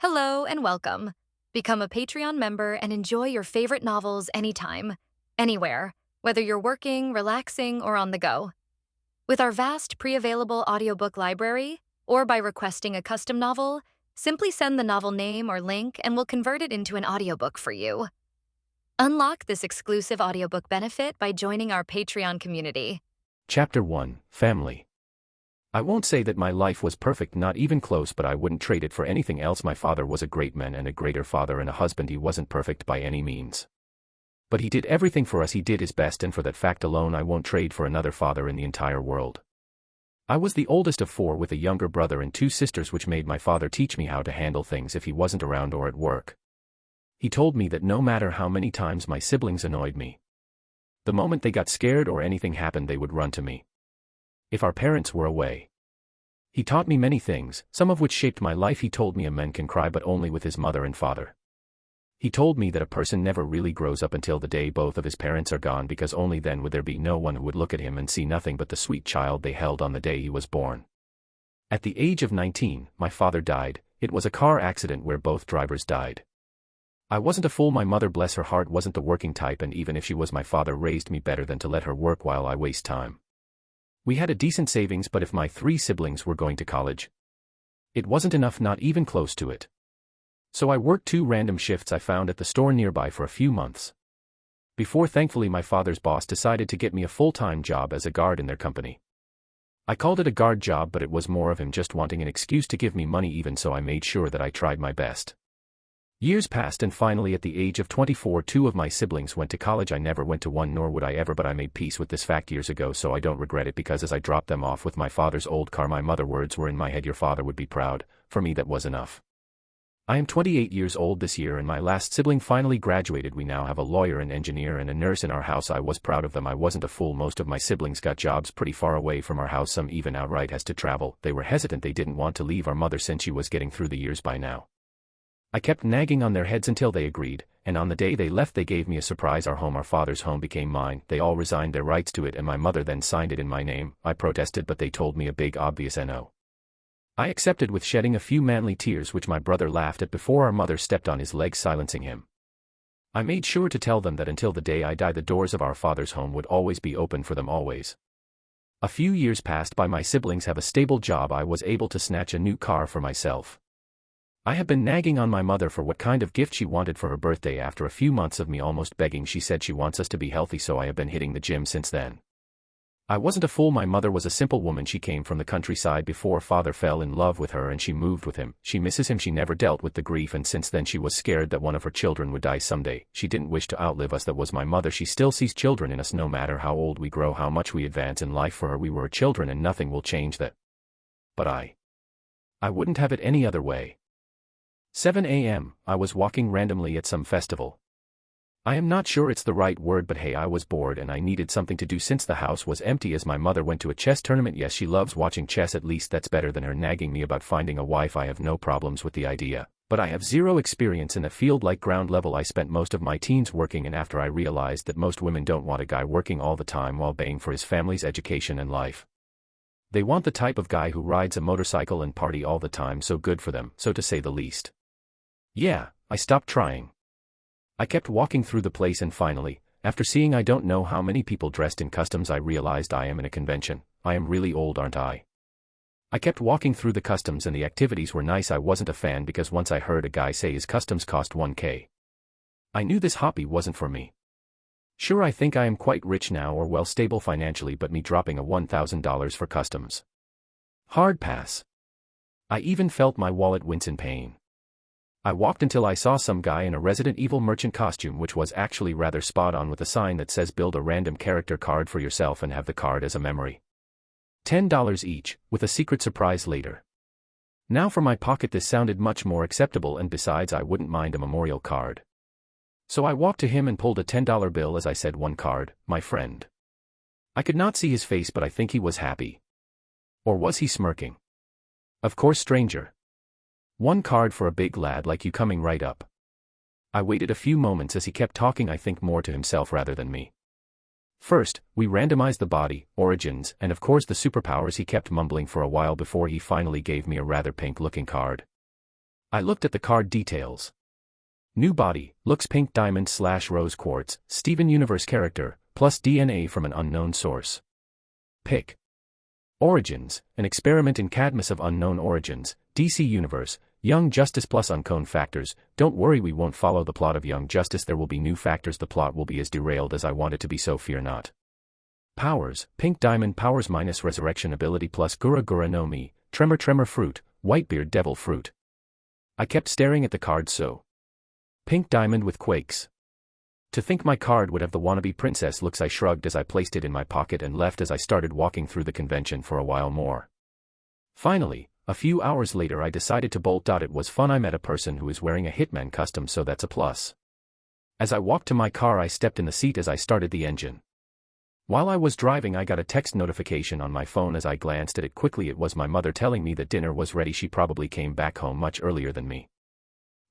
Hello and welcome. Become a Patreon member and enjoy your favorite novels anytime, anywhere, whether you're working, relaxing, or on the go. With our vast pre-available audiobook library, or by requesting a custom novel, simply send the novel name or link and we'll convert it into an audiobook for you. Unlock this exclusive audiobook benefit by joining our Patreon community. Chapter 1, Family. I won't say that my life was perfect, not even close, but I wouldn't trade it for anything else. My father was a great man and a greater father and a husband. He wasn't perfect by any means, but he did everything for us. He did his best, and for that fact alone I won't trade for another father in the entire world. I was the oldest of 4 with a younger brother and 2 sisters, which made my father teach me how to handle things if he wasn't around or at work. He told me that no matter how many times my siblings annoyed me, the moment they got scared or anything happened, they would run to me. If our parents were away, he taught me many things, some of which shaped my life. He told me a man can cry, but only with his mother and father. He told me that a person never really grows up until the day both of his parents are gone, because only then would there be no one who would look at him and see nothing but the sweet child they held on the day he was born. At the age of 19, my father died. It was a car accident where both drivers died. I wasn't a fool. My mother, bless her heart, wasn't the working type, and even if she was, my father raised me better than to let her work while I waste time. We had a decent savings, but if my 3 siblings were going to college, it wasn't enough, not even close to it. So I worked 2 random shifts I found at the store nearby for a few months, before thankfully my father's boss decided to get me a full-time job as a guard in their company. I called it a guard job, but it was more of him just wanting an excuse to give me money. Even so, I made sure that I tried my best. Years passed, and finally at the age of 24, 2 of my siblings went to college. I never went to one, nor would I ever, but I made peace with this fact years ago, so I don't regret it, because as I dropped them off with my father's old car, my mother's words were in my head: "Your father would be proud." For me, that was enough. I am 28 years old this year, and my last sibling finally graduated. We now have a lawyer, an engineer, and a nurse in our house. I was proud of them. I wasn't a fool. Most of my siblings got jobs pretty far away from our house, some even outright has to travel. They were hesitant. They didn't want to leave our mother since she was getting through the years by now. I kept nagging on their heads until they agreed, and on the day they left they gave me a surprise. Our home, our father's home, became mine. They all resigned their rights to it, and my mother then signed it in my name. I protested, but they told me a big obvious no. I accepted with shedding a few manly tears, which my brother laughed at before our mother stepped on his leg, silencing him. I made sure to tell them that until the day I die, the doors of our father's home would always be open for them, always. A few years passed by. My siblings have a stable job. I was able to snatch a new car for myself. I have been nagging on my mother for what kind of gift she wanted for her birthday. After a few months of me almost begging, she said she wants us to be healthy, so I have been hitting the gym since then. I wasn't a fool. My mother was a simple woman. She came from the countryside before father fell in love with her, and she moved with him. She misses him. She never dealt with the grief, and since then she was scared that one of her children would die someday. She didn't wish to outlive us. That was my mother. She still sees children in us, no matter how old we grow, how much we advance in life. For her, we were children, and nothing will change that. But I wouldn't have it any other way. 7 a.m., I was walking randomly at some festival. I am not sure it's the right word, but hey, I was bored and I needed something to do since the house was empty, as my mother went to a chess tournament. Yes, she loves watching chess. At least that's better than her nagging me about finding a wife. I have no problems with the idea, but I have zero experience in the field. Like ground level, I spent most of my teens working, and after I realized that most women don't want a guy working all the time while paying for his family's education and life. They want the type of guy who rides a motorcycle and party all the time. So good for them, so to say the least. Yeah, I stopped trying. I kept walking through the place, and finally, after seeing I don't know how many people dressed in customs, I realized I am in a convention. I am really old, aren't I? I kept walking through the customs, and the activities were nice. I wasn't a fan because once I heard a guy say his customs cost $1,000. I knew this hobby wasn't for me. Sure, I think I am quite rich now, or well stable financially, but me dropping a $1,000 for customs? Hard pass. I even felt my wallet wince in pain. I walked until I saw some guy in a Resident Evil merchant costume, which was actually rather spot on, with a sign that says build a random character card for yourself and have the card as a memory. $10 each, with a secret surprise later. Now for my pocket, this sounded much more acceptable, and besides I wouldn't mind a memorial card. So I walked to him and pulled a $10 bill as I said, "One card, my friend." I could not see his face, but I think he was happy. Or was he smirking? Of course, stranger. One card for a big lad like you, coming right up. I waited a few moments as he kept talking, I think more to himself rather than me. First, we randomized the body, origins, and of course the superpowers. He kept mumbling for a while before he finally gave me a rather pink-looking card. I looked at the card details. New body, looks pink diamond/rose quartz, Steven Universe character, plus DNA from an unknown source. Pick. Origins, an experiment in Cadmus of unknown origins, DC Universe, Young Justice plus unknown factors. Don't worry, we won't follow the plot of Young Justice, there will be new factors, the plot will be as derailed as I want it to be, so fear not. Powers, pink diamond powers minus resurrection ability plus Gura Gura no Mi, tremor fruit, Whitebeard devil fruit. I kept staring at the card so. Pink diamond with quakes. To think my card would have the wannabe princess looks, I shrugged as I placed it in my pocket and left as I started walking through the convention for a while more. Finally, a few hours later I decided to bolt out. It was fun. I met a person who is wearing a Hitman custom, so that's a plus. As I walked to my car I stepped in the seat as I started the engine. While I was driving I got a text notification on my phone. As I glanced at it quickly, it was my mother telling me that dinner was ready. She probably came back home much earlier than me.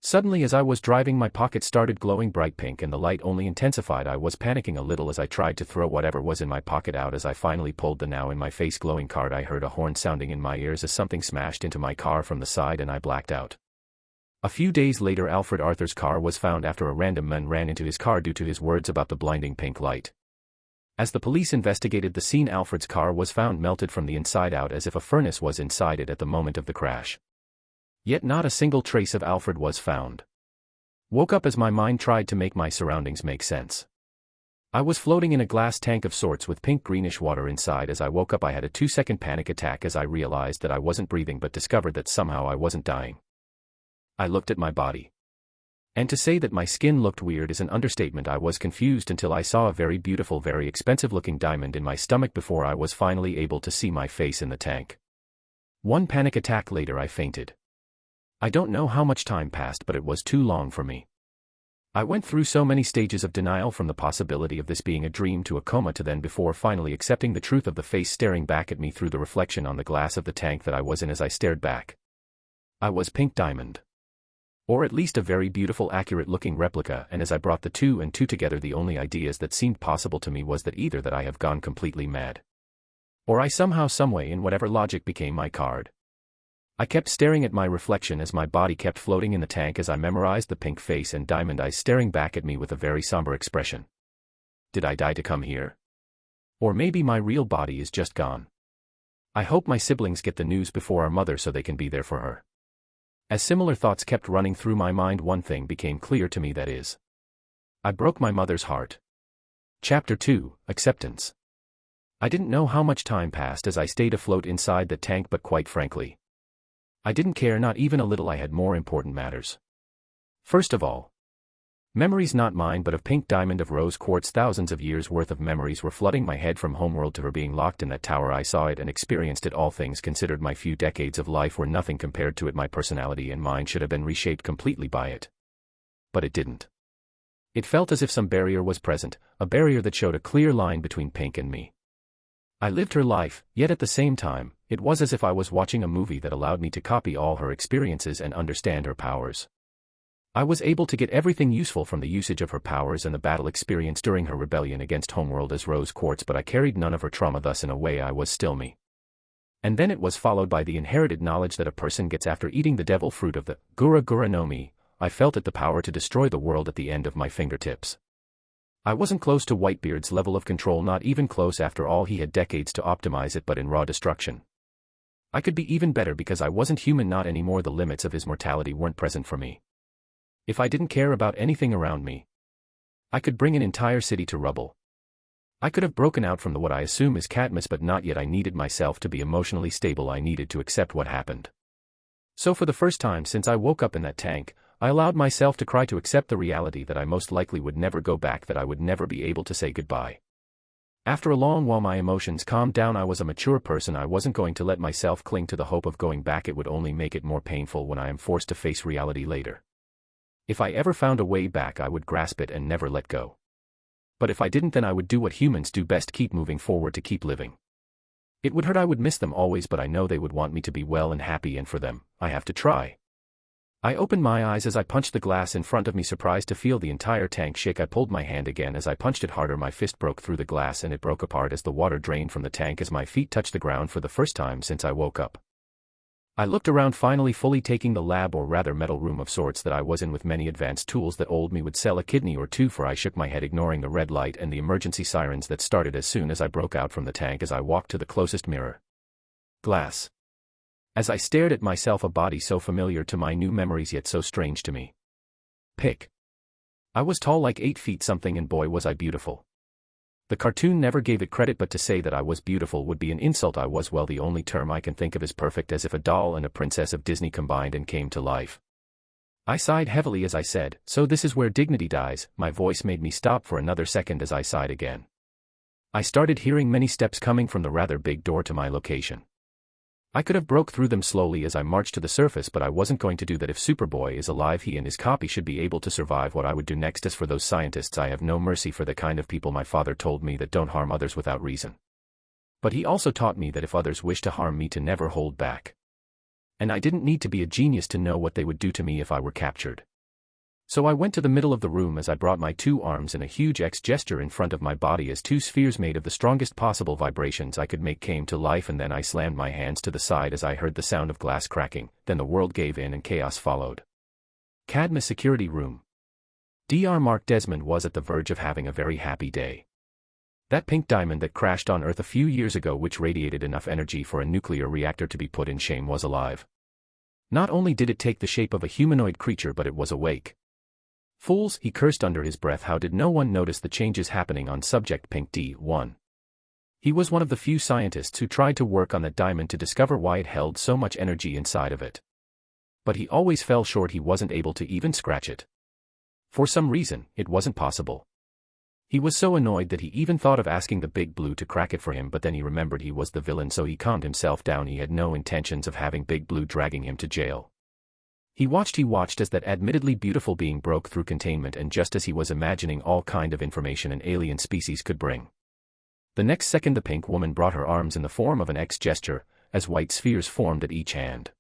Suddenly as I was driving my pocket started glowing bright pink and the light only intensified. I was panicking a little as I tried to throw whatever was in my pocket out. As I finally pulled the now in my face glowing card I heard a horn sounding in my ears as something smashed into my car from the side and I blacked out. A few days later Alfred Arthur's car was found after a random man ran into his car due to his words about the blinding pink light. As the police investigated the scene, Alfred's car was found melted from the inside out as if a furnace was inside it at the moment of the crash. Yet not a single trace of Alfred was found. Woke up as my mind tried to make my surroundings make sense. I was floating in a glass tank of sorts with pink-greenish water inside. As I woke up I had a 2-second panic attack as I realized that I wasn't breathing but discovered that somehow I wasn't dying. I looked at my body. And to say that my skin looked weird is an understatement. I was confused until I saw a very beautiful, very expensive-looking diamond in my stomach before I was finally able to see my face in the tank. One panic attack later I fainted. I don't know how much time passed, but it was too long for me. I went through so many stages of denial, from the possibility of this being a dream to a coma to then before finally accepting the truth of the face staring back at me through the reflection on the glass of the tank that I was in. As I stared back, I was pink diamond. Or at least a very beautiful, accurate-looking replica, and as I brought the two and two together the only ideas that seemed possible to me was that either that I have gone completely mad, or I somehow, someway, in whatever logic, became my card. I kept staring at my reflection as my body kept floating in the tank as I memorized the pink face and diamond eyes staring back at me with a very somber expression. Did I die to come here? Or maybe my real body is just gone. I hope my siblings get the news before our mother so they can be there for her. As similar thoughts kept running through my mind, one thing became clear to me, that is, I broke my mother's heart. Chapter 2, Acceptance. I didn't know how much time passed as I stayed afloat inside the tank, but quite frankly, I didn't care, not even a little. I had more important matters. First of all, memories not mine but of pink diamond of rose quartz. Thousands of years worth of memories were flooding my head, from homeworld to her being locked in that tower. I saw it and experienced it. All things considered, my few decades of life were nothing compared to it. My personality and mind should have been reshaped completely by it. But it didn't. It felt as if some barrier was present, a barrier that showed a clear line between pink and me. I lived her life, yet at the same time, it was as if I was watching a movie that allowed me to copy all her experiences and understand her powers. I was able to get everything useful from the usage of her powers and the battle experience during her rebellion against homeworld as Rose Quartz, but I carried none of her trauma. Thus, in a way, I was still me. And then it was followed by the inherited knowledge that a person gets after eating the devil fruit of the Gura Gura no Mi. I felt it, the power to destroy the world at the end of my fingertips. I wasn't close to Whitebeard's level of control, not even close. After all, he had decades to optimize it, but in raw destruction, I could be even better because I wasn't human, not anymore. The limits of his mortality weren't present for me. If I didn't care about anything around me, I could bring an entire city to rubble. I could have broken out from what I assume is Cadmus, but not yet. I needed myself to be emotionally stable. I needed to accept what happened. So for the first time since I woke up in that tank, I allowed myself to cry, to accept the reality that I most likely would never go back, that I would never be able to say goodbye. After a long while my emotions calmed down. I was a mature person. I wasn't going to let myself cling to the hope of going back. It would only make it more painful when I am forced to face reality later. If I ever found a way back, I would grasp it and never let go. But if I didn't, then I would do what humans do best, keep moving forward, to keep living. It would hurt, I would miss them always, but I know they would want me to be well and happy, and for them, I have to try. I opened my eyes as I punched the glass in front of me, surprised to feel the entire tank shake. I pulled my hand again as I punched it harder. My fist broke through the glass and it broke apart as the water drained from the tank as my feet touched the ground for the first time since I woke up. I looked around, finally fully taking the lab, or rather metal room of sorts that I was in, with many advanced tools that old me would sell a kidney or two for. I shook my head, ignoring the red light and the emergency sirens that started as soon as I broke out from the tank, as I walked to the closest mirror. Glass. As I stared at myself, a body so familiar to my new memories yet so strange to me. Pick. I was tall, like 8 feet something, and boy was I beautiful. The cartoon never gave it credit, but to say that I was beautiful would be an insult. I was, well, the only term I can think of is perfect, as if a doll and a princess of Disney combined and came to life. I sighed heavily as I said, "So this is where dignity dies." My voice made me stop for another second as I sighed again. I started hearing many steps coming from the rather big door to my location. I could have broke through them slowly as I marched to the surface, but I wasn't going to do that. If Superboy is alive, he and his copy should be able to survive what I would do next. As for those scientists, I have no mercy for the kind of people my father told me that don't harm others without reason. But he also taught me that if others wish to harm me, to never hold back. And I didn't need to be a genius to know what they would do to me if I were captured. So I went to the middle of the room as I brought my 2 arms in a huge X gesture in front of my body, as 2 spheres made of the strongest possible vibrations I could make came to life, and then I slammed my hands to the side as I heard the sound of glass cracking. Then the world gave in and chaos followed. Cadmus security room. Dr. Mark Desmond was at the verge of having a very happy day. That pink diamond that crashed on Earth a few years ago, which radiated enough energy for a nuclear reactor to be put in shame, was alive. Not only did it take the shape of a humanoid creature, but it was awake. Fools, he cursed under his breath. How did no one notice the changes happening on Subject Pink D1? He was one of the few scientists who tried to work on that diamond to discover why it held so much energy inside of it. But he always fell short. He wasn't able to even scratch it. For some reason, it wasn't possible. He was so annoyed that he even thought of asking the Big Blue to crack it for him, but then he remembered he was the villain, so he calmed himself down. He had no intentions of having Big Blue dragging him to jail. He watched as that admittedly beautiful being broke through containment, and just as he was imagining all kind of information an alien species could bring. The next second the pink woman brought her arms in the form of an X gesture, as white spheres formed at each hand.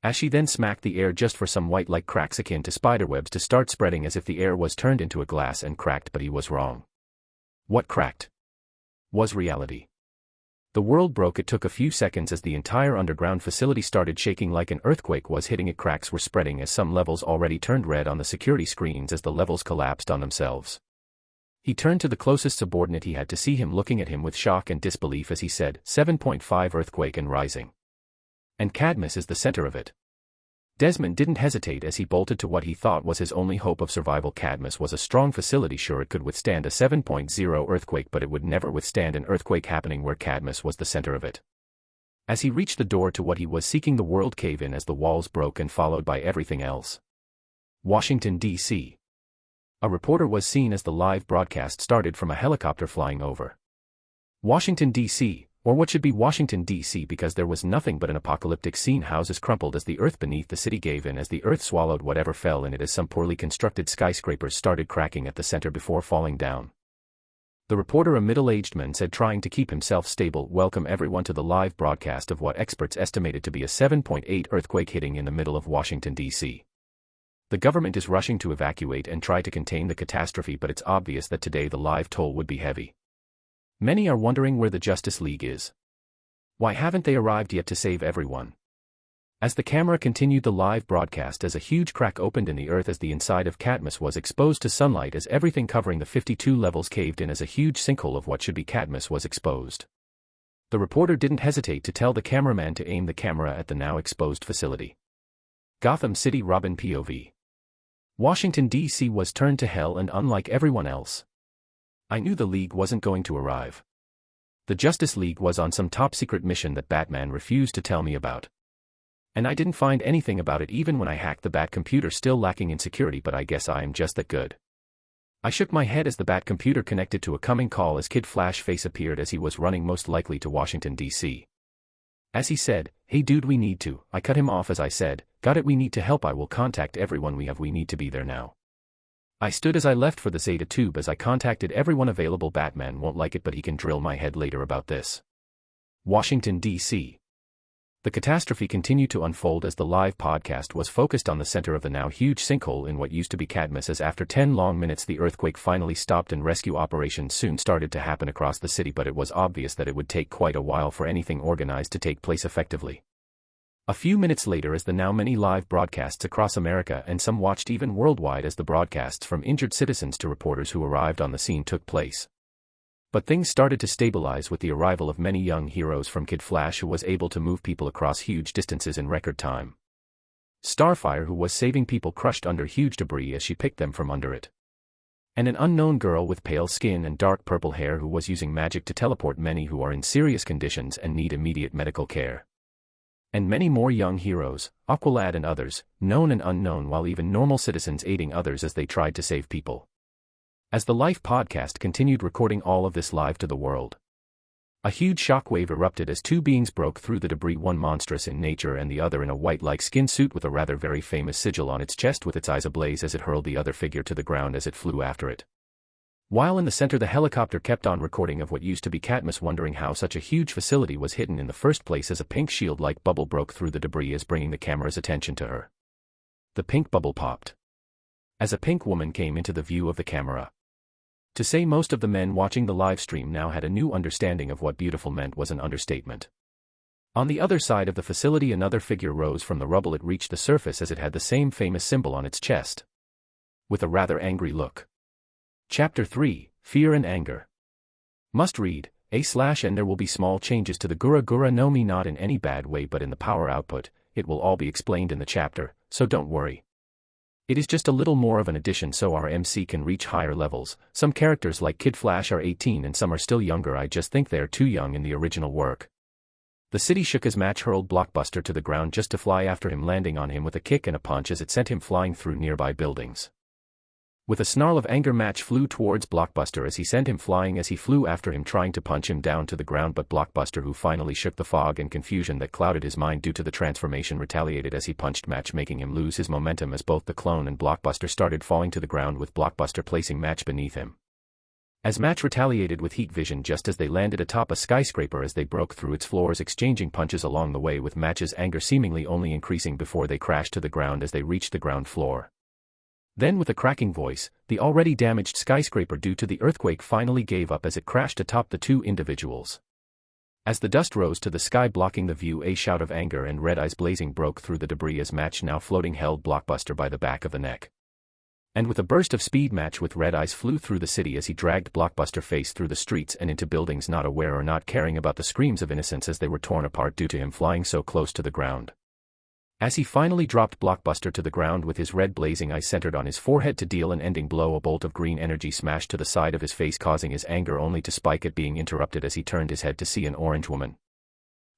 As she then smacked the air just for some white-like cracks akin to spiderwebs to start spreading, as if the air was turned into a glass and cracked. But he was wrong. What cracked was reality. The world broke. It took a few seconds as the entire underground facility started shaking like an earthquake was hitting it. Cracks were spreading as some levels already turned red on the security screens as the levels collapsed on themselves. He turned to the closest subordinate he had to see him looking at him with shock and disbelief as he said, 7.5 earthquake and rising. And Cadmus is the center of it. Desmond didn't hesitate as he bolted to what he thought was his only hope of survival. Cadmus was a strong facility. Sure, it could withstand a 7.0 earthquake, but it would never withstand an earthquake happening where Cadmus was the center of it. As he reached the door to what he was seeking, the world caved in as the walls broke, and followed by everything else. Washington, D.C. A reporter was seen as the live broadcast started from a helicopter flying over Washington, D.C., or what should be Washington, D.C., because there was nothing but an apocalyptic scene. Houses crumpled as the earth beneath the city gave in, as the earth swallowed whatever fell in it, as some poorly constructed skyscrapers started cracking at the center before falling down. The reporter, a middle-aged man, said, trying to keep himself stable, "Welcome everyone to the live broadcast of what experts estimated to be a 7.8 earthquake hitting in the middle of Washington, D.C. The government is rushing to evacuate and try to contain the catastrophe, but it's obvious that today the live toll would be heavy. Many are wondering where the Justice League is. Why haven't they arrived yet to save everyone?" As the camera continued the live broadcast, as a huge crack opened in the earth as the inside of Cadmus was exposed to sunlight, as everything covering the 52 levels caved in, as a huge sinkhole of what should be Cadmus was exposed. The reporter didn't hesitate to tell the cameraman to aim the camera at the now exposed facility. Gotham City, Robin POV. Washington, D.C. was turned to hell, and unlike everyone else, I knew the League wasn't going to arrive. The Justice League was on some top-secret mission that Batman refused to tell me about. And I didn't find anything about it even when I hacked the Bat computer, still lacking in security, but I guess I am just that good. I shook my head as the Bat computer connected to a coming call, as Kid Flash face appeared as he was running most likely to Washington, D.C. As he said, "Hey dude, we need to," I cut him off as I said, "Got it, we need to help. I will contact everyone we need to be there now." I stood as I left for the Zeta tube as I contacted everyone available. Batman won't like it, but he can drill my head later about this. Washington, D.C. The catastrophe continued to unfold as the live podcast was focused on the center of the now huge sinkhole in what used to be Cadmus, as after 10 long minutes the earthquake finally stopped and rescue operations soon started to happen across the city, but it was obvious that it would take quite a while for anything organized to take place effectively. A few minutes later, as the now many live broadcasts across America and some watched even worldwide as the broadcasts from injured citizens to reporters who arrived on the scene took place. But things started to stabilize with the arrival of many young heroes, from Kid Flash, who was able to move people across huge distances in record time, Starfire, who was saving people crushed under huge debris as she picked them from under it, and an unknown girl with pale skin and dark purple hair who was using magic to teleport many who are in serious conditions and need immediate medical care. And many more young heroes, Aqualad and others, known and unknown, while even normal citizens aiding others as they tried to save people. As the Life podcast continued recording all of this live to the world, a huge shockwave erupted as two beings broke through the debris, one monstrous in nature and the other in a white-like skin suit with a rather very famous sigil on its chest with its eyes ablaze as it hurled the other figure to the ground as it flew after it. While in the center, the helicopter kept on recording of what used to be Katniss wondering how such a huge facility was hidden in the first place as a pink shield-like bubble broke through the debris, as bringing the camera's attention to her. The pink bubble popped as a pink woman came into the view of the camera. To say most of the men watching the live stream now had a new understanding of what beautiful meant was an understatement. On the other side of the facility, another figure rose from the rubble. It reached the surface as it had the same famous symbol on its chest, with a rather angry look. Chapter 3, Fear and Anger. Must read, and there will be small changes to the Gura Gura no Mi, not in any bad way but in the power output. It will all be explained in the chapter, so don't worry. It is just a little more of an addition so our MC can reach higher levels. Some characters like Kid Flash are 18 and some are still younger. I just think they are too young in the original work. The city shook as Match hurled Blockbuster to the ground just to fly after him, landing on him with a kick and a punch as it sent him flying through nearby buildings. With a snarl of anger, Match flew towards Blockbuster as he sent him flying as he flew after him, trying to punch him down to the ground, but Blockbuster, who finally shook the fog and confusion that clouded his mind due to the transformation, retaliated as he punched Match, making him lose his momentum as both the clone and Blockbuster started falling to the ground, with Blockbuster placing Match beneath him. As Match retaliated with heat vision just as they landed atop a skyscraper as they broke through its floors, exchanging punches along the way, with Match's anger seemingly only increasing before they crashed to the ground as they reached the ground floor. Then, with a cracking voice, the already damaged skyscraper due to the earthquake finally gave up as it crashed atop the two individuals. As the dust rose to the sky blocking the view, a shout of anger and red eyes blazing broke through the debris as Match, now floating, held Blockbuster by the back of the neck. And with a burst of speed, Match with red eyes flew through the city as he dragged Blockbuster face through the streets and into buildings, not aware or not caring about the screams of innocence as they were torn apart due to him flying so close to the ground. As he finally dropped Blockbuster to the ground with his red blazing eyes centered on his forehead to deal an ending blow, a bolt of green energy smashed to the side of his face, causing his anger only to spike at being interrupted as he turned his head to see an orange woman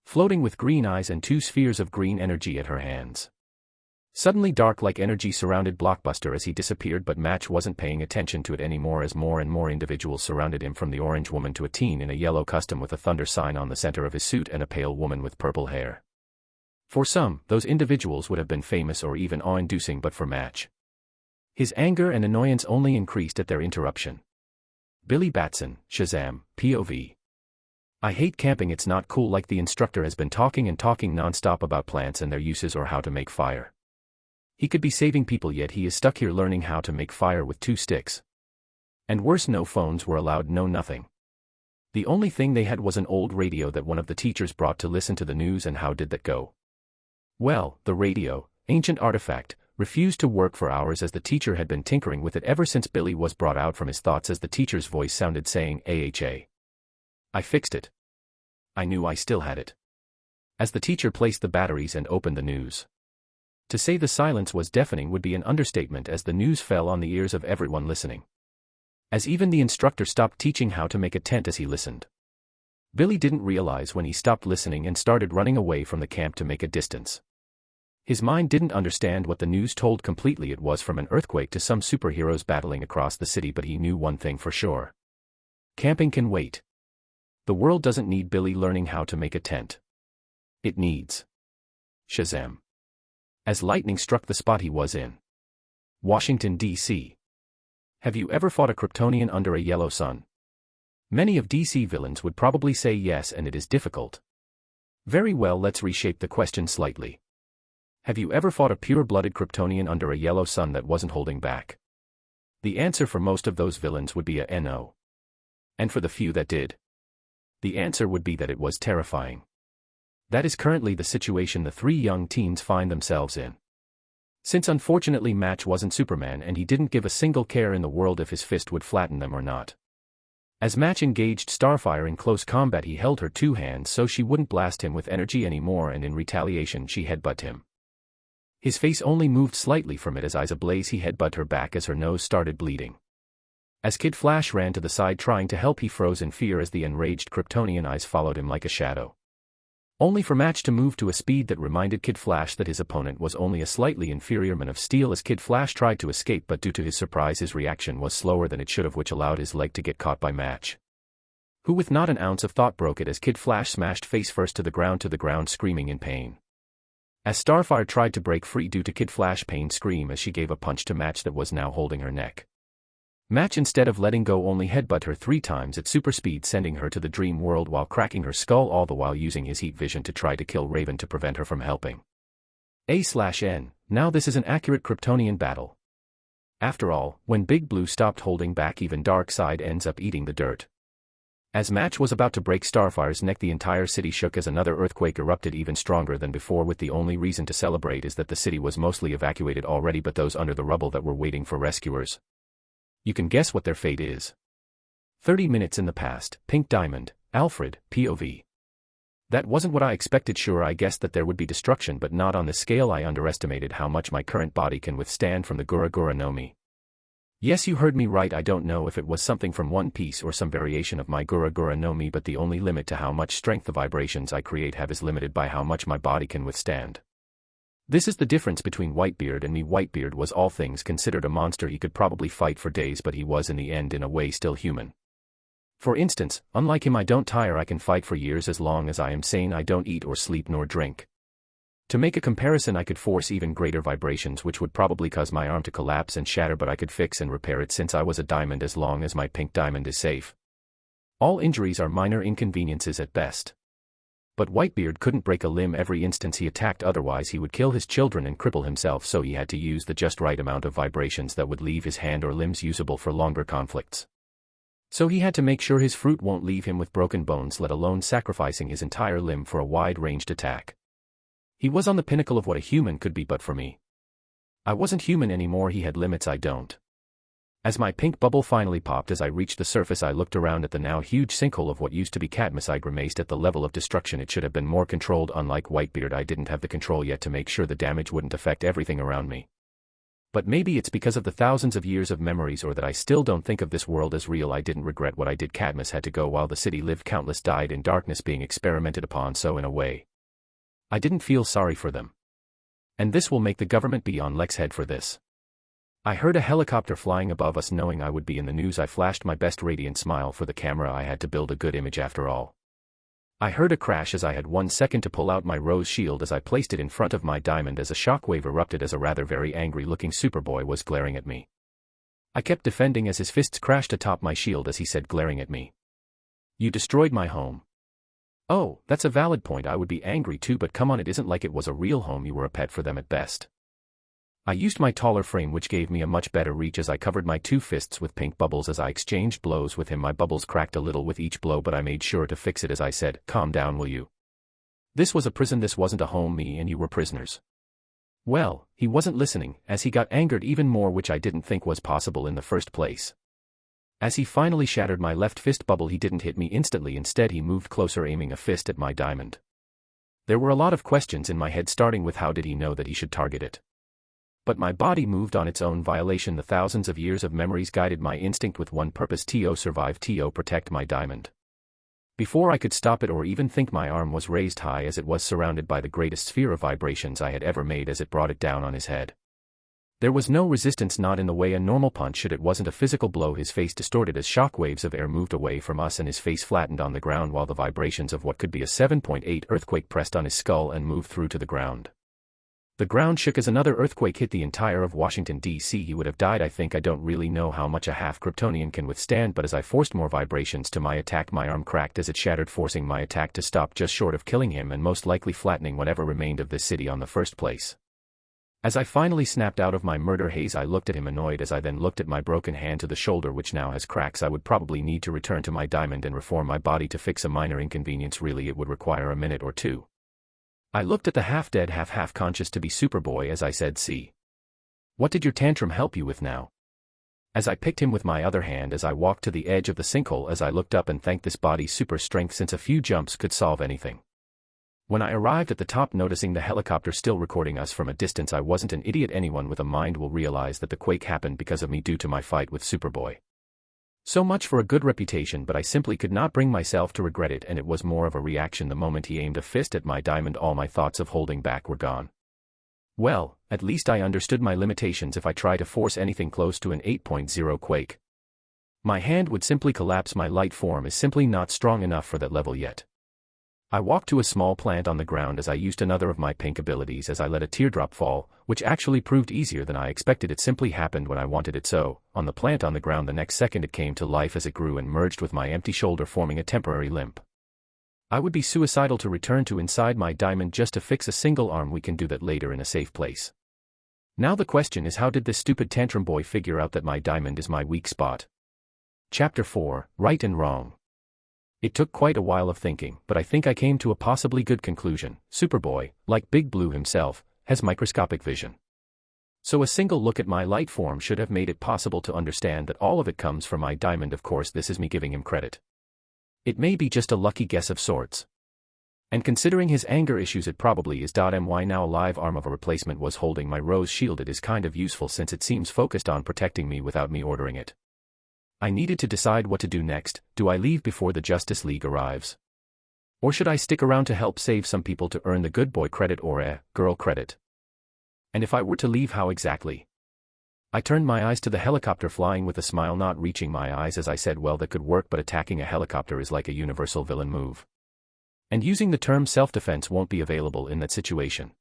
floating with green eyes and two spheres of green energy at her hands. Suddenly, dark-like energy surrounded Blockbuster as he disappeared, but Match wasn't paying attention to it anymore as more and more individuals surrounded him, from the orange woman to a teen in a yellow costume with a thunder sign on the center of his suit and a pale woman with purple hair. For some, those individuals would have been famous or even awe-inducing, but for Match, his anger and annoyance only increased at their interruption. Billy Batson, Shazam, POV. I hate camping. It's not cool. Like, the instructor has been talking and talking non-stop about plants and their uses or how to make fire. He could be saving people, yet he is stuck here learning how to make fire with 2 sticks. And worse, no phones were allowed, no nothing. The only thing they had was an old radio that one of the teachers brought to listen to the news, and how did that go? Well, the radio, ancient artifact, refused to work for hours as the teacher had been tinkering with it ever since Billy was brought out from his thoughts as the teacher's voice sounded saying, "AHA. I fixed it. I knew I still had it." As the teacher placed the batteries and opened the news. To say the silence was deafening would be an understatement, as the news fell on the ears of everyone listening. As even the instructor stopped teaching how to make a tent as he listened. Billy didn't realize when he stopped listening and started running away from the camp to make a distance. His mind didn't understand what the news told completely. It was from an earthquake to some superheroes battling across the city, but he knew one thing for sure. Camping can wait. The world doesn't need Billy learning how to make a tent. It needs Shazam. As lightning struck the spot he was in. Washington, D.C. Have you ever fought a Kryptonian under a yellow sun? Many of DC villains would probably say yes, and it is difficult. Very well, let's reshape the question slightly. Have you ever fought a pure-blooded Kryptonian under a yellow sun that wasn't holding back? The answer for most of those villains would be a no. And for the few that did, the answer would be that it was terrifying. That is currently the situation the three young teens find themselves in. Since unfortunately Match wasn't Superman and he didn't give a single care in the world if his fist would flatten them or not. As Match engaged Starfire in close combat, he held her two hands so she wouldn't blast him with energy anymore, and in retaliation she headbutted him. His face only moved slightly from it as eyes ablaze he headbutted her back as her nose started bleeding. As Kid Flash ran to the side trying to help, he froze in fear as the enraged Kryptonian eyes followed him like a shadow. Only for Match to move to a speed that reminded Kid Flash that his opponent was only a slightly inferior man of steel as Kid Flash tried to escape, but due to his surprise his reaction was slower than it should have, which allowed his leg to get caught by Match, who with not an ounce of thought broke it as Kid Flash smashed face first to the ground screaming in pain. As Starfire tried to break free due to Kid Flash pain scream as she gave a punch to Match that was now holding her neck. Match, instead of letting go, only headbutt her 3 times at super speed, sending her to the dream world while cracking her skull, all the while using his heat vision to try to kill Raven to prevent her from helping. A/N. Now this is an accurate Kryptonian battle. After all, when Big Blue stopped holding back, even Darkseid ends up eating the dirt. As Match was about to break Starfire's neck, the entire city shook as another earthquake erupted even stronger than before, with the only reason to celebrate is that the city was mostly evacuated already but those under the rubble that were waiting for rescuers. You can guess what their fate is. 30 minutes in the past, Pink Diamond, Alfred, POV. That wasn't what I expected. Sure, I guessed that there would be destruction, but not on this scale. I underestimated how much my current body can withstand from the Gura Gura no Mi. Yes, you heard me right. I don't know if it was something from One Piece or some variation of my Gura Gura no Mi, but the only limit to how much strength the vibrations I create have is limited by how much my body can withstand. This is the difference between Whitebeard and me. Whitebeard was, all things considered, a monster. He could probably fight for days, but he was in the end in a way still human. For instance, unlike him, I don't tire. I can fight for years as long as I am sane. I don't eat or sleep nor drink. To make a comparison, I could force even greater vibrations which would probably cause my arm to collapse and shatter, but I could fix and repair it since I was a diamond as long as my pink diamond is safe. All injuries are minor inconveniences at best. But Whitebeard couldn't break a limb every instance he attacked, otherwise he would kill his children and cripple himself, so he had to use the just right amount of vibrations that would leave his hand or limbs usable for longer conflicts. So he had to make sure his fruit won't leave him with broken bones, let alone sacrificing his entire limb for a wide-ranged attack. He was on the pinnacle of what a human could be, but for me, I wasn't human anymore. He had limits I don't. As my pink bubble finally popped as I reached the surface, I looked around at the now huge sinkhole of what used to be Cadmus. I grimaced at the level of destruction. It should have been more controlled. Unlike Whitebeard, I didn't have the control yet to make sure the damage wouldn't affect everything around me. But maybe it's because of the thousands of years of memories, or that I still don't think of this world as real. I didn't regret what I did. Cadmus had to go while the city lived. Countless died in darkness being experimented upon, so in a way, I didn't feel sorry for them. And this will make the government be on Lex's head for this. I heard a helicopter flying above us. Knowing I would be in the news, I flashed my best radiant smile for the camera. I had to build a good image after all. I heard a crash as I had 1 second to pull out my rose shield as I placed it in front of my diamond as a shockwave erupted as a rather very angry looking Superboy was glaring at me. I kept defending as his fists crashed atop my shield as he said, glaring at me, "You destroyed my home." Oh, that's a valid point. I would be angry too, but come on, it isn't like it was a real home. You were a pet for them at best. I used my taller frame, which gave me a much better reach, as I covered my 2 fists with pink bubbles as I exchanged blows with him. My bubbles cracked a little with each blow, but I made sure to fix it as I said, "Calm down, will you? This was a prison. This wasn't a home. Me and you were prisoners." Well, he wasn't listening, as he got angered even more, which I didn't think was possible in the first place. As he finally shattered my left fist bubble, he didn't hit me instantly. Instead, he moved closer, aiming a fist at my diamond. There were a lot of questions in my head, starting with how did he know that he should target it? But my body moved on its own. Violation. The thousands of years of memories guided my instinct with one purpose: to survive, to protect my diamond. Before I could stop it or even think, my arm was raised high as it was surrounded by the greatest sphere of vibrations I had ever made as it brought it down on his head. There was no resistance, not in the way a normal punch should. It wasn't a physical blow. His face distorted as shockwaves of air moved away from us and his face flattened on the ground while the vibrations of what could be a 7.8 earthquake pressed on his skull and moved through to the ground. The ground shook as another earthquake hit the entire of Washington, D.C. He would have died. I think. I don't really know how much a half Kryptonian can withstand, but as I forced more vibrations to my attack, my arm cracked as it shattered, forcing my attack to stop just short of killing him and most likely flattening whatever remained of this city on the first place. As I finally snapped out of my murder haze, I looked at him annoyed as I then looked at my broken hand to the shoulder, which now has cracks. I would probably need to return to my diamond and reform my body to fix a minor inconvenience. Really, it would require a minute or two. I looked at the half-dead half-conscious to be Superboy as I said, "See. What did your tantrum help you with now?" As I picked him with my other hand as I walked to the edge of the sinkhole as I looked up and thanked this body's super strength since a few jumps could solve anything. When I arrived at the top noticing the helicopter still recording us from a distance, I wasn't an idiot. Anyone with a mind will realize that the quake happened because of me due to my fight with Superboy. So much for a good reputation, but I simply could not bring myself to regret it, and it was more of a reaction the moment he aimed a fist at my diamond. All my thoughts of holding back were gone. Well, at least I understood my limitations. If I try to force anything close to an 8.0 quake, my hand would simply collapse. My light form is simply not strong enough for that level yet. I walked to a small plant on the ground as I used another of my pink abilities as I let a teardrop fall, which actually proved easier than I expected. It simply happened when I wanted it so. On the plant on the ground, the next second it came to life as it grew and merged with my empty shoulder, forming a temporary limp. I would be suicidal to return to inside my diamond just to fix a single arm. We can do that later in a safe place. Now the question is, how did this stupid tantrum boy figure out that my diamond is my weak spot? Chapter 4, Right and Wrong. It took quite a while of thinking, but I think I came to a possibly good conclusion. Superboy, like Big Blue himself, has microscopic vision. So a single look at my light form should have made it possible to understand that all of it comes from my diamond. Of course, this is me giving him credit. It may be just a lucky guess of sorts. And considering his anger issues, it probably is. My now alive arm of a replacement was holding my rose shield. It is kind of useful since it seems focused on protecting me without me ordering it. I needed to decide what to do next. Do I leave before the Justice League arrives? Or should I stick around to help save some people to earn the good boy credit or girl credit? And if I were to leave, how exactly? I turned my eyes to the helicopter flying with a smile, not reaching my eyes as I said, well, that could work, but attacking a helicopter is like a universal villain move. And using the term self-defense won't be available in that situation.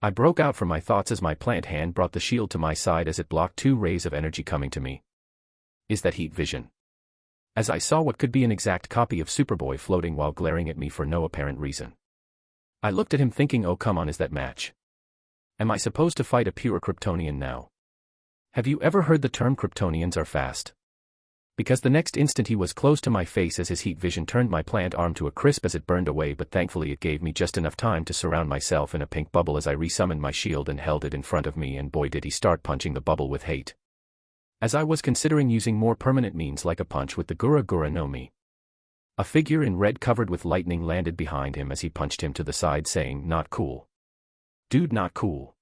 I broke out from my thoughts as my plant hand brought the shield to my side as it blocked 2 rays of energy coming to me. Is that heat vision? As I saw what could be an exact copy of Superboy floating while glaring at me for no apparent reason. I looked at him thinking, oh come on, is that match? Am I supposed to fight a pure Kryptonian now? Have you ever heard the term Kryptonians are fast? Because the next instant he was close to my face as his heat vision turned my plant arm to a crisp as it burned away, but thankfully it gave me just enough time to surround myself in a pink bubble as I resummoned my shield and held it in front of me, and boy did he start punching the bubble with hate. As I was considering using more permanent means like a punch with the Gura Gura no Mi. A figure in red covered with lightning landed behind him as he punched him to the side, saying, "Not cool. Dude, not cool.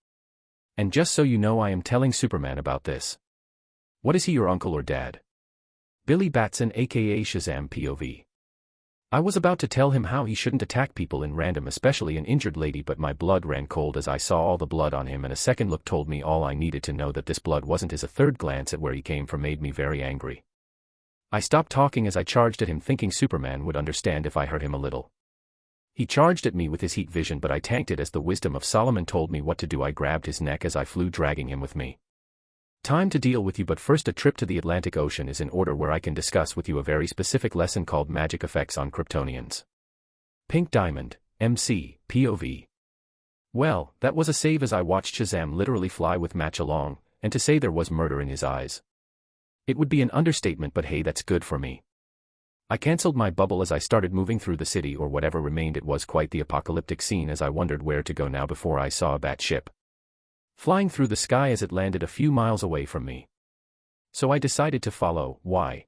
And just so you know, I am telling Superman about this." What is he, your uncle or dad? Billy Batson aka Shazam POV. I was about to tell him how he shouldn't attack people in random, especially an injured lady, but my blood ran cold as I saw all the blood on him, and a second look told me all I needed to know, that this blood wasn't his. A third glance at where he came from made me very angry. I stopped talking as I charged at him, thinking Superman would understand if I hurt him a little. He charged at me with his heat vision, but I tanked it as the wisdom of Solomon told me what to do. I grabbed his neck as I flew, dragging him with me. Time to deal with you, but first a trip to the Atlantic Ocean is in order, where I can discuss with you a very specific lesson called Magic Effects on Kryptonians. Pink Diamond, MC, POV. Well, that was a save as I watched Shazam literally fly with match along, and to say there was murder in his eyes, it would be an understatement, but hey, that's good for me. I cancelled my bubble as I started moving through the city, or whatever remained. It was quite the apocalyptic scene as I wondered where to go now before I saw a bat ship flying through the sky as it landed a few miles away from me. So I decided to follow. Why?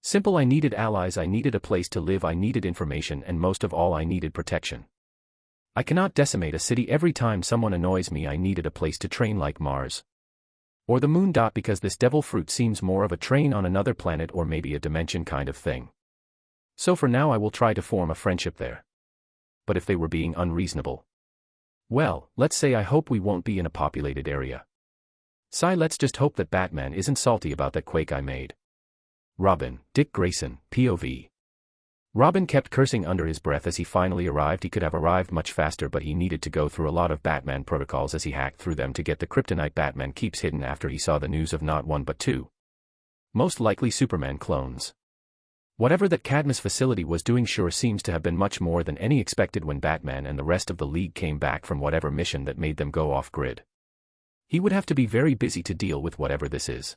Simple. I needed allies, I needed a place to live, I needed information, and most of all I needed protection. I cannot decimate a city every time someone annoys me. I needed a place to train like Mars. Or the moon. Because this devil fruit seems more of a train on another planet or maybe a dimension kind of thing. So for now I will try to form a friendship there. But if they were being unreasonable, well, let's say I hope we won't be in a populated area. Sigh, let's just hope that Batman isn't salty about that quake I made. Robin, Dick Grayson, POV. Robin kept cursing under his breath as he finally arrived. He could have arrived much faster, but he needed to go through a lot of Batman protocols as he hacked through them to get the kryptonite Batman keeps hidden after he saw the news of not 1 but 2. Most likely Superman clones. Whatever that Cadmus facility was doing sure seems to have been much more than any expected when Batman and the rest of the League came back from whatever mission that made them go off-grid. He would have to be very busy to deal with whatever this is.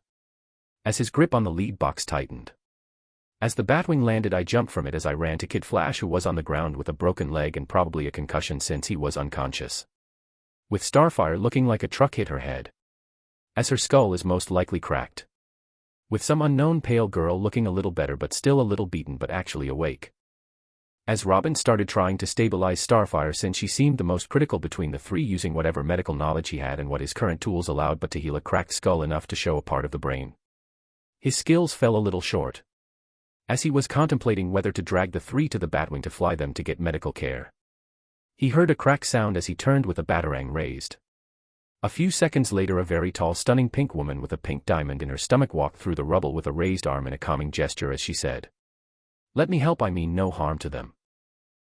As his grip on the lead box tightened, As the Batwing landed, I jumped from it as I ran to Kid Flash, who was on the ground with a broken leg and probably a concussion since he was unconscious, with Starfire looking like a truck hit her head, as her skull is most likely cracked, with some unknown pale girl looking a little better but still a little beaten but actually awake. As Robin started trying to stabilize Starfire, since she seemed the most critical between the three, using whatever medical knowledge he had and what his current tools allowed but to heal a cracked skull enough to show a part of the brain, his skills fell a little short. As he was contemplating whether to drag the three to the Batwing to fly them to get medical care, he heard a crack sound as he turned with a batarang raised. A few seconds later, a very tall, stunning pink woman with a pink diamond in her stomach walked through the rubble with a raised arm and a calming gesture as she said, "Let me help, I mean no harm to them."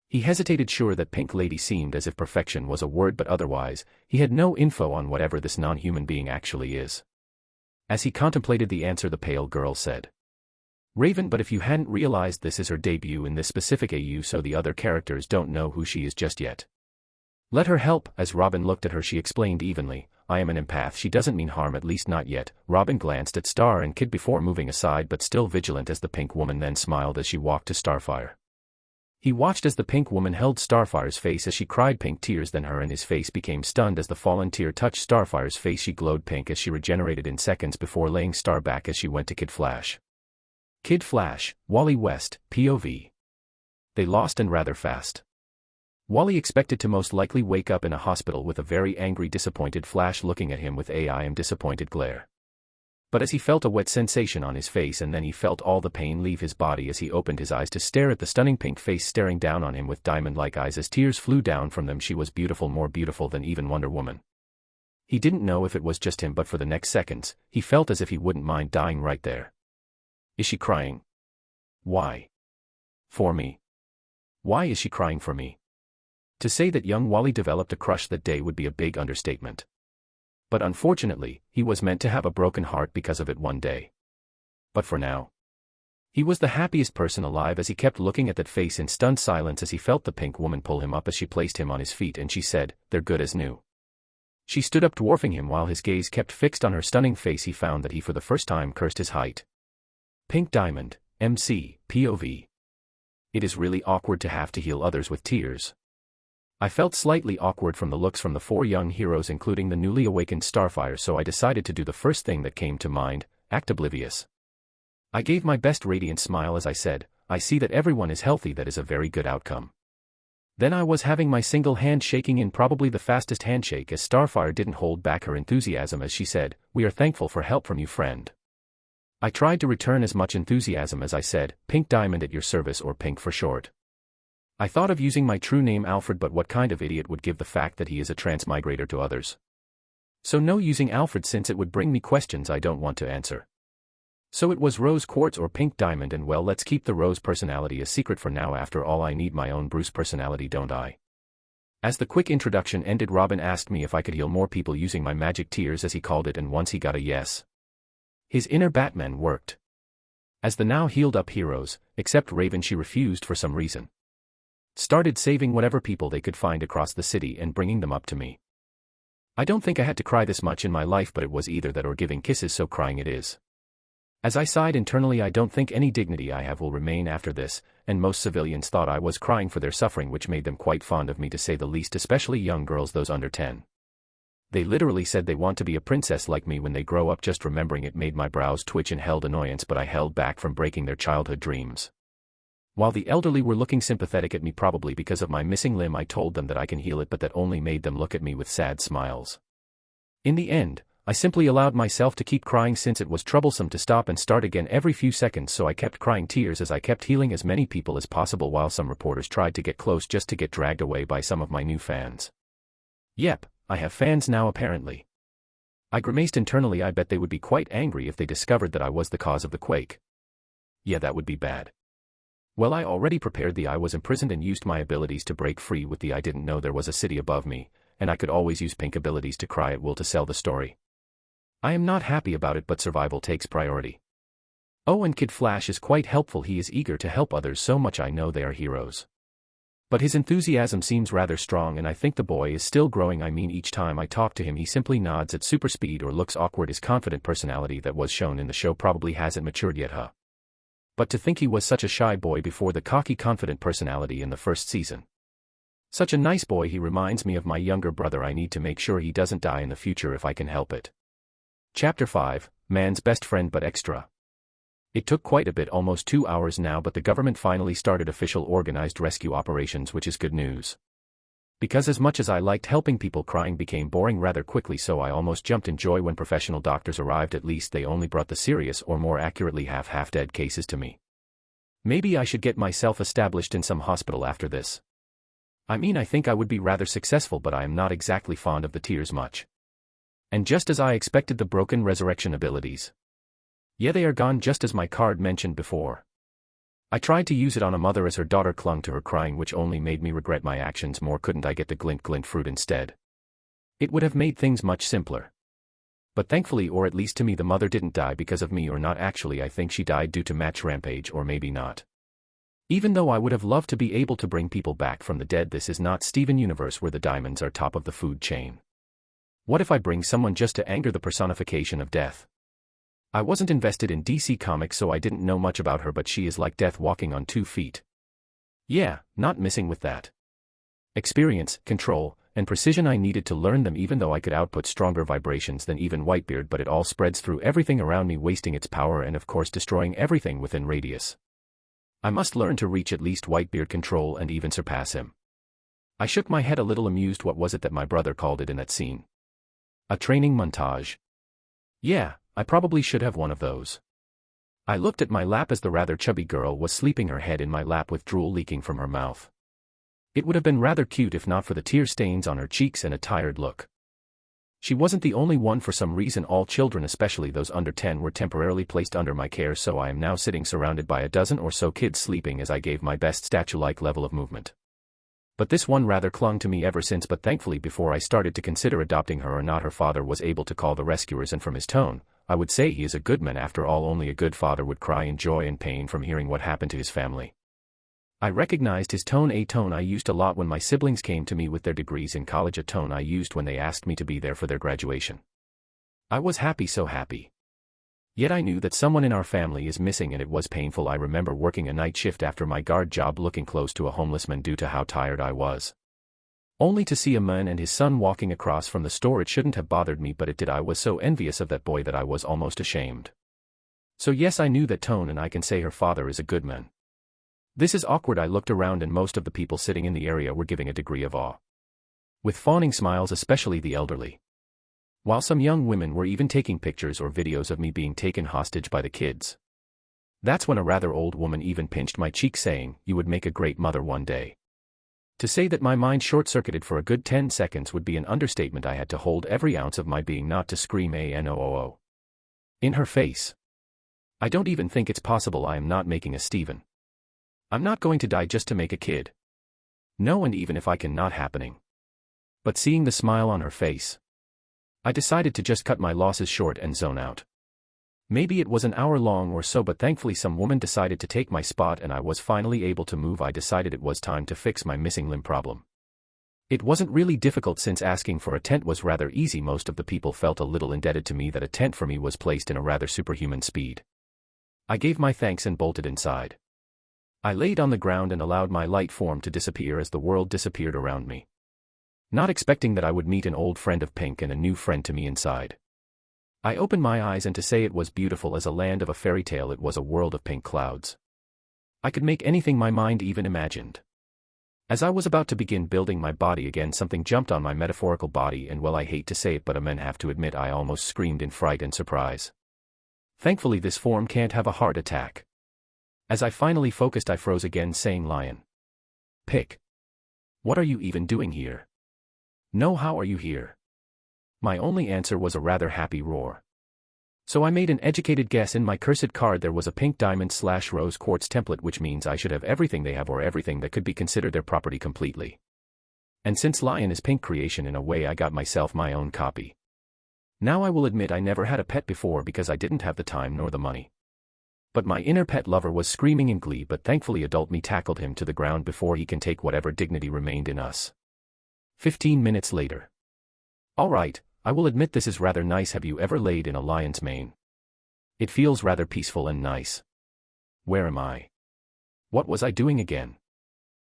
He hesitated, sure that pink lady seemed as if perfection was a word, but otherwise, he had no info on whatever this non-human being actually is. As he contemplated the answer, the pale girl said, "Raven, but if you hadn't realized, this is her debut in this specific AU, so the other characters don't know who she is just yet. Let her help." As Robin looked at her, she explained evenly, "I am an empath, she doesn't mean harm, at least not yet." Robin glanced at Star and Kid before moving aside, but still vigilant, as the pink woman then smiled as she walked to Starfire. He watched as the pink woman held Starfire's face as she cried pink tears, then her and his face became stunned as the fallen tear touched Starfire's face. She glowed pink as she regenerated in seconds before laying Star back as she went to Kid Flash. Kid Flash, Wally West, POV. They lost, and rather fast. Wally expected to most likely wake up in a hospital with a very angry, disappointed Flash looking at him with a I am disappointed glare. But as he felt a wet sensation on his face, and then he felt all the pain leave his body as he opened his eyes to stare at the stunning pink face staring down on him with diamond-like eyes as tears flew down from them. She was beautiful, more beautiful than even Wonder Woman. He didn't know if it was just him, but for the next seconds, he felt as if he wouldn't mind dying right there. Is she crying? Why? For me? Why is she crying for me? To say that young Wally developed a crush that day would be a big understatement. But unfortunately, he was meant to have a broken heart because of it one day. But for now, he was the happiest person alive as he kept looking at that face in stunned silence as he felt the pink woman pull him up as she placed him on his feet, and she said, "They're good as new." She stood up, dwarfing him while his gaze kept fixed on her stunning face. He found that he for the first time cursed his height. Pink Diamond, MC, POV. It is really awkward to have to heal others with tears. I felt slightly awkward from the looks from the four young heroes, including the newly awakened Starfire, so I decided to do the first thing that came to mind, act oblivious. I gave my best radiant smile as I said, "I see that everyone is healthy, that is a very good outcome." Then I was having my single hand shaking in probably the fastest handshake as Starfire didn't hold back her enthusiasm as she said, "We are thankful for help from you, friend." I tried to return as much enthusiasm as I said, "Pink Diamond at your service," or Pink for short. I thought of using my true name Alfred, but what kind of idiot would give the fact that he is a transmigrator to others? So no using Alfred, since it would bring me questions I don't want to answer. So it was Rose Quartz or Pink Diamond, and well, let's keep the Rose personality a secret for now. After all, I need my own Bruce personality, don't I? As the quick introduction ended, Robin asked me if I could heal more people using my magic tears, as he called it, and once he got a yes, his inner Batman worked. As the now healed up heroes, except Raven, she refused for some reason, started saving whatever people they could find across the city and bringing them up to me. I don't think I had to cry this much in my life, but it was either that or giving kisses, so crying it is. As I sighed internally, I don't think any dignity I have will remain after this, and most civilians thought I was crying for their suffering, which made them quite fond of me, to say the least, especially young girls, those under 10. They literally said they want to be a princess like me when they grow up. Just remembering it made my brows twitch and held annoyance, but I held back from breaking their childhood dreams. While the elderly were looking sympathetic at me, probably because of my missing limb, I told them that I can heal it, but that only made them look at me with sad smiles. In the end, I simply allowed myself to keep crying, since it was troublesome to stop and start again every few seconds, so I kept crying tears as I kept healing as many people as possible, while some reporters tried to get close just to get dragged away by some of my new fans. Yep, I have fans now apparently. I grimaced internally. I bet they would be quite angry if they discovered that I was the cause of the quake. Yeah, that would be bad. Well, I already prepared the I was imprisoned and used my abilities to break free with the I didn't know there was a city above me, and I could always use pink abilities to cry at will to sell the story. I am not happy about it, but survival takes priority. Oh, and Kid Flash is quite helpful. He is eager to help others so much. I know they are heroes. But his enthusiasm seems rather strong, and I think the boy is still growing. I mean, each time I talk to him he simply nods at super speed or looks awkward. His confident personality that was shown in the show probably hasn't matured yet, huh? But to think he was such a shy boy before the cocky confident personality in the first season. Such a nice boy. He reminds me of my younger brother. I need to make sure he doesn't die in the future if I can help it. Chapter 5, Man's Best Friend But Extra. It took quite a bit, almost 2 hours now, but the government finally started official organized rescue operations, which is good news. Because as much as I liked helping people, crying became boring rather quickly, so I almost jumped in joy when professional doctors arrived. At least they only brought the serious, or more accurately half-dead cases to me. Maybe I should get myself established in some hospital after this. I mean, I think I would be rather successful, but I am not exactly fond of the tears much. And just as I expected, the broken resurrection abilities. Yeah, they are gone, just as my card mentioned before. I tried to use it on a mother as her daughter clung to her crying, which only made me regret my actions more. Couldn't I get the glint fruit instead? It would have made things much simpler. But thankfully, or at least to me, the mother didn't die because of me, or not actually. I think she died due to match rampage, or maybe not. Even though I would have loved to be able to bring people back from the dead, this is not Steven Universe where the diamonds are top of the food chain. What if I bring someone just to anger the personification of death? I wasn't invested in DC Comics, so I didn't know much about her, but she is like death walking on 2 feet. Yeah, not missing with that. Experience, control, and precision. I needed to learn them, even though I could output stronger vibrations than even Whitebeard, but it all spreads through everything around me, wasting its power and of course destroying everything within radius. I must learn to reach at least Whitebeard control and even surpass him. I shook my head a little amused. What was it that my brother called it in that scene? A training montage. Yeah, I probably should have one of those. I looked at my lap as the rather chubby girl was sleeping her head in my lap with drool leaking from her mouth. It would have been rather cute if not for the tear stains on her cheeks and a tired look. She wasn't the only one. For some reason, all children, especially those under 10, were temporarily placed under my care, so I am now sitting surrounded by a dozen or so kids sleeping as I gave my best statue-like level of movement. But this one rather clung to me ever since, but thankfully before I started to consider adopting her or not, her father was able to call the rescuers, and from his tone, I would say he is a good man. After all, only a good father would cry in joy and pain from hearing what happened to his family. I recognized his tone, a tone I used a lot when my siblings came to me with their degrees in college, a tone I used when they asked me to be there for their graduation. I was happy, so happy. Yet I knew that someone in our family is missing, and it was painful. I remember working a night shift after my guard job, looking close to a homeless man due to how tired I was. Only to see a man and his son walking across from the store. It shouldn't have bothered me, but it did. I was so envious of that boy that I was almost ashamed. So yes, I knew that tone, and I can say her father is a good man. This is awkward. I looked around and most of the people sitting in the area were giving a degree of awe. With fawning smiles, especially the elderly. While some young women were even taking pictures or videos of me being taken hostage by the kids. That's when a rather old woman even pinched my cheek, saying, "You would make a great mother one day." To say that my mind short-circuited for a good 10 seconds would be an understatement. I had to hold every ounce of my being not to scream "A-N-O-O-O" in her face. I don't even think it's possible I am not making a Steven. I'm not going to die just to make a kid. No, and even if I can, not happening. But seeing the smile on her face, I decided to just cut my losses short and zone out. Maybe it was an hour long or so, but thankfully some woman decided to take my spot and I was finally able to move. I decided it was time to fix my missing limb problem. It wasn't really difficult since asking for a tent was rather easy. Most of the people felt a little indebted to me that a tent for me was placed in a rather superhuman speed. I gave my thanks and bolted inside. I laid on the ground and allowed my light form to disappear as the world disappeared around me. Not expecting that I would meet an old friend of Pink and a new friend to me inside. I opened my eyes, and to say it was beautiful as a land of a fairy tale, it was a world of pink clouds. I could make anything my mind even imagined. As I was about to begin building my body again, something jumped on my metaphorical body, and well, I hate to say it, but I have to admit I almost screamed in fright and surprise. Thankfully this form can't have a heart attack. As I finally focused, I froze again, saying, "Lion. Pick. What are you even doing here? No, how are you here?" My only answer was a rather happy roar. So I made an educated guess. In my cursed card there was a pink diamond/rose quartz template, which means I should have everything they have, or everything that could be considered their property, completely. And since Lion is pink creation, in a way I got myself my own copy. Now I will admit I never had a pet before because I didn't have the time nor the money. But my inner pet lover was screaming in glee, but thankfully adult me tackled him to the ground before he can take whatever dignity remained in us. 15 minutes later. All right, I will admit this is rather nice. Have you ever laid in a lion's mane? It feels rather peaceful and nice. Where am I? What was I doing again?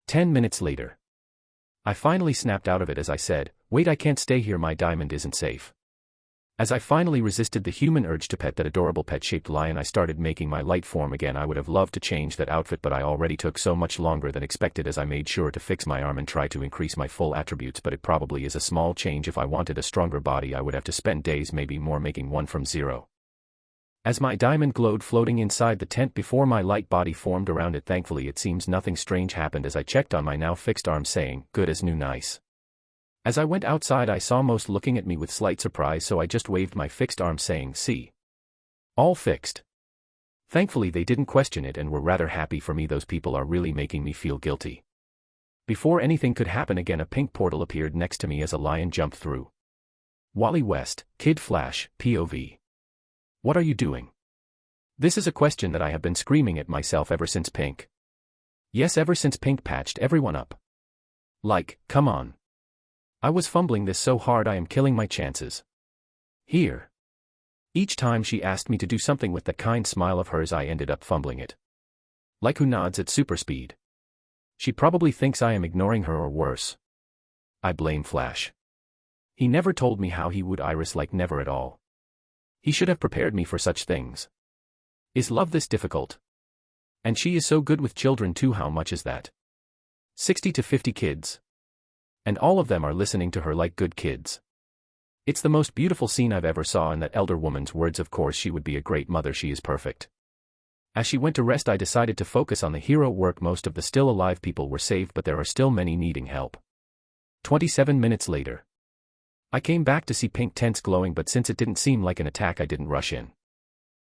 10 minutes later. I finally snapped out of it as I said, wait, I can't stay here, my diamond isn't safe. As I finally resisted the human urge to pet that adorable pet-shaped lion, I started making my light form again. I would have loved to change that outfit, but I already took so much longer than expected as I made sure to fix my arm and try to increase my full attributes, but it probably is a small change. If I wanted a stronger body, I would have to spend days, maybe more, making one from zero. As my diamond glowed floating inside the tent before my light body formed around it, thankfully it seems nothing strange happened as I checked on my now fixed arm, saying, good as new, nice. As I went outside, I saw most looking at me with slight surprise, so I just waved my fixed arm saying, see. All fixed. Thankfully they didn't question it and were rather happy for me. Those people are really making me feel guilty. Before anything could happen again, a pink portal appeared next to me as a lion jumped through. Wally West, Kid Flash, POV. What are you doing? This is a question that I have been screaming at myself ever since Pink. Yes, ever since Pink patched everyone up. Like, come on. I was fumbling this so hard I am killing my chances. Here. Each time she asked me to do something with that kind smile of hers, I ended up fumbling it. Like who nods at super speed. She probably thinks I am ignoring her or worse. I blame Flash. He never told me how he would Iris, like never at all. He should have prepared me for such things. Is love this difficult? And she is so good with children too. How much is that? 60 to 50 kids. And all of them are listening to her like good kids. It's the most beautiful scene I've ever saw, in that elder woman's words. Of course she would be a great mother, she is perfect. As she went to rest, I decided to focus on the hero work. Most of the still alive people were saved, but there are still many needing help. 27 minutes later. I came back to see Pink tents glowing, but since it didn't seem like an attack, I didn't rush in.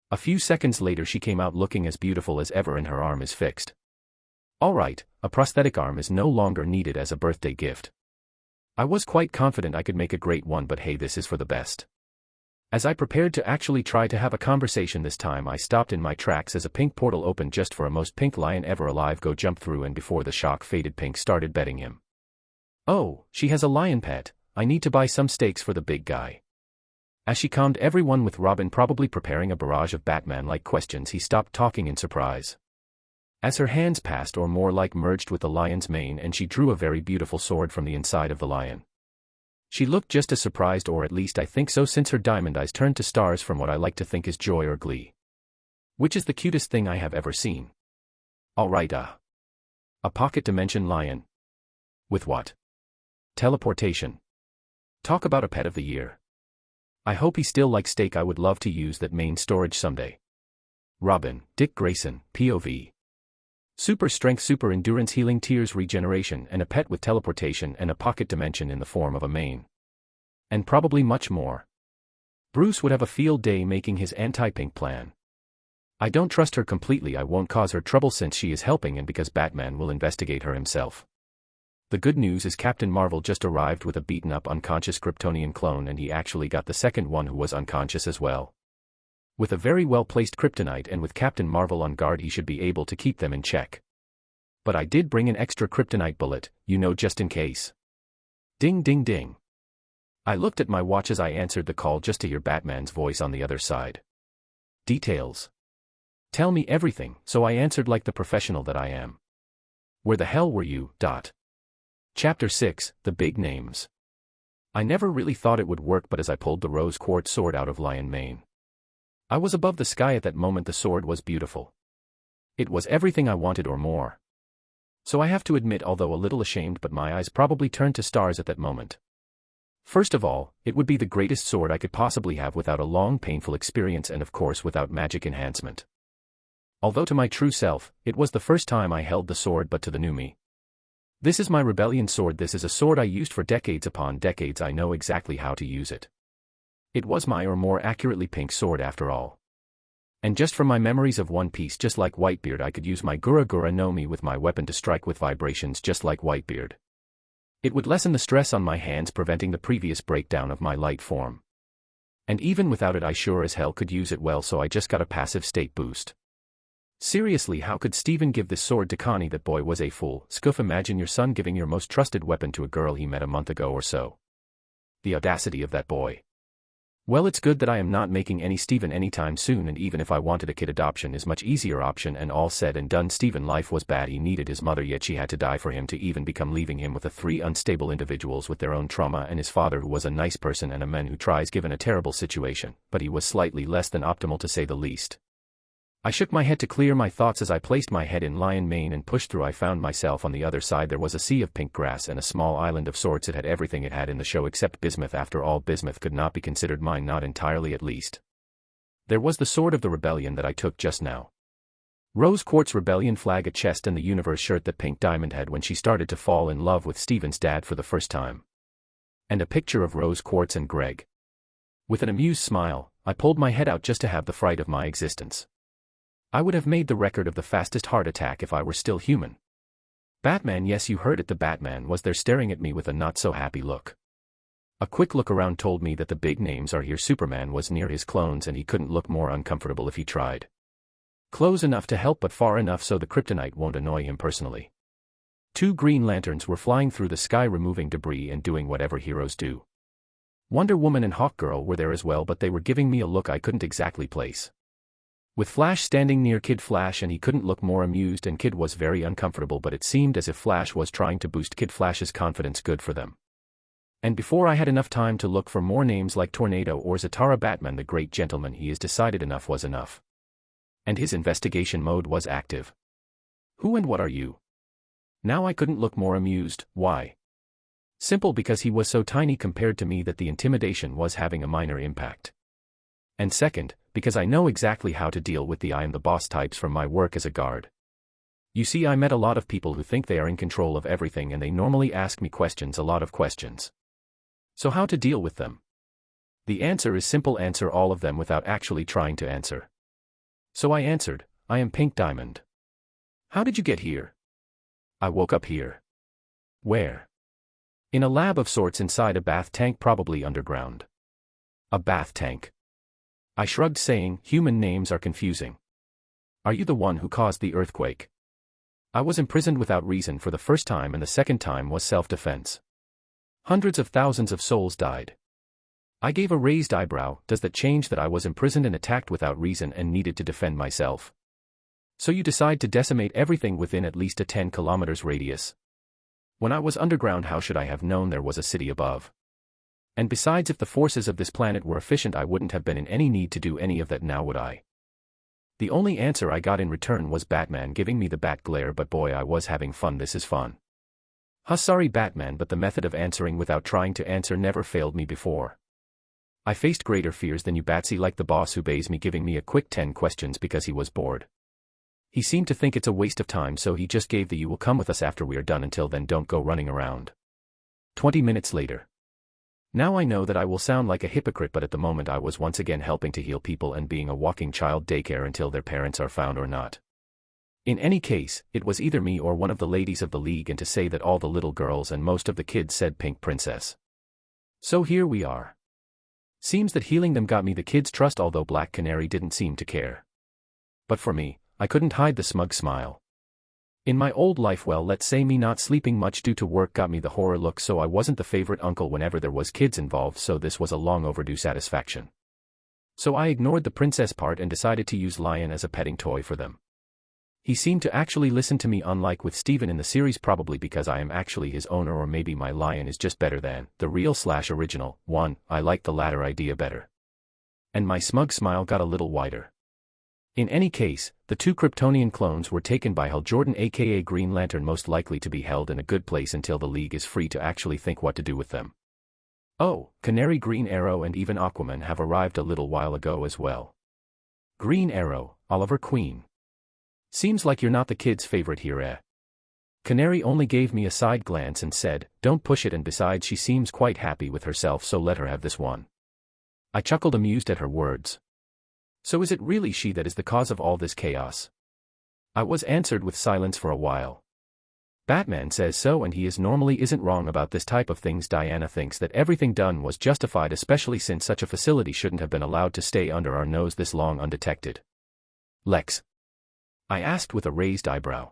A few seconds later she came out looking as beautiful as ever and her arm is fixed. Alright, a prosthetic arm is no longer needed as a birthday gift. I was quite confident I could make a great one, but hey, this is for the best. As I prepared to actually try to have a conversation this time, I stopped in my tracks as a pink portal opened just for a most pink lion ever alive go jump through, and before the shock faded, Pink started betting him. Oh, she has a lion pet, I need to buy some steaks for the big guy. As she calmed everyone with Robin probably preparing a barrage of Batman-like questions, he stopped talking in surprise. As her hands passed, or more like merged, with the lion's mane, and she drew a very beautiful sword from the inside of the lion. She looked just as surprised, or at least I think so, since her diamond eyes turned to stars from what I like to think is joy or glee. Which is the cutest thing I have ever seen. Alright, a pocket dimension lion. With what? Teleportation. Talk about a pet of the year. I hope he still likes steak. I would love to use that main storage someday. Robin, Dick Grayson, POV. Super strength, super endurance, healing, tears, regeneration, and a pet with teleportation and a pocket dimension in the form of a mane. And probably much more. Bruce would have a field day making his anti-Pink plan. I don't trust her completely. I won't cause her trouble since she is helping, and because Batman will investigate her himself. The good news is Captain Marvel just arrived with a beaten-up unconscious Kryptonian clone, and he actually got the second one who was unconscious as well. With a very well-placed kryptonite and with Captain Marvel on guard, he should be able to keep them in check. But I did bring an extra kryptonite bullet, you know, just in case. Ding ding ding. I looked at my watch as I answered the call just to hear Batman's voice on the other side. Details. Tell me everything, so I answered like the professional that I am. Where the hell were you? Chapter 6, The Big Names. I never really thought it would work, but as I pulled the rose quartz sword out of lion mane, I was above the sky at that moment. The sword was beautiful. It was everything I wanted or more. So I have to admit, although a little ashamed, but my eyes probably turned to stars at that moment. First of all, it would be the greatest sword I could possibly have without a long painful experience, and of course without magic enhancement. Although to my true self, it was the first time I held the sword, but to the new me, this is my rebellion sword. This is a sword I used for decades upon decades. I know exactly how to use it. It was my, or more accurately, Pink sword after all. And just from my memories of One Piece, just like Whitebeard, I could use my Gura Gura no Mi with my weapon to strike with vibrations just like Whitebeard. It would lessen the stress on my hands, preventing the previous breakdown of my light form. And even without it, I sure as hell could use it well, so I just got a passive state boost. Seriously, how could Steven give this sword to Connie? That boy was a fool. Scoof, imagine your son giving your most trusted weapon to a girl he met a month ago or so. The audacity of that boy. Well, it's good that I am not making any Stephen anytime soon, and even if I wanted a kid, adoption is much easier option, and all said and done, Stephen life was bad. He needed his mother, yet she had to die for him to even become, leaving him with the three unstable individuals with their own trauma, and his father who was a nice person and a man who tries given a terrible situation, but he was slightly less than optimal to say the least. I shook my head to clear my thoughts. As I placed my head in lion mane and pushed through, I found myself on the other side. There was a sea of pink grass and a small island of sorts. It had everything it had in the show except bismuth. After all, bismuth could not be considered mine, not entirely at least. There was the sword of the rebellion that I took just now. Rose quartz rebellion flag, a chest, and the universe shirt that Pink Diamond had when she started to fall in love with Stephen's dad for the first time. And a picture of Rose quartz and Greg. With an amused smile, I pulled my head out just to have the fright of my existence. I would have made the record of the fastest heart attack if I were still human. Batman, yes, you heard it, the Batman was there staring at me with a not-so-happy look. A quick look around told me that the big names are here. Superman was near his clones and he couldn't look more uncomfortable if he tried. Close enough to help, but far enough so the kryptonite won't annoy him personally. 2 Green Lanterns were flying through the sky, removing debris and doing whatever heroes do. Wonder Woman and Hawkgirl were there as well, but they were giving me a look I couldn't exactly place. With Flash standing near Kid Flash, and he couldn't look more amused, and Kid was very uncomfortable, but it seemed as if Flash was trying to boost Kid Flash's confidence. Good for them. And before I had enough time to look for more names like Tornado or Zatara, Batman the great gentleman he is decided enough was enough. And his investigation mode was active. Who and what are you? Now I couldn't look more amused. Why? Simple, because he was so tiny compared to me that the intimidation was having a minor impact. And second, because I know exactly how to deal with the I am the boss types from my work as a guard. You see, I met a lot of people who think they are in control of everything, and they normally ask me questions, a lot of questions. So how to deal with them? The answer is simple: answer all of them without actually trying to answer. So I answered, I am Pink Diamond. How did you get here? I woke up here. Where? In a lab of sorts, inside a bath tank, probably underground. A bath tank. I shrugged, saying, human names are confusing. Are you the one who caused the earthquake? I was imprisoned without reason for the first time, and the second time was self-defense. Hundreds of thousands of souls died. I gave a raised eyebrow. Does that change that I was imprisoned and attacked without reason and needed to defend myself? So you decide to decimate everything within at least a 10 kilometers radius? When I was underground, how should I have known there was a city above? And besides, if the forces of this planet were efficient, I wouldn't have been in any need to do any of that, now would I? The only answer I got in return was Batman giving me the bat glare, but boy, I was having fun. This is fun. Sorry Batman, but the method of answering without trying to answer never failed me before. I faced greater fears than you, Batsy, like the boss who obeys me, giving me a quick 10 questions because he was bored. He seemed to think it's a waste of time, so he just gave the "you will come with us after we are done, until then don't go running around." 20 minutes later. Now I know that I will sound like a hypocrite, but at the moment I was once again helping to heal people and being a walking child daycare until their parents are found or not. In any case, it was either me or one of the ladies of the league, and to say that all the little girls and most of the kids said Pink Princess. So here we are. Seems that healing them got me the kids' trust, although Black Canary didn't seem to care. But for me, I couldn't hide the smug smile. In my old life, well, let's say me not sleeping much due to work got me the horror look, so I wasn't the favorite uncle whenever there was kids involved, so this was a long overdue satisfaction. So I ignored the princess part and decided to use Lion as a petting toy for them. He seemed to actually listen to me, unlike with Stephen in the series, probably because I am actually his owner, or maybe my Lion is just better than the real/original one. I liked the latter idea better. And my smug smile got a little wider. In any case, the 2 Kryptonian clones were taken by Hal Jordan, aka Green Lantern, most likely to be held in a good place until the League is free to actually think what to do with them. Oh, Canary, Green Arrow, and even Aquaman have arrived a little while ago as well. Green Arrow, Oliver Queen. Seems like you're not the kid's favorite here, eh? Canary only gave me a side glance and said, don't push it, and besides she seems quite happy with herself, so let her have this one. I chuckled, amused at her words. So is it really she that is the cause of all this chaos? I was answered with silence for a while. Batman says so, and he normally isn't wrong about this type of things. Diana thinks that everything done was justified, especially since such a facility shouldn't have been allowed to stay under our nose this long undetected. Lex? I asked with a raised eyebrow.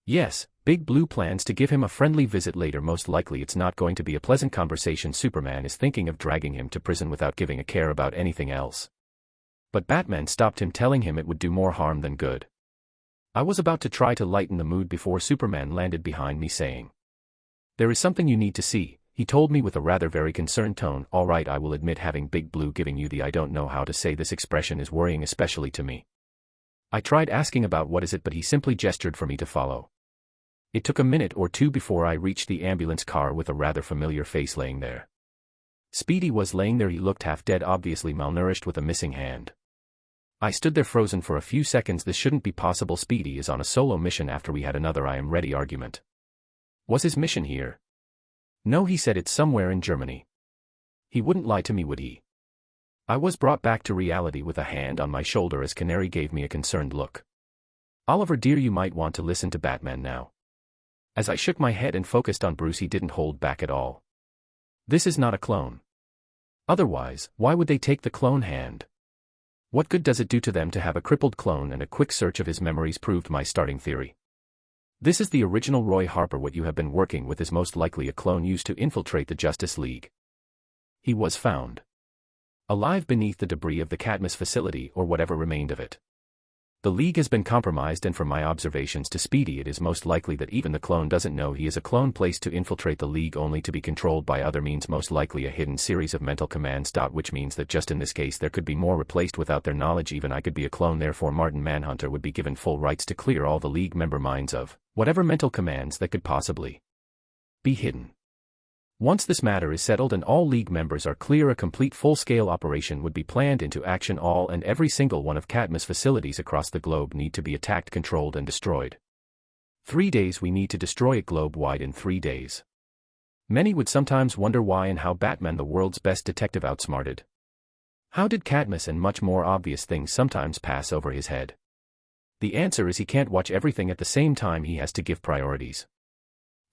Yes, Big Blue plans to give him a friendly visit later. Most likely it's not going to be a pleasant conversation. Superman is thinking of dragging him to prison without giving a care about anything else. But Batman stopped him, telling him it would do more harm than good. I was about to try to lighten the mood before Superman landed behind me saying, "There is something you need to see," he told me with a rather very concerned tone. All right, I will admit having Big Blue giving you the I don't know how to say this expression is worrying, especially to me. I tried asking about what is it, but he simply gestured for me to follow. It took a minute or two before I reached the ambulance car with a rather familiar face laying there. Speedy was laying there. He looked half dead, obviously malnourished, with a missing hand. I stood there frozen for a few seconds. This shouldn't be possible. Speedy is on a solo mission after we had another I am ready argument. Was his mission here? No, he said it's somewhere in Germany. He wouldn't lie to me, would he? I was brought back to reality with a hand on my shoulder as Canary gave me a concerned look. Oliver dear, you might want to listen to Batman now. As I shook my head and focused on Bruce, he didn't hold back at all. This is not a clone. Otherwise, why would they take the clone hand? What good does it do to them to have a crippled clone? And a quick search of his memories proved my starting theory. This is the original Roy Harper. What you have been working with is most likely a clone used to infiltrate the Justice League. He was found alive beneath the debris of the Cadmus facility, or whatever remained of it. The League has been compromised, and from my observations to Speedy, it is most likely that even the clone doesn't know he is a clone placed to infiltrate the League, only to be controlled by other means, most likely a hidden series of mental commands. Which means that just in this case there could be more replaced without their knowledge. Even I could be a clone, therefore Martin Manhunter would be given full rights to clear all the League member minds of whatever mental commands that could possibly be hidden. Once this matter is settled and all League members are clear, a complete full-scale operation would be planned into action. All and every single one of Cadmus facilities across the globe need to be attacked, controlled, and destroyed. 3 days. We need to destroy it globe-wide in 3 days. Many would sometimes wonder why and how Batman, the world's best detective, outsmarted. How did Cadmus and much more obvious things sometimes pass over his head? The answer is he can't watch everything at the same time. He has to give priorities.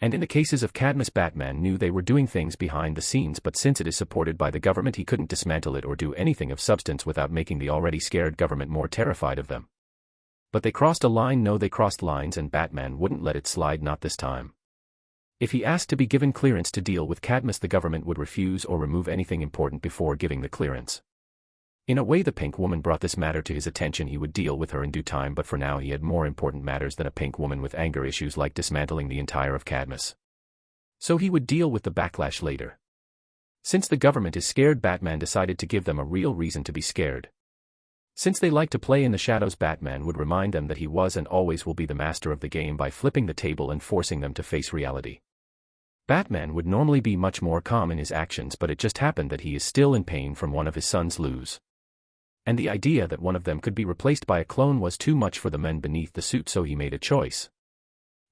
And in the cases of Cadmus, Batman knew they were doing things behind the scenes, but since it is supported by the government, he couldn't dismantle it or do anything of substance without making the already scared government more terrified of them. But they crossed a line. No, they crossed lines, and Batman wouldn't let it slide, not this time. If he asked to be given clearance to deal with Cadmus, the government would refuse or remove anything important before giving the clearance. In a way, the Pink Woman brought this matter to his attention. He would deal with her in due time, but for now he had more important matters than a Pink Woman with anger issues like dismantling the entire of Cadmus. So he would deal with the backlash later. Since the government is scared, Batman decided to give them a real reason to be scared. Since they like to play in the shadows, Batman would remind them that he was and always will be the master of the game by flipping the table and forcing them to face reality. Batman would normally be much more calm in his actions, but it just happened that he is still in pain from one of his sons lose. And the idea that one of them could be replaced by a clone was too much for the men beneath the suit, so he made a choice.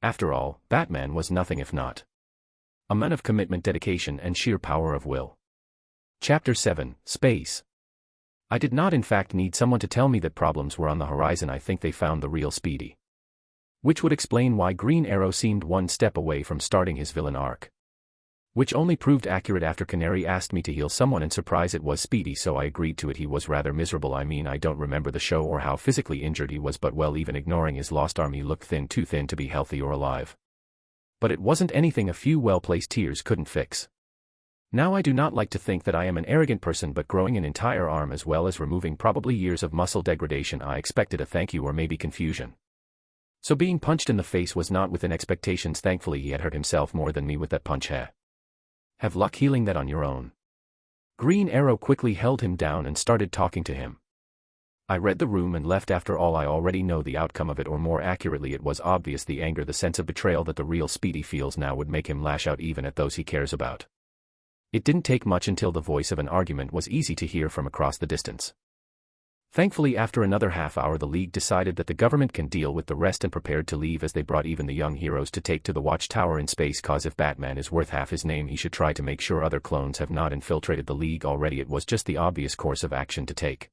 After all, Batman was nothing if not a man of commitment, dedication, and sheer power of will. Chapter 7, Space. I did not in fact need someone to tell me that problems were on the horizon. I think they found the real Speedy. Which would explain why Green Arrow seemed one step away from starting his villain arc. Which only proved accurate after Canary asked me to heal someone, and surprise, it was Speedy, so I agreed to it. He was rather miserable. I mean, I don't remember the show or how physically injured he was, but well, even ignoring his lost arm, he looked thin, too thin to be healthy or alive. But it wasn't anything a few well-placed tears couldn't fix. Now, I do not like to think that I am an arrogant person, but growing an entire arm as well as removing probably years of muscle degradation, I expected a thank you or maybe confusion. So being punched in the face was not within expectations. Thankfully, he had hurt himself more than me with that punch. Have luck healing that on your own. Green Arrow quickly held him down and started talking to him. I read the room and left. After all, I already know the outcome of it, or more accurately, it was obvious. The anger, the sense of betrayal that the real Speedy feels now would make him lash out even at those he cares about. It didn't take much until the voice of an argument was easy to hear from across the distance. Thankfully, after another half hour, the League decided that the government can deal with the rest and prepared to leave, as they brought even the young heroes to take to the Watchtower in space. Cause if Batman is worth half his name, he should try to make sure other clones have not infiltrated the League already. It was just the obvious course of action to take.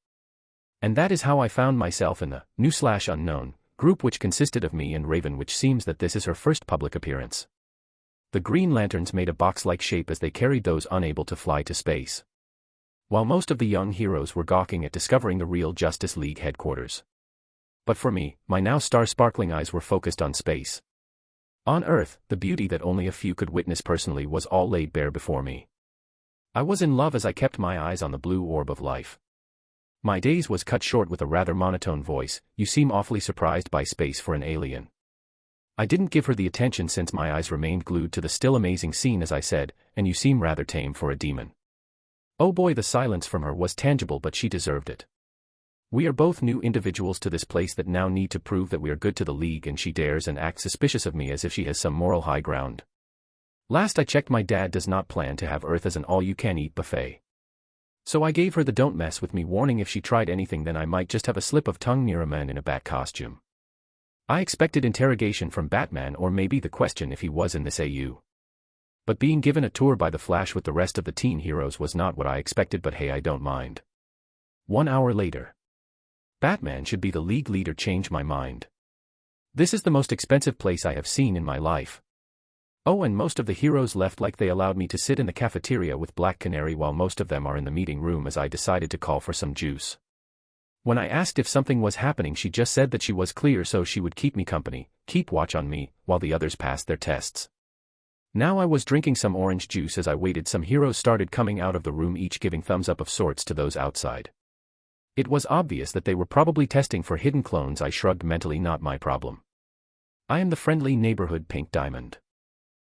And that is how I found myself in the new/unknown group, which consisted of me and Raven, which seems that this is her first public appearance. The Green Lanterns made a box-like shape as they carried those unable to fly to space, while most of the young heroes were gawking at discovering the real Justice League headquarters. But for me, my now star-sparkling eyes were focused on space. On Earth, the beauty that only a few could witness personally was all laid bare before me. I was in love as I kept my eyes on the blue orb of life. My days was cut short with a rather monotone voice. You seem awfully surprised by space for an alien. I didn't give her the attention since my eyes remained glued to the still amazing scene as I said, and you seem rather tame for a demon. Oh boy, the silence from her was tangible, but she deserved it. We are both new individuals to this place that now need to prove that we are good to the league, and she dares and acts suspicious of me as if she has some moral high ground. Last I checked, my dad does not plan to have Earth as an all-you-can-eat buffet. So I gave her the don't mess with me warning. If she tried anything, then I might just have a slip of tongue near a man in a bat costume. I expected interrogation from Batman, or maybe the question if he was in this AU. But being given a tour by the Flash with the rest of the teen heroes was not what I expected, but hey, I don't mind. 1 hour later. Batman should be the league leader. Change my mind. This is the most expensive place I have seen in my life. Oh, and most of the heroes left like they allowed me to sit in the cafeteria with Black Canary while most of them are in the meeting room as I decided to call for some juice. When I asked if something was happening, she just said that she was clear, so she would keep me company, keep watch on me, while the others passed their tests. Now I was drinking some orange juice as I waited. Some heroes started coming out of the room, each giving thumbs up of sorts to those outside. It was obvious that they were probably testing for hidden clones. I shrugged mentally, not my problem. I am the friendly neighborhood Pink Diamond.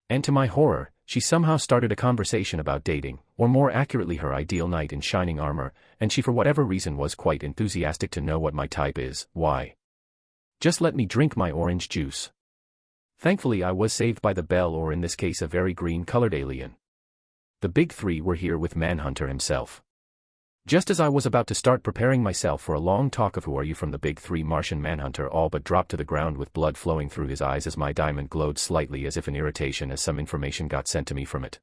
And to my horror, she somehow started a conversation about dating, or more accurately her ideal knight in shining armor, and she for whatever reason was quite enthusiastic to know what my type is. Why? Just let me drink my orange juice. Thankfully I was saved by the bell, or in this case a very green-colored alien. The big three were here with Manhunter himself. Just as I was about to start preparing myself for a long talk of who are you from the big three, Martian Manhunter all but dropped to the ground with blood flowing through his eyes as my diamond glowed slightly as if in irritation as some information got sent to me from it.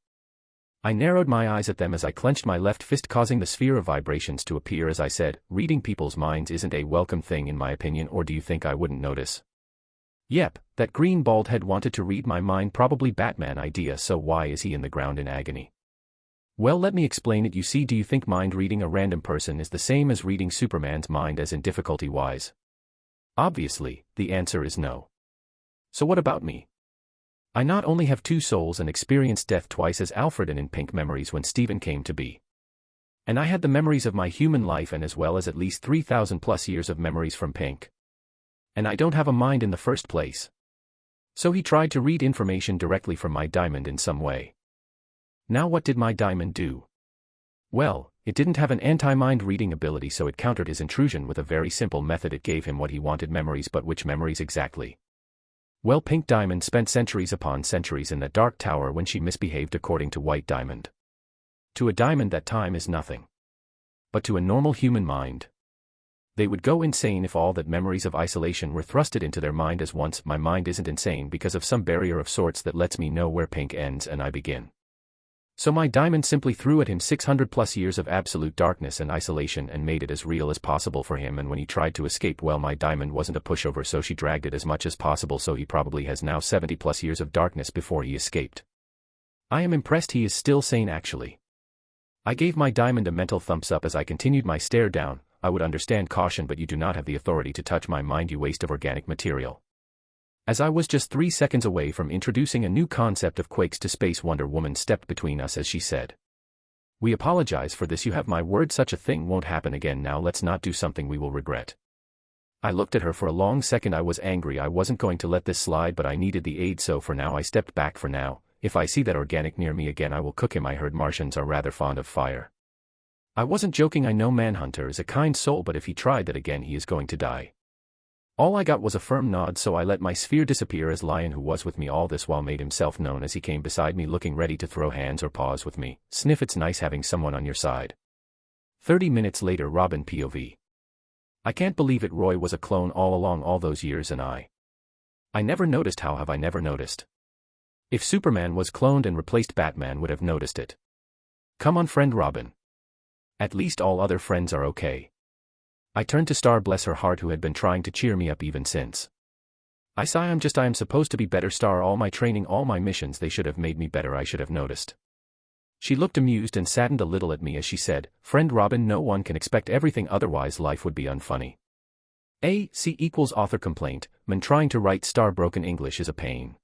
I narrowed my eyes at them as I clenched my left fist, causing the sphere of vibrations to appear as I said, reading people's minds isn't a welcome thing in my opinion, or do you think I wouldn't notice? Yep, that green bald head wanted to read my mind, probably Batman idea, so why is he in the ground in agony? Well, let me explain it. You see, do you think mind reading a random person is the same as reading Superman's mind as in difficulty-wise? Obviously, the answer is no. So what about me? I not only have 2 souls and experienced death twice as Alfred and in Pink memories when Stephen came to be. And I had the memories of my human life, and as well as at least 3,000 plus years of memories from Pink. And I don't have a mind in the first place. So he tried to read information directly from my diamond in some way. Now what did my diamond do? Well, it didn't have an anti-mind reading ability, so it countered his intrusion with a very simple method. It gave him what he wanted, memories, but which memories exactly? Well, Pink Diamond spent centuries upon centuries in that dark tower when she misbehaved, according to White Diamond. To a diamond that time is nothing. But to a normal human mind, they would go insane if all that memories of isolation were thrusted into their mind as once. My mind isn't insane because of some barrier of sorts that lets me know where Pink ends and I begin. So my diamond simply threw at him 600 plus years of absolute darkness and isolation and made it as real as possible for him, and when he tried to escape, well, my diamond wasn't a pushover, so she dragged it as much as possible, so he probably has now 70 plus years of darkness before he escaped. I am impressed he is still sane actually. I gave my diamond a mental thumbs up as I continued my stare down. I would understand caution, but you do not have the authority to touch my mind, you waste of organic material. As I was just 3 seconds away from introducing a new concept of quakes to space, Wonder Woman stepped between us as she said, "We apologize for this, you have my word, such a thing won't happen again. Now let's not do something we will regret." I looked at her for a long second. I was angry. I wasn't going to let this slide, but I needed the aid, so for now I stepped back. For now, if I see that organic near me again, I will cook him. I heard Martians are rather fond of fire. I wasn't joking. I know Manhunter is a kind soul, but if he tried that again, he is going to die. All I got was a firm nod, so I let my sphere disappear as Lion, who was with me all this while, made himself known as he came beside me looking ready to throw hands or paws with me. Sniff, it's nice having someone on your side. 30 minutes later, Robin POV. I can't believe it, Roy was a clone all along, all those years, and I never noticed. How have I never noticed? If Superman was cloned and replaced, Batman would have noticed it. Come on, friend Robin. At least all other friends are okay. I turned to Star, bless her heart, who had been trying to cheer me up even since. I am supposed to be better, Star. All my training, all my missions, they should have made me better. I should have noticed. She looked amused and saddened a little at me as she said, "Friend Robin, no one can expect everything, otherwise life would be unfunny." A. C equals author complaint, man trying to write Star broken English is a pain.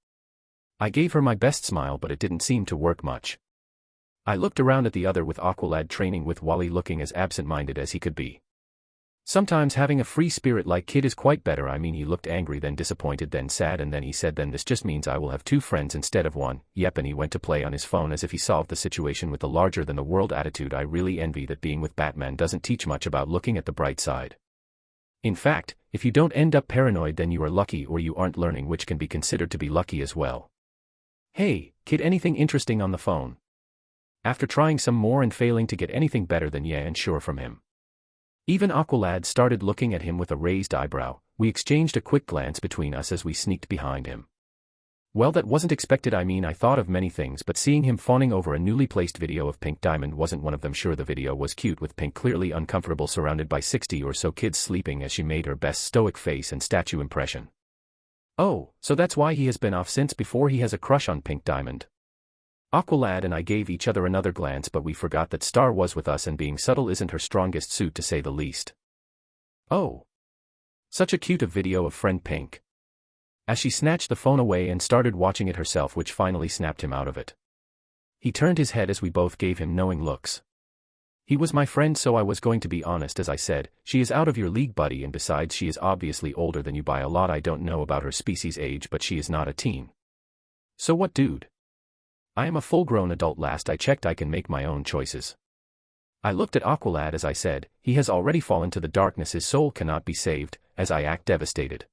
I gave her my best smile, but it didn't seem to work much. I looked around at the other with Aqualad training, with Wally looking as absent-minded as he could be. Sometimes having a free spirit like Kid is quite better. I mean, he looked angry, then disappointed, then sad, and then he said, then this just means I will have 2 friends instead of 1. Yep, and he went to play on his phone as if he solved the situation with the larger-than-the-world attitude. I really envy that. Being with Batman doesn't teach much about looking at the bright side. In fact, if you don't end up paranoid, then you are lucky, or you aren't learning, which can be considered to be lucky as well. Hey, Kid, anything interesting on the phone? After trying some more and failing to get anything better than yeah and sure from him. Even Aqualad started looking at him with a raised eyebrow. We exchanged a quick glance between us as we sneaked behind him. Well, that wasn't expected. I mean, I thought of many things, but seeing him fawning over a newly placed video of Pink Diamond wasn't one of them. Sure, the video was cute, with Pink clearly uncomfortable surrounded by 60 or so kids sleeping as she made her best stoic face and statue impression. Oh, so that's why he has been off since before. He has a crush on Pink Diamond. Aqualad and I gave each other another glance, but we forgot that Star was with us, and being subtle isn't her strongest suit, to say the least. Oh. Such a cute video of friend Pink. As she snatched the phone away and started watching it herself, which finally snapped him out of it. He turned his head as we both gave him knowing looks. He was my friend, so I was going to be honest as I said, she is out of your league, buddy, and besides she is obviously older than you by a lot. I don't know about her species age, but she is not a teen. So what, dude? I am a full-grown adult. Last I checked, I can make my own choices. I looked at Aqualad as I said, he has already fallen to the darkness, his soul cannot be saved, as I act devastated.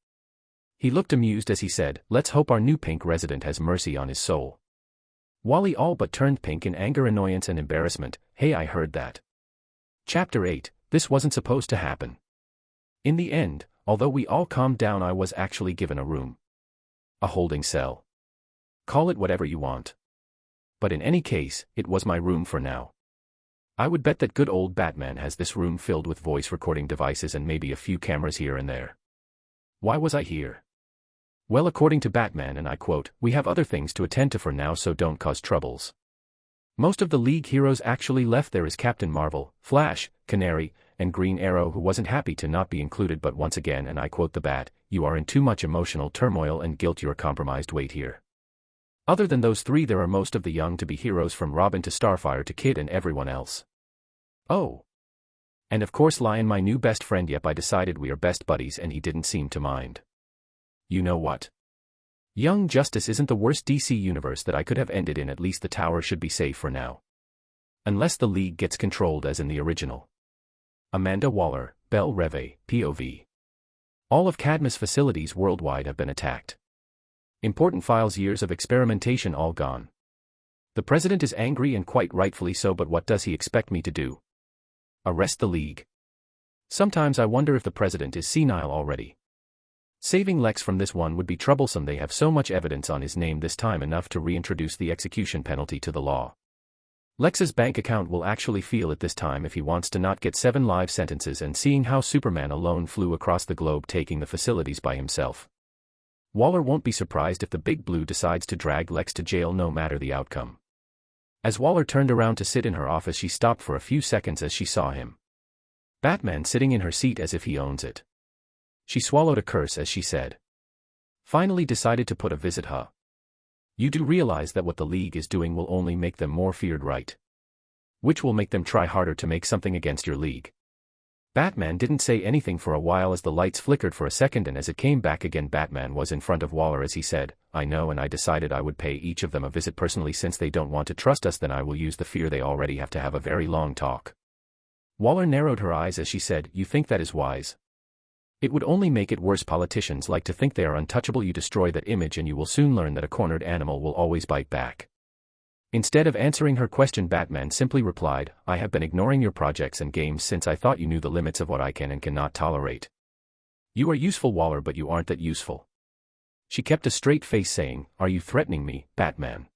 He looked amused as he said, let's hope our new Pink resident has mercy on his soul. Wally all but turned pink in anger, annoyance, and embarrassment. Hey, I heard that. Chapter 8, this wasn't supposed to happen. In the end, although we all calmed down, I was actually given a room. A holding cell. Call it whatever you want. But in any case, it was my room for now. I would bet that good old Batman has this room filled with voice recording devices and maybe a few cameras here and there. Why was I here? Well, according to Batman, and I quote, we have other things to attend to for now, so don't cause troubles. Most of the League heroes actually left. There is Captain Marvel, Flash, Canary, and Green Arrow, who wasn't happy to not be included, but once again, and I quote the Bat, you are in too much emotional turmoil and guilt, you're compromised. Wait here. Other than those 3, there are most of the young to be heroes, from Robin to Starfire to Kid and everyone else. Oh. And of course Lion, my new best friend. Yep, I decided we are best buddies and he didn't seem to mind. You know what? Young Justice isn't the worst DC universe that I could have ended in. At least the tower should be safe for now. Unless the League gets controlled as in the original. Amanda Waller, Belle Reve, POV. All of Cadmus facilities worldwide have been attacked. Important files, years of experimentation all gone. The president is angry, and quite rightfully so, but what does he expect me to do? Arrest the League? Sometimes I wonder if the president is senile already. Saving Lex from this one would be troublesome. They have so much evidence on his name this time, enough to reintroduce the execution penalty to the law. Lex's bank account will actually feel it this time if he wants to not get 7 live sentences, and seeing how Superman alone flew across the globe taking the facilities by himself. Waller won't be surprised if the Big Blue decides to drag Lex to jail no matter the outcome. As Waller turned around to sit in her office, she stopped for a few seconds as she saw him. Batman sitting in her seat as if he owns it. She swallowed a curse as she said. Finally decided to put a visit, huh? You do realize that what the League is doing will only make them more feared, right? Which will make them try harder to make something against your League. Batman didn't say anything for a while as the lights flickered for a second, and as it came back again, Batman was in front of Waller as he said, I know, and I decided I would pay each of them a visit personally. Since they don't want to trust us, then I will use the fear they already have to have a very long talk. Waller narrowed her eyes as she said, you think that is wise? It would only make it worse. Politicians like to think they are untouchable. You destroy that image and you will soon learn that a cornered animal will always bite back. Instead of answering her question, Batman simply replied, I have been ignoring your projects and games since I thought you knew the limits of what I can and cannot tolerate. You are useful, Waller, but you aren't that useful. She kept a straight face saying, are you threatening me, Batman?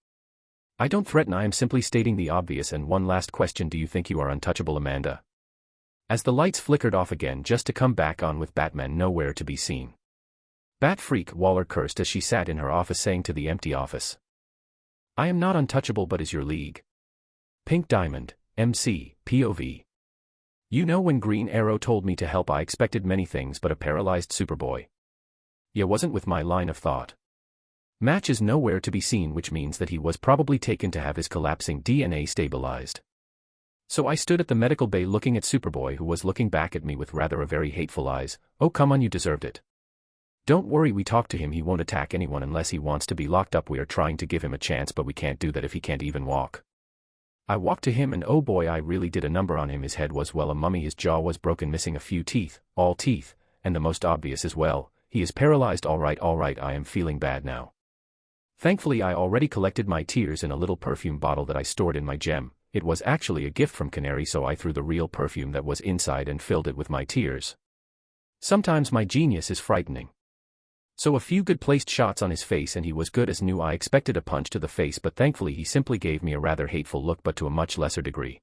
I don't threaten, I am simply stating the obvious. And one last question, do you think you are untouchable, Amanda? As the lights flickered off again just to come back on with Batman nowhere to be seen. Bat freak, Waller cursed as she sat in her office saying to the empty office. I am not untouchable, but is your League. Pink Diamond, MC, POV. You know, when Green Arrow told me to help, I expected many things but a paralyzed Superboy. Yeah, wasn't with my line of thought. Match is nowhere to be seen, which means that he was probably taken to have his collapsing DNA stabilized. So I stood at the medical bay looking at Superboy, who was looking back at me with rather a very hateful eyes. Oh, come on, you deserved it. Don't worry, we talked to him, he won't attack anyone unless he wants to be locked up. We are trying to give him a chance, but we can't do that if he can't even walk. I walked to him and oh boy, I really did a number on him. His head was well a mummy, his jaw was broken, missing a few teeth, all teeth, and the most obvious as well, he is paralyzed. Alright, I am feeling bad now. Thankfully I already collected my tears in a little perfume bottle that I stored in my gem. It was actually a gift from Canary, so I threw the real perfume that was inside and filled it with my tears. Sometimes my genius is frightening. So a few good placed shots on his face and he was good as new. I expected a punch to the face, but thankfully he simply gave me a rather hateful look, but to a much lesser degree.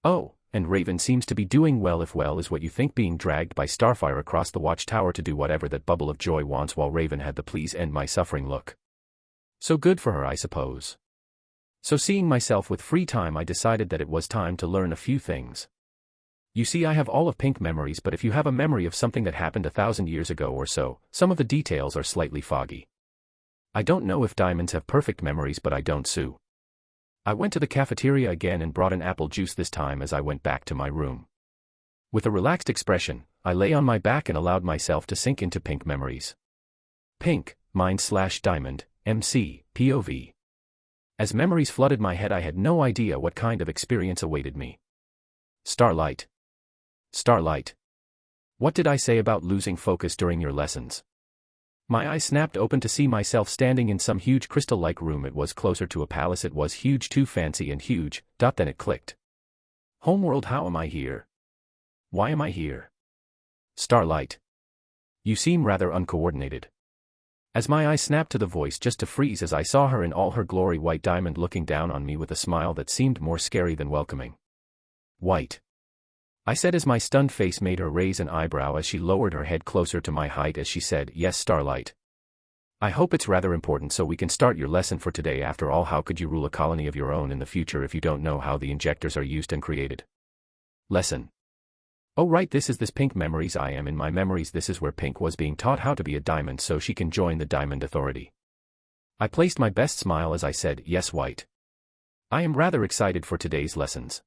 Oh, and Raven seems to be doing well, if well is what you think, being dragged by Starfire across the watchtower to do whatever that bubble of joy wants, while Raven had the please end my suffering look. So good for her, I suppose. So seeing myself with free time, I decided that it was time to learn a few things. You see, I have all of Pink memories, but if you have a memory of something that happened 1,000 years ago or so, some of the details are slightly foggy. I don't know if diamonds have perfect memories, but I don't sue. I went to the cafeteria again and brought an apple juice this time as I went back to my room. With a relaxed expression, I lay on my back and allowed myself to sink into Pink memories. Pink, mind/diamond, MC, POV. As memories flooded my head, I had no idea what kind of experience awaited me. Starlight. Starlight. What did I say about losing focus during your lessons? My eyes snapped open to see myself standing in some huge crystal-like room. It was closer to a palace. It was huge, too fancy and huge. Then it clicked. Homeworld, how am I here? Why am I here? Starlight. You seem rather uncoordinated. As my eyes snapped to the voice just to freeze as I saw her in all her glory, White Diamond, looking down on me with a smile that seemed more scary than welcoming. White. I said as my stunned face made her raise an eyebrow as she lowered her head closer to my height as she said, yes, Starlight. I hope it's rather important so we can start your lesson for today. After all, how could you rule a colony of your own in the future if you don't know how the injectors are used and created? Lesson. Oh right, this Pink memories. I am in my memories. This is where Pink was being taught how to be a diamond so she can join the Diamond Authority. I placed my best smile as I said, yes, White. I am rather excited for today's lessons.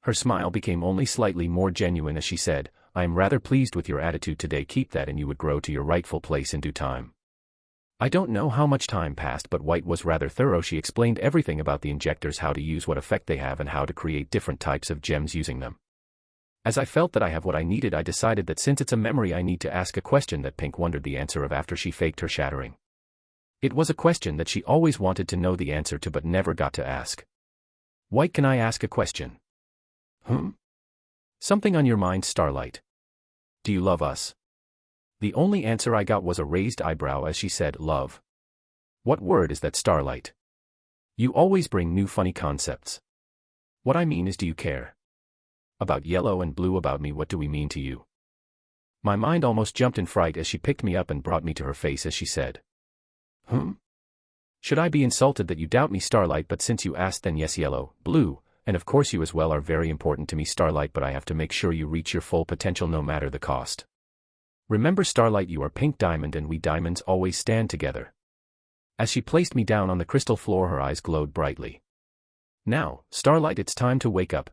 Her smile became only slightly more genuine as she said, I am rather pleased with your attitude today. Keep that and you would grow to your rightful place in due time. I don't know how much time passed, but White was rather thorough. She explained everything about the injectors, how to use, what effect they have, and how to create different types of gems using them. As I felt that I have what I needed, I decided that since it's a memory, I need to ask a question that Pink wondered the answer of after she faked her shattering. It was a question that she always wanted to know the answer to but never got to ask. White, can I ask a question? Something on your mind, Starlight? Do you love us? The only answer I got was a raised eyebrow as she said, love. What word is that, Starlight? You always bring new funny concepts. What I mean is, do you care? About yellow and blue, about me, what do we mean to you? My mind almost jumped in fright as she picked me up and brought me to her face as she said, Should I be insulted that you doubt me, Starlight? But since you asked, then yes, yellow, blue, and of course you as well are very important to me, Starlight, but I have to make sure you reach your full potential no matter the cost. Remember, Starlight, you are Pink Diamond and we diamonds always stand together. As she placed me down on the crystal floor, her eyes glowed brightly. Now, Starlight, it's time to wake up.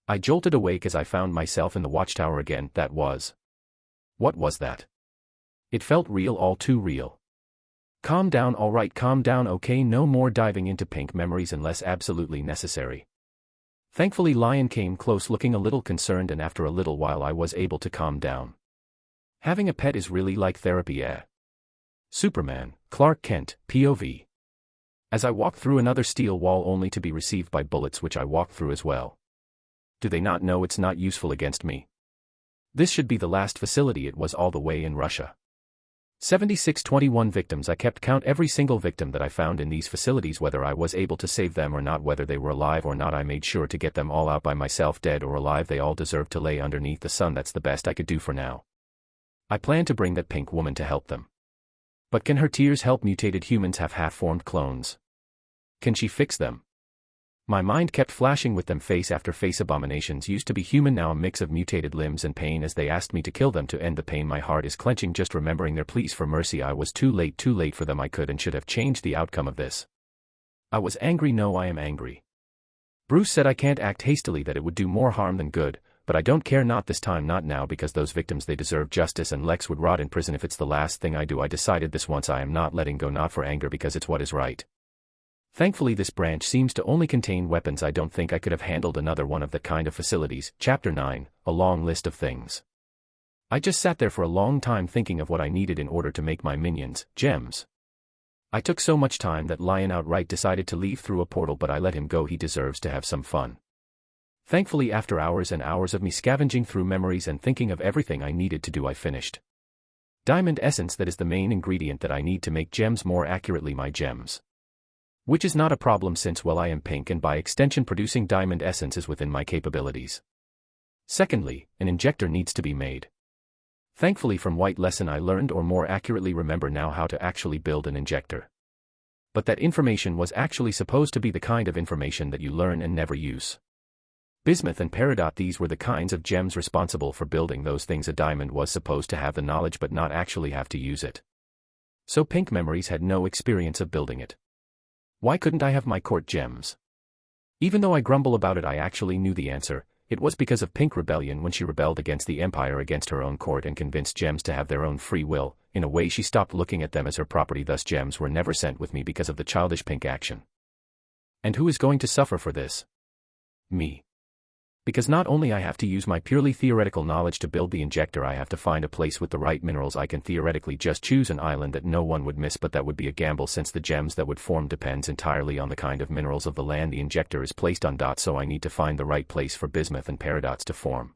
I jolted awake as I found myself in the watchtower again. That was. What was that? It felt real, all too real. Calm down, alright, calm down, okay, no more diving into Pink memories unless absolutely necessary. Thankfully Lion came close looking a little concerned, and after a little while I was able to calm down. Having a pet is really like therapy, eh? Superman, Clark Kent, POV. As I walked through another steel wall only to be received by bullets, which I walked through as well. Do they not know it's not useful against me? This should be the last facility. It was all the way in Russia. 7621 victims. I kept count every single victim that I found in these facilities, whether I was able to save them or not, whether they were alive or not. I made sure to get them all out by myself, dead or alive. They all deserved to lay underneath the sun. That's the best I could do for now. I plan to bring that Pink woman to help them. But can her tears help mutated humans have half-formed clones? Can she fix them? My mind kept flashing with them face after face abominations used to be human, now a mix of mutated limbs and pain as they asked me to kill them to end the pain. My heart is clenching just remembering their pleas for mercy. I was too late for them. I could and should have changed the outcome of this. I was angry. No, I am angry. Bruce said I can't act hastily, that it would do more harm than good, but I don't care, not this time, not now, because those victims, they deserve justice and Lex would rot in prison if it's the last thing I do. I decided this once. I am not letting go, not for anger, because it's what is right. Thankfully this branch seems to only contain weapons. I don't think I could have handled another one of that kind of facilities. Chapter 9, a long list of things. I just sat there for a long time thinking of what I needed in order to make my minions, gems. I took so much time that Lion outright decided to leave through a portal, but I let him go. He deserves to have some fun. Thankfully, after hours and hours of me scavenging through memories and thinking of everything I needed to do, I finished. Diamond essence, that is the main ingredient that I need to make gems, more accurately my gems. Which is not a problem since, well, I am pink and by extension producing diamond essence is within my capabilities. Secondly, an injector needs to be made. Thankfully from White lesson I learned, or more accurately remember now, how to actually build an injector. But that information was actually supposed to be the kind of information that you learn and never use. Bismuth and peridot, these were the kinds of gems responsible for building those things. A diamond was supposed to have the knowledge but not actually have to use it. So Pink Memories had no experience of building it. Why couldn't I have my court gems? Even though I grumble about it, I actually knew the answer. It was because of Pink Rebellion, when she rebelled against the Empire, against her own court, and convinced gems to have their own free will. In a way, she stopped looking at them as her property, thus gems were never sent with me because of the childish Pink action. And who is going to suffer for this? Me. Because not only I have to use my purely theoretical knowledge to build the injector, I have to find a place with the right minerals. I can theoretically just choose an island that no one would miss, but that would be a gamble since the gems that would form depends entirely on the kind of minerals of the land the injector is placed on. So I need to find the right place for bismuth and peridots to form.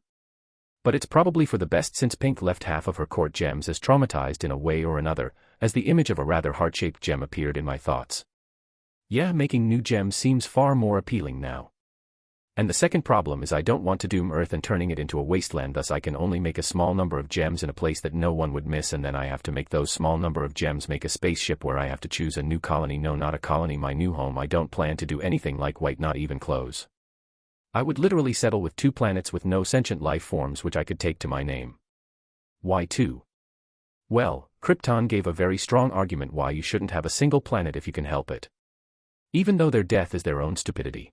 But it's probably for the best, since Pink left half of her court gems as traumatized in a way or another, as the image of a rather heart-shaped gem appeared in my thoughts. Yeah, making new gems seems far more appealing now. And the second problem is I don't want to doom Earth and turning it into a wasteland, thus I can only make a small number of gems in a place that no one would miss, and then I have to make those small number of gems make a spaceship where I have to choose a new colony. No, not a colony, my new home. I don't plan to do anything like White, not even close. I would literally settle with 2 planets with no sentient life forms which I could take to my name. Why 2? Well, Krypton gave a very strong argument why you shouldn't have a single planet if you can help it. Even though their death is their own stupidity.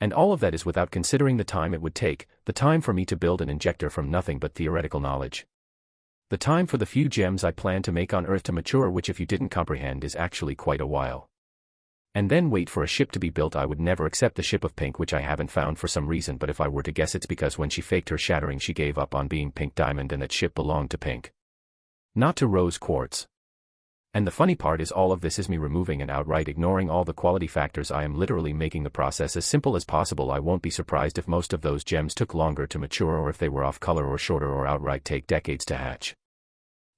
And all of that is without considering the time it would take, the time for me to build an injector from nothing but theoretical knowledge. The time for the few gems I plan to make on Earth to mature, which if you didn't comprehend is actually quite a while. And then wait for a ship to be built. I would never accept the ship of Pink, which I haven't found for some reason, but if I were to guess, it's because when she faked her shattering she gave up on being Pink Diamond and that ship belonged to Pink. Not to Rose Quartz. And the funny part is all of this is me removing and outright ignoring all the quality factors. I am literally making the process as simple as possible. I won't be surprised if most of those gems took longer to mature, or if they were off color or shorter, or outright take decades to hatch.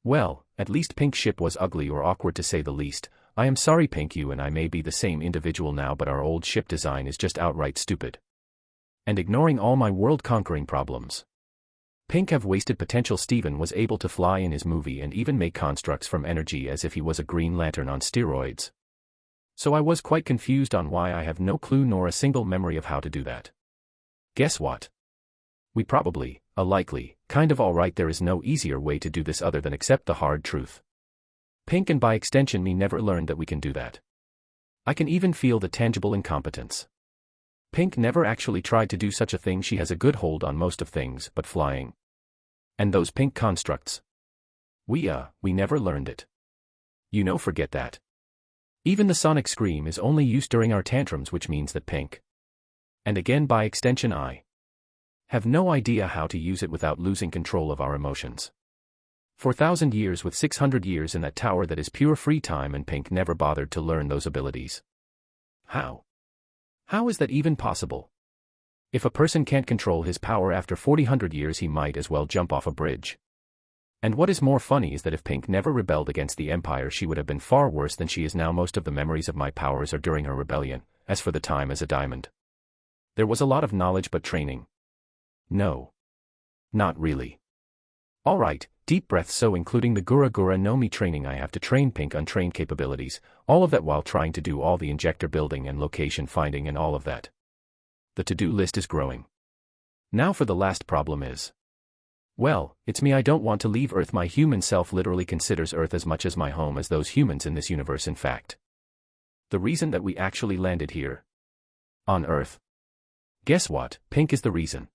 Well, at least Pink's ship was ugly or awkward to say the least. I am sorry Pink, you and I may be the same individual now, but our old ship design is just outright stupid. And ignoring all my world-conquering problems. Pink have wasted potential. Steven was able to fly in his movie and even make constructs from energy as if he was a Green Lantern on steroids. So I was quite confused on why I have no clue nor a single memory of how to do that. Guess what? We probably, likely, kind of alright, there is no easier way to do this other than accept the hard truth. Pink and by extension me never learned that we can do that. I can even feel the tangible incompetence. Pink never actually tried to do such a thing. She has a good hold on most of things, but flying. And those Pink constructs. We never learned it. You know, forget that. Even the sonic scream is only used during our tantrums, which means that Pink. And again by extension I. Have no idea how to use it without losing control of our emotions. 4,000 years with 600 years in that tower, that is pure free time, and Pink never bothered to learn those abilities. How? How is that even possible? If a person can't control his power after 4,000 years, he might as well jump off a bridge. And what is more funny is that if Pink never rebelled against the Empire, she would have been far worse than she is now. Most of the memories of my powers are during her rebellion. As for the time as a diamond, there was a lot of knowledge, but training. No. Not really. Alright, deep breaths, so including the Gura Gura no Mi training I have to train Pink untrained capabilities, all of that while trying to do all the injector building and location finding and all of that. The to-do list is growing. Now for the last problem is. Well, it's me. I don't want to leave Earth. My human self literally considers Earth as much as my home as those humans in this universe. In fact, the reason that we actually landed here on Earth. Guess what? Pink is the reason.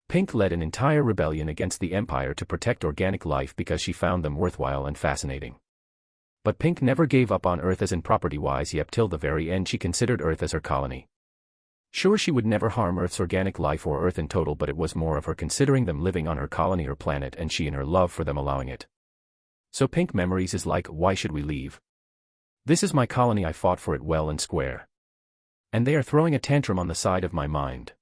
Pink led an entire rebellion against the Empire to protect organic life because she found them worthwhile and fascinating. But Pink never gave up on Earth as in property-wise, yep, till the very end she considered Earth as her colony. Sure, she would never harm Earth's organic life or Earth in total, but it was more of her considering them living on her colony or planet, and she in her love for them allowing it. So Pink Memories is like, why should we leave? This is my colony, I fought for it well and square. And they are throwing a tantrum on the side of my mind.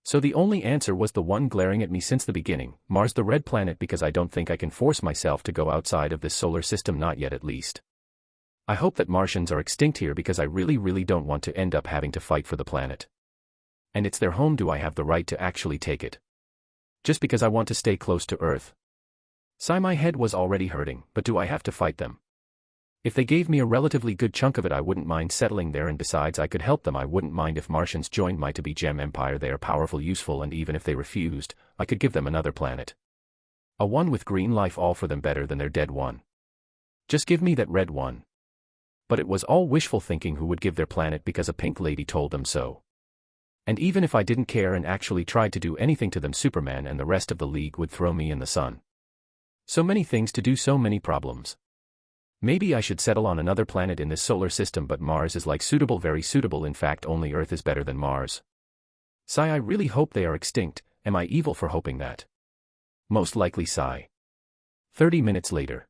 So the only answer was the one glaring at me since the beginning, Mars, the red planet, because I don't think I can force myself to go outside of this solar system, not yet at least. I hope that Martians are extinct here because I really don't want to end up having to fight for the planet. And it's their home. Do I have the right to actually take it? Just because I want to stay close to Earth? Sigh, my head was already hurting, but do I have to fight them? If they gave me a relatively good chunk of it, I wouldn't mind settling there, and besides I could help them. I wouldn't mind if Martians joined my to-be gem empire. They are powerful, useful, and even if they refused, I could give them another planet. A one with green life, all for them, better than their dead one. Just give me that red one. But it was all wishful thinking. Who would give their planet because a pink lady told them so? And even if I didn't care and actually tried to do anything to them, Superman and the rest of the League would throw me in the sun. So many things to do, so many problems. Maybe I should settle on another planet in this solar system, but Mars is like suitable, very suitable. In fact, only Earth is better than Mars. Sigh, I really hope they are extinct. Am I evil for hoping that? Most likely. Sigh. 30 minutes later.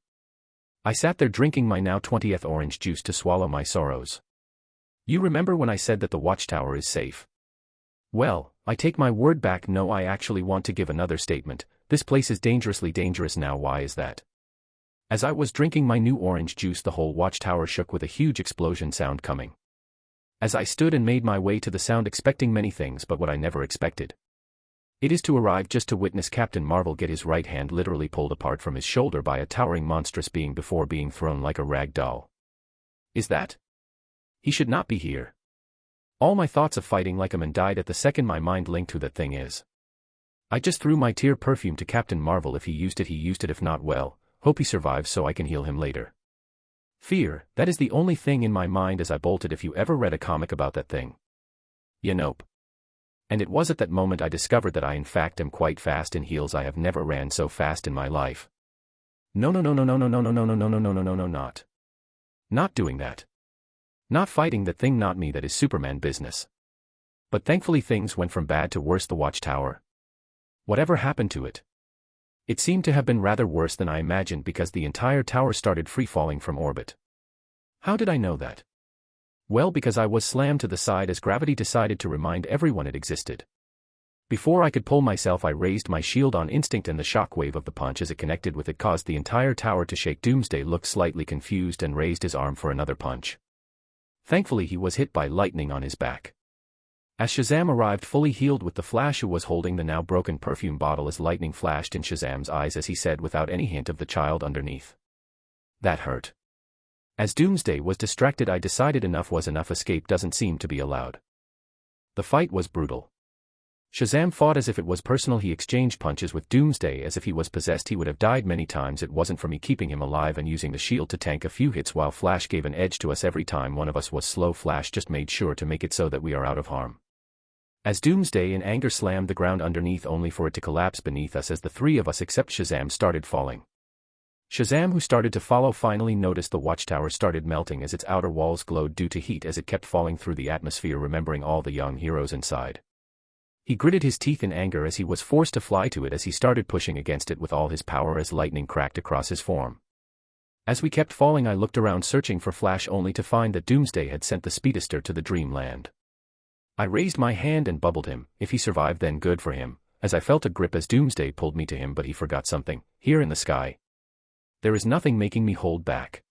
I sat there drinking my now 20th orange juice to swallow my sorrows. You remember when I said that the watchtower is safe? Well, I take my word back. No, I actually want to give another statement. This place is dangerously dangerous now. Why is that? As I was drinking my new orange juice, the whole watchtower shook with a huge explosion sound coming. As I stood and made my way to the sound, expecting many things, but what I never expected. It is to arrive just to witness Captain Marvel get his right hand literally pulled apart from his shoulder by a towering monstrous being before being thrown like a rag doll. Is that? He should not be here. All my thoughts of fighting like a man died at the second my mind linked who that thing is. I just threw my tear perfume to Captain Marvel. If he used it, he used it. If not, well, hope he survives so I can heal him later. Fear, that is the only thing in my mind as I bolted. If you ever read a comic about that thing. Nope. And it was at that moment I discovered that I in fact am quite fast in heels. I have never ran so fast in my life. No, not. Not doing that. Not fighting that thing, not me. That is Superman business. But thankfully things went from bad to worse. The watchtower. Whatever happened to it? It seemed to have been rather worse than I imagined because the entire tower started free-falling from orbit. How did I know that? Well, because I was slammed to the side as gravity decided to remind everyone it existed. Before I could pull myself, I raised my shield on instinct, and the shockwave of the punch as it connected with it caused the entire tower to shake. Doomsday looked slightly confused and raised his arm for another punch. Thankfully he was hit by lightning on his back. As Shazam arrived fully healed with the Flash, who was holding the now broken perfume bottle, as lightning flashed in Shazam's eyes as he said without any hint of the child underneath. That hurt. As Doomsday was distracted, I decided enough was enough. Escape doesn't seem to be allowed. The fight was brutal. Shazam fought as if it was personal. He exchanged punches with Doomsday as if he was possessed. He would have died many times it wasn't for me keeping him alive and using the shield to tank a few hits, while Flash gave an edge to us every time one of us was slow. Flash just made sure to make it so that we are out of harm. As Doomsday in anger slammed the ground underneath, only for it to collapse beneath us as the three of us except Shazam started falling. Shazam, who started to follow, finally noticed the watchtower started melting as its outer walls glowed due to heat as it kept falling through the atmosphere, remembering all the young heroes inside. He gritted his teeth in anger as he was forced to fly to it as he started pushing against it with all his power as lightning cracked across his form. As we kept falling, I looked around searching for Flash, only to find that Doomsday had sent the speedster to the dreamland. I raised my hand and bubbled him. If he survived, then good for him, as I felt a grip as Doomsday pulled me to him, but he forgot something. Here in the sky, there is nothing making me hold back.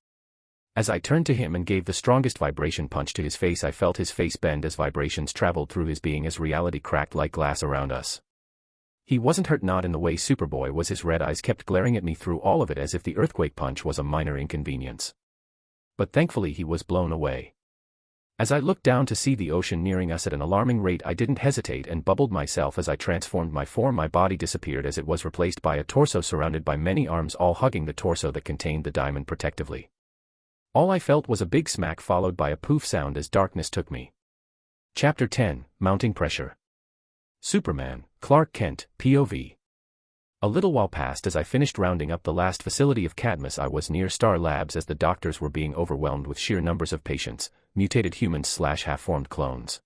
As I turned to him and gave the strongest vibration punch to his face, I felt his face bend as vibrations traveled through his being as reality cracked like glass around us. He wasn't hurt, not in the way Superboy was. His red eyes kept glaring at me through all of it as if the earthquake punch was a minor inconvenience. But thankfully he was blown away. As I looked down to see the ocean nearing us at an alarming rate, I didn't hesitate and bubbled myself as I transformed my form. My body disappeared as it was replaced by a torso surrounded by many arms, all hugging the torso that contained the diamond protectively. All I felt was a big smack followed by a poof sound as darkness took me. Chapter 10, Mounting Pressure. Superman, Clark Kent, POV. A little while passed as I finished rounding up the last facility of Cadmus. I was near Star Labs as the doctors were being overwhelmed with sheer numbers of patients, mutated humans/half-formed clones.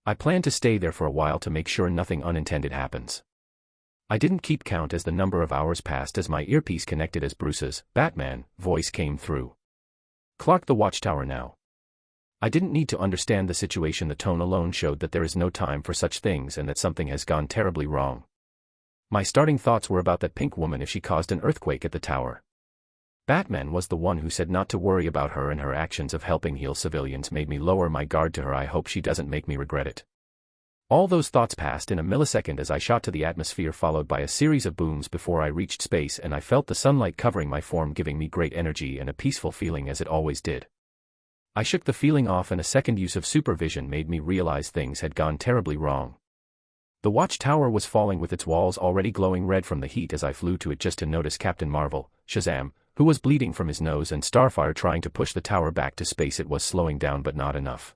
I plan to stay there for a while to make sure nothing unintended happens. I didn't keep count as the number of hours passed as my earpiece connected as Bruce's Batman voice came through. Clark, the Watchtower now. I didn't need to understand the situation. The tone alone showed that there is no time for such things and that something has gone terribly wrong. My starting thoughts were about that pink woman if she caused an earthquake at the tower. Batman was the one who said not to worry about her, and her actions of helping heal civilians made me lower my guard to her. I hope she doesn't make me regret it. All those thoughts passed in a millisecond as I shot to the atmosphere, followed by a series of booms before I reached space, and I felt the sunlight covering my form, giving me great energy and a peaceful feeling as it always did. I shook the feeling off, and a second use of supervision made me realize things had gone terribly wrong. The Watchtower was falling with its walls already glowing red from the heat as I flew to it just to notice Captain Marvel, Shazam, who was bleeding from his nose, and Starfire trying to push the tower back to space. It was slowing down but not enough.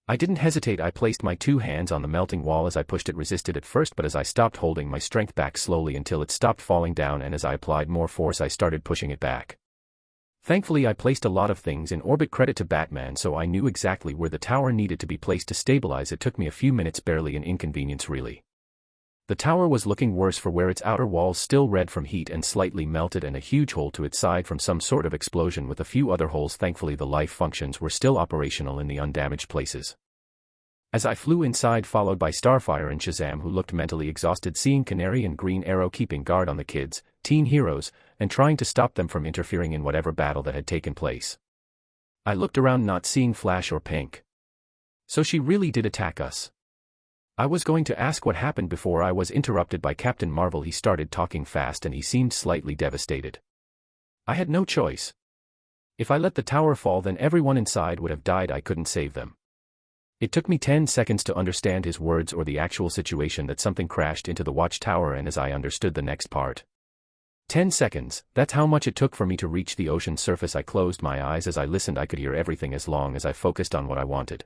I didn't hesitate. I placed my two hands on the melting wall as I pushed it, resisted at first, but as I stopped holding my strength back slowly until it stopped falling down, and as I applied more force I started pushing it back. Thankfully I placed a lot of things in orbit, credit to Batman, so I knew exactly where the tower needed to be placed to stabilize. It took me a few minutes, barely an inconvenience really. The tower was looking worse for wear, its outer walls still red from heat and slightly melted, and a huge hole to its side from some sort of explosion with a few other holes. Thankfully the life functions were still operational in the undamaged places. As I flew inside, followed by Starfire and Shazam, who looked mentally exhausted, seeing Canary and Green Arrow keeping guard on the kids, teen heroes, and trying to stop them from interfering in whatever battle that had taken place. I looked around, not seeing Flash or Pink. So she really did attack us. I was going to ask what happened before I was interrupted by Captain Marvel. He started talking fast and he seemed slightly devastated. I had no choice. If I let the tower fall, then everyone inside would have died. I couldn't save them. It took me 10 seconds to understand his words or the actual situation, that something crashed into the Watchtower, and as I understood the next part. 10 seconds, that's how much it took for me to reach the ocean surface. I closed my eyes as I listened. I could hear everything as long as I focused on what I wanted.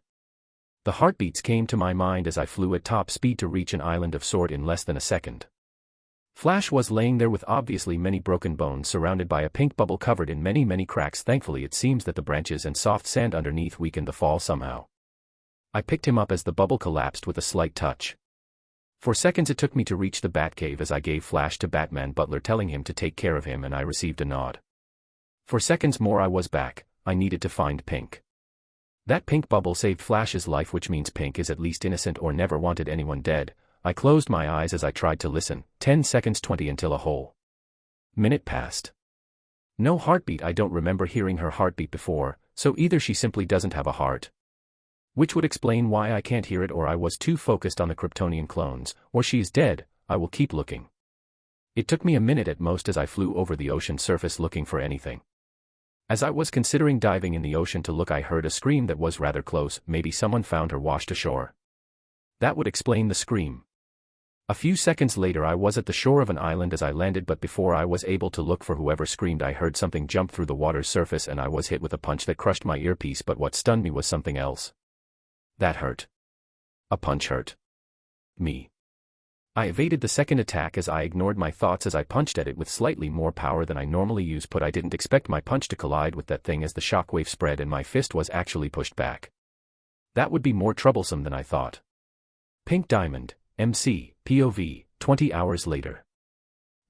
The heartbeats came to my mind as I flew at top speed to reach an island of sort in less than a second. Flash was laying there with obviously many broken bones, surrounded by a pink bubble covered in many cracks. Thankfully it seems that the branches and soft sand underneath weakened the fall somehow. I picked him up as the bubble collapsed with a slight touch. For seconds it took me to reach the Batcave as I gave Flash to Batman Butler, telling him to take care of him, and I received a nod. For seconds more I was back. I needed to find Pink. That pink bubble saved Flash's life, which means Pink is at least innocent or never wanted anyone dead. I closed my eyes as I tried to listen. 10 seconds, 20 until a whole minute passed. No heartbeat. I don't remember hearing her heartbeat before, so either she simply doesn't have a heart, which would explain why I can't hear it, or I was too focused on the Kryptonian clones, or she is dead. I will keep looking. It took me a minute at most as I flew over the ocean surface looking for anything. As I was considering diving in the ocean to look, I heard a scream that was rather close. Maybe someone found her washed ashore. That would explain the scream. A few seconds later I was at the shore of an island as I landed, but before I was able to look for whoever screamed, I heard something jump through the water's surface and I was hit with a punch that crushed my earpiece. But what stunned me was something else. That hurt. A punch hurt me. I evaded the second attack as I ignored my thoughts as I punched at it with slightly more power than I normally use, but I didn't expect my punch to collide with that thing as the shockwave spread and my fist was actually pushed back. That would be more troublesome than I thought. Pink Diamond, MC, POV, 20 hours later.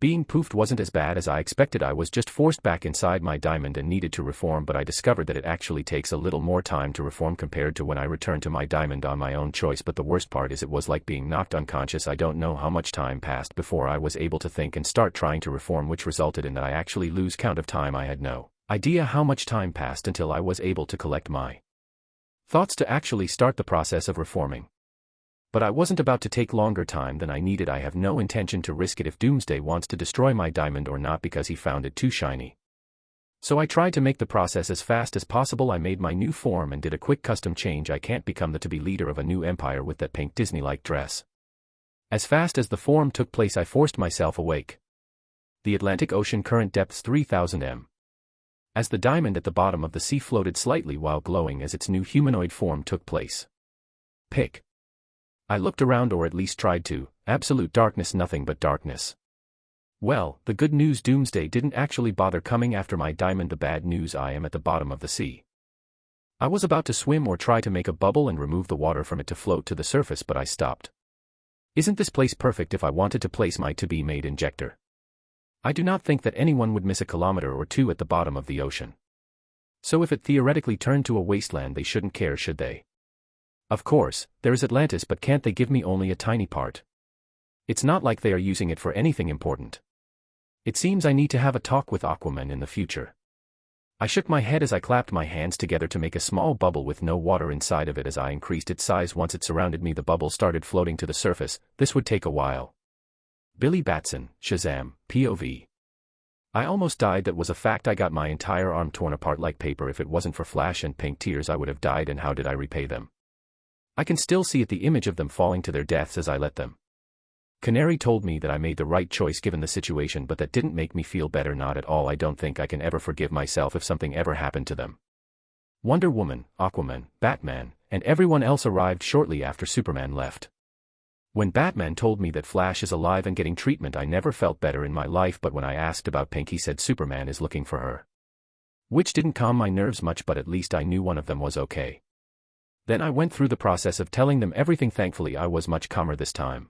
Being poofed wasn't as bad as I expected. I was just forced back inside my diamond and needed to reform, but I discovered that it actually takes a little more time to reform compared to when I returned to my diamond on my own choice. But the worst part is it was like being knocked unconscious. I don't know how much time passed before I was able to think and start trying to reform, which resulted in that I actually lose count of time. I had no idea how much time passed until I was able to collect my thoughts to actually start the process of reforming. But I wasn't about to take longer time than I needed. I have no intention to risk it if Doomsday wants to destroy my diamond or not because he found it too shiny. So I tried to make the process as fast as possible. I made my new form and did a quick custom change. I can't become the to-be leader of a new empire with that pink Disney-like dress. As fast as the form took place, I forced myself awake. The Atlantic Ocean current depths 3000 m. As the diamond at the bottom of the sea floated slightly while glowing as its new humanoid form took place. Pick. I looked around, or at least tried to. Absolute darkness, nothing but darkness. Well, the good news, Doomsday didn't actually bother coming after my diamond. The bad news, I am at the bottom of the sea. I was about to swim or try to make a bubble and remove the water from it to float to the surface, but I stopped. Isn't this place perfect if I wanted to place my to-be-made injector? I do not think that anyone would miss a kilometer or two at the bottom of the ocean. So if it theoretically turned to a wasteland, they shouldn't care, should they? Of course, there is Atlantis, but can't they give me only a tiny part? It's not like they are using it for anything important. It seems I need to have a talk with Aquaman in the future. I shook my head as I clapped my hands together to make a small bubble with no water inside of it. As I increased its size, once it surrounded me, the bubble started floating to the surface. This would take a while. Billy Batson, Shazam, POV. I almost died. That was a fact. I got my entire arm torn apart like paper. If it wasn't for Flash and pink tears, I would have died, and how did I repay them? I can still see it, the image of them falling to their deaths as I let them. Canary told me that I made the right choice given the situation, but that didn't make me feel better, not at all. I don't think I can ever forgive myself if something ever happened to them. Wonder Woman, Aquaman, Batman, and everyone else arrived shortly after Superman left. When Batman told me that Flash is alive and getting treatment, I never felt better in my life, but when I asked about Pink, he said Superman is looking for her. Which didn't calm my nerves much, but at least I knew one of them was okay. Then I went through the process of telling them everything. Thankfully, I was much calmer this time.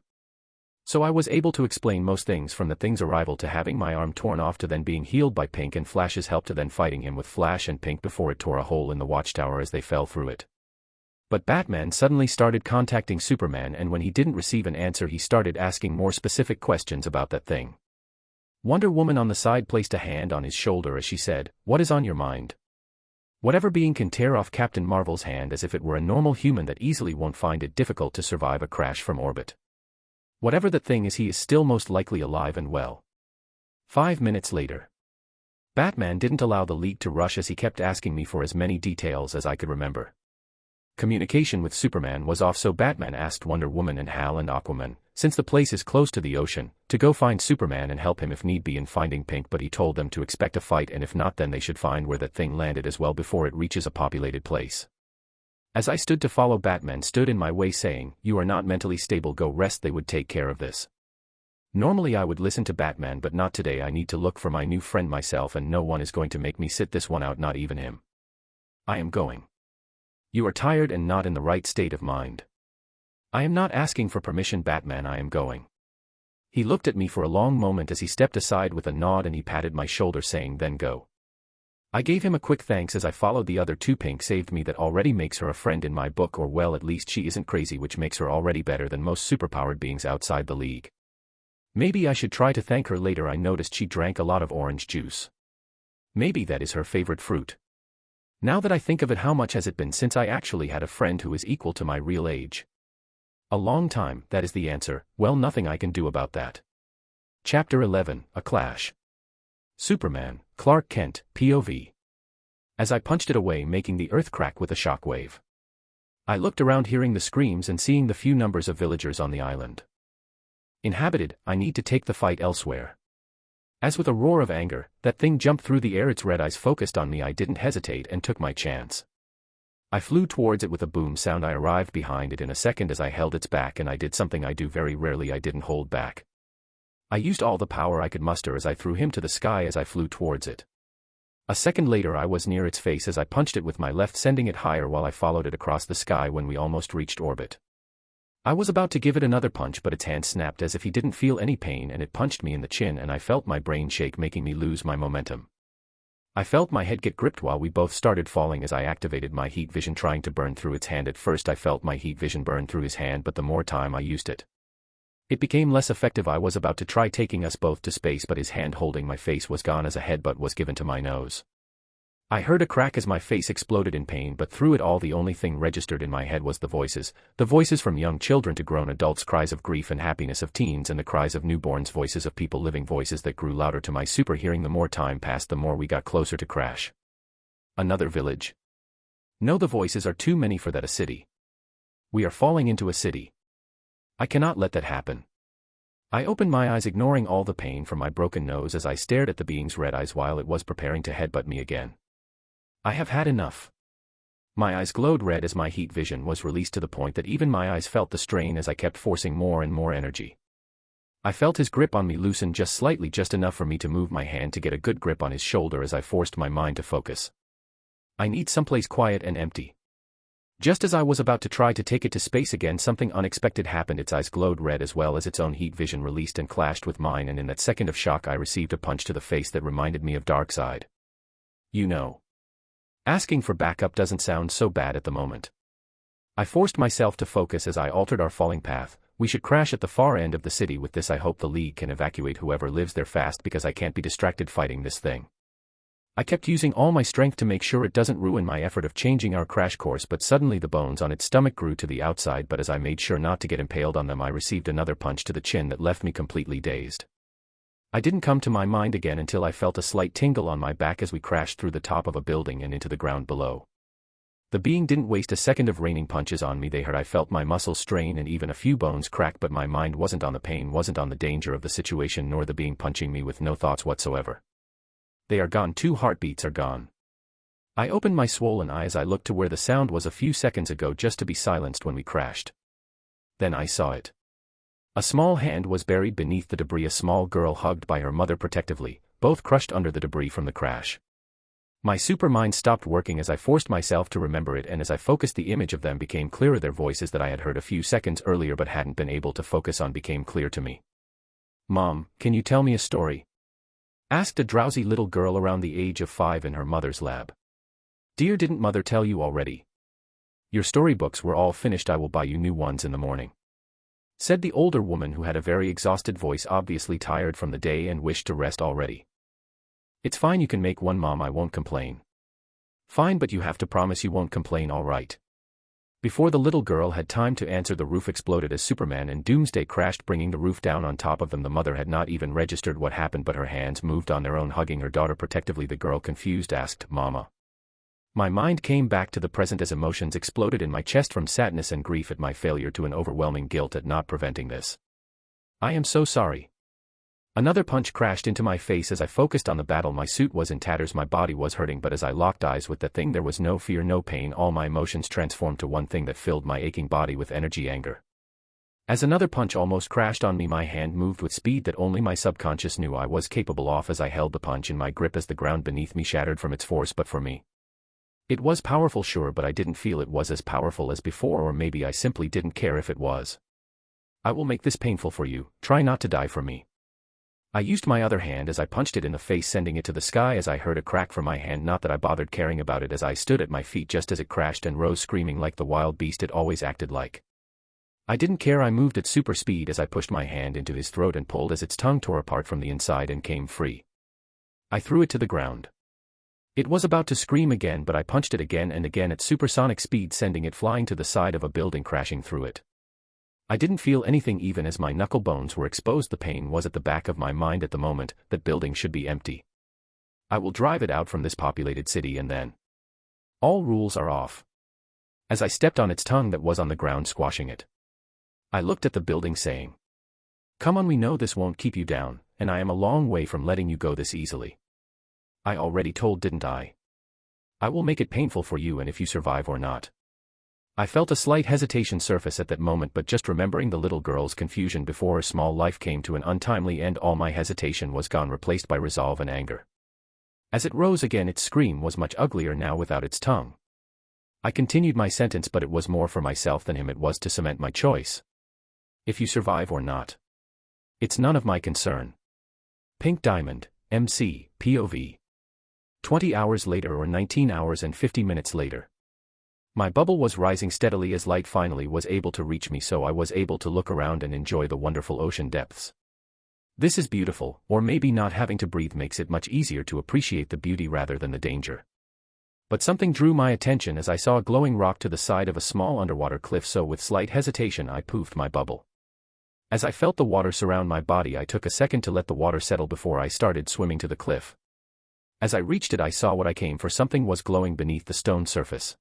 So I was able to explain most things, from the Thing's arrival to having my arm torn off to then being healed by Pink and Flash's help to then fighting him with Flash and Pink before it tore a hole in the watchtower as they fell through it. But Batman suddenly started contacting Superman, and when he didn't receive an answer, he started asking more specific questions about that thing. Wonder Woman on the side placed a hand on his shoulder as she said, "What is on your mind?" Whatever being can tear off Captain Marvel's hand as if it were a normal human that easily won't find it difficult to survive a crash from orbit. Whatever that thing is, he is still most likely alive and well. 5 minutes later. Batman didn't allow the leak to rush as he kept asking me for as many details as I could remember. Communication with Superman was off, so Batman asked Wonder Woman and Hal and Aquaman, since the place is close to the ocean, to go find Superman and help him if need be in finding Pink, but he told them to expect a fight, and if not, then they should find where that thing landed as well before it reaches a populated place. As I stood to follow, Batman stood in my way saying, "You are not mentally stable, go rest, they would take care of this." Normally I would listen to Batman, but not today. I need to look for my new friend myself, and no one is going to make me sit this one out, not even him. I am going. You are tired and not in the right state of mind. I am not asking for permission, Batman, I am going. He looked at me for a long moment as he stepped aside with a nod, and he patted my shoulder saying, "Then go." I gave him a quick thanks as I followed the other two. Pink saved me, that already makes her a friend in my book, or well, at least she isn't crazy, which makes her already better than most superpowered beings outside the league. Maybe I should try to thank her later. I noticed she drank a lot of orange juice. Maybe that is her favorite fruit. Now that I think of it, how much has it been since I actually had a friend who is equal to my real age? A long time, that is the answer. Well, nothing I can do about that. Chapter 11, A Clash. Superman, Clark Kent, POV. As I punched it away, making the earth crack with a shockwave. I looked around, hearing the screams and seeing the few numbers of villagers on the island. Inhabited, I need to take the fight elsewhere. As with a roar of anger, that thing jumped through the air, its red eyes focused on me. I didn't hesitate and took my chance. I flew towards it with a boom sound. I arrived behind it in a second as I held its back, and I did something I do very rarely. I didn't hold back. I used all the power I could muster as I threw him to the sky as I flew towards it. A second later I was near its face as I punched it with my left, sending it higher while I followed it across the sky. When we almost reached orbit, I was about to give it another punch, but its hand snapped as if he didn't feel any pain, and it punched me in the chin, and I felt my brain shake, making me lose my momentum. I felt my head get gripped while we both started falling as I activated my heat vision, trying to burn through its hand. At first I felt my heat vision burn through his hand, but the more time I used it, it became less effective. I was about to try taking us both to space, but his hand holding my face was gone as a headbutt was given to my nose. I heard a crack as my face exploded in pain, but through it all the only thing registered in my head was the voices from young children to grown adults, cries of grief and happiness of teens and the cries of newborns, voices of people living, voices that grew louder to my super hearing. The more time passed, the more we got closer to crash. Another village. No, the voices are too many for that. A city. We are falling into a city. I cannot let that happen. I opened my eyes, ignoring all the pain from my broken nose as I stared at the being's red eyes while it was preparing to headbutt me again. I have had enough. My eyes glowed red as my heat vision was released to the point that even my eyes felt the strain as I kept forcing more and more energy. I felt his grip on me loosen just slightly, just enough for me to move my hand to get a good grip on his shoulder as I forced my mind to focus. I need someplace quiet and empty. Just as I was about to try to take it to space again, something unexpected happened. Its eyes glowed red as well as its own heat vision released and clashed with mine, and in that second of shock I received a punch to the face that reminded me of Darkseid. You know. Asking for backup doesn't sound so bad at the moment. I forced myself to focus as I altered our falling path. We should crash at the far end of the city. With this, I hope the League can evacuate whoever lives there fast, because I can't be distracted fighting this thing. I kept using all my strength to make sure it doesn't ruin my effort of changing our crash course, but suddenly the bones on its stomach grew to the outside, but as I made sure not to get impaled on them, I received another punch to the chin that left me completely dazed. I didn't come to my mind again until I felt a slight tingle on my back as we crashed through the top of a building and into the ground below. The being didn't waste a second of raining punches on me. They hurt. I felt my muscles strain and even a few bones crack, but my mind wasn't on the pain, wasn't on the danger of the situation, nor the being punching me with no thoughts whatsoever. They are gone. 2 heartbeats are gone. I opened my swollen eye as I looked to where the sound was a few seconds ago, just to be silenced when we crashed. Then I saw it. A small hand was buried beneath the debris, a small girl hugged by her mother protectively, both crushed under the debris from the crash. My super mind stopped working as I forced myself to remember it, and as I focused, the image of them became clearer. Their voices that I had heard a few seconds earlier but hadn't been able to focus on became clear to me. "Mom, can you tell me a story?" asked a drowsy little girl around the age of 5 in her mother's lab. "Dear, didn't mother tell you already? Your storybooks were all finished. I will buy you new ones in the morning," said the older woman, who had a very exhausted voice, obviously tired from the day and wished to rest already. "It's fine, you can make one, Mom, I won't complain." "Fine, but you have to promise you won't complain, all right?" Before the little girl had time to answer, the roof exploded as Superman and Doomsday crashed, bringing the roof down on top of them. The mother had not even registered what happened, but her hands moved on their own, hugging her daughter protectively. The girl, confused, asked, "Mama?" My mind came back to the present as emotions exploded in my chest, from sadness and grief at my failure to an overwhelming guilt at not preventing this. "I am so sorry." Another punch crashed into my face as I focused on the battle. My suit was in tatters, my body was hurting, but as I locked eyes with that thing, there was no fear, no pain. All my emotions transformed to one thing that filled my aching body with energy: anger. As another punch almost crashed on me, my hand moved with speed that only my subconscious knew I was capable of as I held the punch in my grip as the ground beneath me shattered from its force. But for me, it was powerful, sure, but I didn't feel it was as powerful as before, or maybe I simply didn't care if it was. "I will make this painful for you, try not to die for me." I used my other hand as I punched it in the face, sending it to the sky as I heard a crack from my hand. Not that I bothered caring about it as I stood at my feet just as it crashed and rose screaming like the wild beast it always acted like. I didn't care. I moved at super speed as I pushed my hand into his throat and pulled as its tongue tore apart from the inside and came free. I threw it to the ground. It was about to scream again, but I punched it again and again at supersonic speed, sending it flying to the side of a building, crashing through it. I didn't feel anything even as my knuckle bones were exposed. The pain was at the back of my mind at the moment. That building should be empty. I will drive it out from this populated city, and then all rules are off. As I stepped on its tongue that was on the ground, squashing it, I looked at the building, saying, "Come on, we know this won't keep you down, and I am a long way from letting you go this easily. I already told, didn't I? I will make it painful for you, and if you survive or not." I felt a slight hesitation surface at that moment, but just remembering the little girl's confusion before her small life came to an untimely end, all my hesitation was gone, replaced by resolve and anger. As it rose again, its scream was much uglier now without its tongue. I continued my sentence, but it was more for myself than him. It was to cement my choice. If you survive or not, it's none of my concern. Pink Diamond, MC, POV. 20 hours later, or 19 hours and 50 minutes later. My bubble was rising steadily as light finally was able to reach me, so I was able to look around and enjoy the wonderful ocean depths. This is beautiful, or maybe not having to breathe makes it much easier to appreciate the beauty rather than the danger. But something drew my attention as I saw a glowing rock to the side of a small underwater cliff, so with slight hesitation I poofed my bubble. As I felt the water surround my body, I took a second to let the water settle before I started swimming to the cliff. As I reached it, I saw what I came for. Something was glowing beneath the stone surface.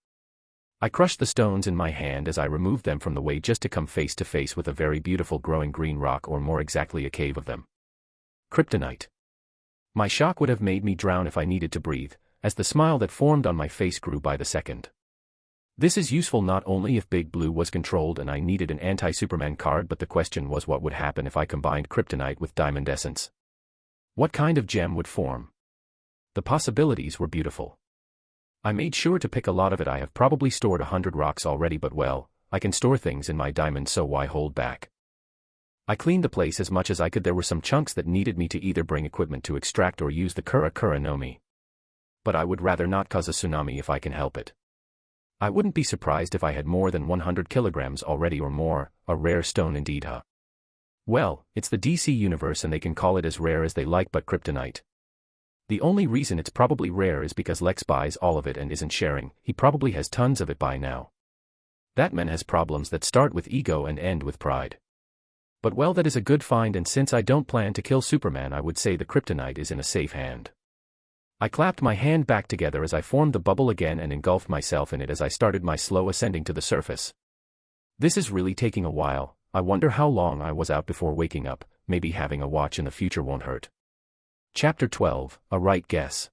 I crushed the stones in my hand as I removed them from the way, just to come face to face with a very beautiful glowing green rock, or more exactly a cave of them. Kryptonite. My shock would have made me drown if I needed to breathe, as the smile that formed on my face grew by the second. This is useful not only if Big Blue was controlled and I needed an anti-Superman card, but the question was what would happen if I combined kryptonite with diamond essence. What kind of gem would form? The possibilities were beautiful. I made sure to pick a lot of it. I have probably stored 100 rocks already, but well, I can store things in my diamond, so why hold back? I cleaned the place as much as I could. There were some chunks that needed me to either bring equipment to extract or use the Kura no Mi. But I would rather not cause a tsunami if I can help it. I wouldn't be surprised if I had more than 100 kilograms already or more, a rare stone indeed, huh? Well, it's the DC universe and they can call it as rare as they like, but kryptonite. The only reason it's probably rare is because Lex buys all of it and isn't sharing. He probably has tons of it by now. That man has problems that start with ego and end with pride. But well, that is a good find, and since I don't plan to kill Superman, I would say the kryptonite is in a safe hand. I clapped my hand back together as I formed the bubble again and engulfed myself in it as I started my slow ascending to the surface. This is really taking a while. I wonder how long I was out before waking up. Maybe having a watch in the future won't hurt. Chapter 12, A Right Guess.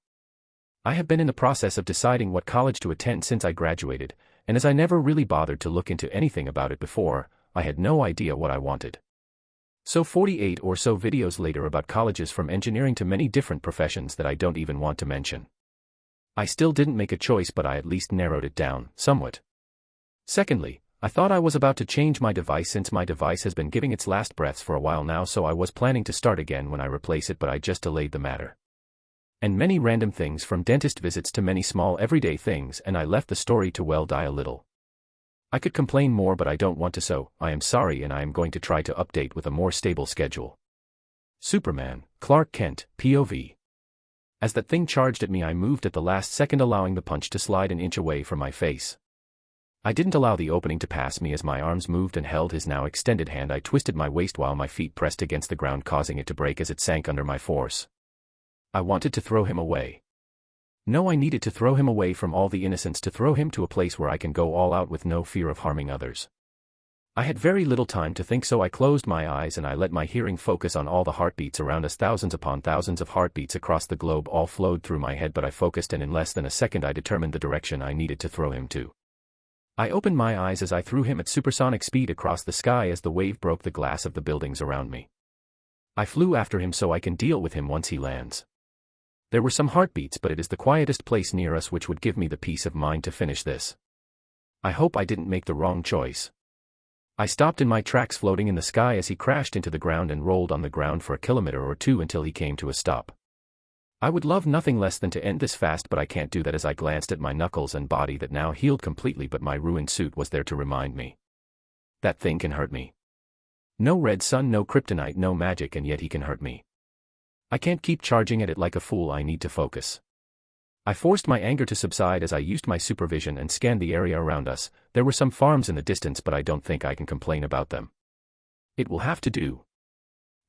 I have been in the process of deciding what college to attend since I graduated, and as I never really bothered to look into anything about it before, I had no idea what I wanted. So 48 or so videos later about colleges from engineering to many different professions that I don't even want to mention. I still didn't make a choice, but I at least narrowed it down, somewhat. Secondly, I thought I was about to change my device since my device has been giving its last breaths for a while now, so I was planning to start again when I replace it, but I just delayed the matter. And many random things, from dentist visits to many small everyday things, and I left the story to well die a little. I could complain more, but I don't want to, so I am sorry, and I am going to try to update with a more stable schedule. Superman, Clark Kent, POV. As that thing charged at me, I moved at the last second, allowing the punch to slide an inch away from my face. I didn't allow the opening to pass me as my arms moved and held his now extended hand. I twisted my waist while my feet pressed against the ground, causing it to break as it sank under my force. I wanted to throw him away. No, I needed to throw him away from all the innocence, to throw him to a place where I can go all out with no fear of harming others. I had very little time to think, so I closed my eyes and I let my hearing focus on all the heartbeats around us. Thousands upon thousands of heartbeats across the globe all flowed through my head, but I focused, and in less than a second I determined the direction I needed to throw him to. I opened my eyes as I threw him at supersonic speed across the sky as the wave broke the glass of the buildings around me. I flew after him so I can deal with him once he lands. There were some heartbeats, but it is the quietest place near us which would give me the peace of mind to finish this. I hope I didn't make the wrong choice. I stopped in my tracks, floating in the sky as he crashed into the ground and rolled on the ground for a kilometer or two until he came to a stop. I would love nothing less than to end this fast, but I can't do that as I glanced at my knuckles and body that now healed completely, but my ruined suit was there to remind me. That thing can hurt me. No red sun, no kryptonite, no magic, and yet he can hurt me. I can't keep charging at it like a fool. I need to focus. I forced my anger to subside as I used my supervision and scanned the area around us. There were some farms in the distance, but I don't think I can complain about them. It will have to do.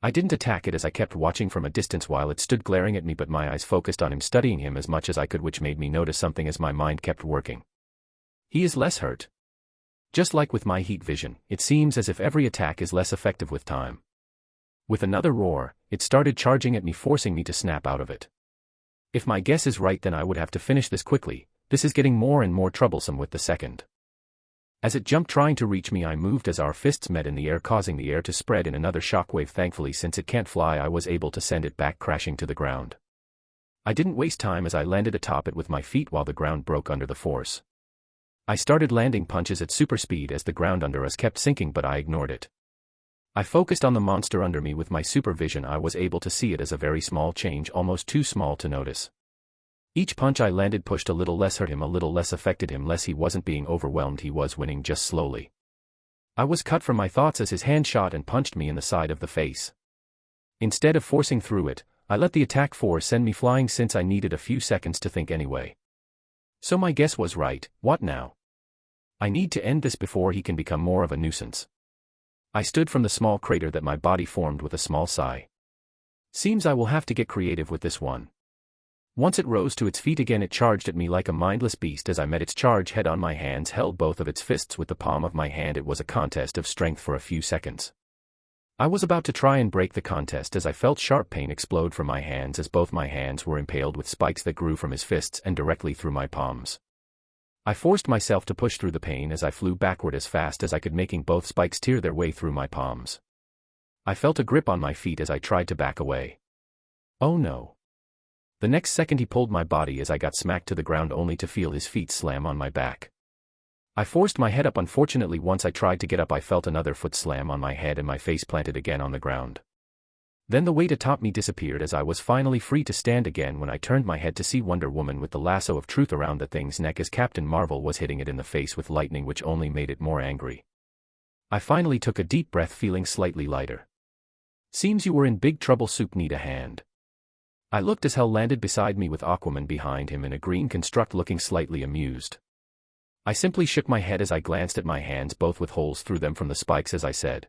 I didn't attack it as I kept watching from a distance while it stood glaring at me, but my eyes focused on him, studying him as much as I could, which made me notice something as my mind kept working. He is less hurt. Just like with my heat vision, it seems as if every attack is less effective with time. With another roar, it started charging at me, forcing me to snap out of it. If my guess is right, then I would have to finish this quickly. This is getting more and more troublesome with the second. As it jumped trying to reach me, I moved as our fists met in the air, causing the air to spread in another shockwave. Thankfully, since it can't fly, I was able to send it back crashing to the ground. I didn't waste time as I landed atop it with my feet while the ground broke under the force. I started landing punches at super speed as the ground under us kept sinking, but I ignored it. I focused on the monster under me with my supervision. I was able to see it as a very small change, almost too small to notice. Each punch I landed pushed a little less, hurt him a little less, affected him less. He wasn't being overwhelmed, he was winning, just slowly. I was cut from my thoughts as his hand shot and punched me in the side of the face. Instead of forcing through it, I let the attack force send me flying, since I needed a few seconds to think anyway. So my guess was right. What now? I need to end this before he can become more of a nuisance. I stood from the small crater that my body formed with a small sigh. Seems I will have to get creative with this one. Once it rose to its feet again, it charged at me like a mindless beast. As I met its charge head on, my hands held both of its fists with the palm of my hand. It was a contest of strength for a few seconds. I was about to try and break the contest as I felt sharp pain explode from my hands, as both my hands were impaled with spikes that grew from his fists and directly through my palms. I forced myself to push through the pain as I flew backward as fast as I could, making both spikes tear their way through my palms. I felt a grip on my feet as I tried to back away. Oh no. The next second he pulled my body as I got smacked to the ground, only to feel his feet slam on my back. I forced my head up. Unfortunately, once I tried to get up, I felt another foot slam on my head and my face planted again on the ground. Then the weight atop me disappeared as I was finally free to stand again, when I turned my head to see Wonder Woman with the lasso of truth around the thing's neck as Captain Marvel was hitting it in the face with lightning, which only made it more angry. I finally took a deep breath, feeling slightly lighter. Seems you were in big trouble, Soup. Need a hand? I looked as Hell landed beside me with Aquaman behind him in a green construct, looking slightly amused. I simply shook my head as I glanced at my hands, both with holes through them from the spikes, as I said,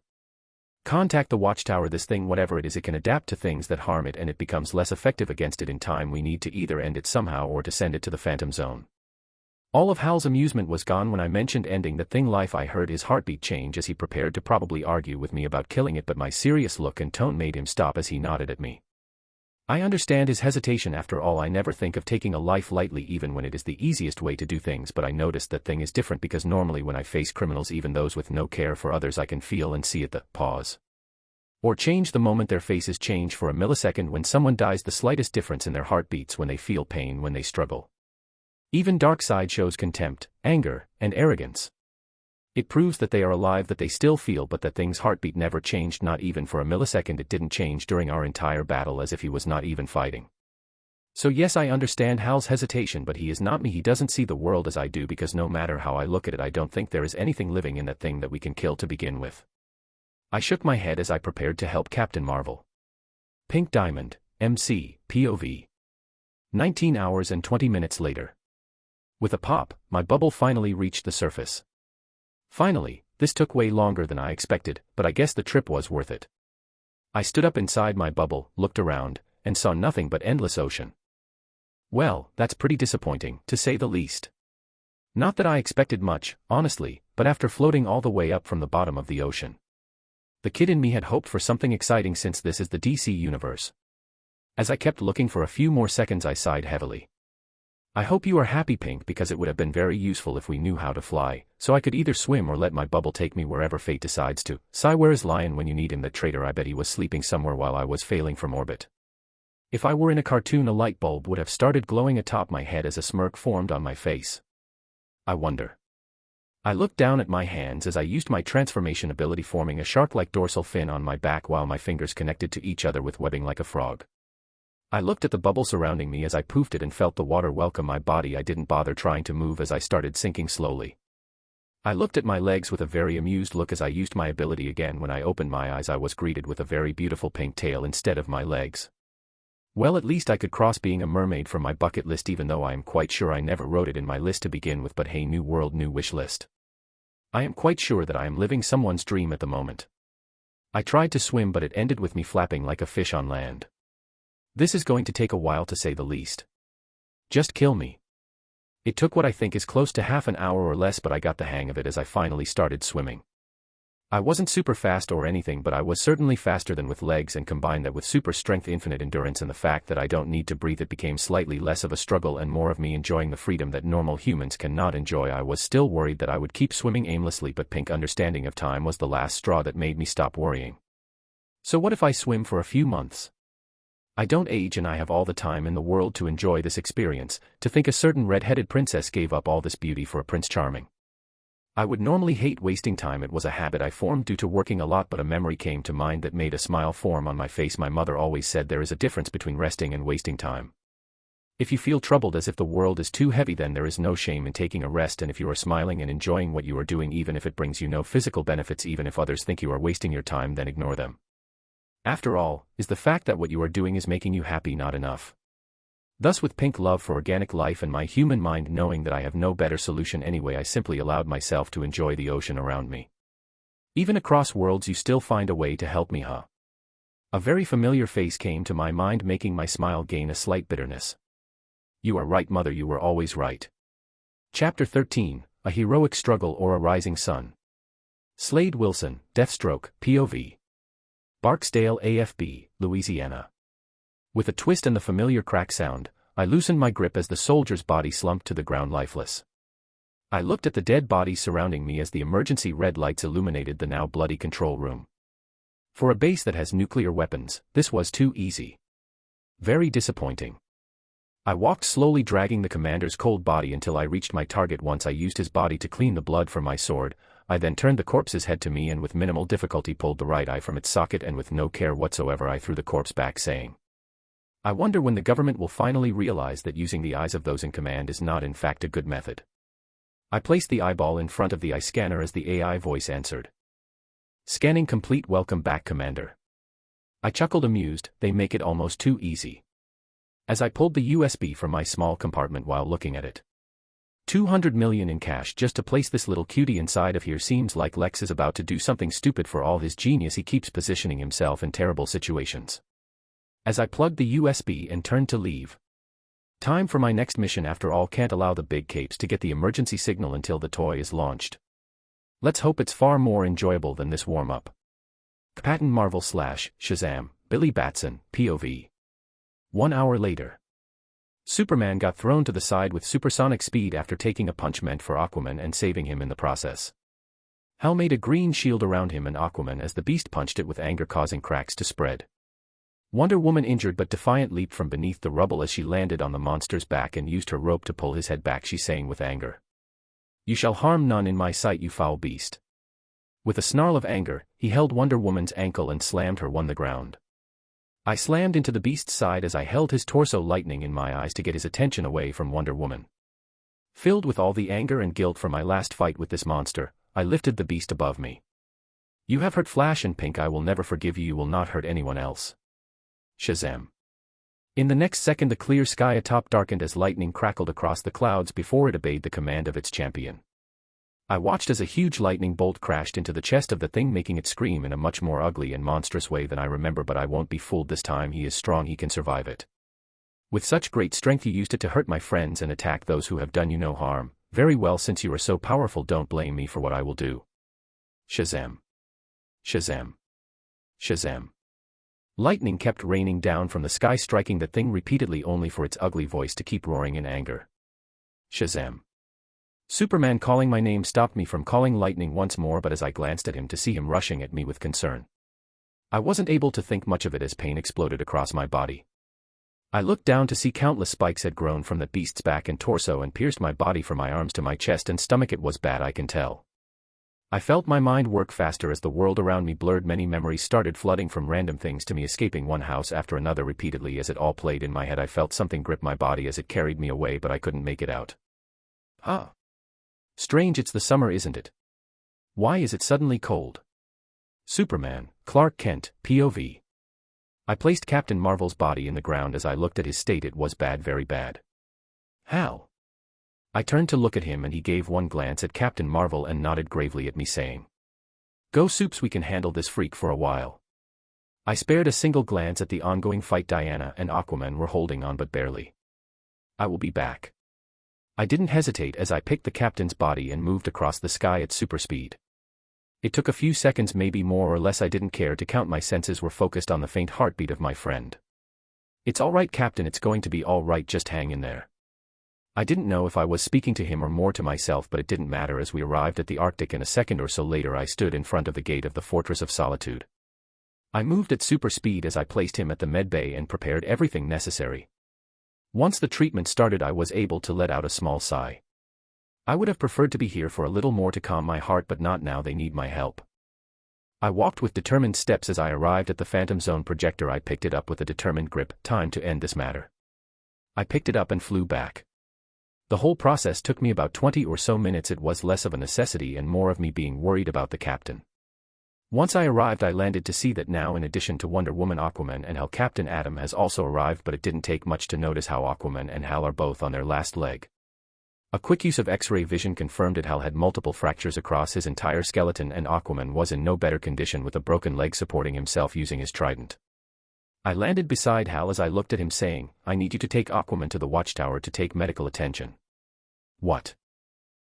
"Contact the Watchtower. This thing, whatever it is, it can adapt to things that harm it, and it becomes less effective against it in time. We need to either end it somehow or to send it to the Phantom Zone." All of Hal's amusement was gone when I mentioned ending the thing life. I heard his heartbeat change as he prepared to probably argue with me about killing it, but my serious look and tone made him stop as he nodded at me. I understand his hesitation. After all, I never think of taking a life lightly, even when it is the easiest way to do things, but I noticed that thing is different because normally when I face criminals, even those with no care for others, I can feel and see at the pause or change the moment their faces change for a millisecond. When someone dies, the slightest difference in their heartbeats, when they feel pain, when they struggle. Even Darkseid shows contempt, anger, and arrogance. It proves that they are alive, that they still feel, but that thing's heartbeat never changed, not even for a millisecond. It didn't change during our entire battle, as if he was not even fighting. So yes, I understand Hal's hesitation, but he is not me. He doesn't see the world as I do, because no matter how I look at it, I don't think there is anything living in that thing that we can kill to begin with. I shook my head as I prepared to help Captain Marvel. Pink Diamond, MC, POV. 19 hours and 20 minutes later. With a pop, my bubble finally reached the surface. Finally, this took way longer than I expected, but I guess the trip was worth it. I stood up inside my bubble, looked around, and saw nothing but endless ocean. Well, that's pretty disappointing, to say the least. Not that I expected much, honestly, but after floating all the way up from the bottom of the ocean, the kid in me had hoped for something exciting, since this is the DC universe. As I kept looking for a few more seconds, I sighed heavily. I hope you are happy, Pink, because it would have been very useful if we knew how to fly, so I could either swim or let my bubble take me wherever fate decides to. Sigh. Where is Lion when you need him? That traitor, I bet he was sleeping somewhere while I was failing from orbit. If I were in a cartoon, a light bulb would have started glowing atop my head as a smirk formed on my face. I wonder. I looked down at my hands as I used my transformation ability, forming a shark-like dorsal fin on my back while my fingers connected to each other with webbing like a frog. I looked at the bubble surrounding me as I poofed it and felt the water welcome my body. I didn't bother trying to move as I started sinking slowly. I looked at my legs with a very amused look as I used my ability again. When I opened my eyes, I was greeted with a very beautiful pink tail instead of my legs. Well, at least I could cross being a mermaid from my bucket list, even though I am quite sure I never wrote it in my list to begin with. But hey, new world, new wish list. I am quite sure that I am living someone's dream at the moment. I tried to swim, but it ended with me flapping like a fish on land. This is going to take a while, to say the least. Just kill me. It took what I think is close to half an hour or less, but I got the hang of it as I finally started swimming. I wasn't super fast or anything, but I was certainly faster than with legs, and combine that with super strength, infinite endurance, and the fact that I don't need to breathe, it became slightly less of a struggle and more of me enjoying the freedom that normal humans cannot enjoy. I was still worried that I would keep swimming aimlessly, but Pink understanding of time was the last straw that made me stop worrying. So what if I swim for a few months? I don't age and I have all the time in the world to enjoy this experience. To think a certain red-headed princess gave up all this beauty for a Prince Charming. I would normally hate wasting time. It was a habit I formed due to working a lot, but a memory came to mind that made a smile form on my face. My mother always said there is a difference between resting and wasting time. If you feel troubled as if the world is too heavy, then there is no shame in taking a rest, and if you are smiling and enjoying what you are doing, even if it brings you no physical benefits, even if others think you are wasting your time, then ignore them. After all, is the fact that what you are doing is making you happy not enough? Thus, with pink love for organic life and my human mind knowing that I have no better solution anyway, I simply allowed myself to enjoy the ocean around me. Even across worlds you still find a way to help me, huh? A very familiar face came to my mind, making my smile gain a slight bitterness. You are right, mother, you were always right. Chapter 13, A Heroic Struggle or a Rising Sun. Slade Wilson, Deathstroke, POV. Barksdale, AFB, Louisiana. With a twist and the familiar crack sound, I loosened my grip as the soldier's body slumped to the ground lifeless. I looked at the dead bodies surrounding me as the emergency red lights illuminated the now bloody control room. For a base that has nuclear weapons, this was too easy. Very disappointing. I walked slowly, dragging the commander's cold body until I reached my target. Once I used his body to clean the blood from my sword, I then turned the corpse's head to me and with minimal difficulty pulled the right eye from its socket, and with no care whatsoever I threw the corpse back, saying, I wonder when the government will finally realize that using the eyes of those in command is not in fact a good method. I placed the eyeball in front of the eye scanner as the AI voice answered. Scanning complete, welcome back, Commander. I chuckled, amused. They make it almost too easy. As I pulled the USB from my small compartment while looking at it. 200 million in cash just to place this little cutie inside of here. Seems like Lex is about to do something stupid. For all his genius, he keeps positioning himself in terrible situations. As I plugged the USB and turned to leave. Time for my next mission after all. Can't allow the big capes to get the emergency signal until the toy is launched. Let's hope it's far more enjoyable than this warm-up. Captain Marvel / Shazam, Billy Batson, POV. 1 hour later. Superman got thrown to the side with supersonic speed after taking a punch meant for Aquaman and saving him in the process. Hal made a green shield around him and Aquaman as the beast punched it with anger, causing cracks to spread. Wonder Woman, injured but defiant, leaped from beneath the rubble as she landed on the monster's back and used her rope to pull his head back, she saying with anger, You shall harm none in my sight, you foul beast. With a snarl of anger, he held Wonder Woman's ankle and slammed her on the ground. I slammed into the beast's side as I held his torso, lightning in my eyes to get his attention away from Wonder Woman. Filled with all the anger and guilt for my last fight with this monster, I lifted the beast above me. You have hurt Flash and Pink. I will never forgive you. You will not hurt anyone else. Shazam. In the next second, the clear sky atop darkened as lightning crackled across the clouds before it obeyed the command of its champion. I watched as a huge lightning bolt crashed into the chest of the thing, making it scream in a much more ugly and monstrous way than I remember, but I won't be fooled this time. He is strong, he can survive it. With such great strength, he used it to hurt my friends and attack those who have done you no harm. Very well, since you are so powerful, don't blame me for what I will do. Shazam. Shazam. Shazam. Lightning kept raining down from the sky, striking the thing repeatedly, only for its ugly voice to keep roaring in anger. Shazam. Superman calling my name stopped me from calling lightning once more, but as I glanced at him to see him rushing at me with concern, I wasn't able to think much of it as pain exploded across my body. I looked down to see countless spikes had grown from the beast's back and torso and pierced my body from my arms to my chest and stomach. It was bad, I can tell. I felt my mind work faster as the world around me blurred. Many memories started flooding from random things to me, escaping one house after another repeatedly as it all played in my head. I felt something grip my body as it carried me away, but I couldn't make it out. Strange, it's the summer, isn't it? Why is it suddenly cold? Superman, Clark Kent, POV. I placed Captain Marvel's body in the ground. As I looked at his state, it was bad, very bad. Hal. I turned to look at him and he gave one glance at Captain Marvel and nodded gravely at me, saying, Go Soups, we can handle this freak for a while. I spared a single glance at the ongoing fight. Diana and Aquaman were holding on but barely. I will be back. I didn't hesitate as I picked the captain's body and moved across the sky at super speed. It took a few seconds, maybe more or less. I didn't care to count. My senses were focused on the faint heartbeat of my friend. It's all right, Captain, it's going to be all right, just hang in there. I didn't know if I was speaking to him or more to myself, but it didn't matter as we arrived at the Arctic, and a second or so later I stood in front of the gate of the Fortress of Solitude. I moved at super speed as I placed him at the med bay and prepared everything necessary. Once the treatment started, I was able to let out a small sigh. I would have preferred to be here for a little more to calm my heart, but not now. They need my help. I walked with determined steps as I arrived at the Phantom Zone projector. I picked it up with a determined grip. Time to end this matter. I picked it up and flew back. The whole process took me about 20 or so minutes. It was less of a necessity and more of me being worried about the captain. Once I arrived, I landed to see that now, in addition to Wonder Woman, Aquaman and Hal, Captain Atom has also arrived, but it didn't take much to notice how Aquaman and Hal are both on their last leg. A quick use of X-ray vision confirmed that Hal had multiple fractures across his entire skeleton, and Aquaman was in no better condition with a broken leg supporting himself using his trident. I landed beside Hal as I looked at him, saying, "I need you to take Aquaman to the watchtower to take medical attention." "What?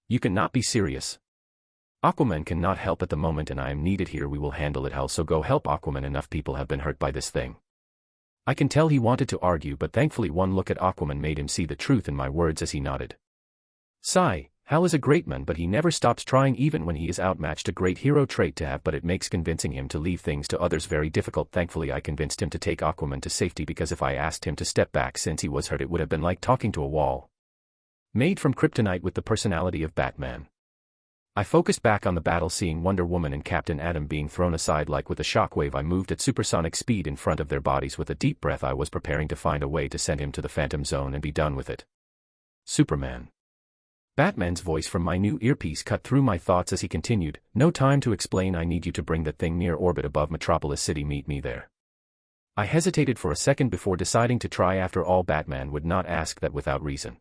You cannot be serious. Aquaman cannot help at the moment and I am needed here. We will handle it, Hal, so go help Aquaman. Enough people have been hurt by this thing." I can tell he wanted to argue, but thankfully one look at Aquaman made him see the truth in my words as he nodded. Sigh, Hal is a great man, but he never stops trying even when he is outmatched. A great hero trait to have, but it makes convincing him to leave things to others very difficult. Thankfully I convinced him to take Aquaman to safety, because if I asked him to step back since he was hurt, it would have been like talking to a wall. Made from kryptonite with the personality of Batman. I focused back on the battle, seeing Wonder Woman and Captain Atom being thrown aside like with a shockwave. I moved at supersonic speed in front of their bodies. With a deep breath I was preparing to find a way to send him to the Phantom Zone and be done with it. Superman. Batman's voice from my new earpiece cut through my thoughts as he continued, "No time to explain. I need you to bring that thing near orbit above Metropolis City. Meet me there." I hesitated for a second before deciding to try. After all, Batman would not ask that without reason.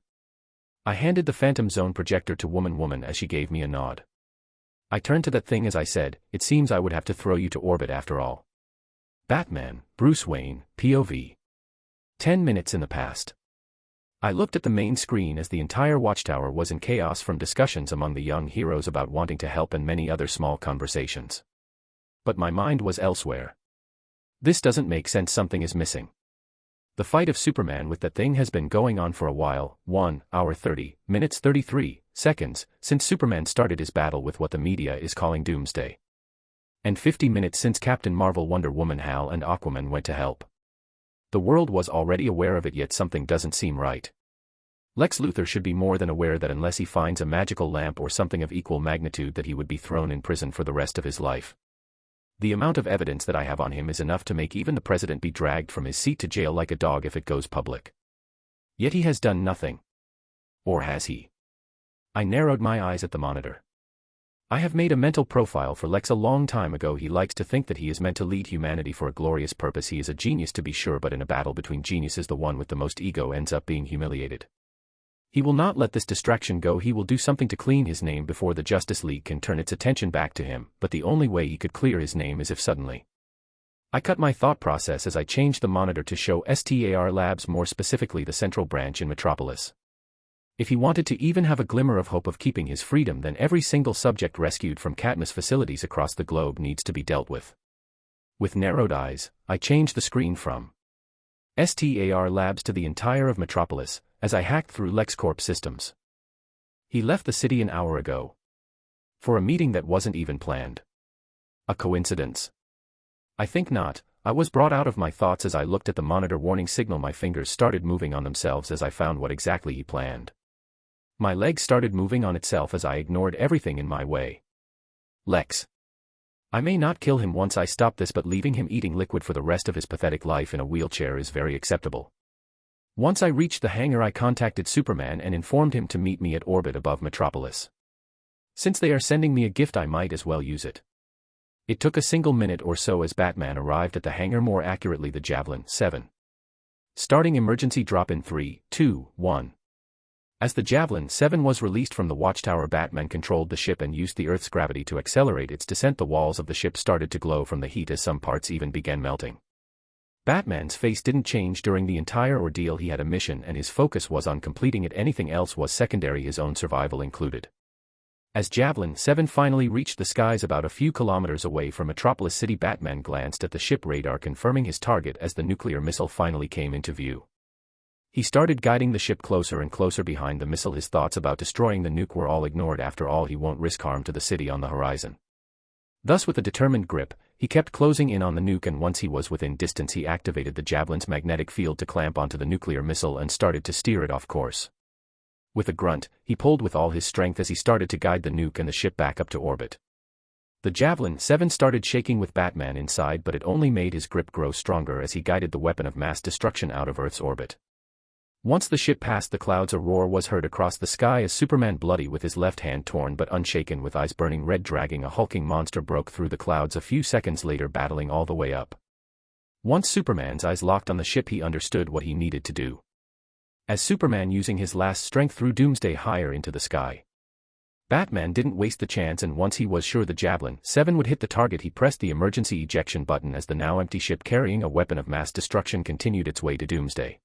I handed the Phantom Zone projector to Woman as she gave me a nod. I turned to that thing as I said, "It seems I would have to throw you to orbit after all." Batman, Bruce Wayne, POV. 10 minutes in the past. I looked at the main screen as the entire watchtower was in chaos, from discussions among the young heroes about wanting to help and many other small conversations. But my mind was elsewhere. This doesn't make sense. Something is missing. The fight of Superman with that thing has been going on for a while, 1 hour 30 minutes 33 seconds, since Superman started his battle with what the media is calling Doomsday. And 50 minutes since Captain Marvel, Wonder Woman, Hal and Aquaman went to help. The world was already aware of it, yet something doesn't seem right. Lex Luthor should be more than aware that unless he finds a magical lamp or something of equal magnitude, that he would be thrown in prison for the rest of his life. The amount of evidence that I have on him is enough to make even the president be dragged from his seat to jail like a dog if it goes public. Yet he has done nothing. Or has he? I narrowed my eyes at the monitor. I have made a mental profile for Lex a long time ago. He likes to think that he is meant to lead humanity for a glorious purpose. He is a genius, to be sure, but in a battle between geniuses, the one with the most ego ends up being humiliated. He will not let this distraction go. He will do something to clean his name before the Justice League can turn its attention back to him, but the only way he could clear his name is if suddenly. I cut my thought process as I changed the monitor to show STAR Labs, more specifically the central branch in Metropolis. If he wanted to even have a glimmer of hope of keeping his freedom, then every single subject rescued from Katniss facilities across the globe needs to be dealt with. With narrowed eyes, I changed the screen from STAR Labs to the entire of Metropolis, as I hacked through LexCorp systems. He left the city an hour ago. For a meeting that wasn't even planned. A coincidence? I think not. I was brought out of my thoughts as I looked at the monitor warning signal. My fingers started moving on themselves as I found what exactly he planned. My leg started moving on itself as I ignored everything in my way. Lex. I may not kill him once I stop this, but leaving him eating liquid for the rest of his pathetic life in a wheelchair is very acceptable. Once I reached the hangar, I contacted Superman and informed him to meet me at orbit above Metropolis. Since they are sending me a gift, I might as well use it. It took a single minute or so as Batman arrived at the hangar, more accurately the Javelin 7. Starting emergency drop in 3, 2, 1. As the Javelin 7 was released from the watchtower, Batman controlled the ship and used the Earth's gravity to accelerate its descent. The walls of the ship started to glow from the heat as some parts even began melting. Batman's face didn't change during the entire ordeal. He had a mission and his focus was on completing it. Anything else was secondary, his own survival included. As Javelin 7 finally reached the skies about a few kilometers away from Metropolis City, Batman glanced at the ship radar, confirming his target as the nuclear missile finally came into view. He started guiding the ship closer and closer behind the missile. His thoughts about destroying the nuke were all ignored. After all, he won't risk harm to the city on the horizon. Thus, with a determined grip, he kept closing in on the nuke, and once he was within distance, he activated the Javelin's magnetic field to clamp onto the nuclear missile and started to steer it off course. With a grunt, he pulled with all his strength as he started to guide the nuke and the ship back up to orbit. The Javelin 7 started shaking with Batman inside, but it only made his grip grow stronger as he guided the weapon of mass destruction out of Earth's orbit. Once the ship passed the clouds, a roar was heard across the sky as Superman, bloody with his left hand torn but unshaken, with eyes burning red, dragging a hulking monster, broke through the clouds a few seconds later, battling all the way up. Once Superman's eyes locked on the ship, he understood what he needed to do. As Superman, using his last strength, threw Doomsday higher into the sky. Batman didn't waste the chance, and once he was sure the Javelin 7 would hit the target, he pressed the emergency ejection button as the now empty ship, carrying a weapon of mass destruction, continued its way to Doomsday.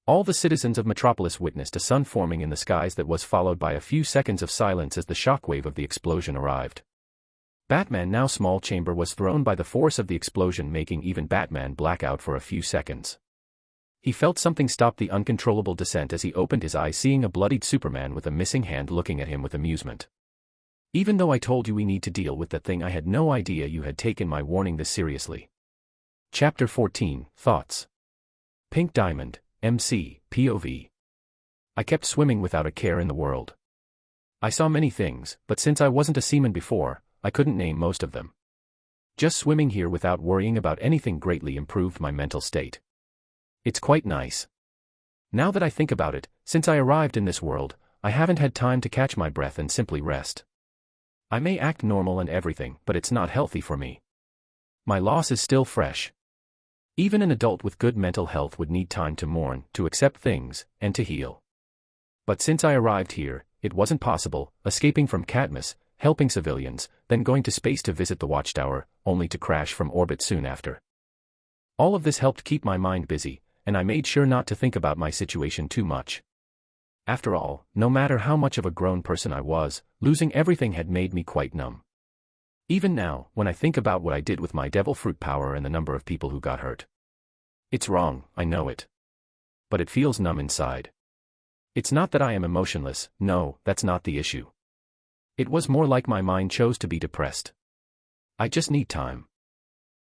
All the citizens of Metropolis witnessed a sun forming in the skies that was followed by a few seconds of silence as the shockwave of the explosion arrived. Batman, now small chamber, was thrown by the force of the explosion, making even Batman black out for a few seconds. He felt something stop the uncontrollable descent as he opened his eyes, seeing a bloodied Superman with a missing hand looking at him with amusement. "Even though I told you we need to deal with that thing, I had no idea you had taken my warning this seriously." Chapter 14, Thoughts. Pink Diamond, MC, POV. I kept swimming without a care in the world. I saw many things, but since I wasn't a seaman before, I couldn't name most of them. Just swimming here without worrying about anything greatly improved my mental state. It's quite nice. Now that I think about it, since I arrived in this world, I haven't had time to catch my breath and simply rest. I may act normal and everything, but it's not healthy for me. My loss is still fresh. Even an adult with good mental health would need time to mourn, to accept things, and to heal. But since I arrived here, it wasn't possible, escaping from Cadmus, helping civilians, then going to space to visit the Watchtower, only to crash from orbit soon after. All of this helped keep my mind busy, and I made sure not to think about my situation too much. After all, no matter how much of a grown person I was, losing everything had made me quite numb. Even now, when I think about what I did with my devil fruit power and the number of people who got hurt. It's wrong, I know it. But it feels numb inside. It's not that I am emotionless, no, that's not the issue. It was more like my mind chose to be depressed. I just need time.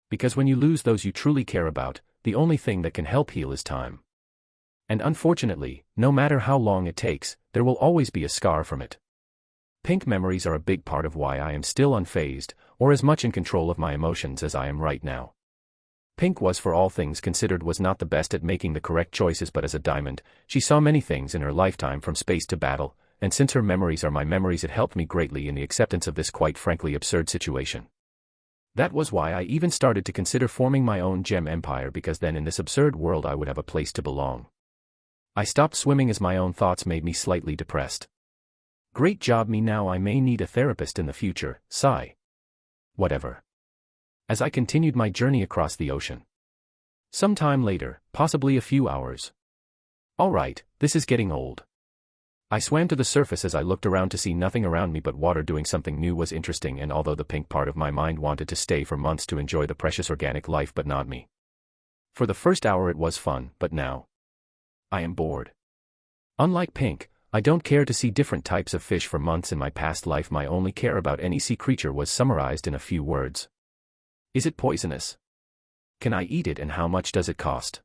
Because when you lose those you truly care about, the only thing that can help heal is time. And unfortunately, no matter how long it takes, there will always be a scar from it. Pink memories are a big part of why I am still unfazed, or as much in control of my emotions as I am right now. Pink was, for all things considered, was not the best at making the correct choices, but as a diamond, she saw many things in her lifetime, from space to battle, and since her memories are my memories, it helped me greatly in the acceptance of this quite frankly absurd situation. That was why I even started to consider forming my own gem empire, because then in this absurd world I would have a place to belong. I stopped swimming as my own thoughts made me slightly depressed. Great job me, now I may need a therapist in the future, sigh. Whatever. As I continued my journey across the ocean. Some time later, possibly a few hours. Alright, this is getting old. I swam to the surface as I looked around to see nothing around me but water. Doing something new was interesting, and although the pink part of my mind wanted to stay for months to enjoy the precious organic life, but not me. For the first hour it was fun, but now I am bored. Unlike Pink, I don't care to see different types of fish. For months in my past life, my only care about any sea creature was summarized in a few words. Is it poisonous? Can I eat it, and how much does it cost?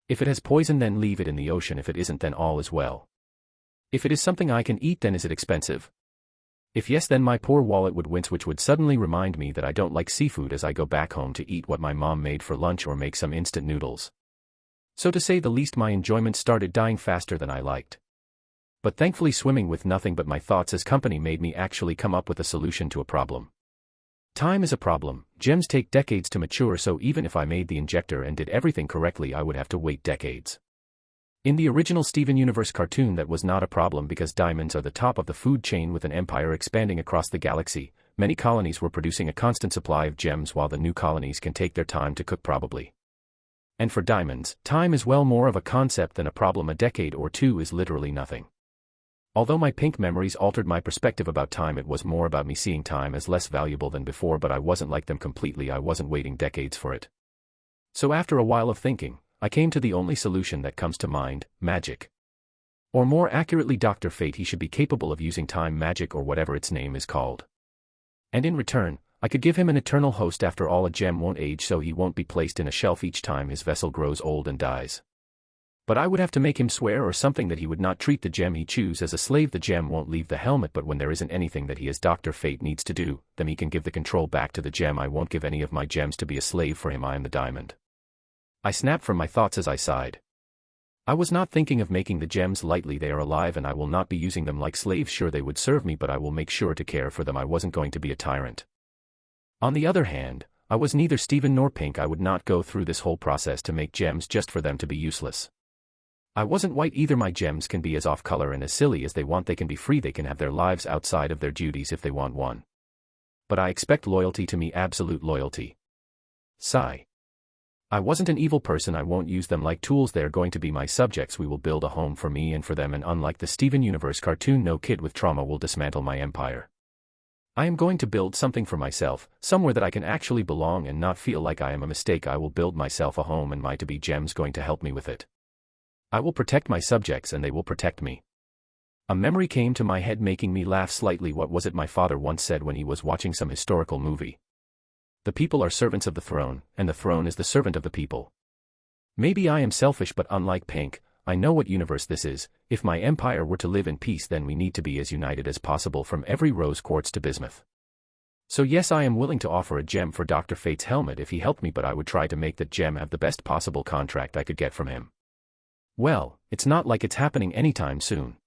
If it has poison, then leave it in the ocean. If it isn't, then all is well. If it is something I can eat, then is it expensive? If yes, then my poor wallet would wince, which would suddenly remind me that I don't like seafood as I go back home to eat what my mom made for lunch or make some instant noodles. So to say the least, my enjoyment started dying faster than I liked. But thankfully, swimming with nothing but my thoughts as company made me actually come up with a solution to a problem. Time is a problem. Gems take decades to mature, so even if I made the injector and did everything correctly, I would have to wait decades. In the original Steven Universe cartoon, that was not a problem because diamonds are the top of the food chain, with an empire expanding across the galaxy. Many colonies were producing a constant supply of gems, while the new colonies can take their time to cook, probably. And for diamonds, time is well more of a concept than a problem. A decade or two is literally nothing. Although my pink memories altered my perspective about time, it was more about me seeing time as less valuable than before, but I wasn't like them completely. I wasn't waiting decades for it. So after a while of thinking, I came to the only solution that comes to mind: magic. Or more accurately, Dr. Fate. He should be capable of using time magic, or whatever its name is called. And in return, I could give him an eternal host. After all, a gem won't age, so he won't be placed in a shelf each time his vessel grows old and dies. But I would have to make him swear or something that he would not treat the gem he chooses as a slave. The gem won't leave the helmet, but when there isn't anything that he as Dr. Fate needs to do, then he can give the control back to the gem. I won't give any of my gems to be a slave for him. I am the diamond. I snapped from my thoughts as I sighed. I was not thinking of making the gems lightly. They are alive and I will not be using them like slaves. Sure, they would serve me, but I will make sure to care for them. I wasn't going to be a tyrant. On the other hand, I was neither Stephen nor Pink. I would not go through this whole process to make gems just for them to be useless. I wasn't white either. My gems can be as off-color and as silly as they want. They can be free. They can have their lives outside of their duties if they want one. But I expect loyalty to me, absolute loyalty. Sigh. I wasn't an evil person. I won't use them like tools. They are going to be my subjects. We will build a home for me and for them, and unlike the Steven Universe cartoon, no kid with trauma will dismantle my empire. I am going to build something for myself, somewhere that I can actually belong and not feel like I am a mistake. I will build myself a home, and my to-be gems going to help me with it. I will protect my subjects and they will protect me. A memory came to my head, making me laugh slightly. What was it my father once said when he was watching some historical movie? The people are servants of the throne, and the throne is the servant of the people. Maybe I am selfish, but unlike Pink, I know what universe this is. If my empire were to live in peace, then we need to be as united as possible, from every rose quartz to bismuth. So yes, I am willing to offer a gem for Dr. Fate's helmet if he helped me, but I would try to make that gem have the best possible contract I could get from him. Well, it's not like it's happening anytime soon.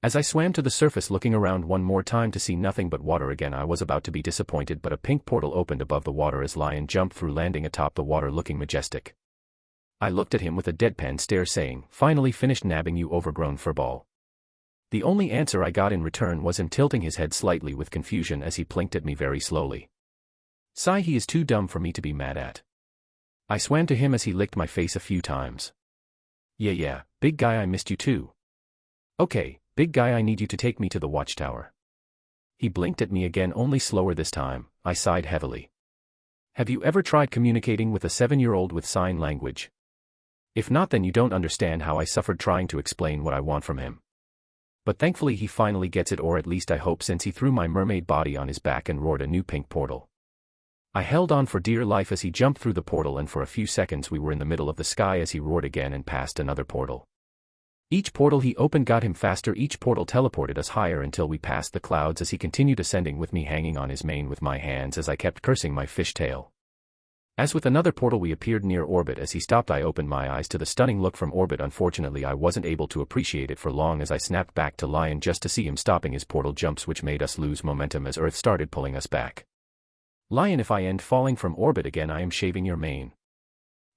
As I swam to the surface, looking around one more time to see nothing but water again, I was about to be disappointed, but a pink portal opened above the water as Lion jumped through, landing atop the water looking majestic. I looked at him with a deadpan stare, saying, "Finally finished nabbing, you overgrown furball." The only answer I got in return was him tilting his head slightly with confusion as he blinked at me very slowly. Sigh, he is too dumb for me to be mad at. I swam to him as he licked my face a few times. Yeah, big guy, I missed you too. Okay, big guy, I need you to take me to the watchtower. He blinked at me again, only slower this time. I sighed heavily. Have you ever tried communicating with a 7-year-old with sign language? If not, then you don't understand how I suffered trying to explain what I want from him. But thankfully he finally gets it, or at least I hope, since he threw my mermaid body on his back and roared a new pink portal. I held on for dear life as he jumped through the portal, and for a few seconds we were in the middle of the sky as he roared again and passed another portal. Each portal he opened got him faster. Each portal teleported us higher until we passed the clouds as he continued ascending with me hanging on his mane with my hands as I kept cursing my fishtail. As with another portal we appeared near orbit. As he stopped I opened my eyes to the stunning look from orbit. Unfortunately I wasn't able to appreciate it for long as I snapped back to Lion just to see him stopping his portal jumps, which made us lose momentum as Earth started pulling us back. Lion, if I end falling from orbit again, I am shaving your mane.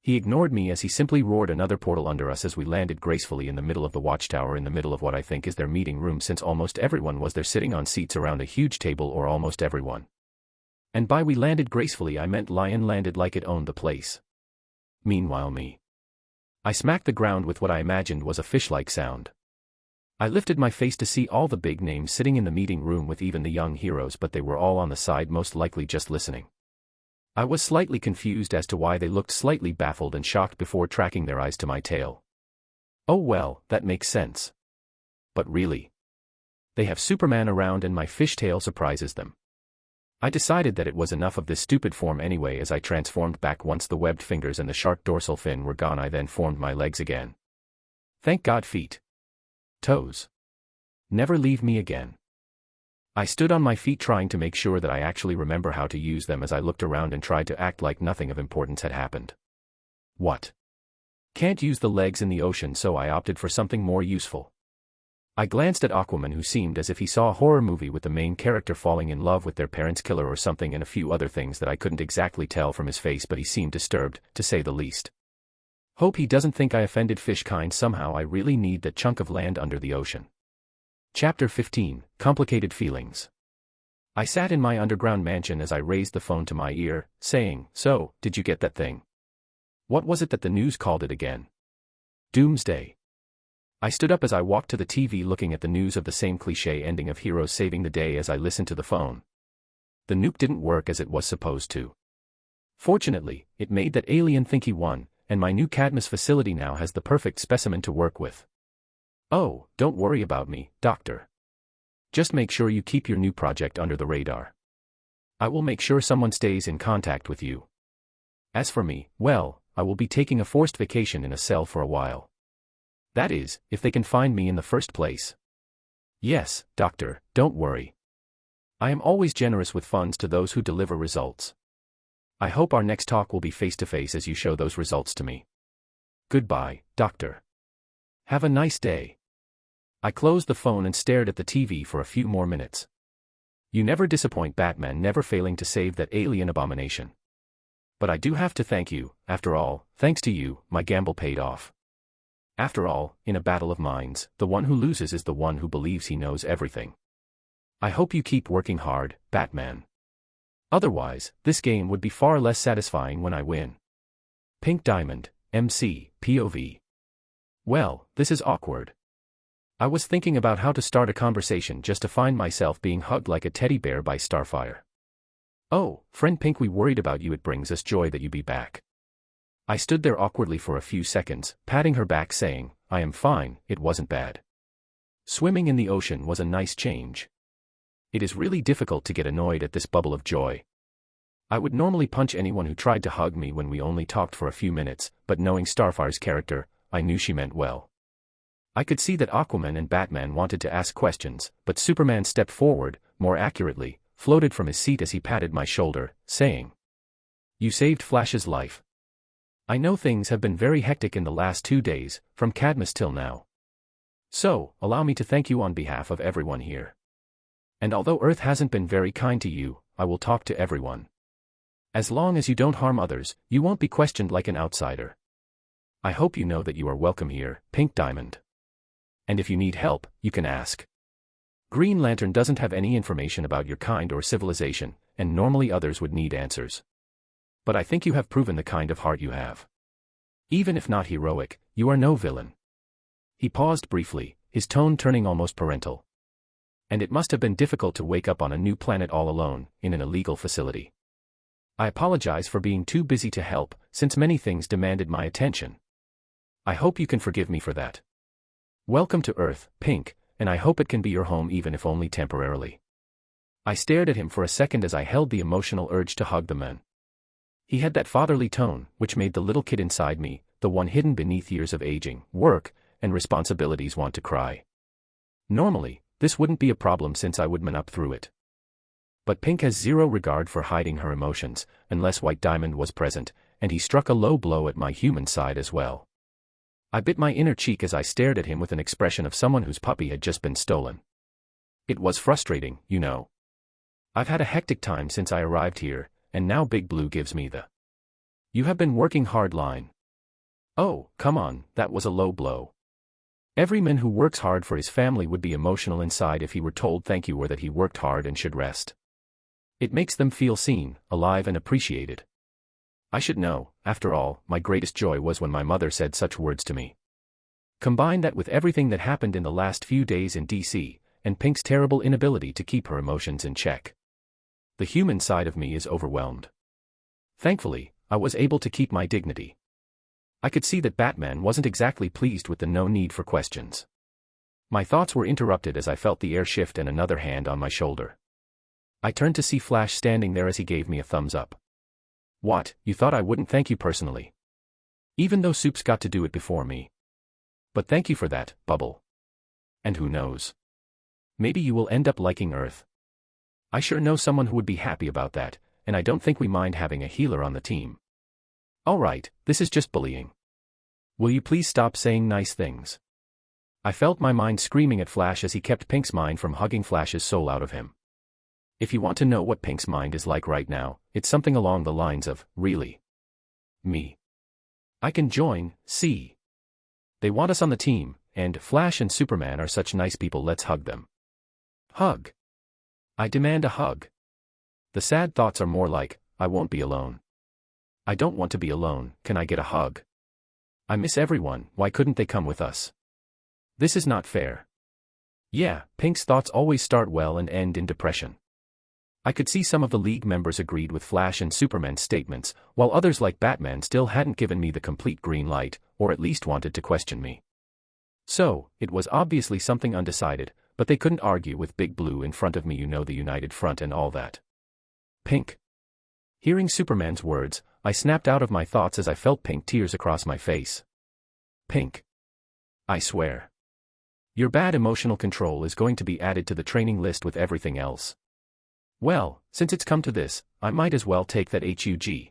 He ignored me as he simply roared another portal under us as we landed gracefully in the middle of the watchtower, in the middle of what I think is their meeting room, since almost everyone was there sitting on seats around a huge table, or almost everyone. And by we landed gracefully I meant Lion landed like it owned the place. Meanwhile I smacked the ground with what I imagined was a fish-like sound. I lifted my face to see all the big names sitting in the meeting room with even the young heroes, but they were all on the side, most likely just listening. I was slightly confused as to why they looked slightly baffled and shocked before tracking their eyes to my tail. Oh well, that makes sense. But really? They have Superman around and my fishtail surprises them. I decided that it was enough of this stupid form anyway as I transformed back. Once the webbed fingers and the sharp dorsal fin were gone, I then formed my legs again. Thank God, feet. Toes. Never leave me again. I stood on my feet trying to make sure that I actually remember how to use them as I looked around and tried to act like nothing of importance had happened. What? Can't use the legs in the ocean, so I opted for something more useful. I glanced at Aquaman, who seemed as if he saw a horror movie with the main character falling in love with their parents' killer or something, and a few other things that I couldn't exactly tell from his face, but he seemed disturbed, to say the least. Hope he doesn't think I offended fish kind somehow. I really need that chunk of land under the ocean. Chapter 15, Complicated Feelings. I sat in my underground mansion as I raised the phone to my ear, saying, "So, did you get that thing? What was it that the news called it again? Doomsday." I stood up as I walked to the TV, looking at the news of the same cliché ending of heroes saving the day as I listened to the phone. The nuke didn't work as it was supposed to. Fortunately, it made that alien think he won, and my new Cadmus facility now has the perfect specimen to work with. Oh, don't worry about me, Doctor. Just make sure you keep your new project under the radar. I will make sure someone stays in contact with you. As for me, well, I will be taking a forced vacation in a cell for a while. That is, if they can find me in the first place. Yes, Doctor, don't worry. I am always generous with funds to those who deliver results. I hope our next talk will be face-to-face as you show those results to me. Goodbye, Doctor. Have a nice day. I closed the phone and stared at the TV for a few more minutes. You never disappoint, Batman, never failing to save that alien abomination. But I do have to thank you. After all, thanks to you, my gamble paid off. After all, in a battle of minds, the one who loses is the one who believes he knows everything. I hope you keep working hard, Batman. Otherwise, this game would be far less satisfying when I win. Pink Diamond, MC, POV. Well, this is awkward. I was thinking about how to start a conversation just to find myself being hugged like a teddy bear by Starfire. Oh, friend Pink, we worried about you. It brings us joy that you be back. I stood there awkwardly for a few seconds, patting her back saying, I am fine, it wasn't bad. Swimming in the ocean was a nice change. It is really difficult to get annoyed at this bubble of joy. I would normally punch anyone who tried to hug me when we only talked for a few minutes, but knowing Starfire's character, I knew she meant well. I could see that Aquaman and Batman wanted to ask questions, but Superman stepped forward, more accurately, floated from his seat as he patted my shoulder, saying, You saved Flash's life. I know things have been very hectic in the last 2 days, from Cadmus till now. So, allow me to thank you on behalf of everyone here. And although Earth hasn't been very kind to you, I will talk to everyone. As long as you don't harm others, you won't be questioned like an outsider. I hope you know that you are welcome here, Pink Diamond. And if you need help, you can ask. Green Lantern doesn't have any information about your kind or civilization, and normally others would need answers. But I think you have proven the kind of heart you have. Even if not heroic, you are no villain. He paused briefly, his tone turning almost parental. And it must have been difficult to wake up on a new planet all alone, in an illegal facility. I apologize for being too busy to help, since many things demanded my attention. I hope you can forgive me for that. Welcome to Earth, Pink, and I hope it can be your home even if only temporarily. I stared at him for a second as I held the emotional urge to hug the man. He had that fatherly tone, which made the little kid inside me, the one hidden beneath years of aging, work, and responsibilities, want to cry. Normally, this wouldn't be a problem since I would man up through it. But Pink has zero regard for hiding her emotions, unless White Diamond was present, and he struck a low blow at my human side as well. I bit my inner cheek as I stared at him with an expression of someone whose puppy had just been stolen. It was frustrating, you know. I've had a hectic time since I arrived here, and now Big Blue gives me the "You have been working hard" line. Oh, come on, that was a low blow. Every man who works hard for his family would be emotional inside if he were told thank you or that he worked hard and should rest. It makes them feel seen, alive and appreciated. I should know, after all, my greatest joy was when my mother said such words to me. Combine that with everything that happened in the last few days in DC, and Pink's terrible inability to keep her emotions in check. The human side of me is overwhelmed. Thankfully, I was able to keep my dignity. I could see that Batman wasn't exactly pleased with the no need for questions. My thoughts were interrupted as I felt the air shift and another hand on my shoulder. I turned to see Flash standing there as he gave me a thumbs up. What, you thought I wouldn't thank you personally? Even though Soup's got to do it before me. But thank you for that, Bubble. And who knows? Maybe you will end up liking Earth. I sure know someone who would be happy about that, and I don't think we mind having a healer on the team. Alright, this is just bullying. Will you please stop saying nice things? I felt my mind screaming at Flash as he kept Pink's mind from hugging Flash's soul out of him. If you want to know what Pink's mind is like right now, it's something along the lines of, really? Me. I can join, see. They want us on the team, and Flash and Superman are such nice people, let's hug them. Hug. I demand a hug. The sad thoughts are more like, I won't be alone. I don't want to be alone, can I get a hug? I miss everyone, why couldn't they come with us? This is not fair. Yeah, Pink's thoughts always start well and end in depression. I could see some of the League members agreed with Flash and Superman's statements, while others like Batman still hadn't given me the complete green light, or at least wanted to question me. So, it was obviously something undecided, but they couldn't argue with Big Blue in front of me, you know, the United Front and all that. Pink. Hearing Superman's words, I snapped out of my thoughts as I felt pink tears across my face. Pink. I swear. Your bad emotional control is going to be added to the training list with everything else. Well, since it's come to this, I might as well take that HUG.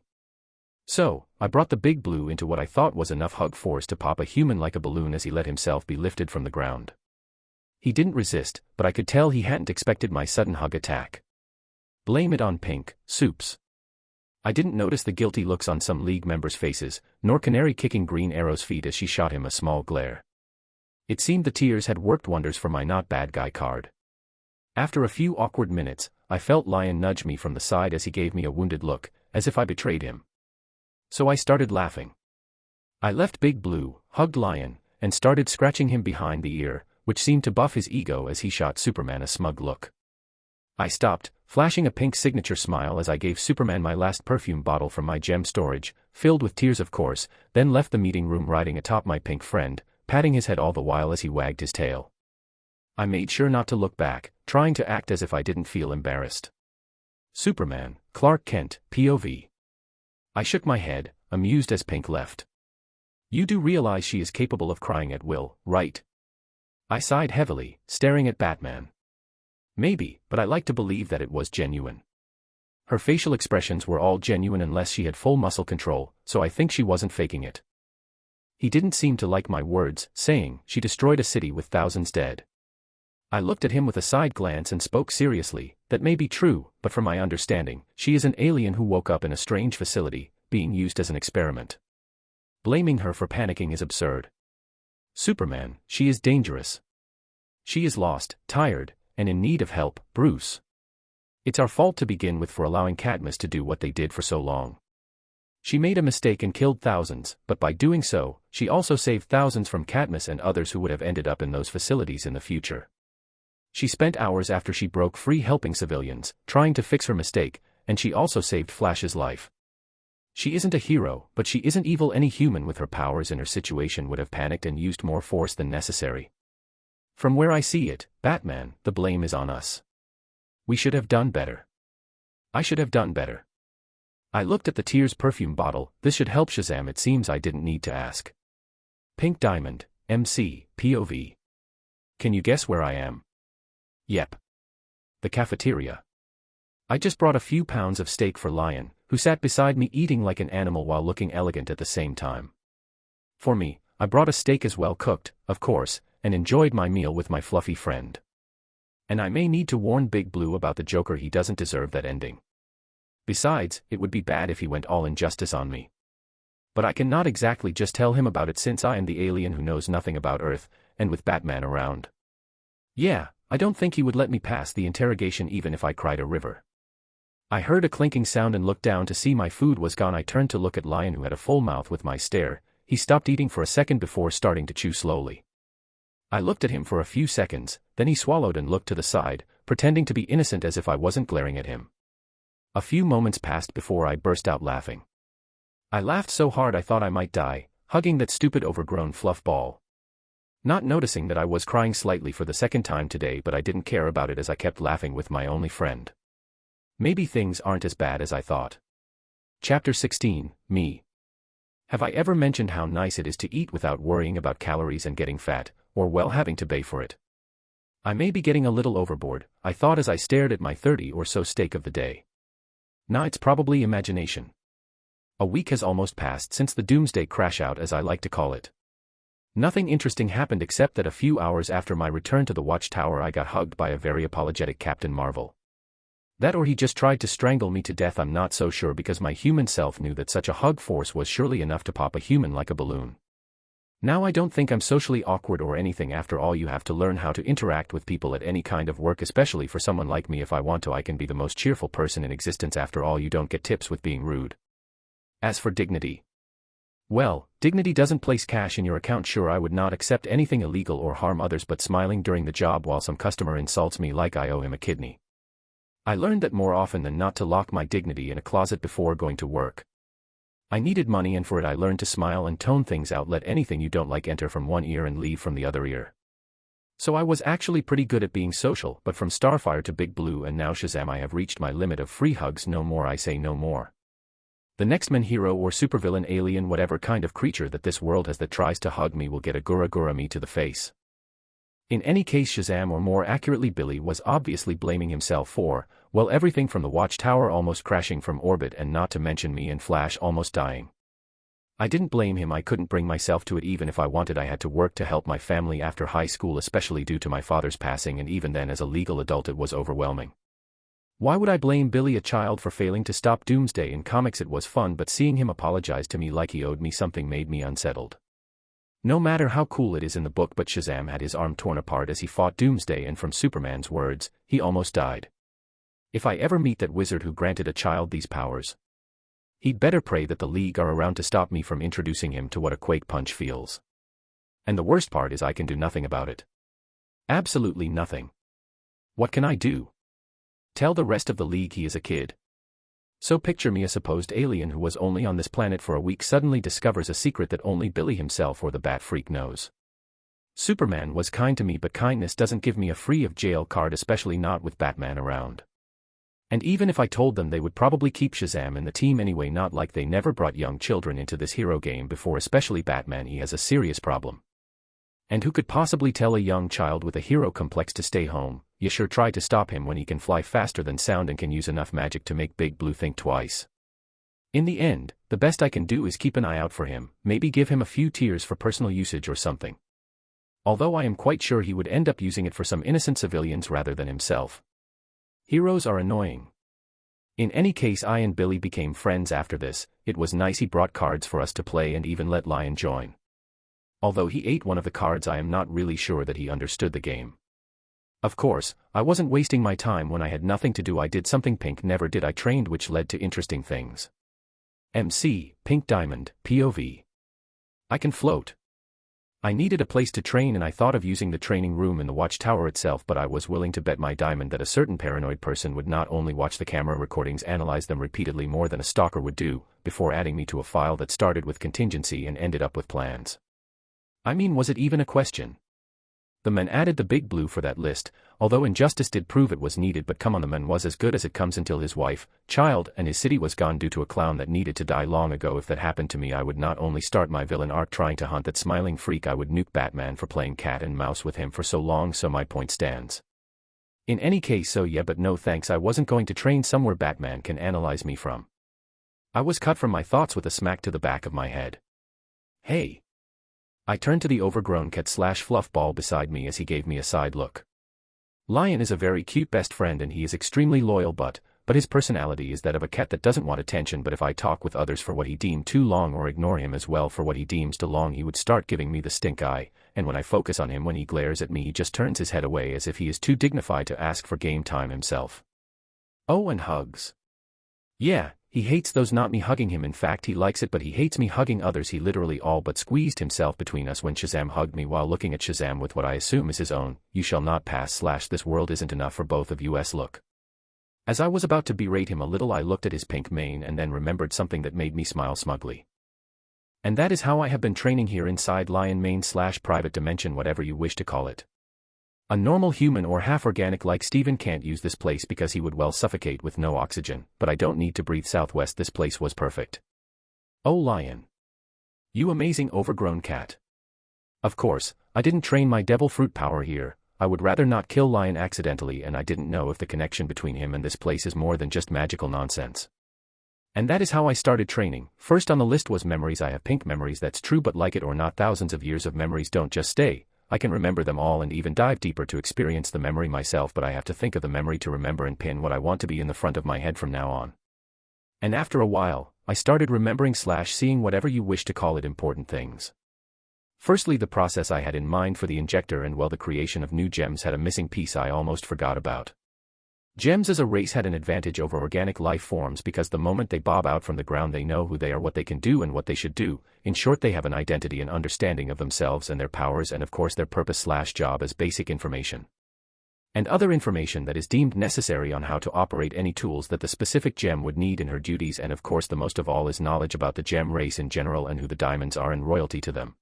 So, I brought the Big Blue into what I thought was enough hug force to pop a human like a balloon as he let himself be lifted from the ground. He didn't resist, but I could tell he hadn't expected my sudden hug attack. Blame it on pink soups. I didn't notice the guilty looks on some League members' faces, nor Canary kicking Green Arrow's feet as she shot him a small glare. It seemed the tears had worked wonders for my not bad guy card. After a few awkward minutes, I felt Lion nudge me from the side as he gave me a wounded look, as if I betrayed him. So I started laughing. I left Big Blue, hugged Lion, and started scratching him behind the ear, which seemed to buff his ego as he shot Superman a smug look. I stopped, flashing a pink signature smile as I gave Superman my last perfume bottle from my gem storage, filled with tears of course, then left the meeting room riding atop my pink friend, patting his head all the while as he wagged his tail. I made sure not to look back, trying to act as if I didn't feel embarrassed. Superman, Clark Kent, POV. I shook my head, amused as Pink left. You do realize she is capable of crying at will, right? I sighed heavily, staring at Batman. Maybe, but I like to believe that it was genuine. Her facial expressions were all genuine unless she had full muscle control, so I think she wasn't faking it. He didn't seem to like my words, saying, she destroyed a city with thousands dead. I looked at him with a side glance and spoke seriously, that may be true, but from my understanding, she is an alien who woke up in a strange facility, being used as an experiment. Blaming her for panicking is absurd. Superman, she is dangerous. She is lost, tired, and in need of help, Bruce. It's our fault to begin with for allowing Cadmus to do what they did for so long. She made a mistake and killed thousands, but by doing so, she also saved thousands from Cadmus and others who would have ended up in those facilities in the future. She spent hours after she broke free helping civilians, trying to fix her mistake, and she also saved Flash's life. She isn't a hero, but she isn't evil. Any human with her powers in her situation would have panicked and used more force than necessary. From where I see it, Batman, the blame is on us. We should have done better. I should have done better. I looked at the Tears perfume bottle. This should help Shazam. It seems I didn't need to ask. Pink Diamond, MC, POV. Can you guess where I am? Yep. The cafeteria. I just brought a few pounds of steak for Lion, who sat beside me eating like an animal while looking elegant at the same time. For me, I brought a steak as well cooked, of course, and enjoyed my meal with my fluffy friend. And I may need to warn Big Blue about the Joker. He doesn't deserve that ending. Besides, it would be bad if he went all injustice on me. But I cannot exactly just tell him about it since I am the alien who knows nothing about Earth, and with Batman around. Yeah, I don't think he would let me pass the interrogation even if I cried a river. I heard a clinking sound and looked down to see my food was gone. I turned to look at Lion, who had a full mouth with my stare. He stopped eating for a second before starting to chew slowly. I looked at him for a few seconds, then he swallowed and looked to the side, pretending to be innocent as if I wasn't glaring at him. A few moments passed before I burst out laughing. I laughed so hard I thought I might die, hugging that stupid overgrown fluff ball. Not noticing that I was crying slightly for the second time today, but I didn't care about it as I kept laughing with my only friend. Maybe things aren't as bad as I thought. Chapter 16, Me. Have I ever mentioned how nice it is to eat without worrying about calories and getting fat, or well having to pay for it? I may be getting a little overboard, I thought as I stared at my 30 or so steak of the day. Nah, it's probably imagination. A week has almost passed since the doomsday crash out, as I like to call it. Nothing interesting happened except that a few hours after my return to the watchtower I got hugged by a very apologetic Captain Marvel. That or he just tried to strangle me to death. I'm not so sure, because my human self knew that such a hug force was surely enough to pop a human like a balloon. Now I don't think I'm socially awkward or anything. After all, you have to learn how to interact with people at any kind of work, especially for someone like me. If I want to, I can be the most cheerful person in existence. After all, you don't get tips with being rude. As for dignity, well, dignity doesn't place cash in your account. Sure, I would not accept anything illegal or harm others, but smiling during the job while some customer insults me like I owe him a kidney. I learned that more often than not to lock my dignity in a closet before going to work. I needed money, and for it I learned to smile and tone things out. Let anything you don't like enter from one ear and leave from the other ear. So I was actually pretty good at being social, but from Starfire to Big Blue and now Shazam, I have reached my limit of free hugs. No more, I say no more. The next man, hero or supervillain, alien, whatever kind of creature that this world has that tries to hug me will get a gura gura me to the face. In any case, Shazam, or more accurately Billy, was obviously blaming himself for, Well, everything from the watchtower almost crashing from orbit and not to mention me and Flash almost dying. I didn't blame him. I couldn't bring myself to it. Even if I wanted, I had to work to help my family after high school, especially due to my father's passing, and even then as a legal adult it was overwhelming. Why would I blame Billy, a child, for failing to stop Doomsday? In comics it was fun, but seeing him apologize to me like he owed me something made me unsettled. No matter how cool it is in the book, but Shazam had his arm torn apart as he fought Doomsday, and from Superman's words, he almost died. If I ever meet that wizard who granted a child these powers, he'd better pray that the League are around to stop me from introducing him to what a Quake Punch feels. And the worst part is I can do nothing about it. Absolutely nothing. What can I do? Tell the rest of the League he is a kid. So picture me, a supposed alien who was only on this planet for a week, suddenly discovers a secret that only Billy himself or the Bat Freak knows. Superman was kind to me, but kindness doesn't give me a free of jail card, especially not with Batman around. And even if I told them, they would probably keep Shazam in the team anyway, not like they never brought young children into this hero game before, especially Batman. He has a serious problem. And who could possibly tell a young child with a hero complex to stay home? You sure try to stop him when he can fly faster than sound and can use enough magic to make Big Blue think twice. In the end, the best I can do is keep an eye out for him, maybe give him a few tears for personal usage or something. Although I am quite sure he would end up using it for some innocent civilians rather than himself. Heroes are annoying. In any case, I and Billy became friends after this. It was nice he brought cards for us to play and even let Lion join. Although he ate one of the cards, I am not really sure that he understood the game. Of course, I wasn't wasting my time when I had nothing to do. I did something Pink never did. I trained, which led to interesting things. MC, Pink Diamond, POV. I can float. I needed a place to train and I thought of using the training room in the watchtower itself, but I was willing to bet my diamond that a certain paranoid person would not only watch the camera recordings, analyze them repeatedly more than a stalker would do, before adding me to a file that started with contingency and ended up with plans. I mean, was it even a question? The man added the Big Blue for that list, although Injustice did prove it was needed, but come on, the man was as good as it comes until his wife, child, and his city was gone due to a clown that needed to die long ago. If that happened to me, I would not only start my villain arc trying to hunt that smiling freak, I would nuke Batman for playing cat and mouse with him for so long, so my point stands. In any case, so yeah, but no thanks, I wasn't going to train somewhere Batman can analyze me from. I was cut from my thoughts with a smack to the back of my head. Hey! I turned to the overgrown cat / fluff ball beside me as he gave me a side look. Lion is a very cute best friend and he is extremely loyal, but his personality is that of a cat that doesn't want attention. But if I talk with others for what he deemed too long or ignore him as well for what he deems too long, he would start giving me the stink eye, and when I focus on him, when he glares at me, he just turns his head away as if he is too dignified to ask for game time himself. Oh, and hugs. Yeah. He hates those, not me hugging him. In fact, he likes it, but he hates me hugging others. He literally all but squeezed himself between us when Shazam hugged me while looking at Shazam with what I assume is his own "you shall not pass / this world isn't enough for both of us" look. As I was about to berate him a little, I looked at his pink mane and then remembered something that made me smile smugly. And that is how I have been training here inside Lion Mane / private dimension, whatever you wish to call it. A normal human or half-organic like Steven can't use this place because he would well suffocate with no oxygen, but I don't need to breathe southwest. This place was perfect. Oh, Lion. You amazing overgrown cat. Of course, I didn't train my devil fruit power here. I would rather not kill Lion accidentally, and I didn't know if the connection between him and this place is more than just magical nonsense. And that is how I started training. First on the list was memories. I have pink memories, that's true, but like it or not, thousands of years of memories don't just stay. I can remember them all and even dive deeper to experience the memory myself, but I have to think of the memory to remember and pin what I want to be in the front of my head from now on. And after a while, I started remembering / seeing, whatever you wish to call it, important things. Firstly, the process I had in mind for the injector, and well, the creation of new gems had a missing piece I almost forgot about. Gems as a race had an advantage over organic life forms because the moment they bob out from the ground, they know who they are, what they can do, and what they should do. In short, they have an identity and understanding of themselves and their powers, and of course their purpose / job as basic information. And other information that is deemed necessary on how to operate any tools that the specific gem would need in her duties, and of course the most of all is knowledge about the gem race in general and who the diamonds are and royalty to them.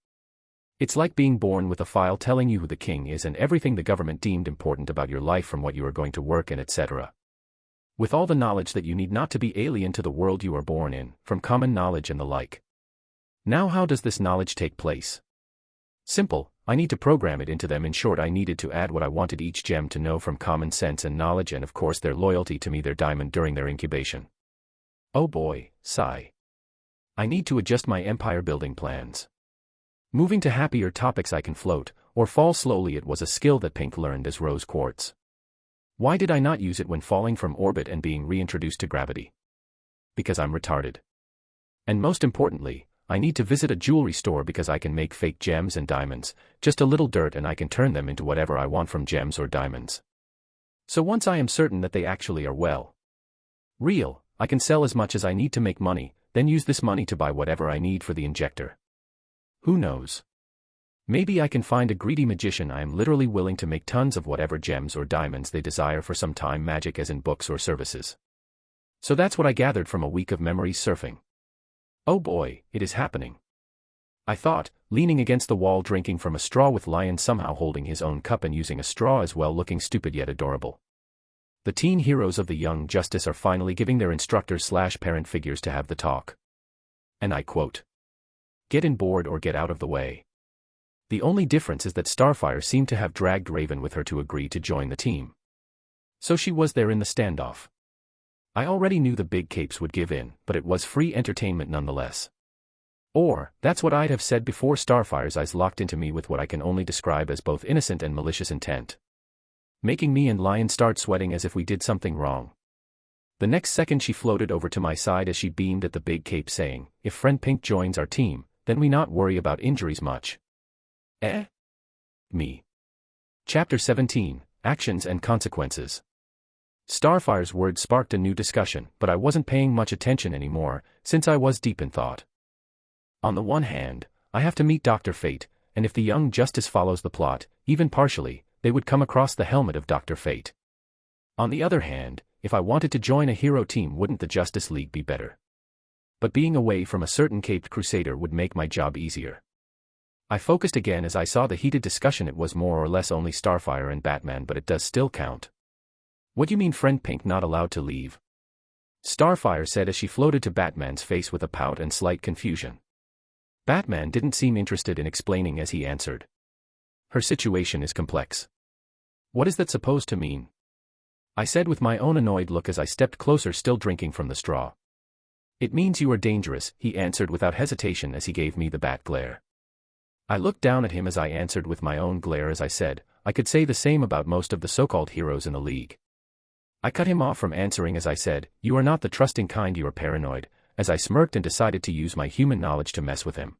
It's like being born with a file telling you who the king is and everything the government deemed important about your life, from what you are going to work in, etc. With all the knowledge that you need not to be alien to the world you are born in, from common knowledge and the like. Now, how does this knowledge take place? Simple, I need to program it into them. In short, I needed to add what I wanted each gem to know from common sense and knowledge and of course their loyalty to me, their diamond during their incubation. Oh boy, sigh. I need to adjust my empire building plans. Moving to happier topics, I can float, or fall slowly. It was a skill that Pink learned as rose quartz. Why did I not use it when falling from orbit and being reintroduced to gravity? Because I'm retarded. And most importantly, I need to visit a jewelry store because I can make fake gems and diamonds, just a little dirt, and I can turn them into whatever I want from gems or diamonds. So once I am certain that they actually are, well, real, I can sell as much as I need to make money, then use this money to buy whatever I need for the injector. Who knows? Maybe I can find a greedy magician. I am literally willing to make tons of whatever gems or diamonds they desire for some time magic, as in books or services. So that's what I gathered from a week of memories surfing. Oh boy, it is happening. I thought, leaning against the wall drinking from a straw with Lion somehow holding his own cup and using a straw as well, looking stupid yet adorable. The teen heroes of the Young Justice are finally giving their instructors/parent figures to have the talk. And I quote, "Get in board or get out of the way." The only difference is that Starfire seemed to have dragged Raven with her to agree to join the team. So she was there in the standoff. I already knew the big capes would give in, but it was free entertainment nonetheless. Or, that's what I'd have said before Starfire's eyes locked into me with what I can only describe as both innocent and malicious intent, making me and Lion start sweating as if we did something wrong. The next second she floated over to my side as she beamed at the big cape, saying, "If friend Pink joins our team, then we not worry about injuries much." Me. Chapter 17, Actions and Consequences. Starfire's words sparked a new discussion, but I wasn't paying much attention anymore, since I was deep in thought. On the one hand, I have to meet Dr. Fate, and if the Young Justice follows the plot, even partially, they would come across the helmet of Dr. Fate. On the other hand, if I wanted to join a hero team, wouldn't the Justice League be better? But being away from a certain caped crusader would make my job easier. I focused again as I saw the heated discussion. It was more or less only Starfire and Batman, but it does still count. "What do you mean friend Pink not allowed to leave?" Starfire said as she floated to Batman's face with a pout and slight confusion. Batman didn't seem interested in explaining as he answered, "Her situation is complex." "What is that supposed to mean?" I said with my own annoyed look as I stepped closer, still drinking from the straw. "It means you are dangerous," he answered without hesitation as he gave me the bat glare. I looked down at him as I answered with my own glare as I said, "I could say the same about most of the so-called heroes in the league." I cut him off from answering as I said, "You are not the trusting kind, you are paranoid," as I smirked and decided to use my human knowledge to mess with him.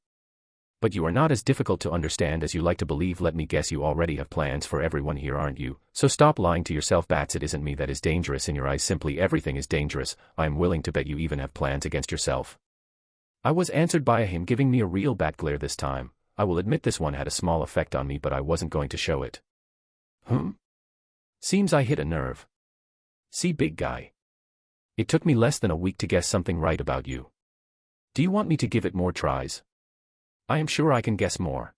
"But you are not as difficult to understand as you like to believe. Let me guess, you already have plans for everyone here, aren't you? So stop lying to yourself, Bats. It isn't me that is dangerous in your eyes, simply everything is dangerous. I am willing to bet you even have plans against yourself." I was answered by him giving me a real bat glare this time. I will admit this one had a small effect on me, but I wasn't going to show it. Seems I hit a nerve. See, big guy. It took me less than a week to guess something right about you. Do you want me to give it more tries? I am sure I can guess more.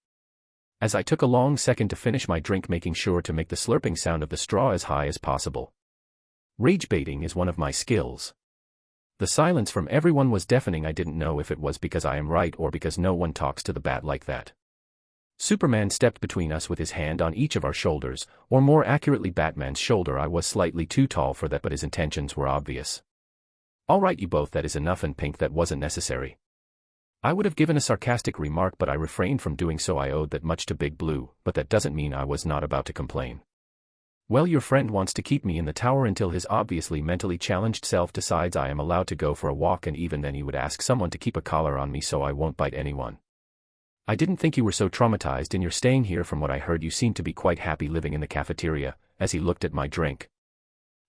As I took a long second to finish my drink, making sure to make the slurping sound of the straw as high as possible. Rage baiting is one of my skills. The silence from everyone was deafening. I didn't know if it was because I am right or because no one talks to the bat like that. Superman stepped between us with his hand on each of our shoulders, or more accurately Batman's shoulder. I was slightly too tall for that, but his intentions were obvious. "All right, you both, that is enough," and Pink, "That wasn't necessary." I would have given a sarcastic remark, but I refrained from doing so. I owed that much to Big Blue, but that doesn't mean I was not about to complain. "Well, your friend wants to keep me in the tower until his obviously mentally challenged self decides I am allowed to go for a walk, and even then he would ask someone to keep a collar on me so I won't bite anyone. I didn't think you were so traumatized in your staying here. From what I heard, you seem to be quite happy living in the cafeteria," as he looked at my drink.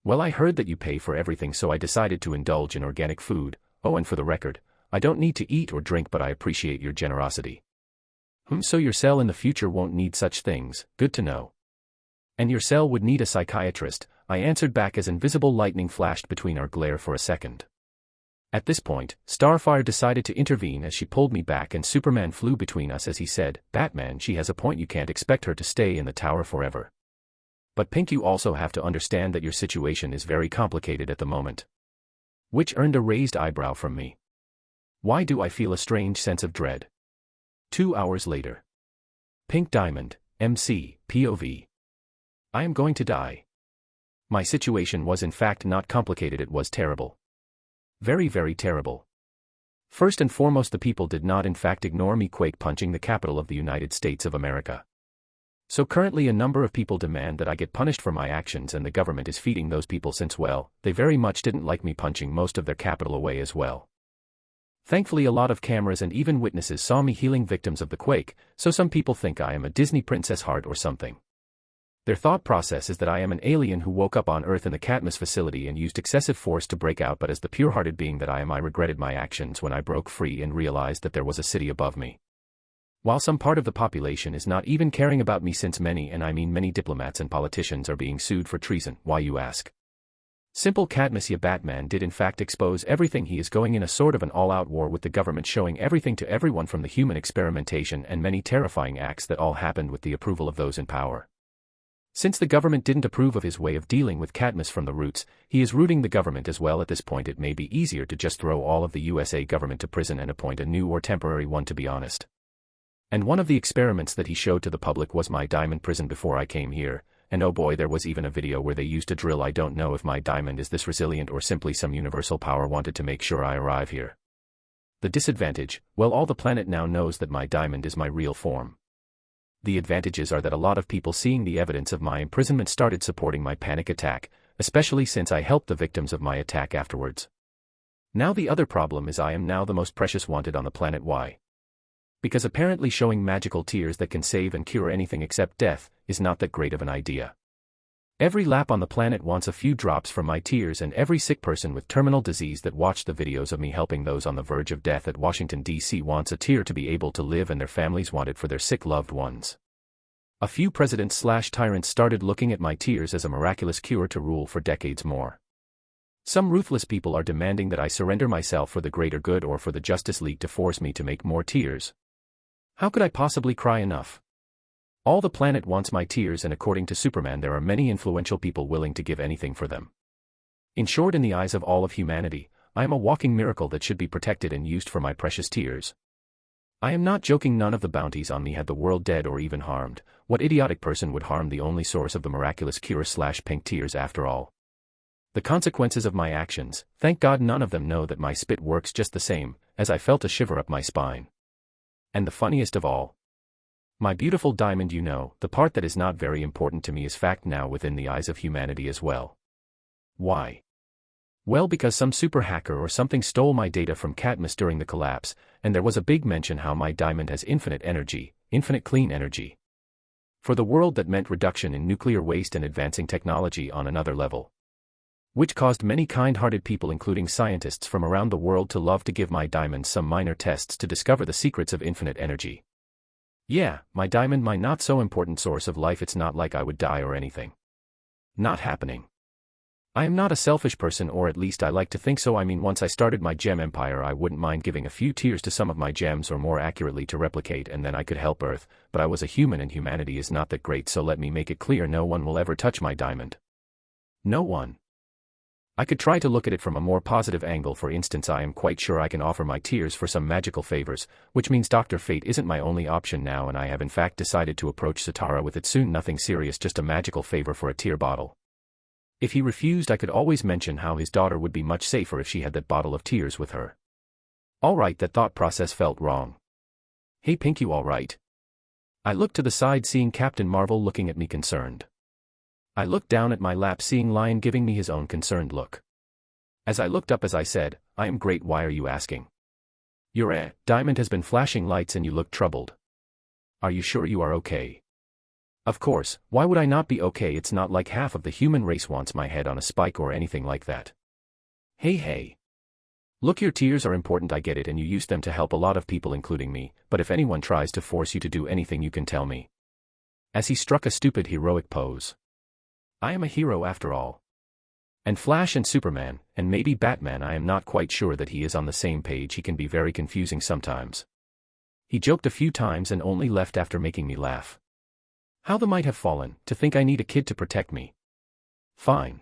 "Well, I heard that you pay for everything, so I decided to indulge in organic food. Oh, and for the record, I don't need to eat or drink, but I appreciate your generosity." So your cell in the future won't need such things, good to know. "And your cell would need a psychiatrist," I answered back as invisible lightning flashed between our glare for a second. At this point, Starfire decided to intervene as she pulled me back and Superman flew between us as he said, "Batman, she has a point. You can't expect her to stay in the tower forever. But Pink, you also have to understand that your situation is very complicated at the moment." Which earned a raised eyebrow from me. Why do I feel a strange sense of dread? 2 hours later. Pink Diamond, MC, POV. I am going to die. My situation was in fact not complicated, it was terrible. Very, very terrible. First and foremost, the people did not in fact ignore me quake punching the capital of the United States of America. So currently a number of people demand that I get punished for my actions, and the government is feeding those people since, well, they very much didn't like me punching most of their capital away as well. Thankfully a lot of cameras and even witnesses saw me healing victims of the quake, so some people think I am a Disney princess heart or something. Their thought process is that I am an alien who woke up on Earth in the Katniss facility and used excessive force to break out, but as the pure-hearted being that I am, I regretted my actions when I broke free and realized that there was a city above me. While some part of the population is not even caring about me, since many, and I mean many, diplomats and politicians are being sued for treason. Why, you ask? Simple, Katniss, ya Batman did in fact expose everything. He is going in a sort of an all-out war with the government, showing everything to everyone from the human experimentation and many terrifying acts that all happened with the approval of those in power. Since the government didn't approve of his way of dealing with Katniss from the roots, he is rooting the government as well. At this point it may be easier to just throw all of the USA government to prison and appoint a new or temporary one, to be honest. And one of the experiments that he showed to the public was my diamond prison before I came here, and oh boy, there was even a video where they used a drill. I don't know if my diamond is this resilient or simply some universal power wanted to make sure I arrive here. The disadvantage, well, all the planet now knows that my diamond is my real form. The advantages are that a lot of people seeing the evidence of my imprisonment started supporting my panic attack, especially since I helped the victims of my attack afterwards. Now the other problem is I am now the most precious wanted on the planet. Why? Because apparently showing magical tears that can save and cure anything except death is not that great of an idea. Every lap on the planet wants a few drops from my tears, and every sick person with terminal disease that watched the videos of me helping those on the verge of death at Washington, D.C. wants a tear to be able to live, and their families want it for their sick loved ones. A few presidents/tyrants started looking at my tears as a miraculous cure to rule for decades more. Some ruthless people are demanding that I surrender myself for the greater good or for the Justice League to force me to make more tears. How could I possibly cry enough? All the planet wants my tears, and according to Superman there are many influential people willing to give anything for them. In short, in the eyes of all of humanity, I am a walking miracle that should be protected and used for my precious tears. I am not joking. None of the bounties on me had the world dead or even harmed. What idiotic person would harm the only source of the miraculous cure/pink tears after all? The consequences of my actions, thank God none of them know that my spit works just the same, as I felt a shiver up my spine. And the funniest of all, my beautiful diamond, you know, the part that is not very important to me, is fact now within the eyes of humanity as well. Why? Well, because some super hacker or something stole my data from Katniss during the collapse, and there was a big mention how my diamond has infinite energy, infinite clean energy. For the world that meant reduction in nuclear waste and advancing technology on another level. Which caused many kind-hearted people, including scientists from around the world, to love to give my diamond some minor tests to discover the secrets of infinite energy. Yeah, my diamond, my not so important source of life. It's not like I would die or anything. Not happening. I am not a selfish person, or at least I like to think so. I mean, once I started my gem empire, I wouldn't mind giving a few tears to some of my gems, or more accurately to replicate, and then I could help Earth, but I was a human and humanity is not that great, so let me make it clear, no one will ever touch my diamond. No one. I could try to look at it from a more positive angle. For instance, I am quite sure I can offer my tears for some magical favors, which means Dr. Fate isn't my only option now, and I have in fact decided to approach Satara with it soon. Nothing serious, just a magical favor for a tear bottle. If he refused, I could always mention how his daughter would be much safer if she had that bottle of tears with her. Alright, that thought process felt wrong. Hey Pink, you alright? I looked to the side, seeing Captain Marvel looking at me concerned. I looked down at my lap, seeing Lion giving me his own concerned look. As I looked up, as I said, I am great. Why are you asking? Your diamond has been flashing lights and you look troubled. Are you sure you are okay? Of course, why would I not be okay? It's not like half of the human race wants my head on a spike or anything like that. Hey. Look, your tears are important, I get it, and you use them to help a lot of people including me, but if anyone tries to force you to do anything, you can tell me. As he struck a stupid heroic pose. I am a hero after all. And Flash and Superman, and maybe Batman, I am not quite sure that he is on the same page. He can be very confusing sometimes. He joked a few times and only left after making me laugh. How the might have fallen, to think I need a kid to protect me. Fine.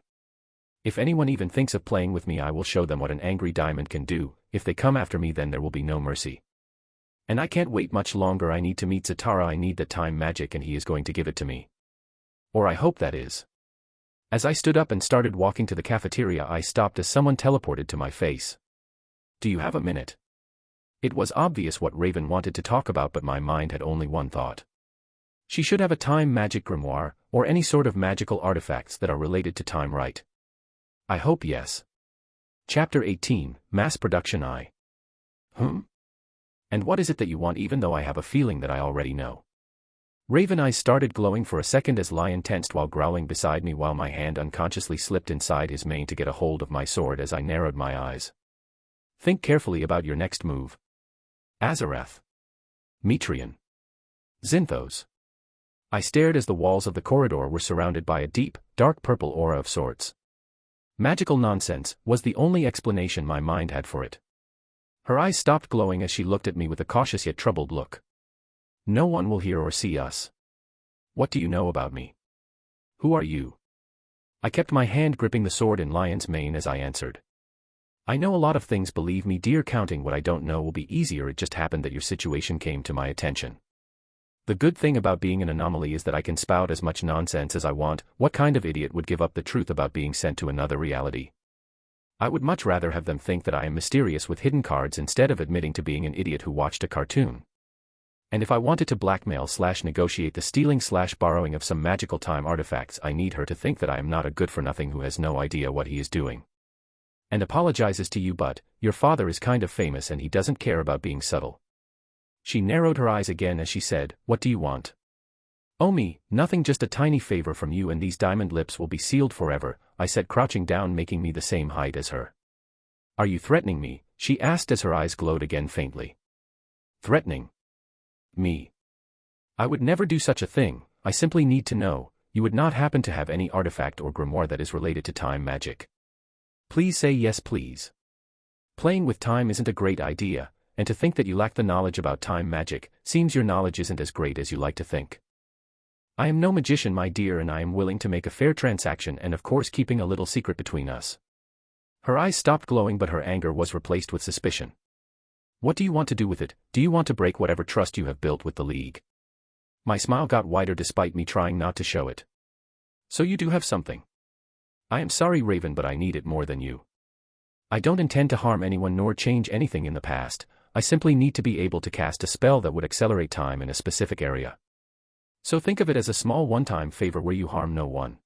If anyone even thinks of playing with me, I will show them what an angry diamond can do. If they come after me, then there will be no mercy. And I can't wait much longer. I need to meet Zatara. I need that time magic and he is going to give it to me. Or I hope that is. As I stood up and started walking to the cafeteria, I stopped as someone teleported to my face. Do you have a minute? It was obvious what Raven wanted to talk about, but my mind had only one thought. She should have a time magic grimoire, or any sort of magical artifacts that are related to time, right? I hope yes. Chapter 18, Mass Production. And what is it that you want, even though I have a feeling that I already know? Raven eyes started glowing for a second as Lion tensed while growling beside me, while my hand unconsciously slipped inside his mane to get a hold of my sword as I narrowed my eyes. Think carefully about your next move. Azarath. Metrion. Zinthos. I stared as the walls of the corridor were surrounded by a deep, dark purple aura of sorts. Magical nonsense was the only explanation my mind had for it. Her eyes stopped glowing as she looked at me with a cautious yet troubled look. No one will hear or see us. What do you know about me? Who are you? I kept my hand gripping the sword in Lion's mane as I answered. I know a lot of things, believe me dear. Counting what I don't know will be easier. It just happened that your situation came to my attention. The good thing about being an anomaly is that I can spout as much nonsense as I want. What kind of idiot would give up the truth about being sent to another reality? I would much rather have them think that I am mysterious with hidden cards instead of admitting to being an idiot who watched a cartoon. And if I wanted to blackmail/negotiate the stealing/borrowing of some magical time artifacts, I need her to think that I am not a good-for-nothing who has no idea what he is doing. And apologizes to you, but your father is kind of famous and he doesn't care about being subtle. She narrowed her eyes again as she said, what do you want? Oh me, nothing, just a tiny favor from you and these diamond lips will be sealed forever, I said, crouching down, making me the same height as her. Are you threatening me? She asked as her eyes glowed again faintly. Threatening? Me? I would never do such a thing. I simply need to know, you would not happen to have any artifact or grimoire that is related to time magic. Please say yes, please. Playing with time isn't a great idea, and to think that you lack the knowledge about time magic, seems your knowledge isn't as great as you like to think. I am no magician, my dear, and I am willing to make a fair transaction, and of course keeping a little secret between us. Her eyes stopped glowing, but her anger was replaced with suspicion. What do you want to do with it? Do you want to break whatever trust you have built with the League? My smile got wider despite me trying not to show it. So you do have something. I am sorry, Raven, but I need it more than you. I don't intend to harm anyone nor change anything in the past. I simply need to be able to cast a spell that would accelerate time in a specific area. So think of it as a small one-time favor where you harm no one.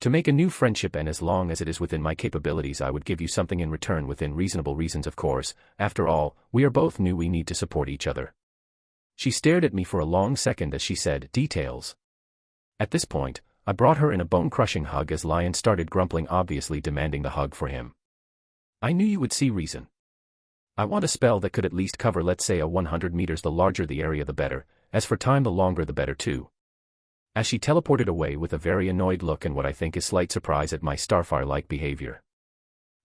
To make a new friendship, and as long as it is within my capabilities, I would give you something in return within reasonable reasons, of course. After all, we are both new, we need to support each other. She stared at me for a long second as she said, details. At this point, I brought her in a bone-crushing hug as Lion started grumbling, obviously demanding the hug for him. I knew you would see reason. I want a spell that could at least cover, let's say, 100 meters. The larger the area the better, as for time the longer the better too. As she teleported away with a very annoyed look and what I think is slight surprise at my Starfire-like behavior.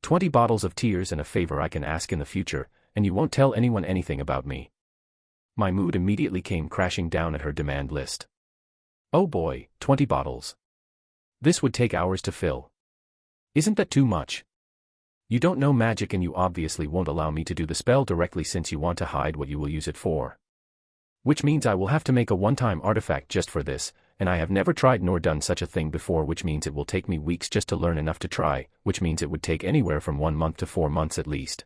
20 bottles of tears and a favor I can ask in the future, and you won't tell anyone anything about me. My mood immediately came crashing down at her demand list. Oh boy, 20 bottles. This would take hours to fill. Isn't that too much? You don't know magic and you obviously won't allow me to do the spell directly since you want to hide what you will use it for. Which means I will have to make a one-time artifact just for this, and I have never tried nor done such a thing before, which means it will take me weeks just to learn enough to try, which means it would take anywhere from 1 month to 4 months at least.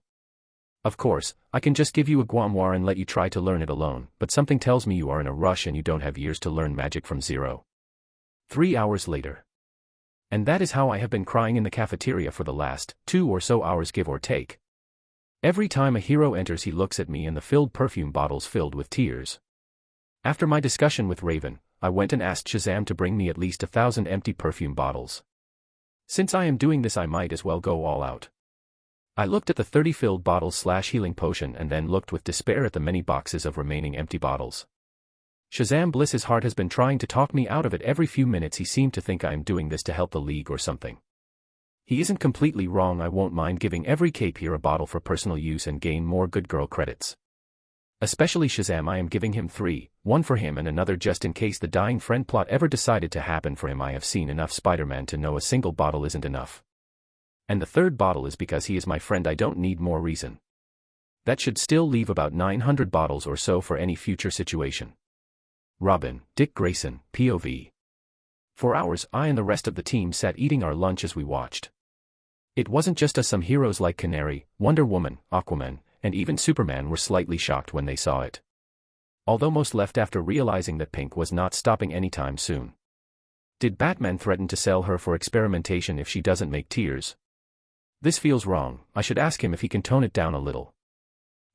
Of course, I can just give you a grimoire and let you try to learn it alone, but something tells me you are in a rush and you don't have years to learn magic from zero. 3 hours later. And that is how I have been crying in the cafeteria for the last 2 or so hours, give or take. Every time a hero enters, he looks at me and the filled perfume bottles filled with tears. After my discussion with Raven, I went and asked Shazam to bring me at least 1,000 empty perfume bottles. Since I am doing this, I might as well go all out. I looked at the 30 filled bottles/healing potion and then looked with despair at the many boxes of remaining empty bottles. Shazam, bless his heart, has been trying to talk me out of it every few minutes. He seemed to think I am doing this to help the League or something. He isn't completely wrong. I won't mind giving every cape here a bottle for personal use and gain more good girl credits. Especially Shazam, I am giving him 3, one for him and another just in case the dying friend plot ever decided to happen for him. I have seen enough Spider-Man to know a single bottle isn't enough. And the 3rd bottle is because he is my friend. I don't need more reason. That should still leave about 900 bottles or so for any future situation. Robin, Dick Grayson, POV. For hours, I and the rest of the team sat eating our lunch as we watched. It wasn't just us, some heroes like Canary, Wonder Woman, Aquaman, and even Superman were slightly shocked when they saw it. Although most left after realizing that Pink was not stopping anytime soon. Did Batman threaten to sell her for experimentation if she doesn't make tears? This feels wrong. I should ask him if he can tone it down a little.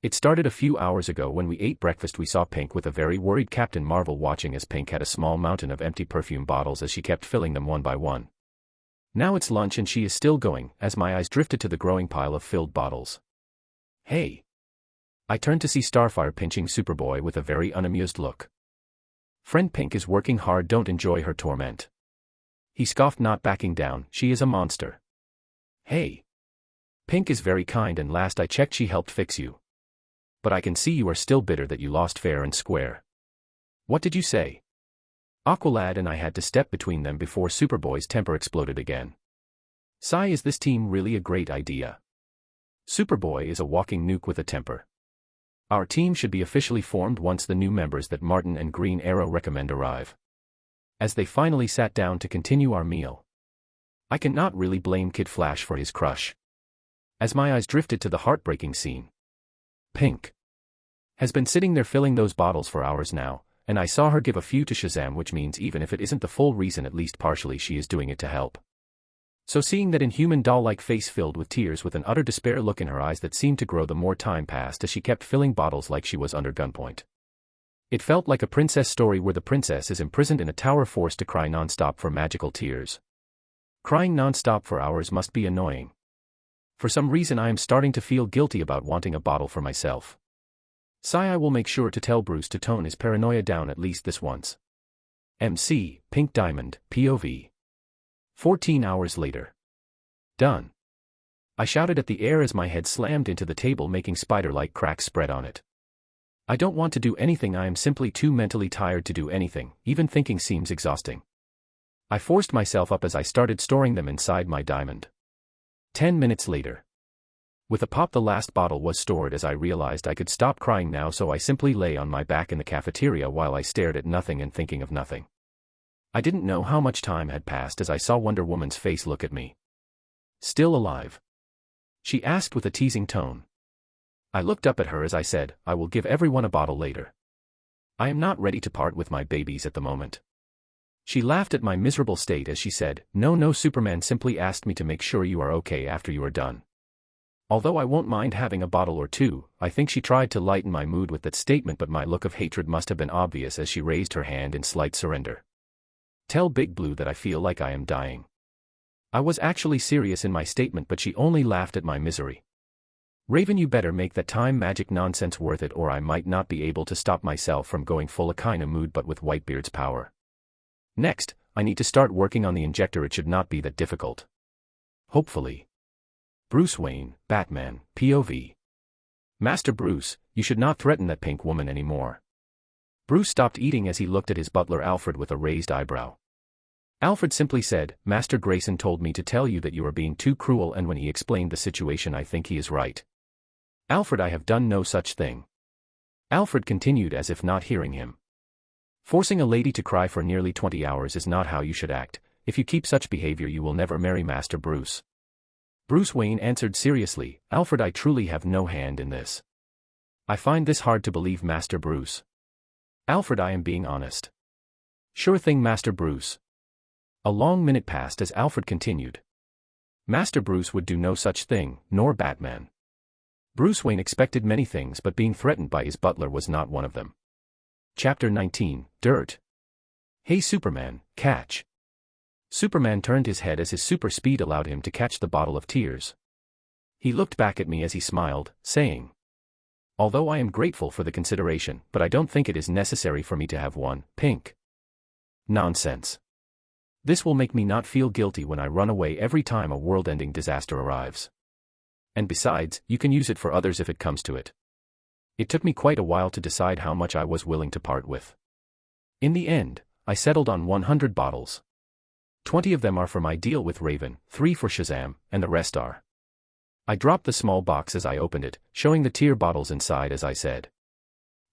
It started a few hours ago when we ate breakfast. We saw Pink with a very worried Captain Marvel watching as Pink had a small mountain of empty perfume bottles as she kept filling them one by one. Now it's lunch and she is still going, as my eyes drifted to the growing pile of filled bottles. Hey! I turned to see Starfire pinching Superboy with a very unamused look. Friend Pink is working hard, don't enjoy her torment. He scoffed, not backing down. She is a monster. Hey! Pink is very kind and last I checked she helped fix you. But I can see you are still bitter that you lost fair and square. What did you say? Aqualad and I had to step between them before Superboy's temper exploded again. Sigh, is this team really a great idea? Superboy is a walking nuke with a temper. Our team should be officially formed once the new members that Martin and Green Arrow recommend arrive. As they finally sat down to continue our meal. I cannot really blame Kid Flash for his crush. As my eyes drifted to the heartbreaking scene. Pink has been sitting there filling those bottles for hours now, and I saw her give a few to Shazam, which means even if it isn't the full reason, at least partially she is doing it to help. So seeing that inhuman doll-like face filled with tears with an utter despair look in her eyes that seemed to grow the more time passed as she kept filling bottles like she was under gunpoint. It felt like a princess story where the princess is imprisoned in a tower forced to cry non-stop for magical tears. Crying non-stop for hours must be annoying. For some reason I am starting to feel guilty about wanting a bottle for myself. Sigh, I will make sure to tell Bruce to tone his paranoia down at least this once. MC, Pink Diamond, POV. 14 hours later. Done. I shouted at the air as my head slammed into the table, making spider-like cracks spread on it. I don't want to do anything, I am simply too mentally tired to do anything, even thinking seems exhausting. I forced myself up as I started storing them inside my diamond. 10 minutes later. With a pop the last bottle was stored as I realized I could stop crying now, so I simply lay on my back in the cafeteria while I stared at nothing and thinking of nothing. I didn't know how much time had passed as I saw Wonder Woman's face look at me. Still alive? She asked with a teasing tone. I looked up at her as I said, I will give everyone a bottle later. I am not ready to part with my babies at the moment. She laughed at my miserable state as she said, No, Superman simply asked me to make sure you are okay after you are done. Although I won't mind having a bottle or two, I think she tried to lighten my mood with that statement, but my look of hatred must have been obvious as she raised her hand in slight surrender. Tell Big Blue that I feel like I am dying. I was actually serious in my statement, but she only laughed at my misery. Raven, you better make that time magic nonsense worth it, or I might not be able to stop myself from going full a kinda mood but with Whitebeard's power. Next, I need to start working on the injector, it should not be that difficult. Hopefully. Bruce Wayne, Batman, POV. Master Bruce, you should not threaten that pink woman anymore. Bruce stopped eating as he looked at his butler Alfred with a raised eyebrow. Alfred simply said, Master Grayson told me to tell you that you are being too cruel, and when he explained the situation I think he is right. Alfred, I have done no such thing. Alfred continued as if not hearing him. Forcing a lady to cry for nearly 20 hours is not how you should act. If you keep such behavior you will never marry Master Bruce. Bruce Wayne answered seriously, Alfred, I truly have no hand in this. I find this hard to believe, Master Bruce. Alfred, I am being honest. Sure thing, Master Bruce. A long minute passed as Alfred continued. Master Bruce would do no such thing, nor Batman. Bruce Wayne expected many things, but being threatened by his butler was not one of them. Chapter 19, Dirt. Hey Superman, catch. Superman turned his head as his super speed allowed him to catch the bottle of tears. He looked back at me as he smiled, saying, Although I am grateful for the consideration, but I don't think it is necessary for me to have one, Pink. Nonsense. This will make me not feel guilty when I run away every time a world-ending disaster arrives. And besides, you can use it for others if it comes to it. It took me quite a while to decide how much I was willing to part with. In the end, I settled on 100 bottles. 20 of them are for my deal with Raven, 3 for Shazam, and the rest are I dropped the small box as I opened it, showing the tear bottles inside as I said.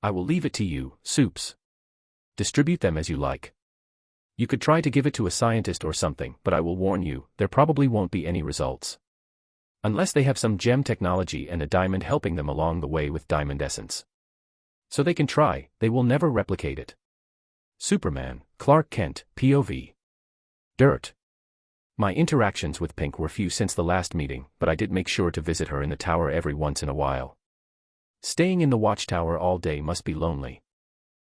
I will leave it to you, Soups. Distribute them as you like. You could try to give it to a scientist or something, but I will warn you, there probably won't be any results. Unless they have some gem technology and a diamond helping them along the way with diamond essence. So they can try, they will never replicate it. Superman, Clark Kent, POV. Dirt. My interactions with Pink were few since the last meeting, but I did make sure to visit her in the tower every once in a while. Staying in the watchtower all day must be lonely.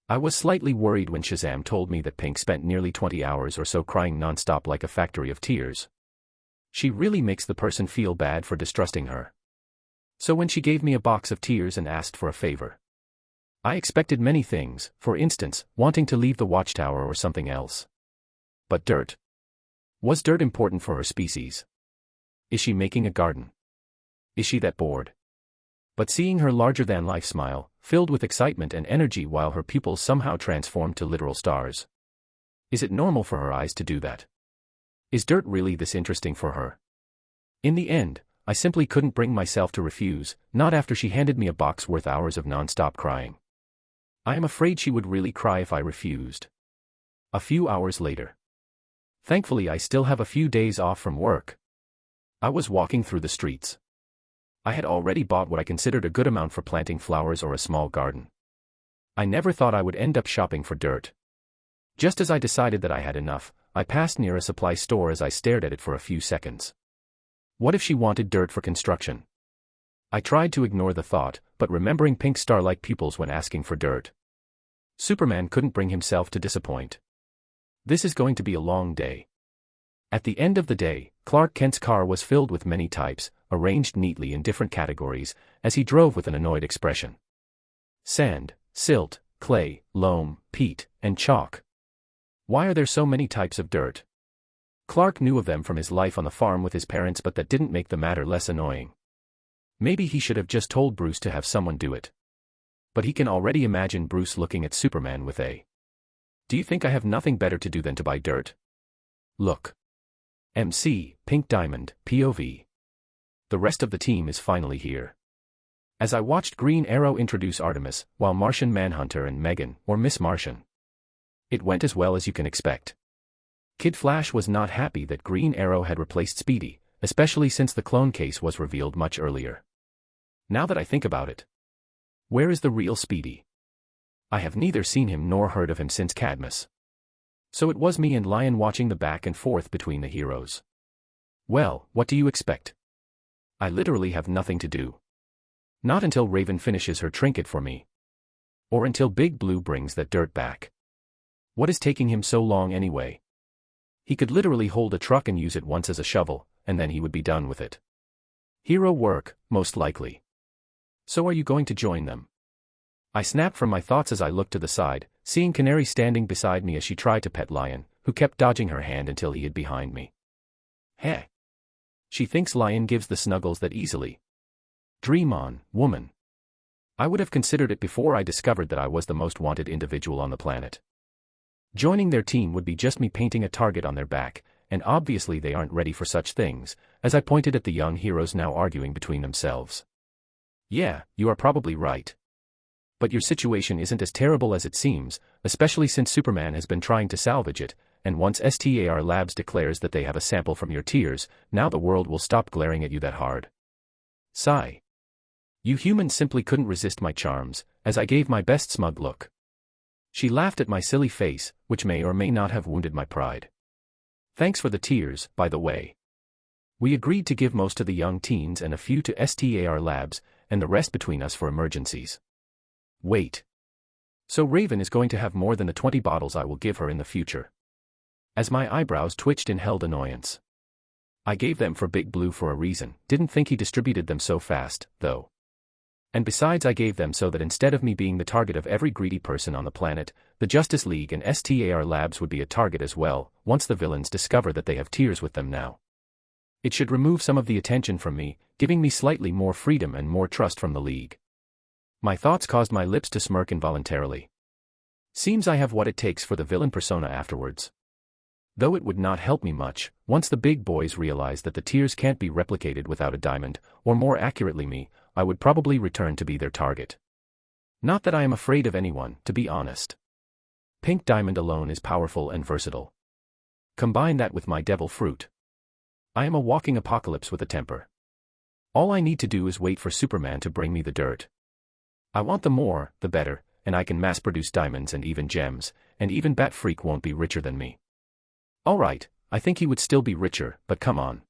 I was slightly worried when Shazam told me that Pink spent nearly 20 hours or so crying non-stop like a factory of tears. She really makes the person feel bad for distrusting her. So when she gave me a box of tears and asked for a favor, I expected many things, for instance, wanting to leave the watchtower or something else. But dirt. Was dirt important for her species? Is she making a garden? Is she that bored? But seeing her larger-than-life smile, filled with excitement and energy while her pupils somehow transformed to literal stars. Is it normal for her eyes to do that? Is dirt really this interesting for her? In the end, I simply couldn't bring myself to refuse, not after she handed me a box worth hours of non-stop crying. I am afraid she would really cry if I refused. A few hours later. Thankfully I still have a few days off from work. I was walking through the streets. I had already bought what I considered a good amount for planting flowers or a small garden. I never thought I would end up shopping for dirt. Just as I decided that I had enough, I passed near a supply store as I stared at it for a few seconds. What if she wanted dirt for construction? I tried to ignore the thought, but remembering Pink's star-like pupils when asking for dirt. Superman couldn't bring himself to disappoint. This is going to be a long day. At the end of the day, Clark Kent's car was filled with many types, arranged neatly in different categories, as he drove with an annoyed expression. Sand, silt, clay, loam, peat, and chalk. Why are there so many types of dirt? Clark knew of them from his life on the farm with his parents, but that didn't make the matter less annoying. Maybe he should have just told Bruce to have someone do it. But he can already imagine Bruce looking at Superman with a, "Do you think I have nothing better to do than to buy dirt? Look. MC, Pink Diamond, POV. The rest of the team is finally here." As I watched Green Arrow introduce Artemis, while Martian Manhunter and Megan, or Miss Martian. It went as well as you can expect. Kid Flash was not happy that Green Arrow had replaced Speedy, especially since the clone case was revealed much earlier. Now that I think about it. Where is the real Speedy? I have neither seen him nor heard of him since Cadmus. So it was me and Lion watching the back and forth between the heroes. Well, what do you expect? I literally have nothing to do. Not until Raven finishes her trinket for me. Or until Big Blue brings that dirt back. What is taking him so long anyway? He could literally hold a truck and use it once as a shovel, and then he would be done with it. Hero work, most likely. So are you going to join them? I snapped from my thoughts as I looked to the side, seeing Canary standing beside me as she tried to pet Lion, who kept dodging her hand until he hid behind me. Heh. She thinks Lion gives the snuggles that easily. Dream on, woman. I would have considered it before I discovered that I was the most wanted individual on the planet. Joining their team would be just me painting a target on their back, and obviously they aren't ready for such things, as I pointed at the young heroes now arguing between themselves. Yeah, you are probably right. But your situation isn't as terrible as it seems, especially since Superman has been trying to salvage it, and once STAR Labs declares that they have a sample from your tears, now the world will stop glaring at you that hard. Sigh. You humans simply couldn't resist my charms, as I gave my best smug look. She laughed at my silly face, which may or may not have wounded my pride. Thanks for the tears, by the way. We agreed to give most to the young teens and a few to STAR Labs, and the rest between us for emergencies. Wait. So Raven is going to have more than the 20 bottles I will give her in the future. As my eyebrows twitched in held annoyance. I gave them for Big Blue for a reason, didn't think he distributed them so fast, though. And besides, I gave them so that instead of me being the target of every greedy person on the planet, the Justice League and STAR Labs would be a target as well, once the villains discover that they have tears with them now. It should remove some of the attention from me, giving me slightly more freedom and more trust from the League. My thoughts caused my lips to smirk involuntarily. Seems I have what it takes for the villain persona afterwards. Though it would not help me much, once the big boys realize that the tears can't be replicated without a diamond, or more accurately me, I would probably return to be their target. Not that I am afraid of anyone, to be honest. Pink diamond alone is powerful and versatile. Combine that with my devil fruit. I am a walking apocalypse with a temper. All I need to do is wait for Superman to bring me the dirt. I want the more, the better, and I can mass-produce diamonds and even gems, and even Bat Freak won't be richer than me. Alright, I think he would still be richer, but come on.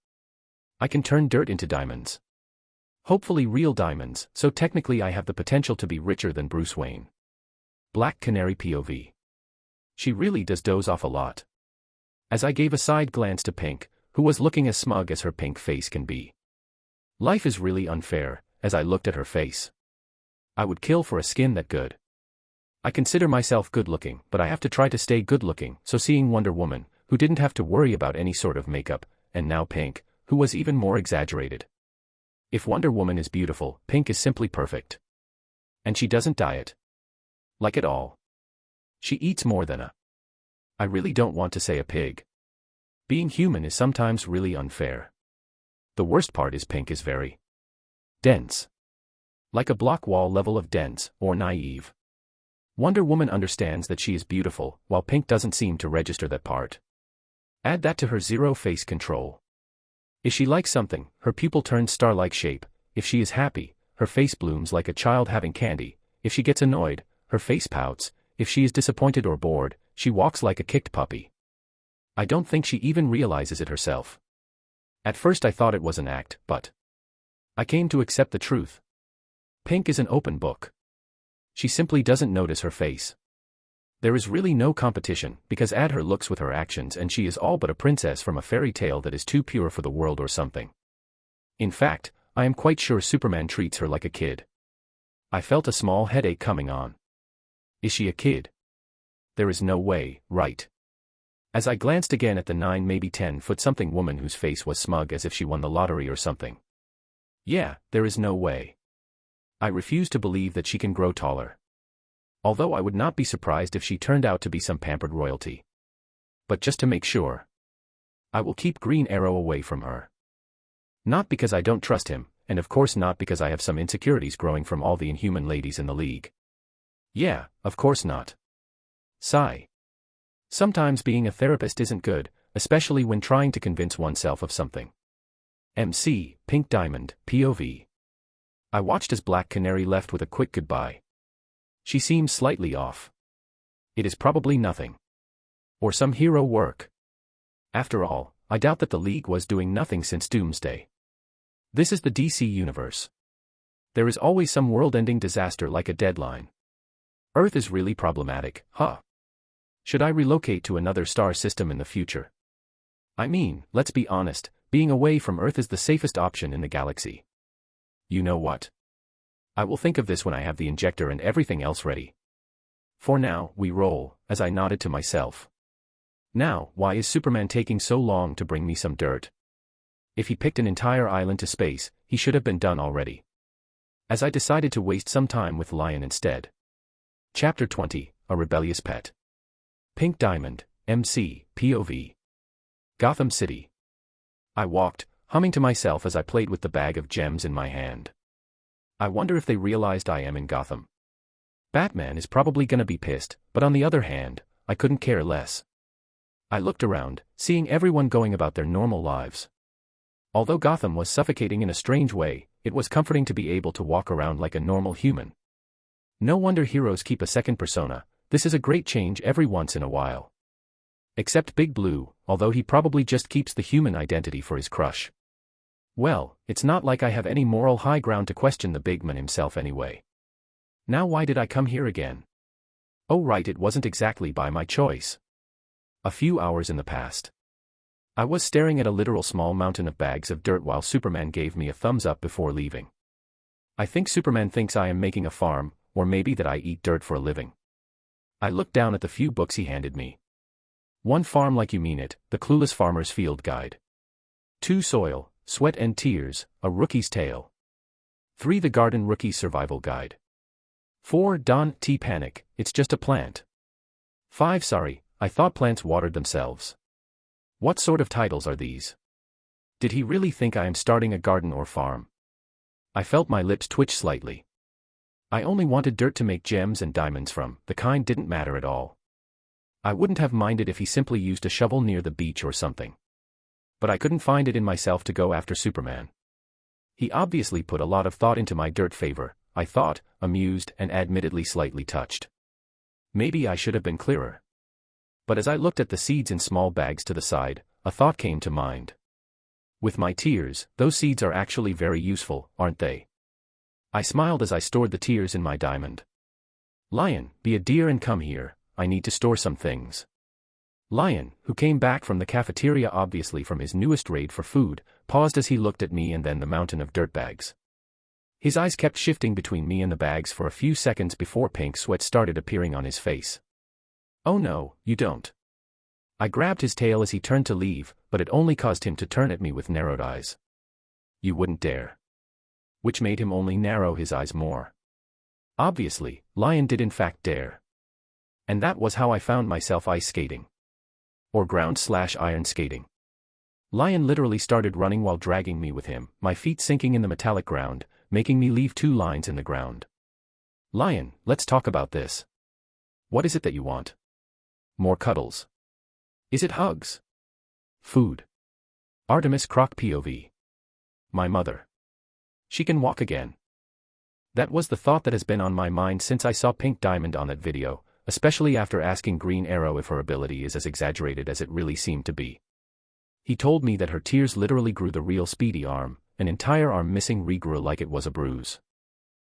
I can turn dirt into diamonds. Hopefully real diamonds, so technically I have the potential to be richer than Bruce Wayne. Black Canary POV. She really does doze off a lot. As I gave a side glance to Pink, who was looking as smug as her pink face can be. Life is really unfair, as I looked at her face. I would kill for a skin that good. I consider myself good-looking, but I have to try to stay good-looking, so seeing Wonder Woman, who didn't have to worry about any sort of makeup, and now Pink, who was even more exaggerated. If Wonder Woman is beautiful, Pink is simply perfect. And she doesn't diet. Like at all. She eats more than a... I really don't want to say a pig. Being human is sometimes really unfair. The worst part is Pink is very dense. Like a block wall level of dense, or naive. Wonder Woman understands that she is beautiful, while Pink doesn't seem to register that part. Add that to her zero face control. If she likes something, her pupil turns star-like shape. If she is happy, her face blooms like a child having candy. If she gets annoyed, her face pouts. If she is disappointed or bored, she walks like a kicked puppy. I don't think she even realizes it herself. At first I thought it was an act, but I came to accept the truth. Pink is an open book. She simply doesn't notice her face. There is really no competition, because add her looks with her actions and she is all but a princess from a fairy tale that is too pure for the world or something. In fact, I am quite sure Superman treats her like a kid. I felt a small headache coming on. Is she a kid? There is no way, right? As I glanced again at the 9 maybe 10-foot something woman whose face was smug as if she won the lottery or something. Yeah, there is no way. I refuse to believe that she can grow taller. Although I would not be surprised if she turned out to be some pampered royalty. But just to make sure, I will keep Green Arrow away from her. Not because I don't trust him, and of course not because I have some insecurities growing from all the inhuman ladies in the league. Yeah, of course not. Sigh. Sometimes being a therapist isn't good, especially when trying to convince oneself of something. MC, Pink Diamond, POV. I watched as Black Canary left with a quick goodbye. She seems slightly off. It is probably nothing. Or some hero work. After all, I doubt that the League was doing nothing since Doomsday. This is the DC universe. There is always some world-ending disaster like a deadline. Earth is really problematic, huh? Should I relocate to another star system in the future? I mean, let's be honest, being away from Earth is the safest option in the galaxy. You know what? I will think of this when I have the injector and everything else ready. For now, we roll, as I nodded to myself. Now, why is Superman taking so long to bring me some dirt? If he picked an entire island to space, he should have been done already. As I decided to waste some time with Lion instead. Chapter 20, A Rebellious Pet. Pink Diamond, MC, POV. Gotham City. I walked, humming to myself as I played with the bag of gems in my hand. I wonder if they realized I am in Gotham. Batman is probably gonna be pissed, but on the other hand, I couldn't care less. I looked around, seeing everyone going about their normal lives. Although Gotham was suffocating in a strange way, it was comforting to be able to walk around like a normal human. No wonder heroes keep a second persona. This is a great change every once in a while. Except Big Blue, although he probably just keeps the human identity for his crush. Well, it's not like I have any moral high ground to question the big man himself anyway. Now why did I come here again? Oh right, it wasn't exactly by my choice. A few hours in the past. I was staring at a literal small mountain of bags of dirt while Superman gave me a thumbs up before leaving. I think Superman thinks I am making a farm, or maybe that I eat dirt for a living. I looked down at the few books he handed me. 1 Farm Like You Mean It, The Clueless Farmer's Field Guide. 2 Soil, Sweat and Tears, A Rookie's Tale. 3 The Garden Rookie's Survival Guide. 4 Don't Panic, It's Just a Plant. 5 Sorry, I thought plants watered themselves. What sort of titles are these? Did he really think I am starting a garden or farm? I felt my lips twitch slightly. I only wanted dirt to make gems and diamonds from, the kind didn't matter at all. I wouldn't have minded if he simply used a shovel near the beach or something. But I couldn't find it in myself to go after Superman. He obviously put a lot of thought into my dirt favor, I thought, amused and admittedly slightly touched. Maybe I should have been clearer. But as I looked at the seeds in small bags to the side, a thought came to mind. With my tears, those seeds are actually very useful, aren't they? I smiled as I stored the tears in my diamond. Lion, be a dear and come here, I need to store some things. Lion, who came back from the cafeteria obviously from his newest raid for food, paused as he looked at me and then the mountain of dirt bags. His eyes kept shifting between me and the bags for a few seconds before pink sweat started appearing on his face. Oh no, you don't. I grabbed his tail as he turned to leave, but it only caused him to turn at me with narrowed eyes. You wouldn't dare. Which made him only narrow his eyes more. Obviously, Lion did in fact dare. And that was how I found myself ice skating. Or ground/iron skating. Lion literally started running while dragging me with him, my feet sinking in the metallic ground, making me leave 2 lines in the ground. Lion, let's talk about this. What is it that you want? More cuddles. Is it hugs? Food. Artemis Croc POV. My mother. She can walk again. That was the thought that has been on my mind since I saw Pink Diamond on that video, especially after asking Green Arrow if her ability is as exaggerated as it really seemed to be. He told me that her tears literally grew the real speedy arm, an entire arm missing regrew like it was a bruise.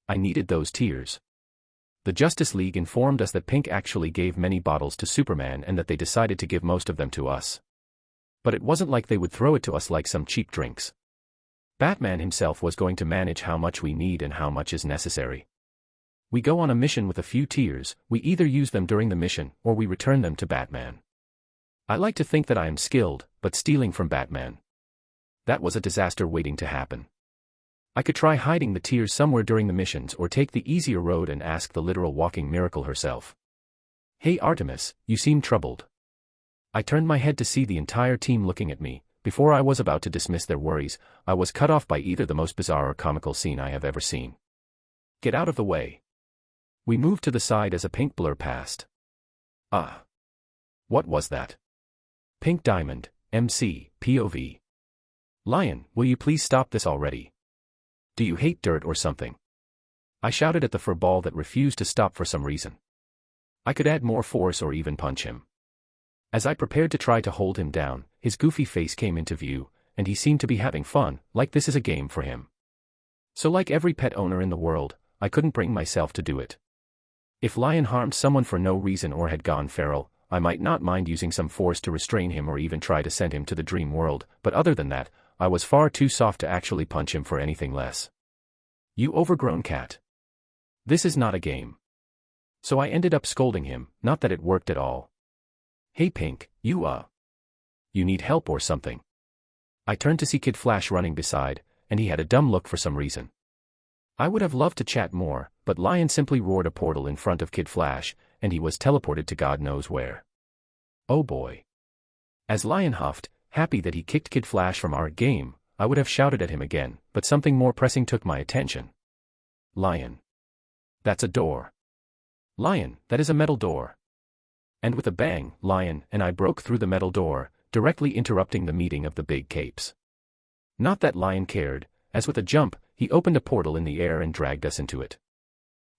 I needed those tears. The Justice League informed us that Pink actually gave many bottles to Superman and that they decided to give most of them to us. But it wasn't like they would throw it to us like some cheap drinks. Batman himself was going to manage how much we need and how much is necessary. We go on a mission with a few tears, we either use them during the mission or we return them to Batman. I like to think that I am skilled, but stealing from Batman. That was a disaster waiting to happen. I could try hiding the tears somewhere during the missions or take the easier road and ask the literal walking miracle herself. Hey Artemis, you seem troubled. I turned my head to see the entire team looking at me. Before I was about to dismiss their worries, I was cut off by either the most bizarre or comical scene I have ever seen. Get out of the way. We moved to the side as a pink blur passed. Ah. What was that? Pink Diamond, MC, POV. Lion, will you please stop this already? Do you hate dirt or something? I shouted at the fur ball that refused to stop for some reason. I could add more force or even punch him. As I prepared to try to hold him down, his goofy face came into view, and he seemed to be having fun, like this is a game for him. So like every pet owner in the world, I couldn't bring myself to do it. If Lion harmed someone for no reason or had gone feral, I might not mind using some force to restrain him or even try to send him to the dream world, but other than that, I was far too soft to actually punch him for anything less. You overgrown cat. This is not a game. So I ended up scolding him, not that it worked at all. Hey Pink, you need help or something? I turned to see Kid Flash running beside, and he had a dumb look for some reason. I would have loved to chat more, but Lion simply roared a portal in front of Kid Flash, and he was teleported to God knows where. Oh boy. As Lion huffed, happy that he kicked Kid Flash from our game, I would have shouted at him again, but something more pressing took my attention. Lion. That's a door. Lion, that is a metal door. And with a bang, Lion and I broke through the metal door, directly interrupting the meeting of the big capes. Not that Lion cared, as with a jump, he opened a portal in the air and dragged us into it.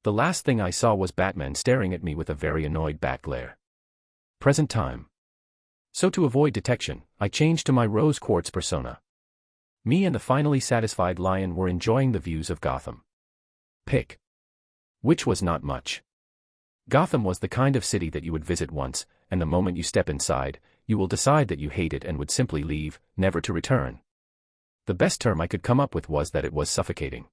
The last thing I saw was Batman staring at me with a very annoyed bat glare. Present time. So to avoid detection, I changed to my rose quartz persona. Me and the finally satisfied Lion were enjoying the views of Gotham. Pick. Which was not much. Gotham was the kind of city that you would visit once, and the moment you step inside, you will decide that you hate it and would simply leave, never to return. The best term I could come up with was that it was suffocating.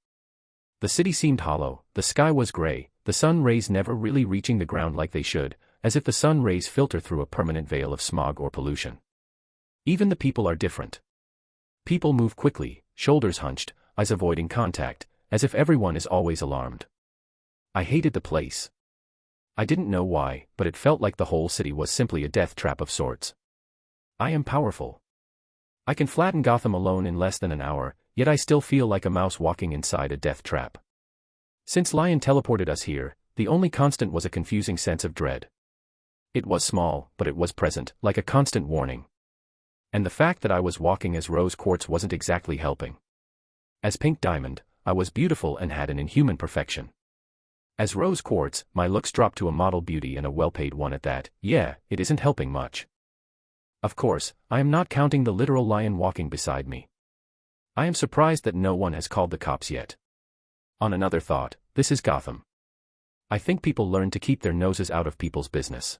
The city seemed hollow, the sky was gray, the sun rays never really reaching the ground like they should, as if the sun rays filter through a permanent veil of smog or pollution. Even the people are different. People move quickly, shoulders hunched, eyes avoiding contact, as if everyone is always alarmed. I hated the place. I didn't know why, but it felt like the whole city was simply a death trap of sorts. I am powerful. I can flatten Gotham alone in less than an hour, yet I still feel like a mouse walking inside a death trap. Since Lion teleported us here, the only constant was a confusing sense of dread. It was small, but it was present, like a constant warning. And the fact that I was walking as rose quartz wasn't exactly helping. As pink diamond, I was beautiful and had an inhuman perfection. As rose quartz, my looks dropped to a model beauty and a well-paid one at that. Yeah, it isn't helping much. Of course, I am not counting the literal lion walking beside me. I am surprised that no one has called the cops yet. On another thought, this is Gotham. I think people learn to keep their noses out of people's business.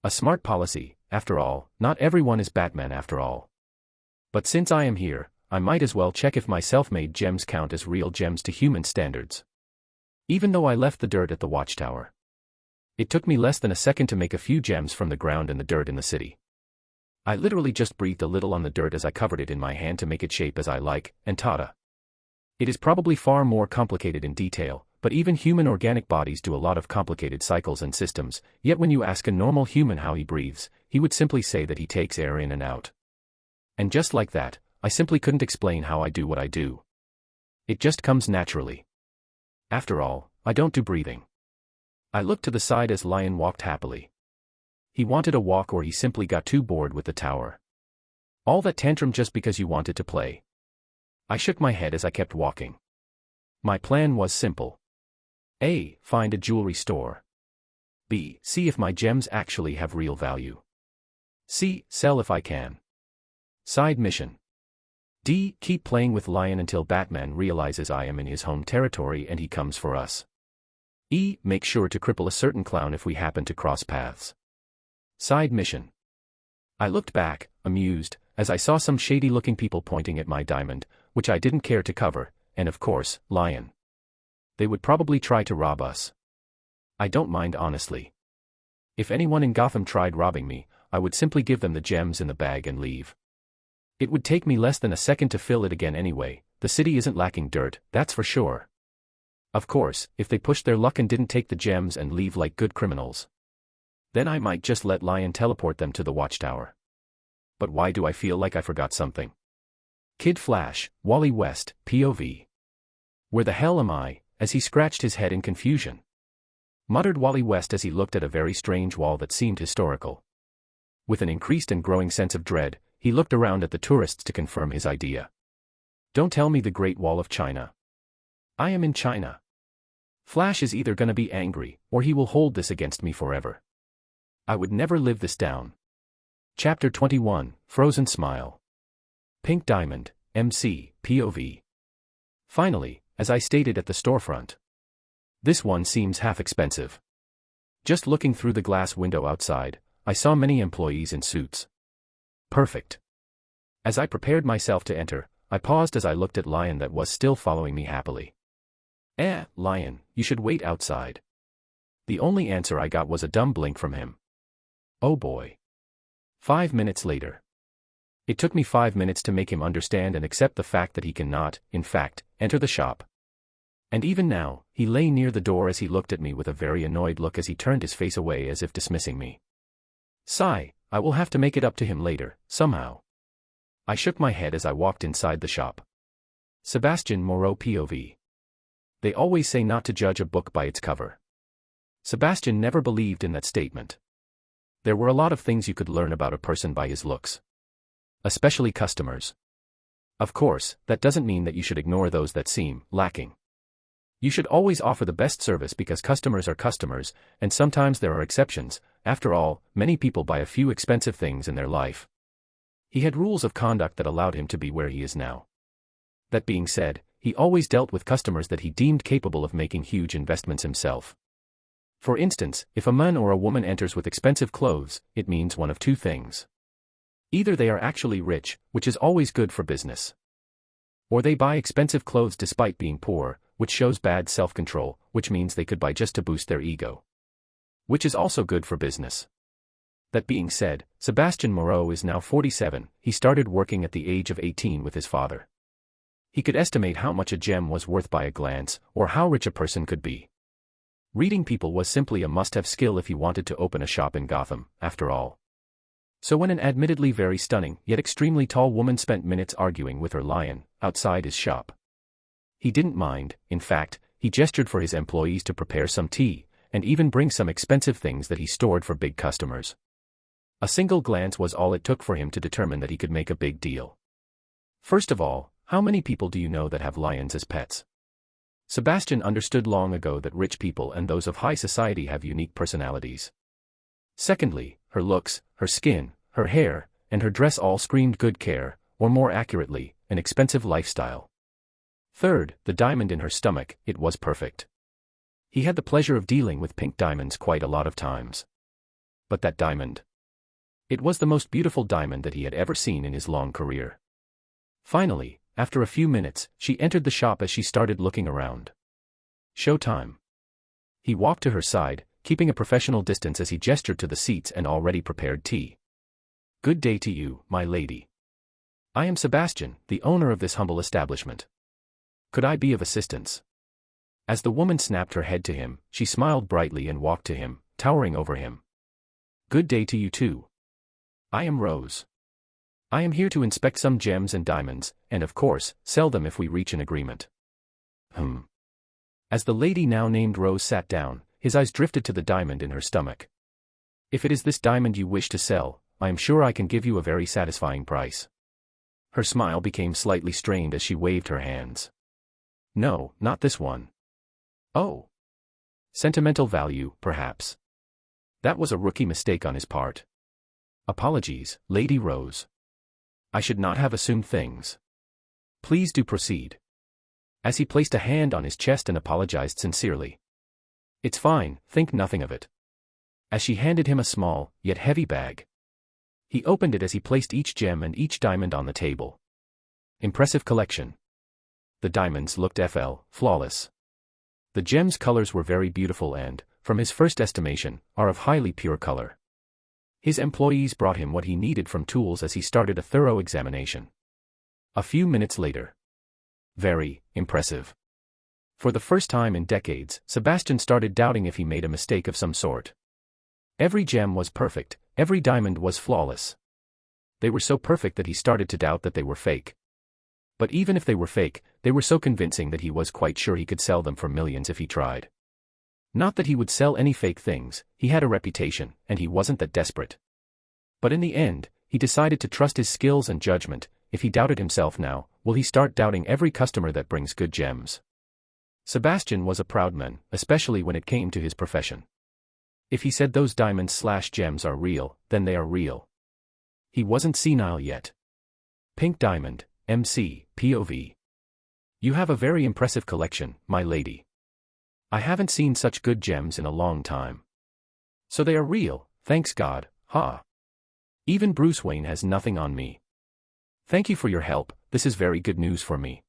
A smart policy, after all. Not everyone is Batman after all. But since I am here, I might as well check if my self-made gems count as real gems to human standards. Even though I left the dirt at the watchtower. It took me less than a second to make a few gems from the ground and the dirt in the city. I literally just breathed a little on the dirt as I covered it in my hand to make it shape as I like, and tada. It is probably far more complicated in detail, but even human organic bodies do a lot of complicated cycles and systems, yet when you ask a normal human how he breathes, he would simply say that he takes air in and out. And just like that, I simply couldn't explain how I do what I do. It just comes naturally. After all, I don't do breathing. I looked to the side as Lion walked happily. He wanted a walk or he simply got too bored with the tower. All that tantrum just because you wanted to play. I shook my head as I kept walking. My plan was simple. A. Find a jewelry store. B. See if my gems actually have real value. C. Sell if I can. Side mission. D. Keep playing with Lion until Batman realizes I am in his home territory and he comes for us. E. Make sure to cripple a certain clown if we happen to cross paths. Side mission. I looked back, amused, as I saw some shady-looking people pointing at my diamond, which I didn't care to cover, and of course, Lion. They would probably try to rob us. I don't mind honestly. If anyone in Gotham tried robbing me, I would simply give them the gems in the bag and leave. It would take me less than a second to fill it again anyway. The city isn't lacking dirt, that's for sure. Of course, if they pushed their luck and didn't take the gems and leave like good criminals, then I might just let Lion teleport them to the watchtower. But why do I feel like I forgot something? Kid Flash, Wally West, POV. Where the hell am I? As he scratched his head in confusion. Muttered Wally West as he looked at a very strange wall that seemed historical. With an increased and growing sense of dread, he looked around at the tourists to confirm his idea. Don't tell me the Great Wall of China. I am in China. Flash is either gonna be angry, or he will hold this against me forever. I would never live this down. Chapter 21, Frozen Smile. Pink Diamond, MC, POV. Finally, as I stated at the storefront. This one seems half expensive. Just looking through the glass window outside, I saw many employees in suits. Perfect. As I prepared myself to enter, I paused as I looked at Lion that was still following me happily. Lion, you should wait outside. The only answer I got was a dumb blink from him. Oh boy. 5 minutes later. It took me 5 minutes to make him understand and accept the fact that he cannot, in fact, enter the shop. And even now, he lay near the door as he looked at me with a very annoyed look as he turned his face away as if dismissing me. Sigh, I will have to make it up to him later, somehow. I shook my head as I walked inside the shop. Sebastian Moreau POV. They always say not to judge a book by its cover. Sebastian never believed in that statement. There were a lot of things you could learn about a person by his looks. Especially customers. Of course, that doesn't mean that you should ignore those that seem lacking. You should always offer the best service because customers are customers, and sometimes there are exceptions. After all, many people buy a few expensive things in their life. He had rules of conduct that allowed him to be where he is now. That being said, he always dealt with customers that he deemed capable of making huge investments himself. For instance, if a man or a woman enters with expensive clothes, it means one of two things. Either they are actually rich, which is always good for business. Or they buy expensive clothes despite being poor, which shows bad self-control, which means they could buy just to boost their ego. Which is also good for business. That being said, Sebastian Moreau is now 47, he started working at the age of 18 with his father. He could estimate how much a gem was worth by a glance, or how rich a person could be. Reading people was simply a must-have skill if he wanted to open a shop in Gotham, after all. So when an admittedly very stunning yet extremely tall woman spent minutes arguing with her lion outside his shop, he didn't mind. In fact, he gestured for his employees to prepare some tea, and even bring some expensive things that he stored for big customers. A single glance was all it took for him to determine that he could make a big deal. First of all, how many people do you know that have lions as pets? Sebastian understood long ago that rich people and those of high society have unique personalities. Secondly, her looks, her skin, her hair, and her dress all screamed good care, or more accurately, an expensive lifestyle. Third, the diamond in her stomach, it was perfect. He had the pleasure of dealing with pink diamonds quite a lot of times. But that diamond. It was the most beautiful diamond that he had ever seen in his long career. Finally, after a few minutes, she entered the shop as she started looking around. Showtime. He walked to her side, keeping a professional distance as he gestured to the seats and already prepared tea. Good day to you, my lady. I am Sebastian, the owner of this humble establishment. Could I be of assistance? As the woman snapped her head to him, she smiled brightly and walked to him, towering over him. Good day to you too. I am Rose. I am here to inspect some gems and diamonds, and of course, sell them if we reach an agreement. As the lady now named Rose sat down, his eyes drifted to the diamond in her stomach. If it is this diamond you wish to sell, I am sure I can give you a very satisfying price. Her smile became slightly strained as she waved her hands. No, not this one. Oh. Sentimental value, perhaps. That was a rookie mistake on his part. Apologies, Lady Rose. I should not have assumed things. Please do proceed. As he placed a hand on his chest and apologized sincerely. It's fine, think nothing of it. As she handed him a small, yet heavy bag. He opened it as he placed each gem and each diamond on the table. Impressive collection. The diamonds looked flawless. The gems' colors were very beautiful and, from his first estimation, are of highly pure color. His employees brought him what he needed from tools as he started a thorough examination. A few minutes later. Very impressive. For the first time in decades, Sebastian started doubting if he made a mistake of some sort. Every gem was perfect, every diamond was flawless. They were so perfect that he started to doubt that they were fake. But even if they were fake, they were so convincing that he was quite sure he could sell them for millions if he tried. Not that he would sell any fake things, he had a reputation, and he wasn't that desperate. But in the end, he decided to trust his skills and judgment. If he doubted himself now, will he start doubting every customer that brings good gems? Sebastian was a proud man, especially when it came to his profession. If he said those diamonds/gems are real, then they are real. He wasn't senile yet. Pink Diamond, MC, POV. You have a very impressive collection, my lady. I haven't seen such good gems in a long time. So they are real, thanks God, ha. Even Bruce Wayne has nothing on me. Thank you for your help, this is very good news for me.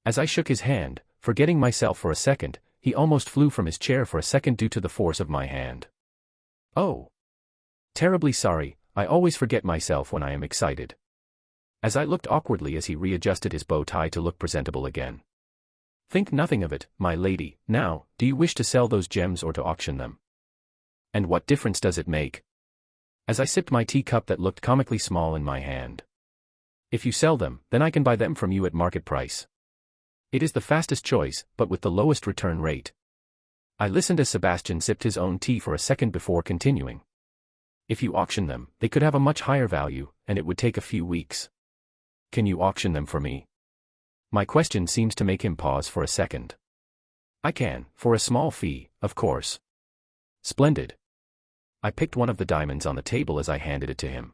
As I shook his hand, forgetting myself for a second, he almost flew from his chair for a second due to the force of my hand. Oh. Terribly sorry, I always forget myself when I am excited. As I looked awkwardly as he readjusted his bow tie to look presentable again. Think nothing of it, my lady. Now, do you wish to sell those gems or to auction them? And what difference does it make? As I sipped my teacup that looked comically small in my hand. If you sell them, then I can buy them from you at market price. It is the fastest choice, but with the lowest return rate. I listened as Sebastian sipped his own tea for a second before continuing. If you auction them, they could have a much higher value, and it would take a few weeks. Can you auction them for me? My question seems to make him pause for a second. I can, for a small fee, of course. Splendid. I picked one of the diamonds on the table as I handed it to him.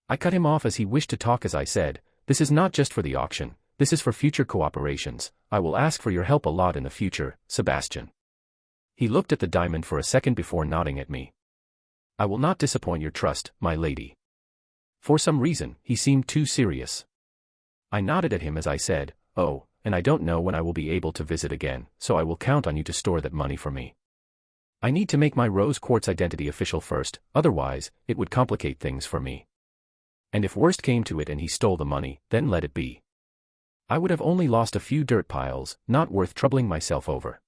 I cut him off as he wished to talk as I said, this is not just for the auction, this is for future cooperations. I will ask for your help a lot in the future, Sebastian. He looked at the diamond for a second before nodding at me. I will not disappoint your trust, my lady. For some reason, he seemed too serious. I nodded at him as I said, oh, and I don't know when I will be able to visit again, so I will count on you to store that money for me. I need to make my rose quartz identity official first, otherwise, it would complicate things for me. And if worst came to it and he stole the money, then let it be. I would have only lost a few dirt piles, not worth troubling myself over.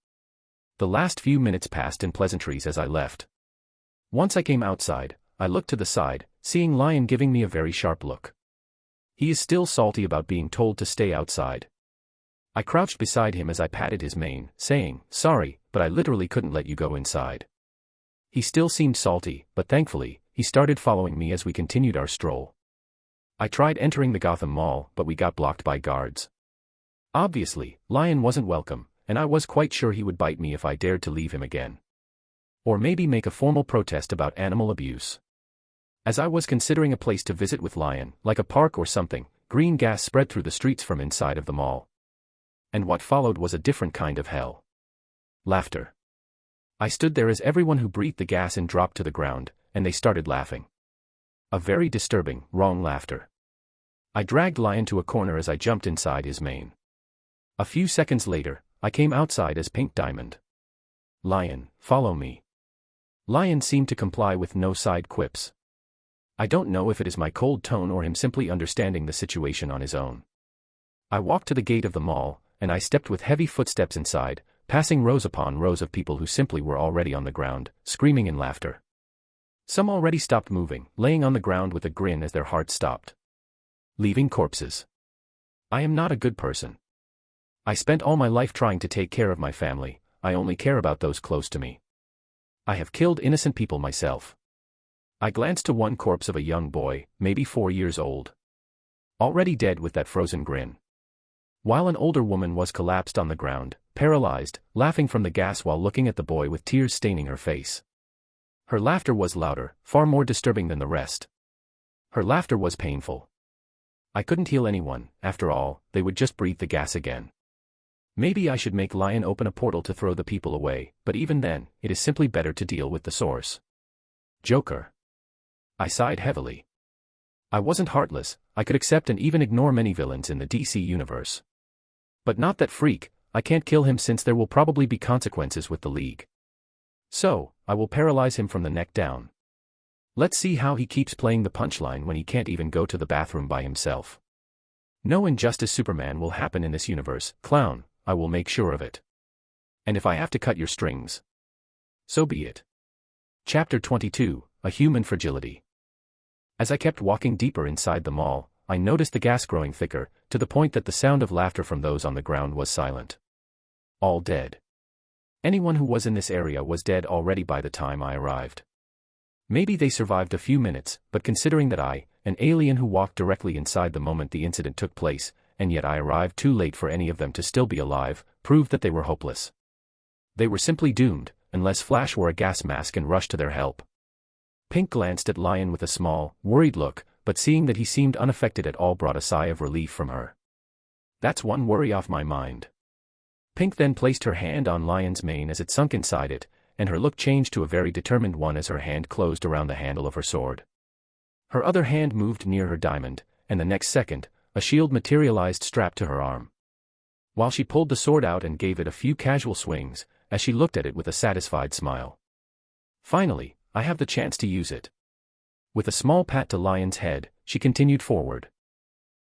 The last few minutes passed in pleasantries as I left. Once I came outside, I looked to the side, seeing Lion giving me a very sharp look. He is still salty about being told to stay outside. I crouched beside him as I patted his mane, saying, "Sorry, but I literally couldn't let you go inside." He still seemed salty, but thankfully, he started following me as we continued our stroll. I tried entering the Gotham Mall, but we got blocked by guards. Obviously, Lion wasn't welcome, and I was quite sure he would bite me if I dared to leave him again. Or maybe make a formal protest about animal abuse. As I was considering a place to visit with Lion, like a park or something, green gas spread through the streets from inside of the mall. And what followed was a different kind of hell. Laughter. I stood there as everyone who breathed the gas in dropped to the ground, and they started laughing. A very disturbing, wrong laughter. I dragged Lion to a corner as I jumped inside his mane. A few seconds later, I came outside as Pink Diamond. "Lion, follow me." Lion seemed to comply with no side quips. I don't know if it is my cold tone or him simply understanding the situation on his own. I walked to the gate of the mall, and I stepped with heavy footsteps inside, passing rows upon rows of people who simply were already on the ground, screaming in laughter. Some already stopped moving, laying on the ground with a grin as their hearts stopped. Leaving corpses. I am not a good person. I spent all my life trying to take care of my family. I only care about those close to me. I have killed innocent people myself. I glanced to one corpse of a young boy, maybe 4 years old. Already dead with that frozen grin. While an older woman was collapsed on the ground, paralyzed, laughing from the gas while looking at the boy with tears staining her face. Her laughter was louder, far more disturbing than the rest. Her laughter was painful. I couldn't heal anyone, after all, they would just breathe the gas again. Maybe I should make Lion open a portal to throw the people away, but even then, it is simply better to deal with the source. Joker. I sighed heavily. I wasn't heartless, I could accept and even ignore many villains in the DC universe. But not that freak. I can't kill him since there will probably be consequences with the League. So, I will paralyze him from the neck down. Let's see how he keeps playing the punchline when he can't even go to the bathroom by himself. No Injustice Superman will happen in this universe, clown, I will make sure of it. And if I have to cut your strings, so be it. Chapter 22, A Human Fragility. As I kept walking deeper inside the mall, I noticed the gas growing thicker, to the point that the sound of laughter from those on the ground was silent. All dead. Anyone who was in this area was dead already by the time I arrived. Maybe they survived a few minutes, but considering that I, an alien who walked directly inside the moment the incident took place, and yet I arrived too late for any of them to still be alive, proved that they were hopeless. They were simply doomed, unless Flash wore a gas mask and rushed to their help. Pink glanced at Lion with a small, worried look, but seeing that he seemed unaffected at all brought a sigh of relief from her. That's one worry off my mind. Pink then placed her hand on Lion's mane as it sunk inside it, and her look changed to a very determined one as her hand closed around the handle of her sword. Her other hand moved near her diamond, and the next second, a shield materialized strapped to her arm. While she pulled the sword out and gave it a few casual swings, as she looked at it with a satisfied smile. Finally, I have the chance to use it. With a small pat to Lion's head, she continued forward.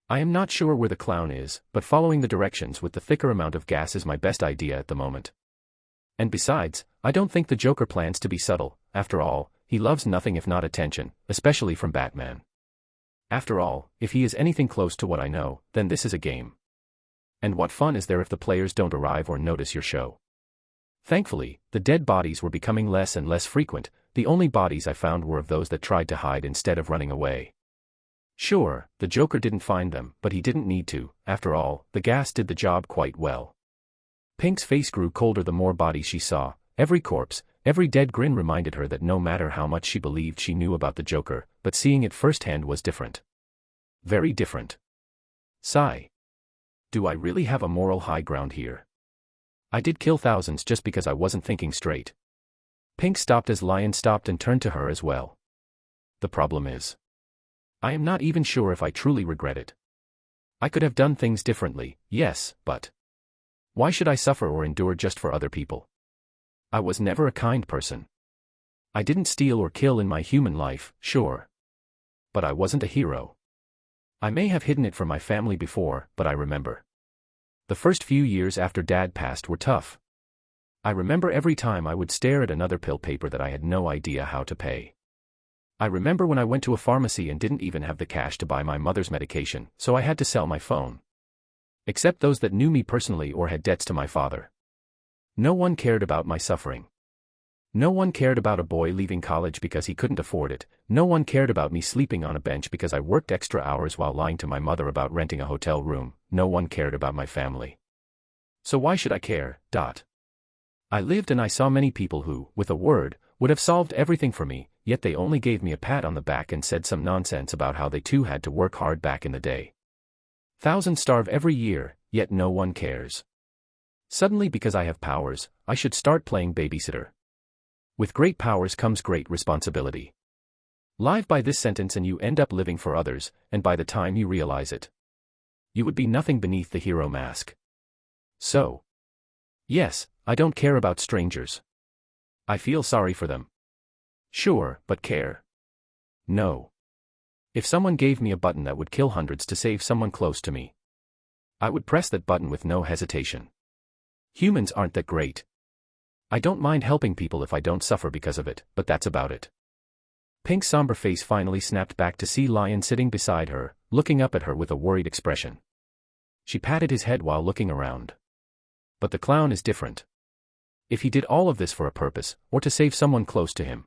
I am not sure where the clown is, but following the directions with the thicker amount of gas is my best idea at the moment. And besides, I don't think the Joker plans to be subtle. After all, he loves nothing if not attention, especially from Batman. After all, if he is anything close to what I know, then this is a game. And what fun is there if the players don't arrive or notice your show? Thankfully, the dead bodies were becoming less and less frequent. The only bodies I found were of those that tried to hide instead of running away. Sure, the Joker didn't find them, but he didn't need to. After all, the gas did the job quite well. Pink's face grew colder the more bodies she saw. Every corpse, every dead grin reminded her that no matter how much she believed she knew about the Joker, but seeing it firsthand was different. Very different. Sigh. Do I really have a moral high ground here? I did kill thousands just because I wasn't thinking straight. Pink stopped as Lion stopped and turned to her as well. The problem is, I am not even sure if I truly regret it. I could have done things differently, yes, but why should I suffer or endure just for other people? I was never a kind person. I didn't steal or kill in my human life, sure. But I wasn't a hero. I may have hidden it from my family before, but I remember. The first few years after Dad passed were tough. I remember every time I would stare at another pill paper that I had no idea how to pay. I remember when I went to a pharmacy and didn't even have the cash to buy my mother's medication, so I had to sell my phone. Except those that knew me personally or had debts to my father. No one cared about my suffering. No one cared about a boy leaving college because he couldn't afford it. No one cared about me sleeping on a bench because I worked extra hours while lying to my mother about renting a hotel room. No one cared about my family. So why should I care? I lived and I saw many people who, with a word, would have solved everything for me, yet they only gave me a pat on the back and said some nonsense about how they too had to work hard back in the day. Thousands starve every year, yet no one cares. Suddenly, because I have powers, I should start playing babysitter. With great powers comes great responsibility. Live by this sentence and you end up living for others, and by the time you realize it, you would be nothing beneath the hero mask. So, yes, I don't care about strangers. I feel sorry for them. Sure, but care? No. If someone gave me a button that would kill hundreds to save someone close to me, I would press that button with no hesitation. Humans aren't that great. I don't mind helping people if I don't suffer because of it, but that's about it. Pink's somber face finally snapped back to see Lion sitting beside her, looking up at her with a worried expression. She patted his head while looking around. But the clown is different. If he did all of this for a purpose, or to save someone close to him,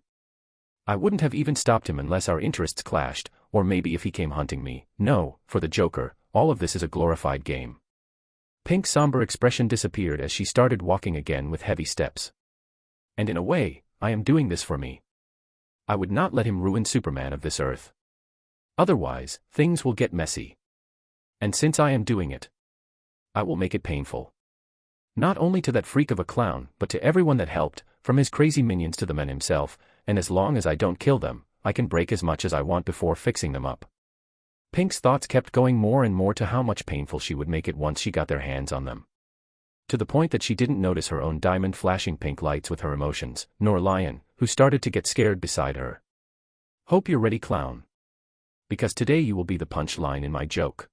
I wouldn't have even stopped him unless our interests clashed, or maybe if he came hunting me. No, for the Joker, all of this is a glorified game. Pink's somber expression disappeared as she started walking again with heavy steps. And in a way, I am doing this for me. I would not let him ruin Superman of this earth. Otherwise, things will get messy. And since I am doing it, I will make it painful. Not only to that freak of a clown, but to everyone that helped, from his crazy minions to the man himself, and as long as I don't kill them, I can break as much as I want before fixing them up. Pink's thoughts kept going more and more to how much painful she would make it once she got their hands on them. To the point that she didn't notice her own diamond flashing pink lights with her emotions, nor Lion, who started to get scared beside her. Hope you're ready, clown. Because today you will be the punchline in my joke.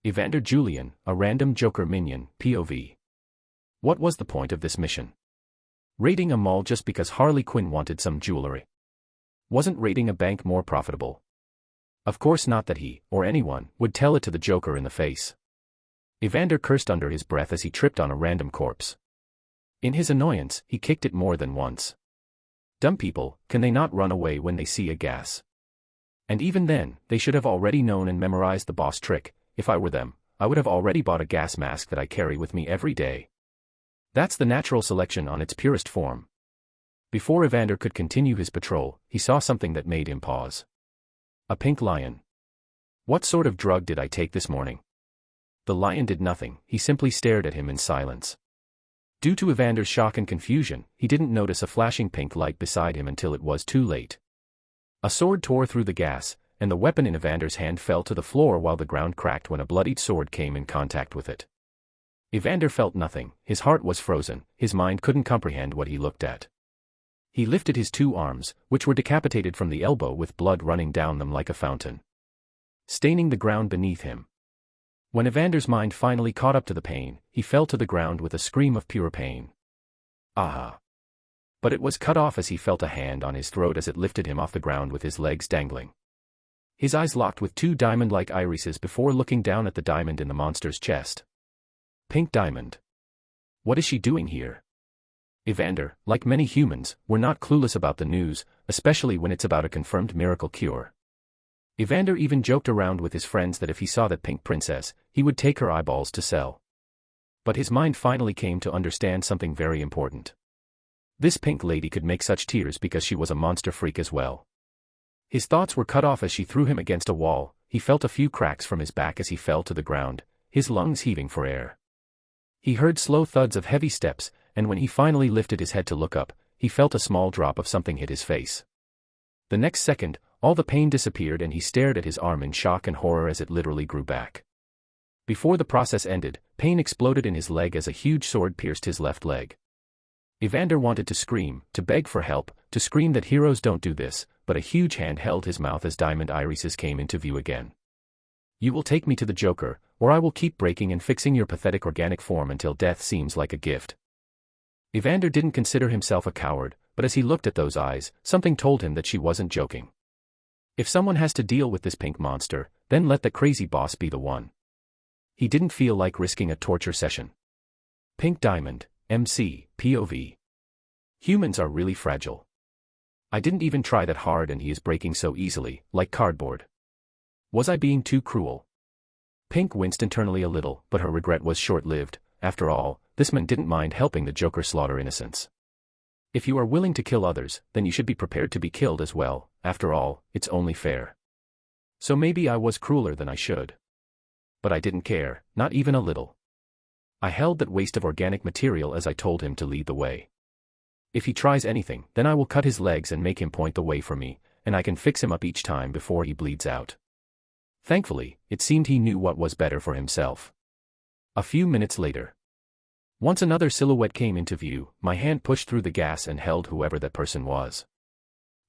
Evander Julian, a random Joker minion, POV. What was the point of this mission? Raiding a mall just because Harley Quinn wanted some jewelry. Wasn't raiding a bank more profitable? Of course not that he, or anyone, would tell it to the Joker in the face. Evander cursed under his breath as he tripped on a random corpse. In his annoyance, he kicked it more than once. Dumb people, can they not run away when they see a gas? And even then, they should have already known and memorized the boss trick. If I were them, I would have already bought a gas mask that I carry with me every day. That's the natural selection on its purest form. Before Evander could continue his patrol, he saw something that made him pause. A pink lion. What sort of drug did I take this morning? The lion did nothing, he simply stared at him in silence. Due to Evander's shock and confusion, he didn't notice a flashing pink light beside him until it was too late. A sword tore through the gas, and the weapon in Evander's hand fell to the floor while the ground cracked when a bloodied sword came in contact with it. Evander felt nothing, his heart was frozen, his mind couldn't comprehend what he looked at. He lifted his two arms, which were decapitated from the elbow with blood running down them like a fountain, staining the ground beneath him. When Evander's mind finally caught up to the pain, he fell to the ground with a scream of pure pain. Aha! But it was cut off as he felt a hand on his throat as it lifted him off the ground with his legs dangling. His eyes locked with two diamond-like irises before looking down at the diamond in the monster's chest. Pink diamond. What is she doing here? Evander, like many humans, were not clueless about the news, especially when it's about a confirmed miracle cure. Evander even joked around with his friends that if he saw that pink princess, he would take her eyeballs to sell. But his mind finally came to understand something very important. This pink lady could make such tears because she was a monster freak as well. His thoughts were cut off as she threw him against a wall. He felt a few cracks from his back as he fell to the ground, his lungs heaving for air. He heard slow thuds of heavy steps, and when he finally lifted his head to look up, he felt a small drop of something hit his face. The next second, all the pain disappeared and he stared at his arm in shock and horror as it literally grew back. Before the process ended, pain exploded in his leg as a huge sword pierced his left leg. Evander wanted to scream, to beg for help, to scream that heroes don't do this, but a huge hand held his mouth as diamond irises came into view again. You will take me to the Joker, or I will keep breaking and fixing your pathetic organic form until death seems like a gift. Evander didn't consider himself a coward, but as he looked at those eyes, something told him that she wasn't joking. If someone has to deal with this pink monster, then let the crazy boss be the one. He didn't feel like risking a torture session. Pink Diamond, MC, POV. Humans are really fragile. I didn't even try that hard and he is breaking so easily, like cardboard. Was I being too cruel? Pink winced internally a little, but her regret was short-lived. After all, this man didn't mind helping the Joker slaughter innocents. If you are willing to kill others, then you should be prepared to be killed as well. After all, it's only fair. So maybe I was crueler than I should. But I didn't care, not even a little. I held that waste of organic material as I told him to lead the way. If he tries anything, then I will cut his legs and make him point the way for me, and I can fix him up each time before he bleeds out. Thankfully, it seemed he knew what was better for himself. A few minutes later. Once another silhouette came into view, my hand pushed through the gas and held whoever that person was.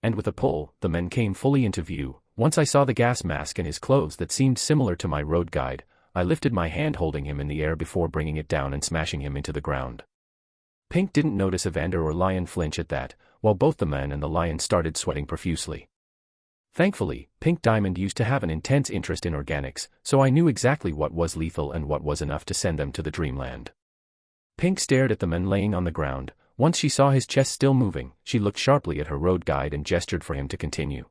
And with a pull, the man came fully into view. Once I saw the gas mask and his clothes that seemed similar to my road guide, I lifted my hand holding him in the air before bringing it down and smashing him into the ground. Pink didn't notice Evander or Lion flinch at that, while both the man and the lion started sweating profusely. Thankfully, Pink Diamond used to have an intense interest in organics, so I knew exactly what was lethal and what was enough to send them to the dreamland. Pink stared at the man laying on the ground. Once she saw his chest still moving, she looked sharply at her road guide and gestured for him to continue.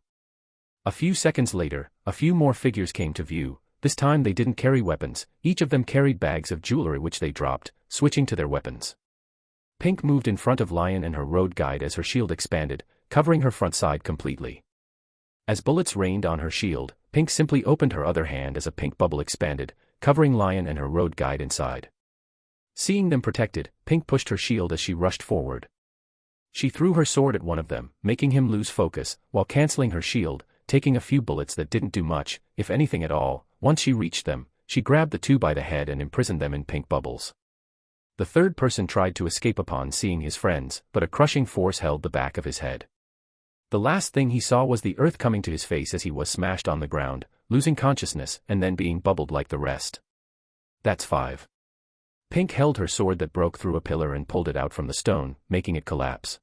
A few seconds later, a few more figures came to view. This time they didn't carry weapons, each of them carried bags of jewelry which they dropped, switching to their weapons. Pink moved in front of Lion and her road guide as her shield expanded, covering her front side completely. As bullets rained on her shield, Pink simply opened her other hand as a pink bubble expanded, covering Lion and her road guide inside. Seeing them protected, Pink pushed her shield as she rushed forward. She threw her sword at one of them, making him lose focus, while canceling her shield, taking a few bullets that didn't do much, if anything at all. Once she reached them, she grabbed the two by the head and imprisoned them in pink bubbles. The third person tried to escape upon seeing his friends, but a crushing force held the back of his head. The last thing he saw was the earth coming to his face as he was smashed on the ground, losing consciousness and then being bubbled like the rest. That's 5. Pink held her sword that broke through a pillar and pulled it out from the stone, making it collapse.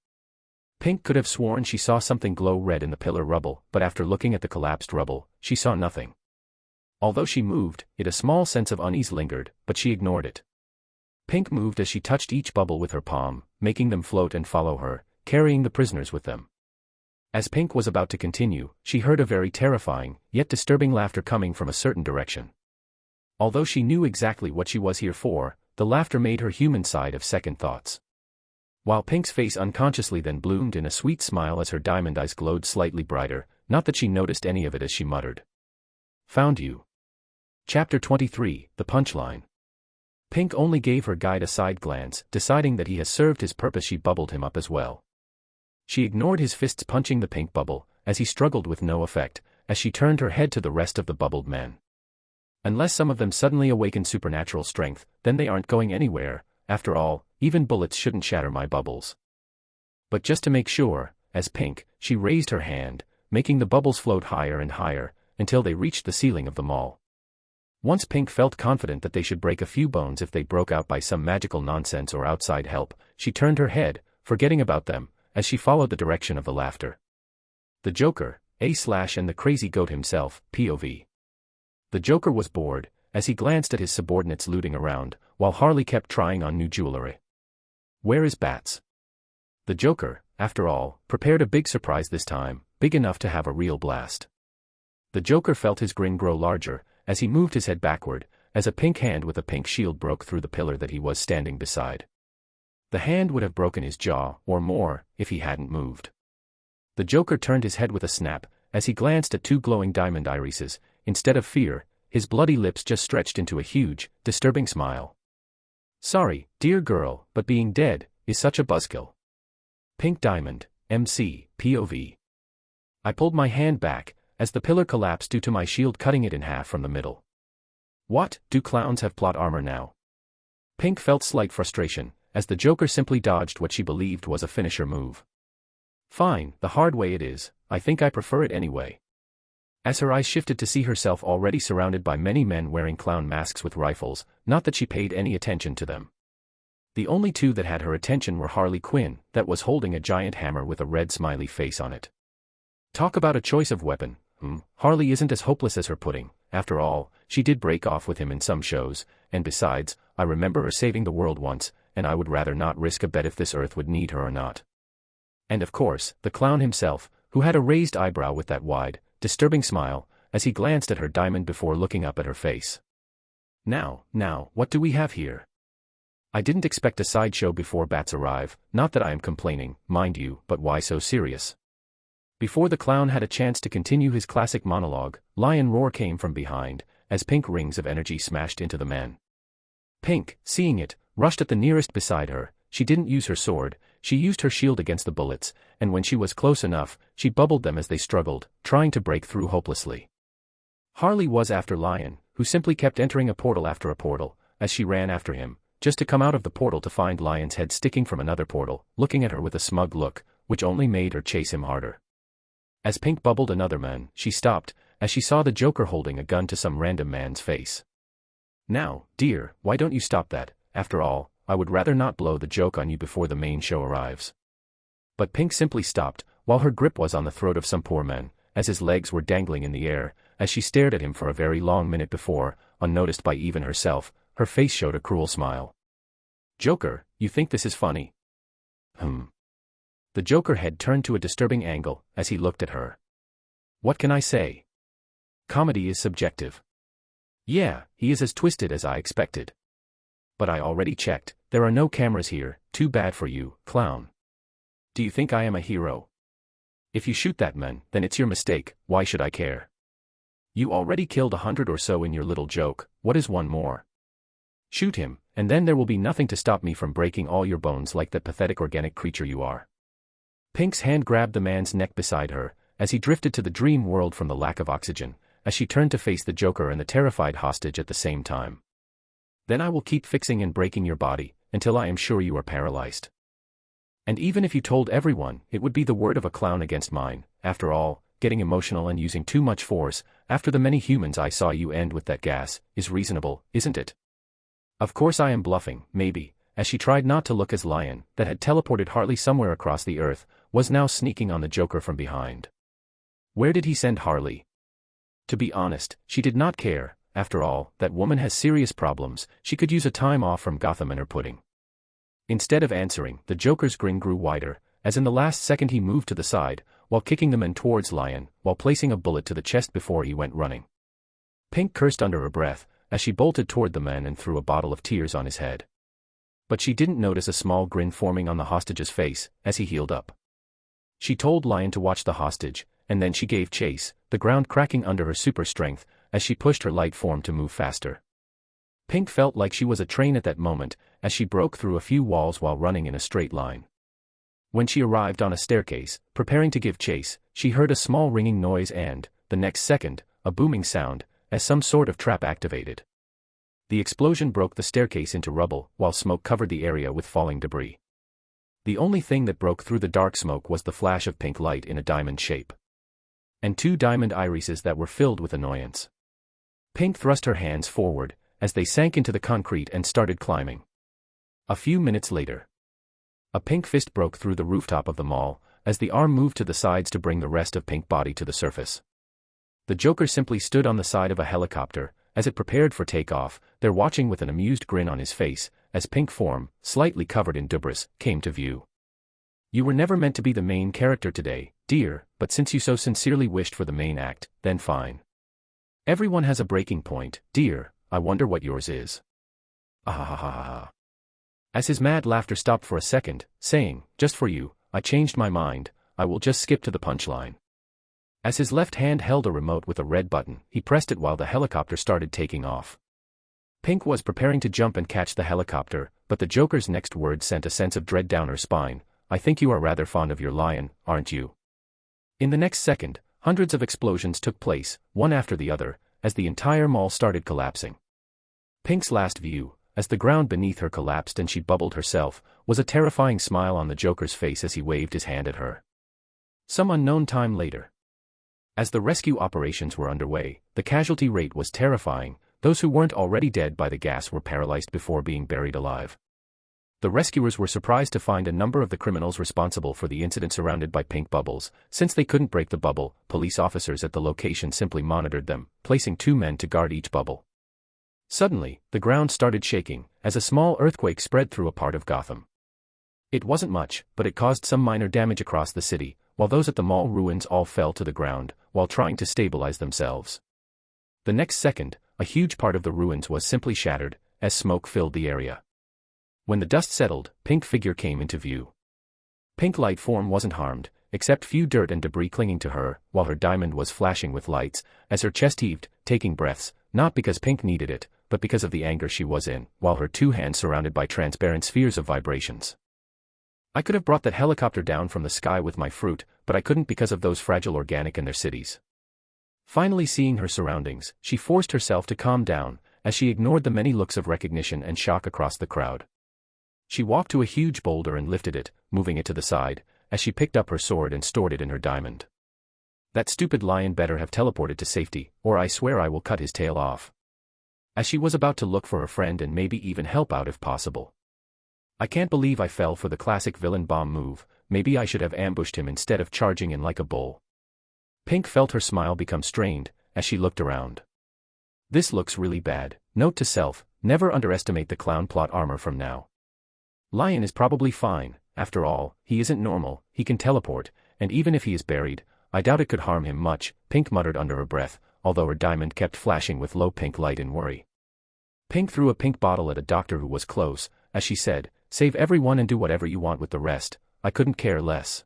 Pink could have sworn she saw something glow red in the pillar rubble, but after looking at the collapsed rubble, she saw nothing. Although she moved, a small sense of unease lingered, but she ignored it. Pink moved as she touched each bubble with her palm, making them float and follow her, carrying the prisoners with them. As Pink was about to continue, she heard a very terrifying, yet disturbing laughter coming from a certain direction. Although she knew exactly what she was here for, the laughter made her human side have second thoughts. While Pink's face unconsciously then bloomed in a sweet smile as her diamond eyes glowed slightly brighter, not that she noticed any of it as she muttered. Found you. Chapter 23, The Punchline. Pink only gave her guide a side glance, deciding that he has served his purpose. She bubbled him up as well. She ignored his fists punching the pink bubble, as he struggled with no effect, as she turned her head to the rest of the bubbled men. Unless some of them suddenly awaken supernatural strength, then they aren't going anywhere. After all, even bullets shouldn't shatter my bubbles. But just to make sure, as Pink, she raised her hand, making the bubbles float higher and higher, until they reached the ceiling of the mall. Once Pink felt confident that they should break a few bones if they broke out by some magical nonsense or outside help, she turned her head, forgetting about them, as she followed the direction of the laughter. The Joker, and the crazy goat himself, POV. The Joker was bored, as he glanced at his subordinates looting around, while Harley kept trying on new jewelry. Where is Bats? The Joker, after all, prepared a big surprise this time, big enough to have a real blast. The Joker felt his grin grow larger, as he moved his head backward, as a pink hand with a pink shield broke through the pillar that he was standing beside. The hand would have broken his jaw, or more, if he hadn't moved. The Joker turned his head with a snap, as he glanced at two glowing diamond irises. Instead of fear, his bloody lips just stretched into a huge, disturbing smile. Sorry, dear girl, but being dead is such a buzzkill. Pink Diamond, MC, POV. I pulled my hand back, as the pillar collapsed due to my shield cutting it in half from the middle. What, do clowns have plot armor now? Pink felt slight frustration, as the Joker simply dodged what she believed was a finisher move. Fine, the hard way it is, I think I prefer it anyway. As her eyes shifted to see herself already surrounded by many men wearing clown masks with rifles, not that she paid any attention to them. The only two that had her attention were Harley Quinn, that was holding a giant hammer with a red smiley face on it. Talk about a choice of weapon, Harley isn't as hopeless as her pudding. After all, she did break off with him in some shows, and besides, I remember her saving the world once, and I would rather not risk a bet if this earth would need her or not. And of course, the clown himself, who had a raised eyebrow with that wide, disturbing smile, as he glanced at her diamond before looking up at her face. Now, what do we have here? I didn't expect a sideshow before bats arrive, not that I am complaining, mind you, but why so serious? Before the clown had a chance to continue his classic monologue, lion roar came from behind, as pink rings of energy smashed into the man. Pink, seeing it, rushed at the nearest beside her. She didn't use her sword, she used her shield against the bullets, and when she was close enough, she bubbled them as they struggled, trying to break through hopelessly. Harley was after Lion, who simply kept entering a portal after a portal, as she ran after him, just to come out of the portal to find Lion's head sticking from another portal, looking at her with a smug look, which only made her chase him harder. As Pink bubbled another man, she stopped, as she saw the Joker holding a gun to some random man's face. Now, dear, why don't you stop that? After all, I would rather not blow the joke on you before the main show arrives. But Pink simply stopped, while her grip was on the throat of some poor man, as his legs were dangling in the air, as she stared at him for a very long minute before, unnoticed by even herself, her face showed a cruel smile. Joker, you think this is funny? The Joker head turned to a disturbing angle, as he looked at her. What can I say? Comedy is subjective. Yeah, he is as twisted as I expected. But I already checked, there are no cameras here, too bad for you, clown. Do you think I am a hero? If you shoot that man, then it's your mistake, why should I care? You already killed 100 or so in your little joke, what is one more? Shoot him, and then there will be nothing to stop me from breaking all your bones like that pathetic organic creature you are. Pink's hand grabbed the man's neck beside her, as he drifted to the dream world from the lack of oxygen, as she turned to face the Joker and the terrified hostage at the same time. Then I will keep fixing and breaking your body, until I am sure you are paralyzed. And even if you told everyone, it would be the word of a clown against mine. After all, getting emotional and using too much force, after the many humans I saw you end with that gas, is reasonable, isn't it? Of course I am bluffing, maybe, as she tried not to look as Lion, that had teleported Harley somewhere across the earth, was now sneaking on the Joker from behind. Where did he send Harley? To be honest, she did not care. After all, that woman has serious problems, she could use a time off from Gotham and her pudding. Instead of answering, the Joker's grin grew wider, as in the last second he moved to the side, while kicking the man towards Lion, while placing a bullet to the chest before he went running. Pink cursed under her breath, as she bolted toward the man and threw a bottle of tears on his head. But she didn't notice a small grin forming on the hostage's face, as he healed up. She told Lion to watch the hostage, and then she gave chase, the ground cracking under her super strength, as she pushed her light form to move faster. Pink felt like she was a train at that moment, as she broke through a few walls while running in a straight line. When she arrived on a staircase, preparing to give chase, she heard a small ringing noise and, the next second, a booming sound, as some sort of trap activated. The explosion broke the staircase into rubble, while smoke covered the area with falling debris. The only thing that broke through the dark smoke was the flash of pink light in a diamond shape. And 2 diamond irises that were filled with annoyance. Pink thrust her hands forward, as they sank into the concrete and started climbing. A few minutes later, a pink fist broke through the rooftop of the mall, as the arm moved to the sides to bring the rest of Pink body to the surface. The Joker simply stood on the side of a helicopter, as it prepared for takeoff, there watching with an amused grin on his face, as Pink form, slightly covered in debris, came to view. You were never meant to be the main character today, dear, but since you so sincerely wished for the main act, then fine. Everyone has a breaking point, dear, I wonder what yours is. Ah. As his mad laughter stopped for a second, saying, just for you, I changed my mind, I will just skip to the punchline. As his left hand held a remote with a red button, he pressed it while the helicopter started taking off. Pink was preparing to jump and catch the helicopter, but the Joker's next words sent a sense of dread down her spine. I think you are rather fond of your lion, aren't you? In the next second, hundreds of explosions took place, one after the other, as the entire mall started collapsing. Pink's last view, as the ground beneath her collapsed and she bubbled herself, was a terrifying smile on the Joker's face as he waved his hand at her. Some unknown time later, as the rescue operations were underway, the casualty rate was terrifying. Those who weren't already dead by the gas were paralyzed before being buried alive. The rescuers were surprised to find a number of the criminals responsible for the incident surrounded by pink bubbles. Since they couldn't break the bubble, police officers at the location simply monitored them, placing 2 men to guard each bubble. Suddenly, the ground started shaking, as a small earthquake spread through a part of Gotham. It wasn't much, but it caused some minor damage across the city, while those at the mall ruins all fell to the ground, while trying to stabilize themselves. The next second, a huge part of the ruins was simply shattered, as smoke filled the area. When the dust settled, Pink figure came into view. Pink light form wasn't harmed, except few dirt and debris clinging to her, while her diamond was flashing with lights, as her chest heaved, taking breaths, not because Pink needed it, but because of the anger she was in, while her 2 hands surrounded by transparent spheres of vibrations. I could have brought that helicopter down from the sky with my fruit, but I couldn't because of those fragile organic in their cities. Finally seeing her surroundings, she forced herself to calm down, as she ignored the many looks of recognition and shock across the crowd. She walked to a huge boulder and lifted it, moving it to the side, as she picked up her sword and stored it in her diamond. That stupid lion better have teleported to safety, or I swear I will cut his tail off. As she was about to look for her friend and maybe even help out if possible. I can't believe I fell for the classic villain bomb move. Maybe I should have ambushed him instead of charging in like a bull. Pink felt her smile become strained, as she looked around. This looks really bad. Note to self, never underestimate the clown plot armor from now. Lion is probably fine, after all, he isn't normal, he can teleport, and even if he is buried, I doubt it could harm him much, Pink muttered under her breath, although her diamond kept flashing with low pink light in worry. Pink threw a pink bottle at a doctor who was close, as she said, "Save everyone and do whatever you want with the rest, I couldn't care less."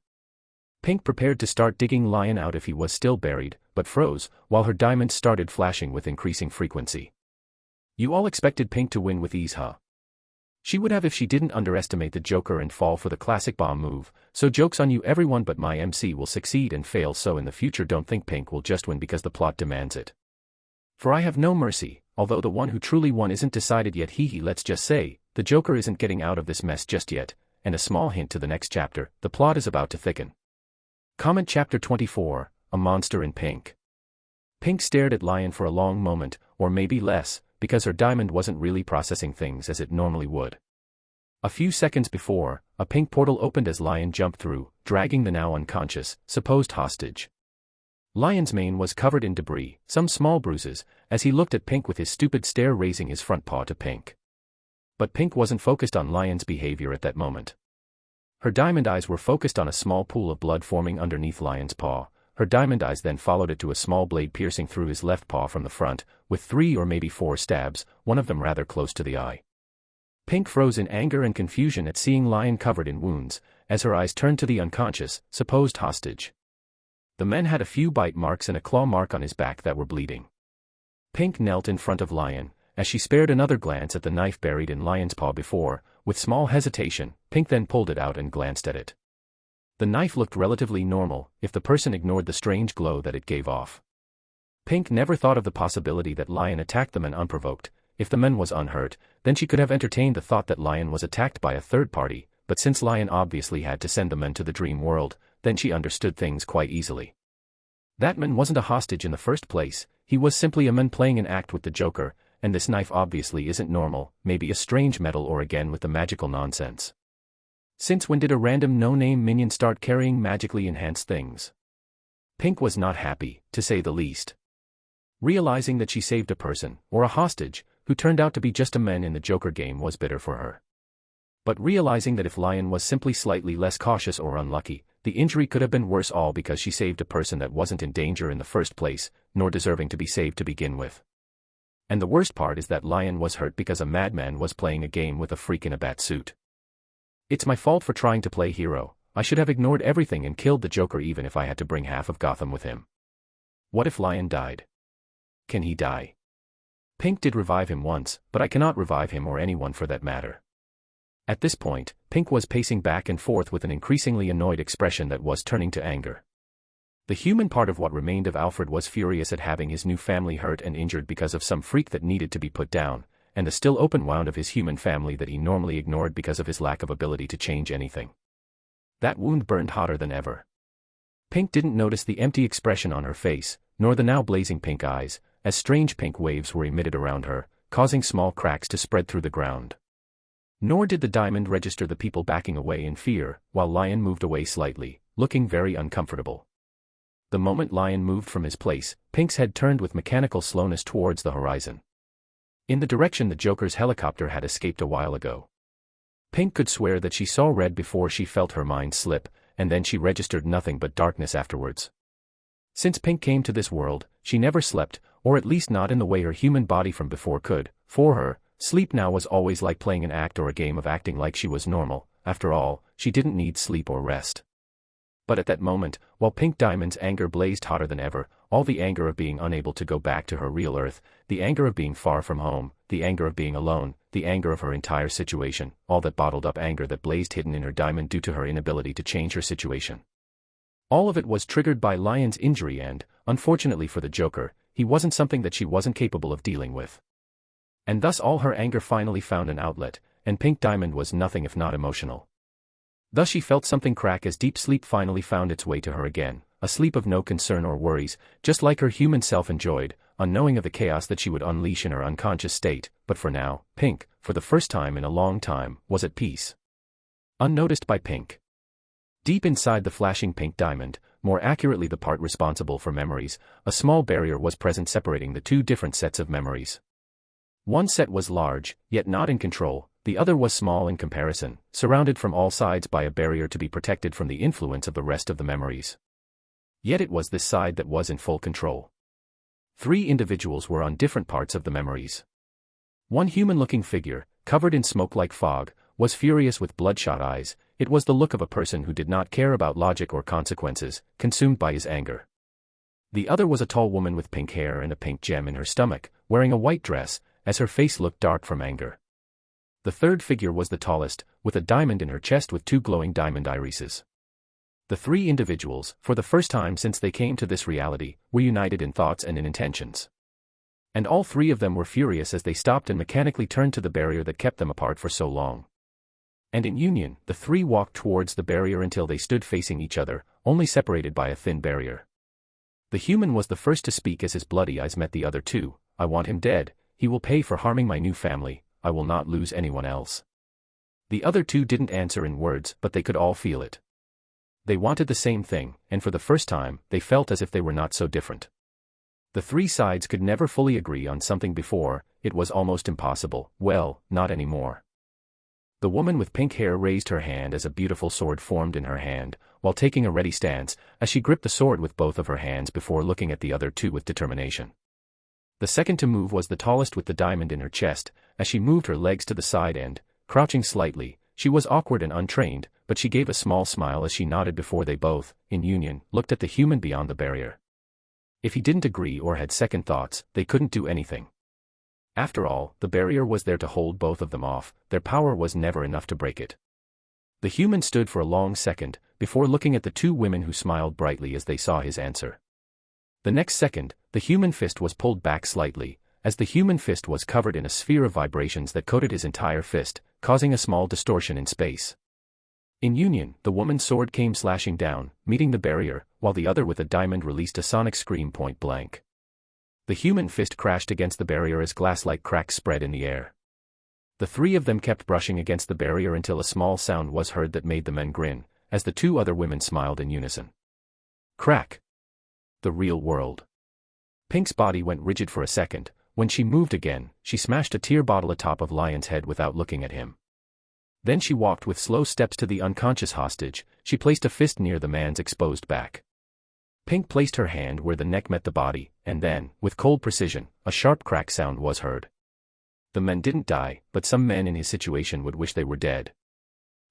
Pink prepared to start digging Lion out if he was still buried, but froze, while her diamond started flashing with increasing frequency. You all expected Pink to win with ease, huh? She would have if she didn't underestimate the Joker and fall for the classic bomb move, so joke's on you everyone, but my MC will succeed and fail, so in the future don't think Pink will just win because the plot demands it. For I have no mercy, although the one who truly won isn't decided yet. Let's just say, the Joker isn't getting out of this mess just yet, and a small hint to the next chapter, the plot is about to thicken. Comment Chapter 24, A Monster in Pink. Pink stared at Lion for a long moment, or maybe less, because her diamond wasn't really processing things as it normally would. A few seconds before, a pink portal opened as Lion jumped through, dragging the now unconscious, supposed hostage. Lion's mane was covered in debris, some small bruises, as he looked at Pink with his stupid stare, raising his front paw to Pink. But Pink wasn't focused on Lion's behavior at that moment. Her diamond eyes were focused on a small pool of blood forming underneath Lion's paw. Her diamond eyes then followed it to a small blade piercing through his left paw from the front, with 3 or maybe 4 stabs, one of them rather close to the eye. Pink froze in anger and confusion at seeing Lion covered in wounds, as her eyes turned to the unconscious, supposed hostage. The man had a few bite marks and a claw mark on his back that were bleeding. Pink knelt in front of Lion, as she spared another glance at the knife buried in Lion's paw before, with small hesitation, Pink then pulled it out and glanced at it. The knife looked relatively normal, if the person ignored the strange glow that it gave off. Pink never thought of the possibility that Lion attacked the man unprovoked. If the man was unhurt, then she could have entertained the thought that Lion was attacked by a third party, but since Lion obviously had to send the man to the dream world, then she understood things quite easily. That man wasn't a hostage in the first place, he was simply a man playing an act with the Joker, and this knife obviously isn't normal, maybe a strange metal or again with the magical nonsense. Since when did a random no-name minion start carrying magically enhanced things? Pink was not happy, to say the least. Realizing that she saved a person, or a hostage, who turned out to be just a man in the Joker game was bitter for her. But realizing that if Lion was simply slightly less cautious or unlucky, the injury could have been worse, all because she saved a person that wasn't in danger in the first place, nor deserving to be saved to begin with. And the worst part is that Lion was hurt because a madman was playing a game with a freak in a bat suit. It's my fault for trying to play hero. I should have ignored everything and killed the Joker even if I had to bring half of Gotham with him. What if Lion died? Can he die? Pink did revive him once, but I cannot revive him or anyone for that matter. At this point, Pink was pacing back and forth with an increasingly annoyed expression that was turning to anger. The human part of what remained of Alfred was furious at having his new family hurt and injured because of some freak that needed to be put down, and the still open wound of his human family that he normally ignored because of his lack of ability to change anything. That wound burned hotter than ever. Pink didn't notice the empty expression on her face, nor the now blazing pink eyes, as strange pink waves were emitted around her, causing small cracks to spread through the ground. Nor did the diamond register the people backing away in fear, while Lion moved away slightly, looking very uncomfortable. The moment Lion moved from his place, Pink's head turned with mechanical slowness towards the horizon. In the direction the Joker's helicopter had escaped a while ago. Pink could swear that she saw red before she felt her mind slip, and then she registered nothing but darkness afterwards. Since Pink came to this world, she never slept, or at least not in the way her human body from before could. For her, sleep now was always like playing an act or a game of acting like she was normal. After all, she didn't need sleep or rest. But at that moment, while Pink Diamond's anger blazed hotter than ever, all the anger of being unable to go back to her real Earth, the anger of being far from home, the anger of being alone, the anger of her entire situation, all that bottled up anger that blazed hidden in her diamond due to her inability to change her situation. All of it was triggered by Lion's injury and, unfortunately for the Joker, he wasn't something that she wasn't capable of dealing with. And thus all her anger finally found an outlet, and Pink Diamond was nothing if not emotional. Thus she felt something crack as deep sleep finally found its way to her again, a sleep of no concern or worries, just like her human self enjoyed, unknowing of the chaos that she would unleash in her unconscious state. But for now, Pink, for the first time in a long time, was at peace. Unnoticed by Pink. Deep inside the flashing pink diamond, more accurately the part responsible for memories, a small barrier was present separating the two different sets of memories. One set was large, yet not in control. The other was small in comparison, surrounded from all sides by a barrier to be protected from the influence of the rest of the memories. Yet it was this side that was in full control. 3 individuals were on different parts of the memories. One human-looking figure, covered in smoke-like fog, was furious with bloodshot eyes. It was the look of a person who did not care about logic or consequences, consumed by his anger. The other was a tall woman with pink hair and a pink gem in her stomach, wearing a white dress, as her face looked dark from anger. The third figure was the tallest, with a diamond in her chest with 2 glowing diamond irises. The 3 individuals, for the first time since they came to this reality, were united in thoughts and in intentions. And all 3 of them were furious as they stopped and mechanically turned to the barrier that kept them apart for so long. And in union, the 3 walked towards the barrier until they stood facing each other, only separated by a thin barrier. The human was the first to speak as his bloody eyes met the other 2. "I want him dead. He will pay for harming my new family. I will not lose anyone else." The other 2 didn't answer in words, but they could all feel it. They wanted the same thing, and for the first time, they felt as if they were not so different. The 3 sides could never fully agree on something before. It was almost impossible. Well, not anymore. The woman with pink hair raised her hand as a beautiful sword formed in her hand, while taking a ready stance, as she gripped the sword with both of her hands before looking at the other 2 with determination. The second to move was the tallest with the diamond in her chest. As she moved her legs to the side and, crouching slightly, she was awkward and untrained, but she gave a small smile as she nodded before they both, in union, looked at the human beyond the barrier. If he didn't agree or had second thoughts, they couldn't do anything. After all, the barrier was there to hold both of them off. Their power was never enough to break it. The human stood for a long second, before looking at the 2 women who smiled brightly as they saw his answer. The next second, the human fist was pulled back slightly, as the human fist was covered in a sphere of vibrations that coated his entire fist, causing a small distortion in space. In union, the woman's sword came slashing down, meeting the barrier, while the other with a diamond released a sonic scream point blank. The human fist crashed against the barrier as glass-like cracks spread in the air. The 3 of them kept brushing against the barrier until a small sound was heard that made the men grin, as the 2 other women smiled in unison. Crack. The real world. Pink's body went rigid for a second. When she moved again, she smashed a tear bottle atop of Lion's head without looking at him. Then she walked with slow steps to the unconscious hostage. She placed a fist near the man's exposed back. Pink placed her hand where the neck met the body, and then, with cold precision, a sharp crack sound was heard. The men didn't die, but some men in his situation would wish they were dead.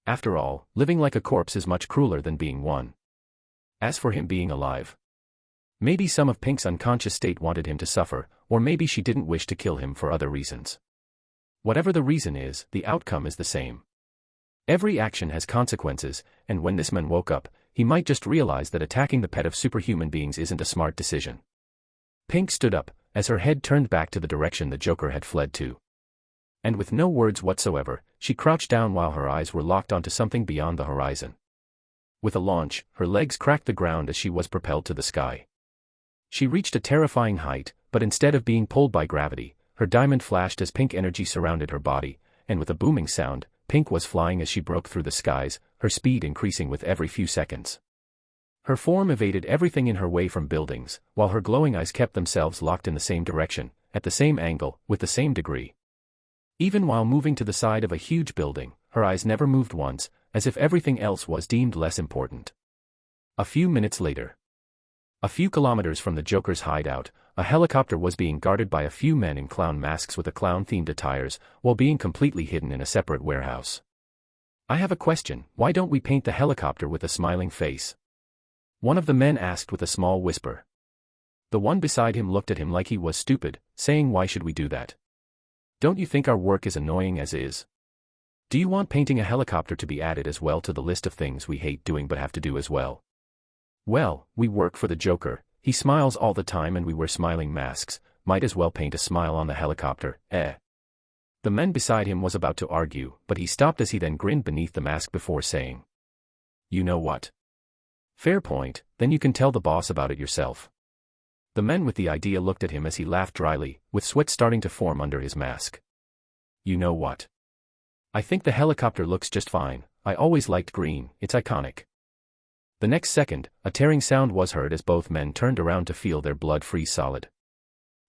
After all, living like a corpse is much crueler than being one. As for him being alive, maybe some of Pink's unconscious state wanted him to suffer, or maybe she didn't wish to kill him for other reasons. Whatever the reason is, the outcome is the same. Every action has consequences, and when this man woke up, he might just realize that attacking the pet of superhuman beings isn't a smart decision. Pink stood up, as her head turned back to the direction the Joker had fled to. And with no words whatsoever, she crouched down while her eyes were locked onto something beyond the horizon. With a launch, her legs cracked the ground as she was propelled to the sky. She reached a terrifying height, but instead of being pulled by gravity, her diamond flashed as pink energy surrounded her body, and with a booming sound, Pink was flying as she broke through the skies, her speed increasing with every few seconds. Her form evaded everything in her way from buildings, while her glowing eyes kept themselves locked in the same direction, at the same angle, with the same degree. Even while moving to the side of a huge building, her eyes never moved once, as if everything else was deemed less important. A few minutes later, a few kilometers from the Joker's hideout, a helicopter was being guarded by a few men in clown masks with clown-themed attires, while being completely hidden in a separate warehouse. "I have a question, why don't we paint the helicopter with a smiling face?" one of the men asked with a small whisper. The one beside him looked at him like he was stupid, saying, "Why should we do that? Don't you think our work is annoying as is? Do you want painting a helicopter to be added as well to the list of things we hate doing but have to do as well?" "Well, we work for the Joker, he smiles all the time and we wear smiling masks, might as well paint a smile on the helicopter, eh?" The man beside him was about to argue, but he stopped as he then grinned beneath the mask before saying, "You know what? Fair point, then you can tell the boss about it yourself." The man with the idea looked at him as he laughed dryly, with sweat starting to form under his mask. "You know what? I think the helicopter looks just fine, I always liked green, it's iconic." The next second, a tearing sound was heard as both men turned around to feel their blood freeze solid.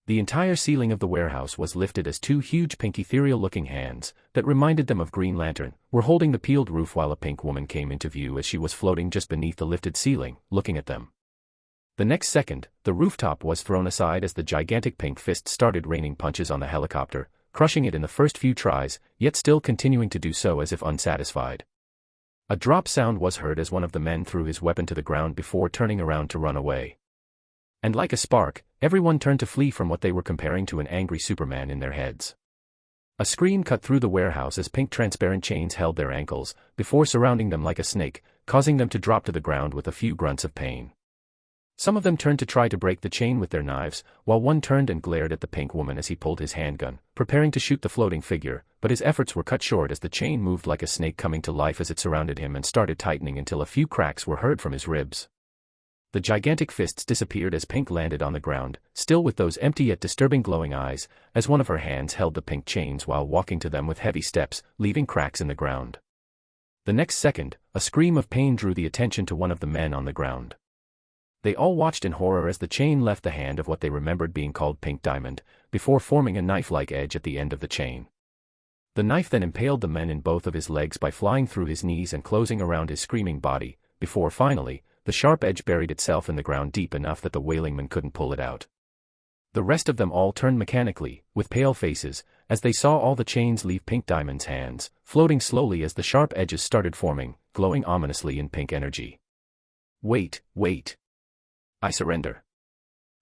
The entire ceiling of the warehouse was lifted as two huge pink ethereal-looking hands, that reminded them of Green Lantern, were holding the peeled roof while a pink woman came into view as she was floating just beneath the lifted ceiling, looking at them. The next second, the rooftop was thrown aside as the gigantic pink fist started raining punches on the helicopter, crushing it in the first few tries, yet still continuing to do so as if unsatisfied. A drop sound was heard as one of the men threw his weapon to the ground before turning around to run away. And like a spark, everyone turned to flee from what they were comparing to an angry Superman in their heads. A scream cut through the warehouse as pink transparent chains held their ankles, before surrounding them like a snake, causing them to drop to the ground with a few grunts of pain. Some of them turned to try to break the chain with their knives, while one turned and glared at the pink woman as he pulled his handgun, preparing to shoot the floating figure, but his efforts were cut short as the chain moved like a snake coming to life as it surrounded him and started tightening until a few cracks were heard from his ribs. The gigantic fists disappeared as Pink landed on the ground, still with those empty yet disturbing glowing eyes, as one of her hands held the pink chains while walking to them with heavy steps, leaving cracks in the ground. The next second, a scream of pain drew the attention to one of the men on the ground. They all watched in horror as the chain left the hand of what they remembered being called Pink Diamond, before forming a knife-like edge at the end of the chain. The knife then impaled the man in both of his legs by flying through his knees and closing around his screaming body, before finally, the sharp edge buried itself in the ground deep enough that the wailing man couldn't pull it out. The rest of them all turned mechanically, with pale faces, as they saw all the chains leave Pink Diamond's hands, floating slowly as the sharp edges started forming, glowing ominously in pink energy. "Wait, wait. I surrender."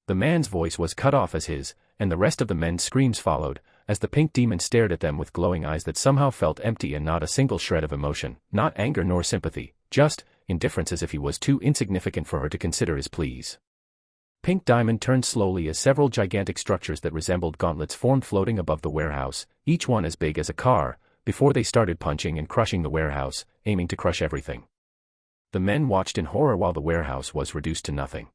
The man's voice was cut off as his, and the rest of the men's screams followed, as the pink demon stared at them with glowing eyes that somehow felt empty and not a single shred of emotion, not anger nor sympathy, just indifference, as if he was too insignificant for her to consider his pleas. Pink Diamond turned slowly as several gigantic structures that resembled gauntlets formed floating above the warehouse, each one as big as a car, before they started punching and crushing the warehouse, aiming to crush everything. The men watched in horror while the warehouse was reduced to nothing.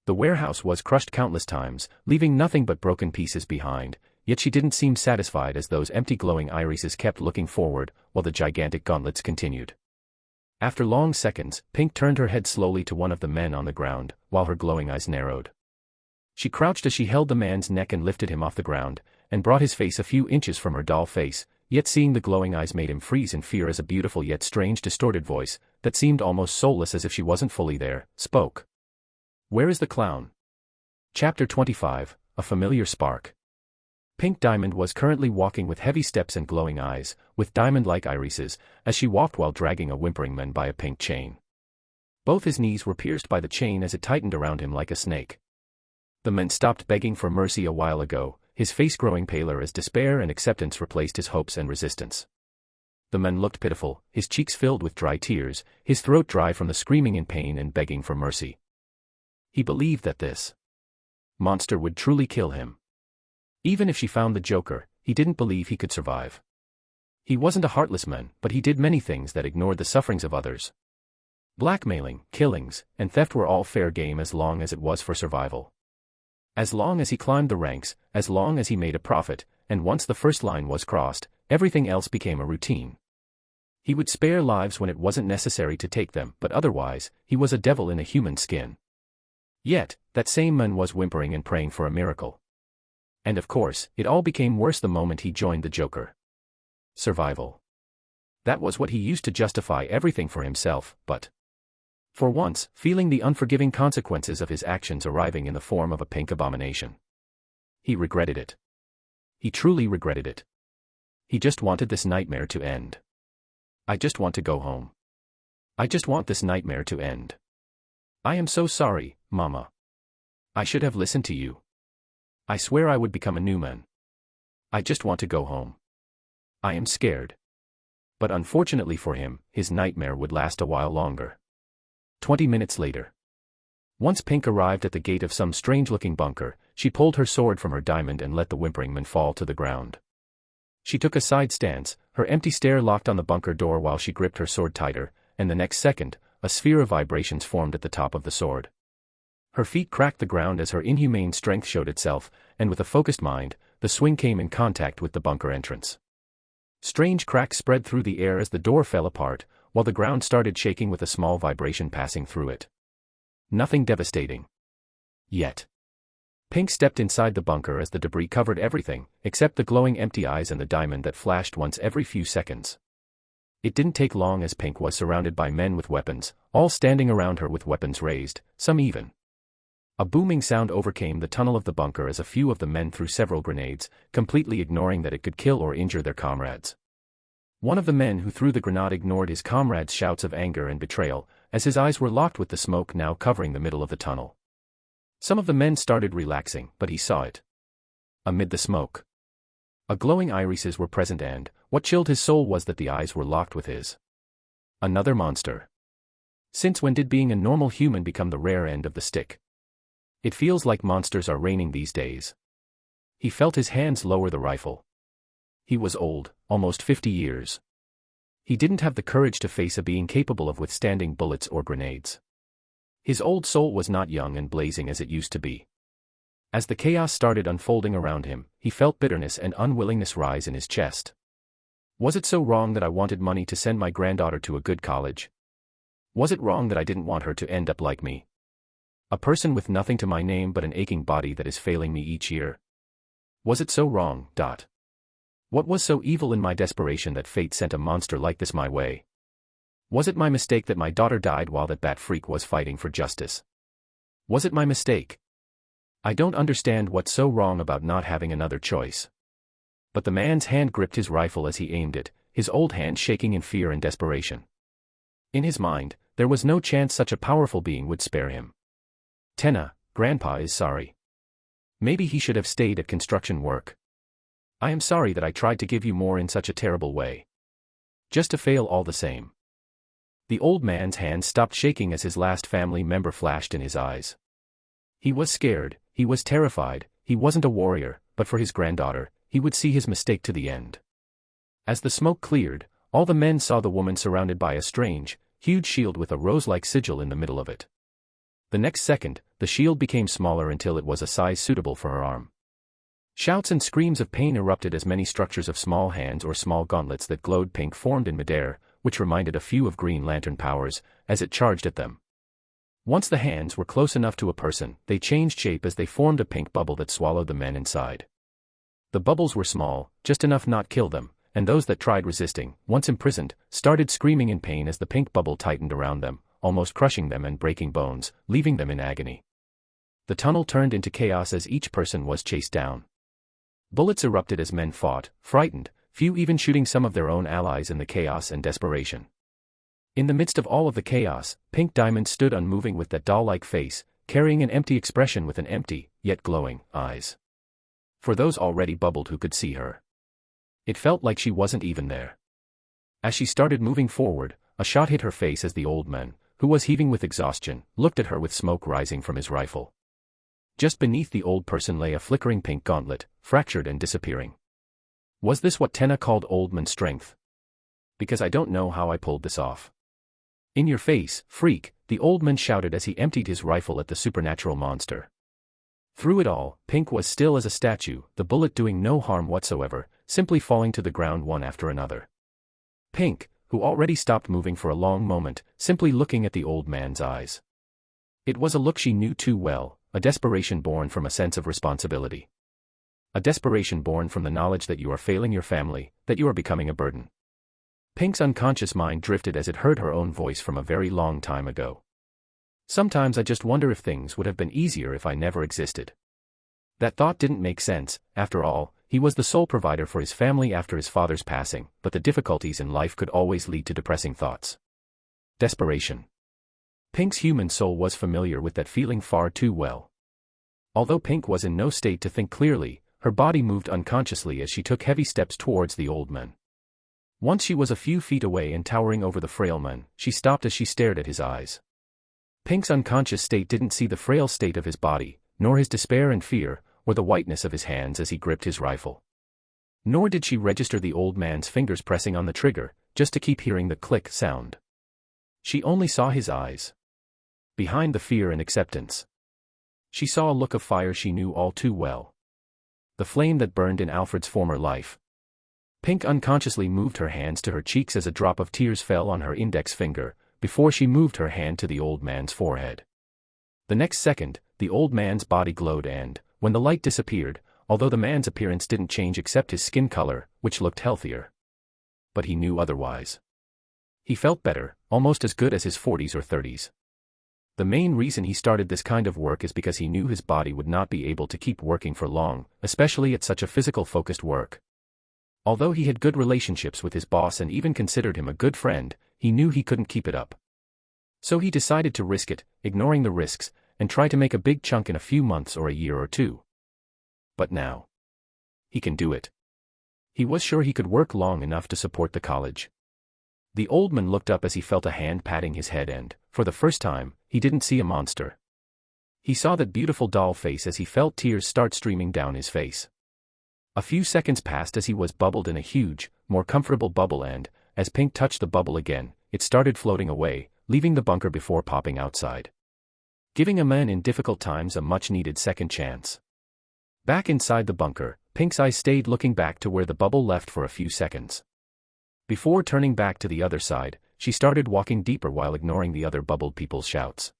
The warehouse was crushed countless times, leaving nothing but broken pieces behind, yet she didn't seem satisfied as those empty glowing irises kept looking forward, while the gigantic gauntlets continued. After long seconds, Pink turned her head slowly to one of the men on the ground, while her glowing eyes narrowed. She crouched as she held the man's neck and lifted him off the ground, and brought his face a few inches from her doll face, yet seeing the glowing eyes made him freeze in fear as a beautiful yet strange distorted voice, that seemed almost soulless as if she wasn't fully there, spoke. "Where is the clown?" Chapter 25, A Familiar Spark. Pink Diamond was currently walking with heavy steps and glowing eyes, with diamond-like irises, as she walked while dragging a whimpering man by a pink chain. Both his knees were pierced by the chain as it tightened around him like a snake. The man stopped begging for mercy a while ago, his face growing paler as despair and acceptance replaced his hopes and resistance. The man looked pitiful, his cheeks filled with dry tears, his throat dry from the screaming in pain and begging for mercy. He believed that this monster would truly kill him. Even if she found the Joker, he didn't believe he could survive. He wasn't a heartless man, but he did many things that ignored the sufferings of others. Blackmailing, killings, and theft were all fair game as long as it was for survival. As long as he climbed the ranks, as long as he made a profit, and once the first line was crossed, everything else became a routine. He would spare lives when it wasn't necessary to take them, but otherwise, he was a devil in a human skin. Yet, that same man was whimpering and praying for a miracle. And of course, it all became worse the moment he joined the Joker. Survival. That was what he used to justify everything for himself, but for once, feeling the unforgiving consequences of his actions arriving in the form of a pink abomination. He regretted it. He truly regretted it. He just wanted this nightmare to end. I just want to go home. I just want this nightmare to end. I am so sorry, Mama. I should have listened to you. I swear I would become a new man. I just want to go home. I am scared. But unfortunately for him, his nightmare would last a while longer. 20 minutes later. Once Pink arrived at the gate of some strange-looking bunker, she pulled her sword from her diamond and let the whimpering man fall to the ground. She took a side stance, her empty stare locked on the bunker door while she gripped her sword tighter, and the next second, a sphere of vibrations formed at the top of the sword. Her feet cracked the ground as her inhumane strength showed itself, and with a focused mind, the swing came in contact with the bunker entrance. Strange cracks spread through the air as the door fell apart, while the ground started shaking with a small vibration passing through it. Nothing devastating. Yet. Pink stepped inside the bunker as the debris covered everything, except the glowing empty eyes and the diamond that flashed once every few seconds. It didn't take long as Pink was surrounded by men with weapons, all standing around her with weapons raised, some even. A booming sound overcame the tunnel of the bunker as a few of the men threw several grenades, completely ignoring that it could kill or injure their comrades. One of the men who threw the grenade ignored his comrades' shouts of anger and betrayal, as his eyes were locked with the smoke now covering the middle of the tunnel. Some of the men started relaxing, but he saw it. Amid the smoke, a glowing irises were present, and what chilled his soul was that the eyes were locked with his. Another monster. Since when did being a normal human become the rare end of the stick? It feels like monsters are reigning these days. He felt his hands lower the rifle. He was old, almost 50 years. He didn't have the courage to face a being capable of withstanding bullets or grenades. His old soul was not young and blazing as it used to be. As the chaos started unfolding around him, he felt bitterness and unwillingness rise in his chest. Was it so wrong that I wanted money to send my granddaughter to a good college? Was it wrong that I didn't want her to end up like me? A person with nothing to my name but an aching body that is failing me each year. Was it so wrong? What was so evil in my desperation that fate sent a monster like this my way? Was it my mistake that my daughter died while that bat freak was fighting for justice? Was it my mistake? I don't understand what's so wrong about not having another choice. But the man's hand gripped his rifle as he aimed it, his old hand shaking in fear and desperation. In his mind, there was no chance such a powerful being would spare him. Tenna, Grandpa is sorry. Maybe he should have stayed at construction work. I am sorry that I tried to give you more in such a terrible way. Just to fail all the same. The old man's hand stopped shaking as his last family member flashed in his eyes. He was scared, he was terrified, he wasn't a warrior, but for his granddaughter, he would see his mistake to the end. As the smoke cleared, all the men saw the woman surrounded by a strange, huge shield with a rose-like sigil in the middle of it. The next second, the shield became smaller until it was a size suitable for her arm. Shouts and screams of pain erupted as many structures of small hands or small gauntlets that glowed pink formed in midair, which reminded a few of Green Lantern powers, as it charged at them. Once the hands were close enough to a person, they changed shape as they formed a pink bubble that swallowed the men inside. The bubbles were small, just enough not kill them, and those that tried resisting, once imprisoned, started screaming in pain as the pink bubble tightened around them, almost crushing them and breaking bones, leaving them in agony. The tunnel turned into chaos as each person was chased down. Bullets erupted as men fought, frightened, few even shooting some of their own allies in the chaos and desperation. In the midst of all of the chaos, Pink Diamond stood unmoving with that doll-like face, carrying an empty expression with an empty, yet glowing, eyes. For those already bubbled who could see her. It felt like she wasn't even there. As she started moving forward, a shot hit her face as the old man, who was heaving with exhaustion, looked at her with smoke rising from his rifle. Just beneath the old person lay a flickering pink gauntlet, fractured and disappearing. Was this what Tenna called old man strength? Because I don't know how I pulled this off. In your face, freak, the old man shouted as he emptied his rifle at the supernatural monster. Through it all, Pink was still as a statue, the bullet doing no harm whatsoever, simply falling to the ground one after another. Pink, who already stopped moving for a long moment, simply looking at the old man's eyes. It was a look she knew too well, a desperation born from a sense of responsibility. A desperation born from the knowledge that you are failing your family, that you are becoming a burden. Pink's unconscious mind drifted as it heard her own voice from a very long time ago. Sometimes I just wonder if things would have been easier if I never existed. That thought didn't make sense. After all, he was the sole provider for his family after his father's passing, but the difficulties in life could always lead to depressing thoughts. Desperation. Pink's human soul was familiar with that feeling far too well. Although Pink was in no state to think clearly, her body moved unconsciously as she took heavy steps towards the old man. Once she was a few feet away and towering over the frail man, she stopped as she stared at his eyes. Pink's unconscious state didn't see the frail state of his body, nor his despair and fear, or the whiteness of his hands as he gripped his rifle. Nor did she register the old man's fingers pressing on the trigger, just to keep hearing the click sound. She only saw his eyes. Behind the fear and acceptance, she saw a look of fire she knew all too well. The flame that burned in Alfred's former life. Pink unconsciously moved her hands to her cheeks as a drop of tears fell on her index finger, before she moved her hand to the old man's forehead. The next second, the old man's body glowed and, when the light disappeared, although the man's appearance didn't change except his skin color, which looked healthier. But he knew otherwise. He felt better, almost as good as his 40s or 30s. The main reason he started this kind of work is because he knew his body would not be able to keep working for long, especially at such a physical-focused work. Although he had good relationships with his boss and even considered him a good friend, he knew he couldn't keep it up. So he decided to risk it, ignoring the risks, and try to make a big chunk in a few months or a year or two. But now, he can do it. He was sure he could work long enough to support the college. The old man looked up as he felt a hand patting his head and, for the first time, he didn't see a monster. He saw that beautiful doll face as he felt tears start streaming down his face. A few seconds passed as he was bubbled in a huge, more comfortable bubble and, as Pink touched the bubble again, it started floating away, leaving the bunker before popping outside. Giving a man in difficult times a much-needed second chance. Back inside the bunker, Pink's eyes stayed looking back to where the bubble left for a few seconds. Before turning back to the other side, she started walking deeper while ignoring the other bubbled people's shouts.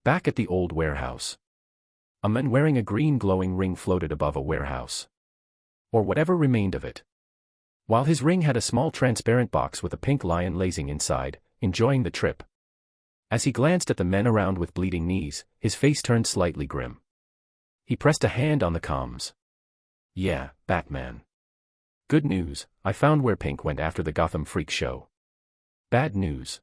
Back at the old warehouse. A man wearing a green glowing ring floated above a warehouse. Or whatever remained of it. While his ring had a small transparent box with a pink lion lazing inside, enjoying the trip. As he glanced at the men around with bleeding knees, his face turned slightly grim. He pressed a hand on the comms. Yeah, Batman. Good news, I found where Pink went after the Gotham Freak show. Bad news.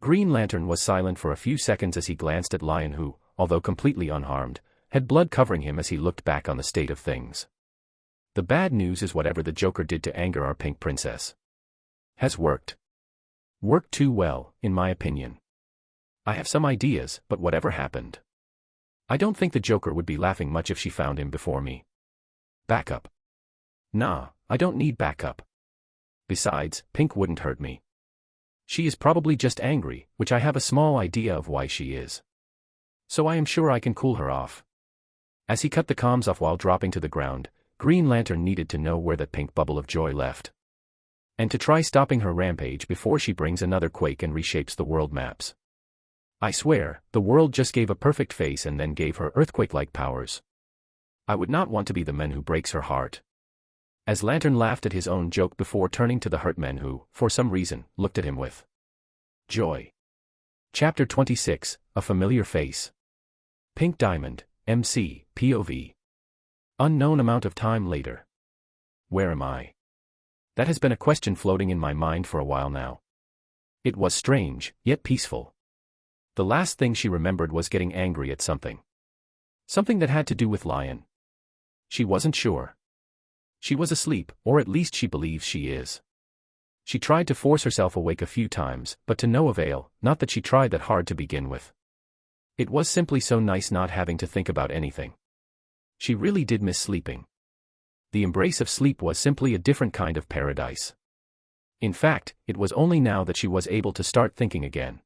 Green Lantern was silent for a few seconds as he glanced at Lion who, although completely unharmed, had blood covering him as he looked back on the state of things. The bad news is whatever the Joker did to anger our Pink Princess has worked. Worked too well, in my opinion. I have some ideas, but whatever happened. I don't think the Joker would be laughing much if she found him before me. Backup. Nah, I don't need backup. Besides, Pink wouldn't hurt me. She is probably just angry, which I have a small idea of why she is. So I am sure I can cool her off. As he cut the comms off while dropping to the ground, Green Lantern needed to know where that pink bubble of joy left. And to try stopping her rampage before she brings another quake and reshapes the world maps. I swear, the world just gave a perfect face and then gave her earthquake-like powers. I would not want to be the man who breaks her heart. As Lantern laughed at his own joke before turning to the hurt men who, for some reason, looked at him with joy. Chapter 26, A Familiar Face. Pink Diamond, MC, POV. Unknown amount of time later. Where am I? That has been a question floating in my mind for a while now. It was strange, yet peaceful. The last thing she remembered was getting angry at something. Something that had to do with Lion. She wasn't sure. She was asleep, or at least she believes she is. She tried to force herself awake a few times, but to no avail, not that she tried that hard to begin with. It was simply so nice not having to think about anything. She really did miss sleeping. The embrace of sleep was simply a different kind of paradise. In fact, it was only now that she was able to start thinking again.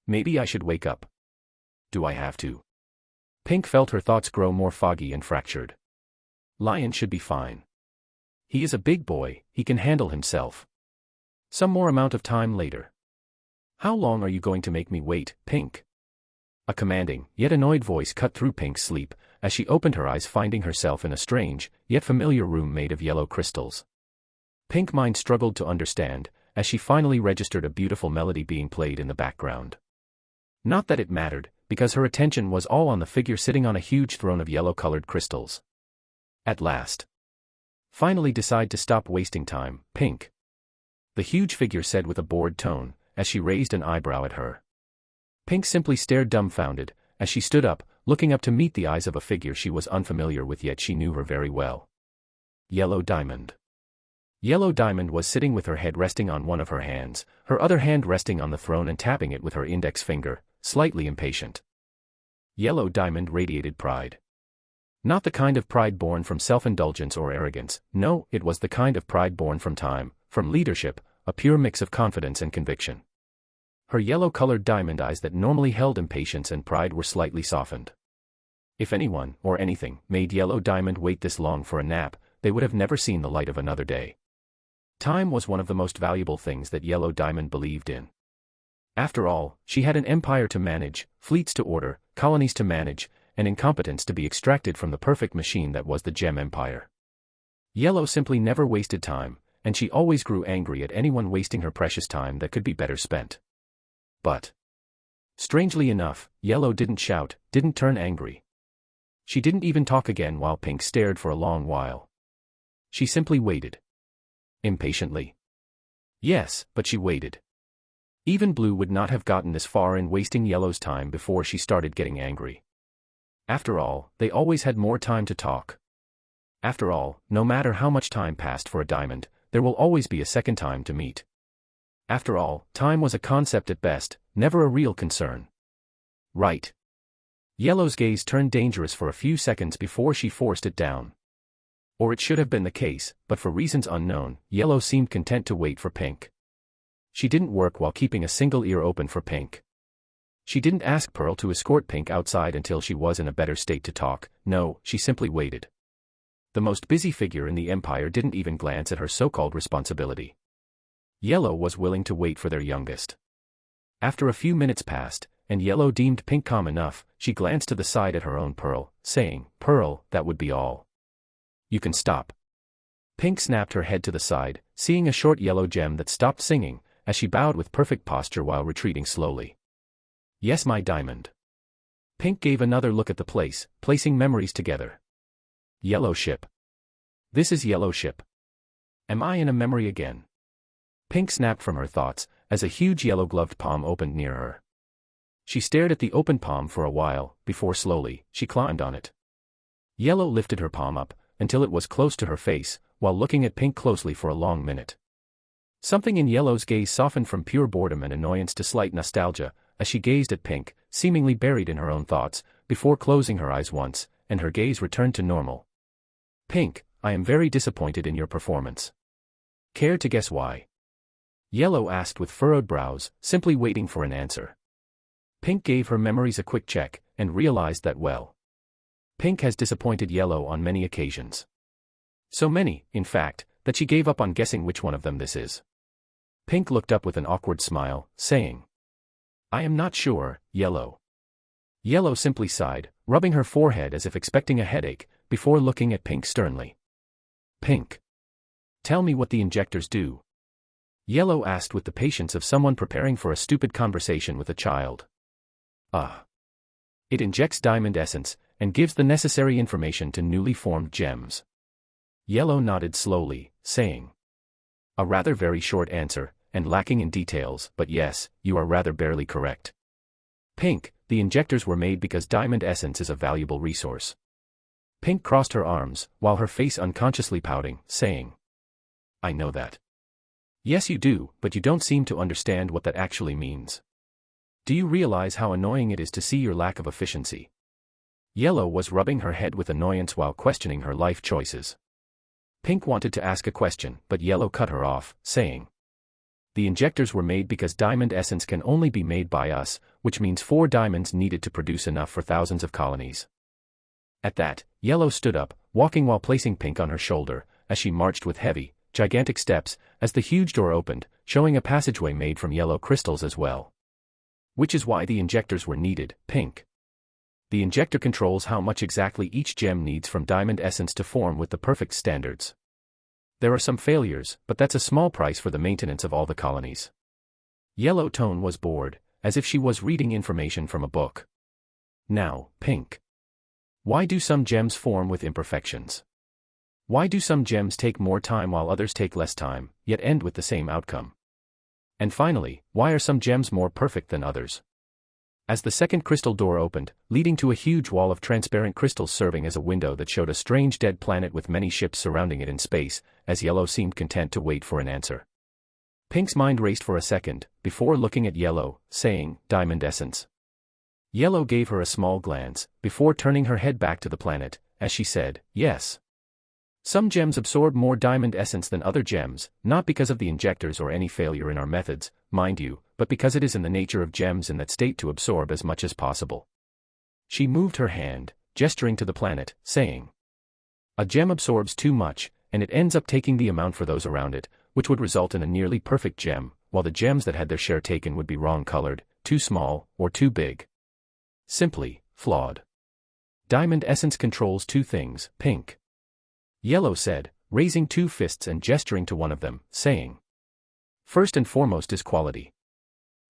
Maybe I should wake up. Do I have to? Pink felt her thoughts grow more foggy and fractured. Lion should be fine. He is a big boy, he can handle himself. Some more amount of time later. How long are you going to make me wait, Pink? A commanding, yet annoyed voice cut through Pink's sleep, as she opened her eyes finding herself in a strange, yet familiar room made of yellow crystals. Pink's mind struggled to understand, as she finally registered a beautiful melody being played in the background. Not that it mattered, because her attention was all on the figure sitting on a huge throne of yellow-colored crystals. At last. Finally decide to stop wasting time, Pink. The huge figure said with a bored tone, as she raised an eyebrow at her. Pink simply stared dumbfounded, as she stood up, looking up to meet the eyes of a figure she was unfamiliar with, yet she knew her very well. Yellow Diamond. Yellow Diamond was sitting with her head resting on one of her hands, her other hand resting on the throne and tapping it with her index finger, slightly impatient. Yellow Diamond radiated pride. Not the kind of pride born from self-indulgence or arrogance, no, it was the kind of pride born from time, from leadership, a pure mix of confidence and conviction. Her yellow-colored diamond eyes that normally held impatience and pride were slightly softened. If anyone, or anything, made Yellow Diamond wait this long for a nap, they would have never seen the light of another day. Time was one of the most valuable things that Yellow Diamond believed in. After all, she had an empire to manage, fleets to order, colonies to manage, and incompetence to be extracted from the perfect machine that was the Gem Empire. Yellow simply never wasted time, and she always grew angry at anyone wasting her precious time that could be better spent. But, strangely enough, Yellow didn't shout, didn't turn angry. She didn't even talk again while Pink stared for a long while. She simply waited. Impatiently. Yes, but she waited. Even Blue would not have gotten this far in wasting Yellow's time before she started getting angry. After all, they always had more time to talk. After all, no matter how much time passed for a diamond, there will always be a second time to meet. After all, time was a concept at best, never a real concern. Right. Yellow's gaze turned dangerous for a few seconds before she forced it down. Or it should have been the case, but for reasons unknown, Yellow seemed content to wait for Pink. She didn't work while keeping a single ear open for Pink. She didn't ask Pearl to escort Pink outside until she was in a better state to talk, no, she simply waited. The most busy figure in the Empire didn't even glance at her so-called responsibility. Yellow was willing to wait for their youngest. After a few minutes passed, and Yellow deemed Pink calm enough, she glanced to the side at her own Pearl, saying, "Pearl, that would be all. You can stop." Pink snapped her head to the side, seeing a short yellow gem that stopped singing, as she bowed with perfect posture while retreating slowly. "Yes, my diamond." Pink gave another look at the place, placing memories together. Yellow ship. This is Yellow ship. Am I in a memory again? Pink snapped from her thoughts, as a huge yellow-gloved palm opened near her. She stared at the open palm for a while, before slowly, she climbed on it. Yellow lifted her palm up, until it was close to her face, while looking at Pink closely for a long minute. Something in Yellow's gaze softened from pure boredom and annoyance to slight nostalgia, as she gazed at Pink, seemingly buried in her own thoughts, before closing her eyes once, and her gaze returned to normal. "Pink, I am very disappointed in your performance. Care to guess why?" Yellow asked with furrowed brows, simply waiting for an answer. Pink gave her memories a quick check, and realized that well. Pink has disappointed Yellow on many occasions. So many, in fact, that she gave up on guessing which one of them this is. Pink looked up with an awkward smile, saying, "I am not sure, Yellow." Yellow simply sighed, rubbing her forehead as if expecting a headache, before looking at Pink sternly. "Pink, tell me what the injectors do." Yellow asked with the patience of someone preparing for a stupid conversation with a child. It injects diamond essence, and gives the necessary information to newly formed gems." Yellow nodded slowly, saying, "A rather very short answer, and lacking in details, but yes, you are rather barely correct. Pink, the injectors were made because diamond essence is a valuable resource." Pink crossed her arms, while her face unconsciously pouting, saying, "I know that." "Yes you do, but you don't seem to understand what that actually means. Do you realize how annoying it is to see your lack of efficiency?" Yellow was rubbing her head with annoyance while questioning her life choices. Pink wanted to ask a question, but Yellow cut her off, saying, "The injectors were made because diamond essence can only be made by us, which means 4 diamonds needed to produce enough for thousands of colonies." At that, Yellow stood up, walking while placing Pink on her shoulder, as she marched with heavy, gigantic steps, as the huge door opened, showing a passageway made from yellow crystals as well. Which is why the injectors were needed, pink. The injector controls how much exactly each gem needs from diamond essence to form with the perfect standards. There are some failures, but that's a small price for the maintenance of all the colonies. Yellow Tone was bored, as if she was reading information from a book. Now, pink. Why do some gems form with imperfections? Why do some gems take more time while others take less time, yet end with the same outcome? And finally, why are some gems more perfect than others? As the second crystal door opened, leading to a huge wall of transparent crystals serving as a window that showed a strange dead planet with many ships surrounding it in space, as Yellow seemed content to wait for an answer. Pink's mind raced for a second, before looking at Yellow, saying, "Diamond essence." Yellow gave her a small glance, before turning her head back to the planet, as she said, "Yes." Some gems absorb more diamond essence than other gems, not because of the injectors or any failure in our methods, mind you, but because it is in the nature of gems in that state to absorb as much as possible. She moved her hand, gesturing to the planet, saying, "A gem absorbs too much, and it ends up taking the amount for those around it, which would result in a nearly perfect gem, while the gems that had their share taken would be wrong colored, too small, or too big. Simply, flawed. Diamond essence controls two things, pink." Yellow said, raising two fists and gesturing to one of them, saying, "First and foremost is quality.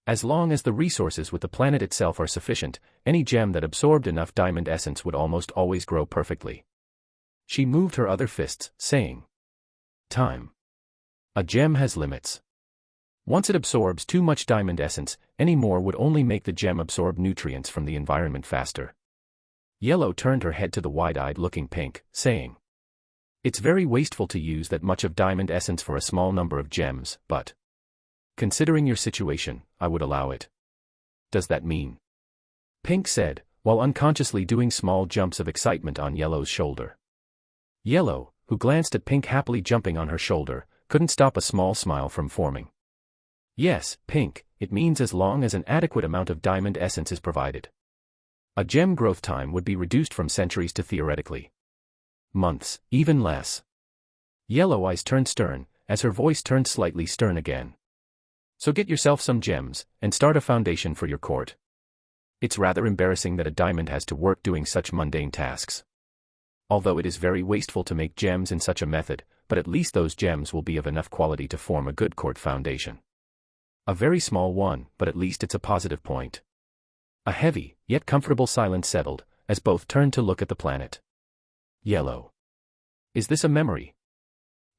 As long as the resources with the planet itself are sufficient, any gem that absorbed enough diamond essence would almost always grow perfectly." She moved her other fists, saying, "Time. A gem has limits. Once it absorbs too much diamond essence, any more would only make the gem absorb nutrients from the environment faster." Yellow turned her head to the wide-eyed looking Pink, saying, "It's very wasteful to use that much of diamond essence for a small number of gems, but considering your situation, I would allow it." "Does that mean?" Pink said, while unconsciously doing small jumps of excitement on Yellow's shoulder. Yellow, who glanced at Pink happily jumping on her shoulder, couldn't stop a small smile from forming. "Yes, Pink, it means as long as an adequate amount of diamond essence is provided. A gem growth time would be reduced from centuries to theoretically months, even less." Yellow eyes turned stern, as her voice turned slightly stern again. "So get yourself some gems, and start a foundation for your court. It's rather embarrassing that a diamond has to work doing such mundane tasks. Although it is very wasteful to make gems in such a method, but at least those gems will be of enough quality to form a good court foundation. A very small one, but at least it's a positive point." A heavy, yet comfortable silence settled, as both turned to look at the planet. Yellow. "Is this a memory?"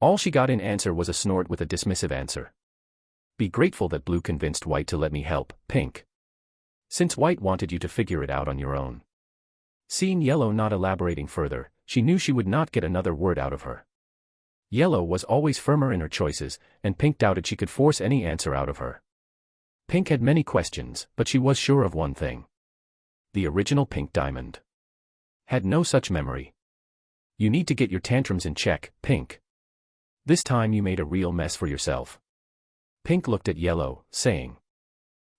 All she got in answer was a snort with a dismissive answer. "Be grateful that Blue convinced White to let me help, Pink. Since White wanted you to figure it out on your own." Seeing Yellow not elaborating further, she knew she would not get another word out of her. Yellow was always firmer in her choices, and Pink doubted she could force any answer out of her. Pink had many questions, but she was sure of one thing. The original Pink Diamond had no such memory. "You need to get your tantrums in check, Pink. This time you made a real mess for yourself." Pink looked at Yellow, saying,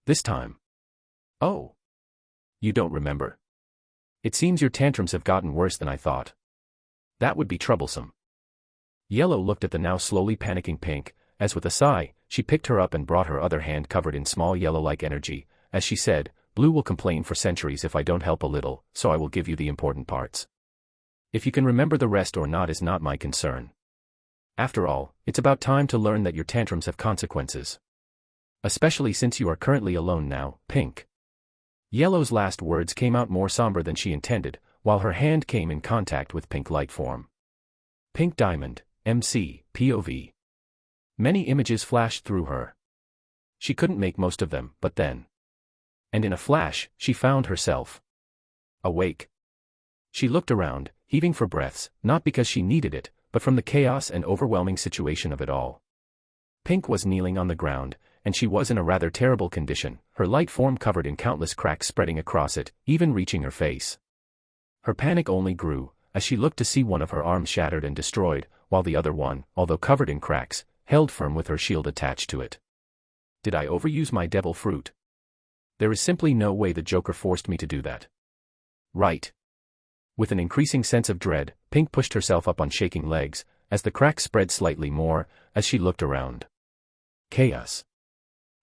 "This time? Oh. You don't remember? It seems your tantrums have gotten worse than I thought. That would be troublesome." Yellow looked at the now slowly panicking Pink, as with a sigh, she picked her up and brought her other hand covered in small yellow-like energy, as she said, "Blue will complain for centuries if I don't help a little, so I will give you the important parts. If you can remember the rest or not is not my concern. After all, it's about time to learn that your tantrums have consequences. Especially since you are currently alone now, Pink." Yellow's last words came out more somber than she intended, while her hand came in contact with Pink light form. Pink Diamond, MC, POV. Many images flashed through her. She couldn't make most of them, but then. And in a flash, she found herself awake. She looked around, heaving for breaths, not because she needed it, but from the chaos and overwhelming situation of it all. Pink was kneeling on the ground, and she was in a rather terrible condition, her light form covered in countless cracks spreading across it, even reaching her face. Her panic only grew, as she looked to see one of her arms shattered and destroyed, while the other one, although covered in cracks, held firm with her shield attached to it. Did I overuse my devil fruit? There is simply no way the Joker forced me to do that. Right. With an increasing sense of dread, Pink pushed herself up on shaking legs, as the cracks spread slightly more, as she looked around. chaos.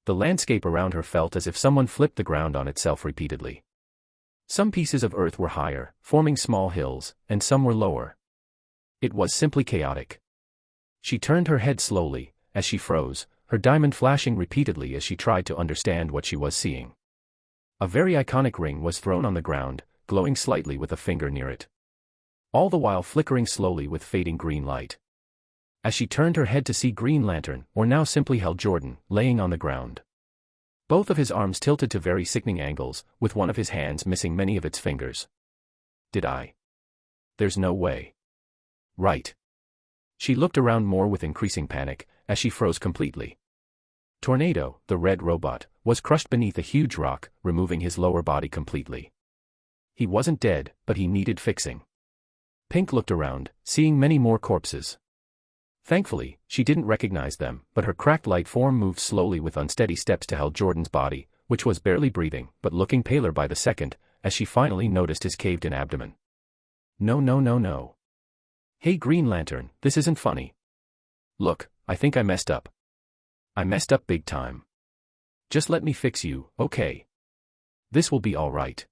The landscape around her felt as if someone flipped the ground on itself repeatedly. Some pieces of earth were higher, forming small hills, and some were lower. It was simply chaotic. She turned her head slowly, as she froze, her diamond flashing repeatedly as she tried to understand what she was seeing. A very iconic ring was thrown on the ground, glowing slightly with a finger near it. All the while flickering slowly with fading green light. As she turned her head to see Green Lantern, or now simply held Jordan, laying on the ground. Both of his arms tilted to very sickening angles, with one of his hands missing many of its fingers. Did I? There's no way. Right. She looked around more with increasing panic, as she froze completely. Tornado, the red robot, was crushed beneath a huge rock, removing his lower body completely. He wasn't dead, but he needed fixing. Pink looked around, seeing many more corpses. Thankfully, she didn't recognize them, but her cracked light form moved slowly with unsteady steps to held Jordan's body, which was barely breathing, but looking paler by the second, as she finally noticed his caved-in abdomen. No no no no. Hey Green Lantern, this isn't funny. Look, I think I messed up. I messed up big time. Just let me fix you, okay? This will be all right.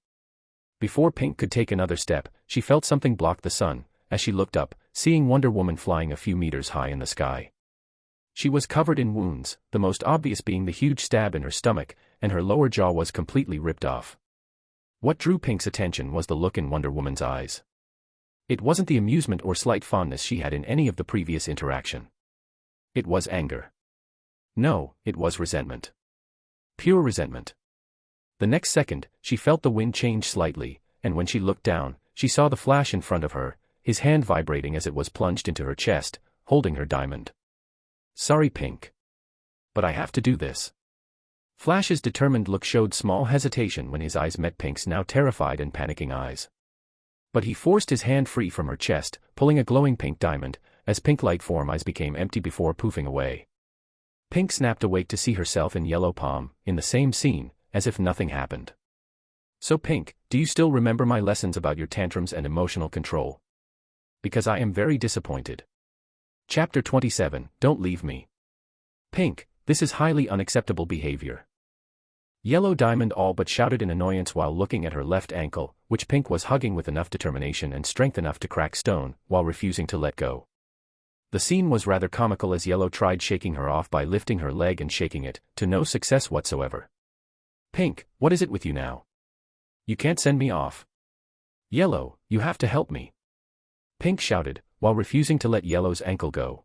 Before Pink could take another step, she felt something block the sun, as she looked up, seeing Wonder Woman flying a few meters high in the sky. She was covered in wounds, the most obvious being the huge stab in her stomach, and her lower jaw was completely ripped off. What drew Pink's attention was the look in Wonder Woman's eyes. It wasn't the amusement or slight fondness she had in any of the previous interaction. It was anger. No, it was resentment. Pure resentment. The next second, she felt the wind change slightly, and when she looked down, she saw the Flash in front of her, his hand vibrating as it was plunged into her chest, holding her diamond. Sorry, Pink. But I have to do this. Flash's determined look showed small hesitation when his eyes met Pink's now terrified and panicking eyes. But he forced his hand free from her chest, pulling a glowing pink diamond, as Pink light form eyes became empty before poofing away. Pink snapped awake to see herself in Yellow Palm, in the same scene, as if nothing happened. So Pink, do you still remember my lessons about your tantrums and emotional control? Because I am very disappointed. Chapter 27, Don't Leave Me. Pink, this is highly unacceptable behavior. Yellow Diamond all but shouted in annoyance while looking at her left ankle, which Pink was hugging with enough determination and strength enough to crack stone, while refusing to let go. The scene was rather comical as Yellow tried shaking her off by lifting her leg and shaking it, to no success whatsoever. Pink, what is it with you now? You can't send me off. Yellow, you have to help me. Pink shouted, while refusing to let Yellow's ankle go.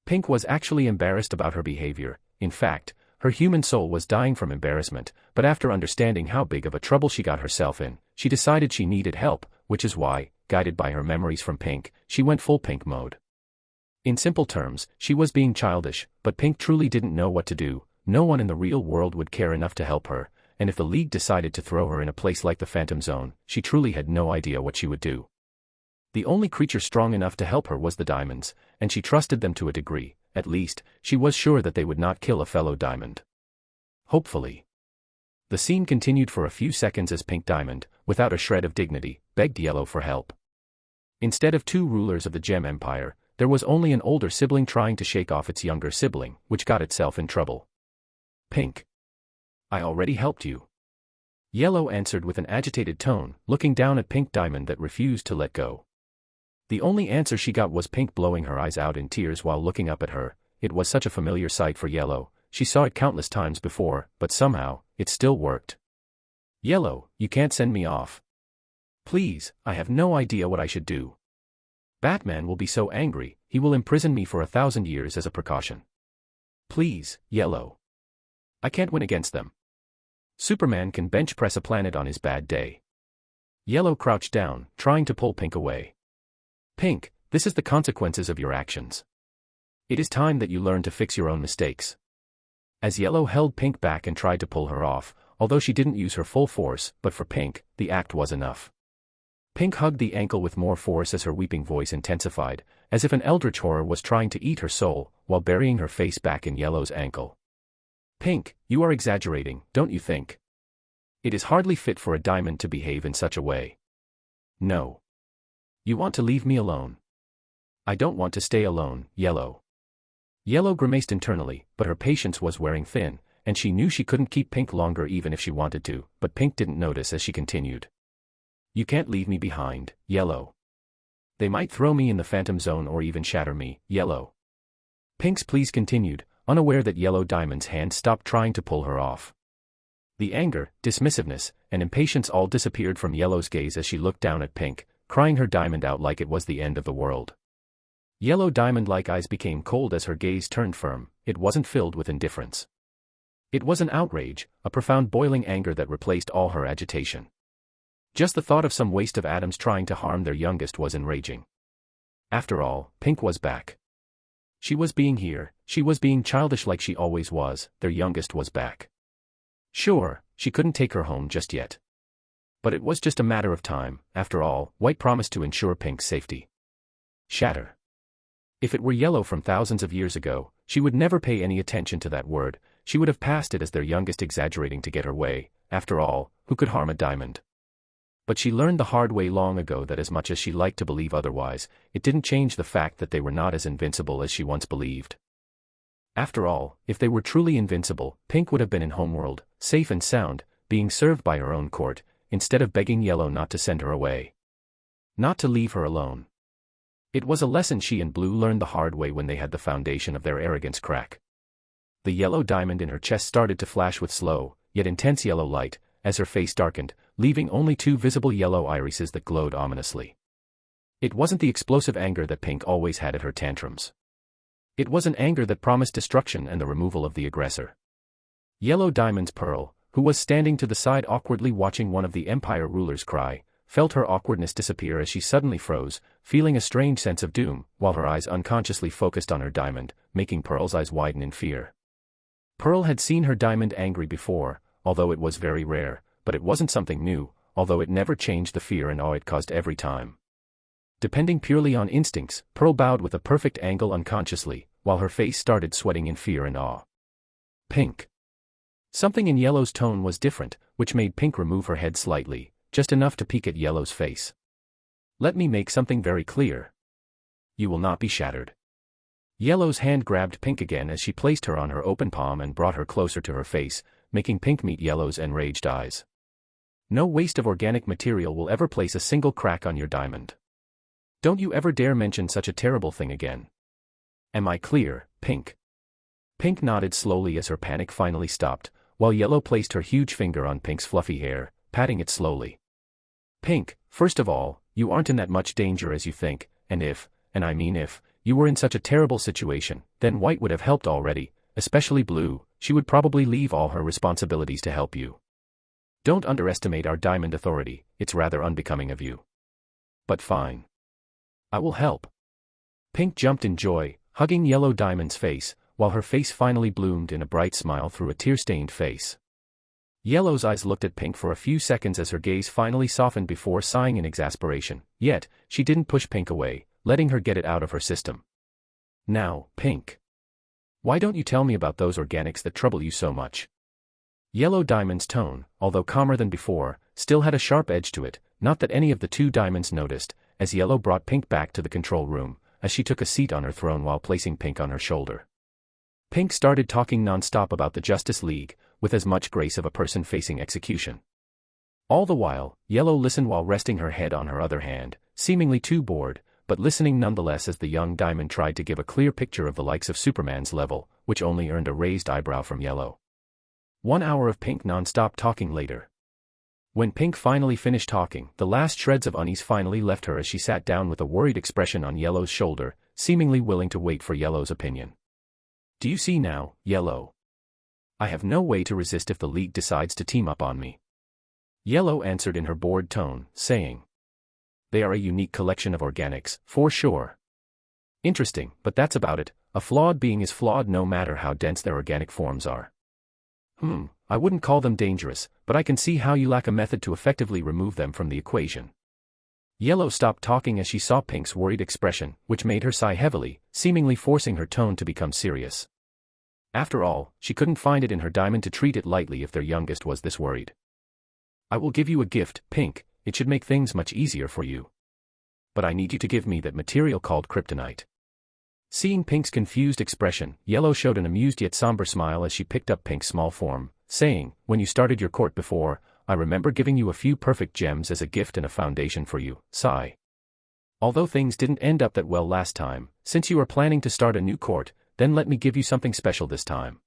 Pink was actually embarrassed about her behavior. In fact, her human soul was dying from embarrassment, but after understanding how big of a trouble she got herself in, she decided she needed help, which is why, guided by her memories from Pink, she went full Pink mode. In simple terms, she was being childish, but Pink truly didn't know what to do. No one in the real world would care enough to help her, and if the League decided to throw her in a place like the Phantom Zone, she truly had no idea what she would do. The only creature strong enough to help her was the diamonds, and she trusted them to a degree. At least, she was sure that they would not kill a fellow diamond. Hopefully. The scene continued for a few seconds as Pink Diamond, without a shred of dignity, begged Yellow for help. Instead of two rulers of the Gem Empire, there was only an older sibling trying to shake off its younger sibling, which got itself in trouble. Pink. I already helped you. Yellow answered with an agitated tone, looking down at Pink Diamond that refused to let go. The only answer she got was Pink blowing her eyes out in tears while looking up at her. It was such a familiar sight for Yellow. She saw it countless times before, but somehow, it still worked. Yellow, you can't send me off. Please, I have no idea what I should do. Batman will be so angry, he will imprison me for 1,000 years as a precaution. Please, Yellow. I can't win against them. Superman can bench press a planet on his bad day. Yellow crouched down, trying to pull Pink away. Pink, this is the consequences of your actions. It is time that you learn to fix your own mistakes. As Yellow held Pink back and tried to pull her off, although she didn't use her full force, but for Pink, the act was enough. Pink hugged the ankle with more force as her weeping voice intensified, as if an eldritch horror was trying to eat her soul, while burying her face back in Yellow's ankle. Pink, you are exaggerating, don't you think? It is hardly fit for a diamond to behave in such a way. No. You want to leave me alone. I don't want to stay alone, Yellow. Yellow grimaced internally, but her patience was wearing thin, and she knew she couldn't keep Pink longer even if she wanted to, but Pink didn't notice as she continued. You can't leave me behind, Yellow. They might throw me in the phantom zone or even shatter me, Yellow. Pink's pleas continued, unaware that Yellow Diamond's hand stopped trying to pull her off. The anger, dismissiveness, and impatience all disappeared from Yellow's gaze as she looked down at Pink, crying her diamond out like it was the end of the world. Yellow diamond-like eyes became cold as her gaze turned firm. It wasn't filled with indifference. It was an outrage, a profound boiling anger that replaced all her agitation. Just the thought of some waste of atoms trying to harm their youngest was enraging. After all, Pink was back. She was being here, she was being childish like she always was, their youngest was back. Sure, she couldn't take her home just yet. But it was just a matter of time. After all, White promised to ensure Pink's safety. Shatter. If it were Yellow from thousands of years ago, she would never pay any attention to that word. She would have passed it as their youngest exaggerating to get her way. After all, who could harm a diamond? But she learned the hard way long ago that as much as she liked to believe otherwise, it didn't change the fact that they were not as invincible as she once believed. After all, if they were truly invincible, Pink would have been in Homeworld, safe and sound, being served by her own court, instead of begging Yellow not to send her away. Not to leave her alone. It was a lesson she and Blue learned the hard way when they had the foundation of their arrogance crack. The yellow diamond in her chest started to flash with slow, yet intense yellow light, as her face darkened, leaving only two visible yellow irises that glowed ominously. It wasn't the explosive anger that Pink always had at her tantrums. It was an anger that promised destruction and the removal of the aggressor. Yellow Diamond's Pearl, who was standing to the side awkwardly watching one of the Empire rulers cry, felt her awkwardness disappear as she suddenly froze, feeling a strange sense of doom, while her eyes unconsciously focused on her diamond, making Pearl's eyes widen in fear. Pearl had seen her diamond angry before, although it was very rare, but it wasn't something new, although it never changed the fear and awe it caused every time. Depending purely on instincts, Pearl bowed with a perfect angle unconsciously, while her face started sweating in fear and awe. Pink. Something in Yellow's tone was different, which made Pink remove her head slightly, just enough to peek at Yellow's face. Let me make something very clear. You will not be shattered. Yellow's hand grabbed Pink again as she placed her on her open palm and brought her closer to her face, making Pink meet Yellow's enraged eyes. No waste of organic material will ever place a single crack on your diamond. Don't you ever dare mention such a terrible thing again. Am I clear, Pink? Pink nodded slowly as her panic finally stopped, while Yellow placed her huge finger on Pink's fluffy hair, patting it slowly. Pink, first of all, you aren't in that much danger as you think, and if, and I mean if, you were in such a terrible situation, then White would have helped already, especially Blue. She would probably leave all her responsibilities to help you. Don't underestimate our diamond authority, it's rather unbecoming of you. But fine. I will help. Pink jumped in joy, hugging Yellow Diamond's face, while her face finally bloomed in a bright smile through a tear-stained face. Yellow's eyes looked at Pink for a few seconds as her gaze finally softened before sighing in exasperation, yet, she didn't push Pink away, letting her get it out of her system. Now, Pink. Why don't you tell me about those organics that trouble you so much? Yellow Diamond's tone, although calmer than before, still had a sharp edge to it, not that any of the two diamonds noticed, as Yellow brought Pink back to the control room, as she took a seat on her throne while placing Pink on her shoulder. Pink started talking non-stop about the Justice League, with as much grace of a person facing execution. All the while, Yellow listened while resting her head on her other hand, seemingly too bored, but listening nonetheless as the young diamond tried to give a clear picture of the likes of Superman's level, which only earned a raised eyebrow from Yellow. 1 hour of Pink non-stop talking later. When Pink finally finished talking, the last shreds of unease finally left her as she sat down with a worried expression on Yellow's shoulder, seemingly willing to wait for Yellow's opinion. Do you see now, Yellow? I have no way to resist if the League decides to team up on me. Yellow answered in her bored tone, saying, they are a unique collection of organics, for sure. Interesting, but that's about it. A flawed being is flawed no matter how dense their organic forms are. I wouldn't call them dangerous, but I can see how you lack a method to effectively remove them from the equation. Yellow stopped talking as she saw Pink's worried expression, which made her sigh heavily, seemingly forcing her tone to become serious. After all, she couldn't find it in her diamond to treat it lightly if their youngest was this worried. I will give you a gift, Pink. It should make things much easier for you. But I need you to give me that material called kryptonite. Seeing Pink's confused expression, Yellow showed an amused yet somber smile as she picked up Pink's small form, saying, "When you started your court before, I remember giving you a few perfect gems as a gift and a foundation for you, sigh. Although things didn't end up that well last time, since you are planning to start a new court, then let me give you something special this time.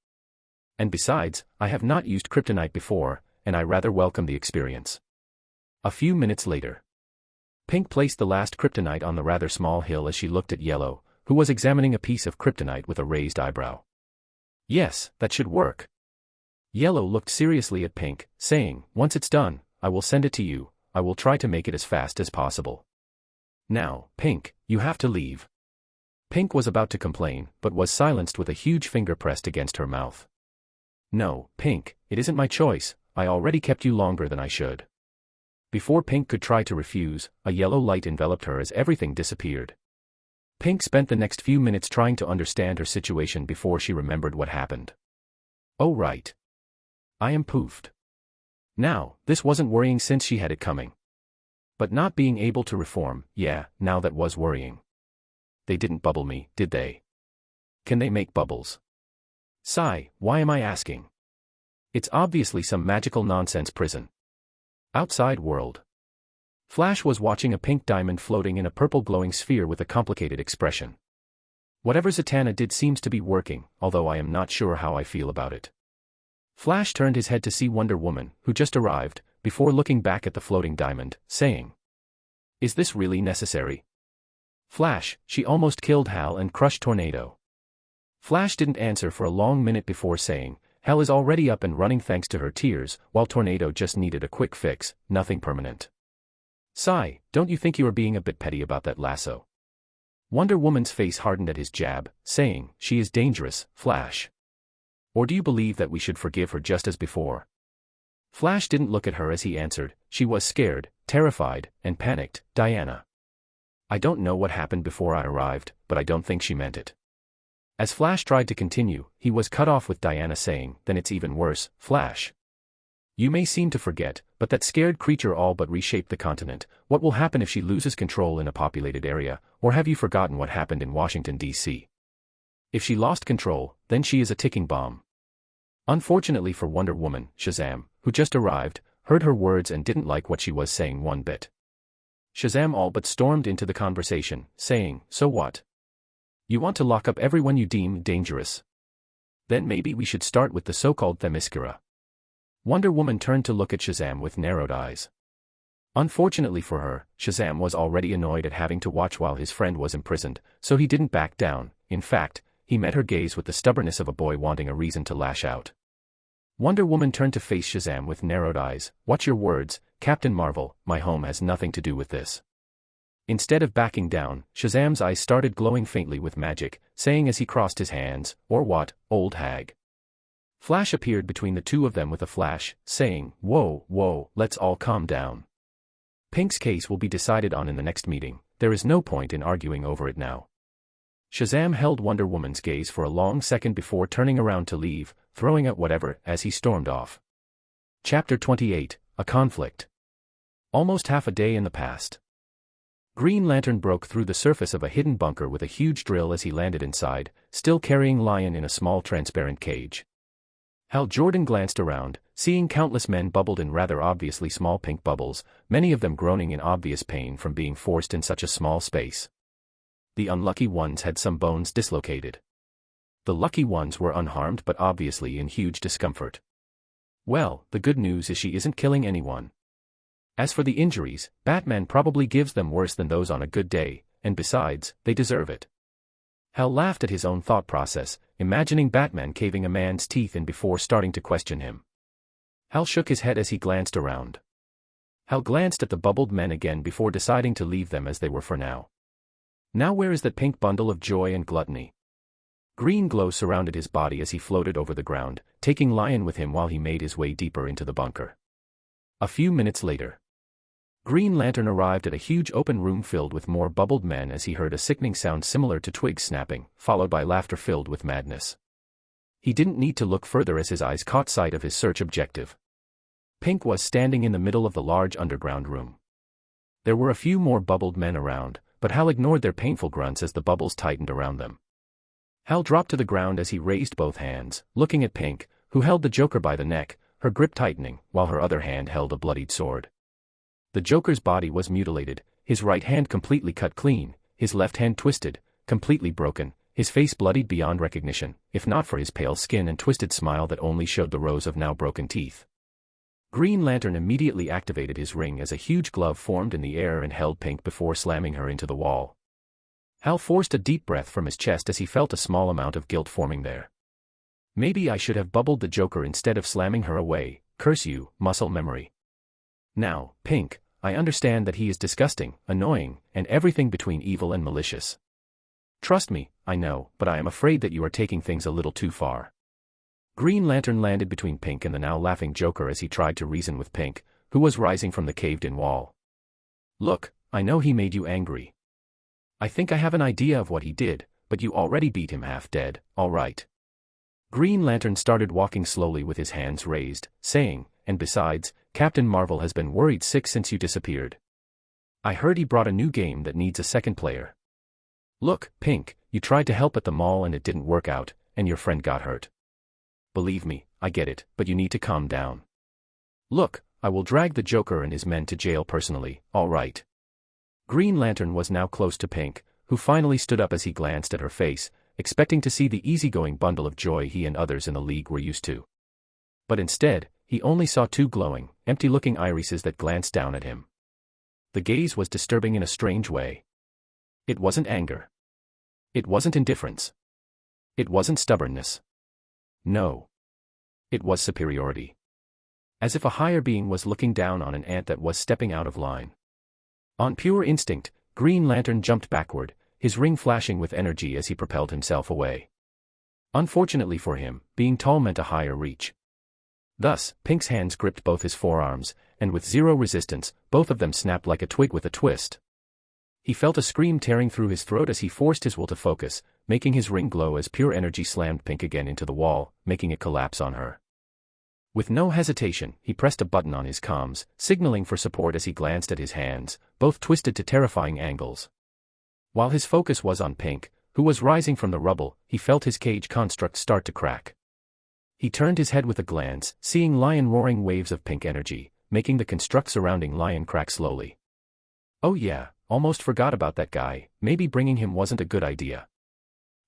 And besides, I have not used kryptonite before, and I rather welcome the experience." A few minutes later, Pink placed the last kryptonite on the rather small hill as she looked at Yellow, who was examining a piece of kryptonite with a raised eyebrow. "Yes, that should work." Yellow looked seriously at Pink, saying, "Once it's done, I will send it to you. I will try to make it as fast as possible. Now, Pink, you have to leave." Pink was about to complain, but was silenced with a huge finger pressed against her mouth. "No, Pink, it isn't my choice. I already kept you longer than I should." Before Pink could try to refuse, a yellow light enveloped her as everything disappeared. Pink spent the next few minutes trying to understand her situation before she remembered what happened. Oh right. I am poofed. Now, this wasn't worrying since she had it coming. But not being able to reform, yeah, now that was worrying. They didn't bubble me, did they? Can they make bubbles? Sigh, why am I asking? It's obviously some magical nonsense prison. Outside world. Flash was watching a pink diamond floating in a purple glowing sphere with a complicated expression. Whatever Zatanna did seems to be working, although I am not sure how I feel about it. Flash turned his head to see Wonder Woman, who just arrived, before looking back at the floating diamond, saying, "Is this really necessary?" Flash, she almost killed Hal and crushed Tornado. Flash didn't answer for a long minute before saying, "Hal is already up and running thanks to her tears, while Tornado just needed a quick fix, nothing permanent." Sigh, don't you think you are being a bit petty about that lasso? Wonder Woman's face hardened at his jab, saying, "She is dangerous, Flash. Or do you believe that we should forgive her just as before?" Flash didn't look at her as he answered, "She was scared, terrified, and panicked, Diana. I don't know what happened before I arrived, but I don't think she meant it." As Flash tried to continue, he was cut off with Diana saying, "Then it's even worse, Flash. You may seem to forget, but that scared creature all but reshaped the continent. What will happen if she loses control in a populated area, or have you forgotten what happened in Washington, D.C.? If she lost control, then she is a ticking bomb." Unfortunately for Wonder Woman, Shazam, who just arrived, heard her words and didn't like what she was saying one bit. Shazam all but stormed into the conversation, saying, "So what? You want to lock up everyone you deem dangerous? Then maybe we should start with the so-called Themyscira." Wonder Woman turned to look at Shazam with narrowed eyes. Unfortunately for her, Shazam was already annoyed at having to watch while his friend was imprisoned, so he didn't back down. In fact, he met her gaze with the stubbornness of a boy wanting a reason to lash out. Wonder Woman turned to face Shazam with narrowed eyes. "Watch your words, Captain Marvel, my home has nothing to do with this." Instead of backing down, Shazam's eyes started glowing faintly with magic, saying as he crossed his hands, "Or what, old hag?" Flash appeared between the two of them with a flash, saying, "Whoa, whoa, let's all calm down. Pink's case will be decided on in the next meeting, there is no point in arguing over it now." Shazam held Wonder Woman's gaze for a long second before turning around to leave, throwing out whatever as he stormed off. Chapter 28, A Conflict. Almost half a day in the past. Green Lantern broke through the surface of a hidden bunker with a huge drill as he landed inside, still carrying Lion in a small transparent cage. Hal Jordan glanced around, seeing countless men bubbled in rather obviously small pink bubbles, many of them groaning in obvious pain from being forced in such a small space. The unlucky ones had some bones dislocated. The lucky ones were unharmed but obviously in huge discomfort. Well, the good news is she isn't killing anyone. As for the injuries, Batman probably gives them worse than those on a good day, and besides, they deserve it. Hal laughed at his own thought process, imagining Batman caving a man's teeth in before starting to question him. Hal shook his head as he glanced around. Hal glanced at the bubbled men again before deciding to leave them as they were for now. Now where is that pink bundle of joy and gluttony? Green glow surrounded his body as he floated over the ground, taking Lion with him while he made his way deeper into the bunker. A few minutes later, Green Lantern arrived at a huge open room filled with more bubbled men as he heard a sickening sound similar to twigs snapping, followed by laughter filled with madness. He didn't need to look further as his eyes caught sight of his search objective. Pink was standing in the middle of the large underground room. There were a few more bubbled men around, but Hal ignored their painful grunts as the bubbles tightened around them. Hal dropped to the ground as he raised both hands, looking at Pink, who held the Joker by the neck, her grip tightening, while her other hand held a bloodied sword. The Joker's body was mutilated, his right hand completely cut clean, his left hand twisted, completely broken, his face bloodied beyond recognition, if not for his pale skin and twisted smile that only showed the rows of now broken teeth. Green Lantern immediately activated his ring as a huge glove formed in the air and held Pink before slamming her into the wall. Hal forced a deep breath from his chest as he felt a small amount of guilt forming there. Maybe I should have bubbled the Joker instead of slamming her away, curse you, muscle memory. Now, Pink, I understand that he is disgusting, annoying, and everything between evil and malicious. Trust me, I know, but I am afraid that you are taking things a little too far. Green Lantern landed between Pink and the now laughing Joker as he tried to reason with Pink, who was rising from the caved-in wall. Look, I know he made you angry. I think I have an idea of what he did, but you already beat him half dead, all right. Green Lantern started walking slowly with his hands raised, saying, and besides, Captain Marvel has been worried sick since you disappeared. I heard he brought a new game that needs a second player. Look, Pink, you tried to help at the mall and it didn't work out, and your friend got hurt. Believe me, I get it, but you need to calm down. Look, I will drag the Joker and his men to jail personally, all right. Green Lantern was now close to Pink, who finally stood up as he glanced at her face, expecting to see the easygoing bundle of joy he and others in the League were used to. But instead, he only saw two glowing, empty-looking irises that glanced down at him. The gaze was disturbing in a strange way. It wasn't anger. It wasn't indifference. It wasn't stubbornness. No. It was superiority. As if a higher being was looking down on an ant that was stepping out of line. On pure instinct, Green Lantern jumped backward, his ring flashing with energy as he propelled himself away. Unfortunately for him, being tall meant a higher reach. Thus, Pink's hands gripped both his forearms, and with zero resistance, both of them snapped like a twig with a twist. He felt a scream tearing through his throat as he forced his will to focus, making his ring glow as pure energy slammed Pink again into the wall, making it collapse on her. With no hesitation, he pressed a button on his comms, signaling for support as he glanced at his hands, both twisted to terrifying angles. While his focus was on Pink, who was rising from the rubble, he felt his cage construct start to crack. He turned his head with a glance, seeing lion roaring waves of pink energy, making the construct surrounding Lion crack slowly. Oh yeah, almost forgot about that guy, maybe bringing him wasn't a good idea.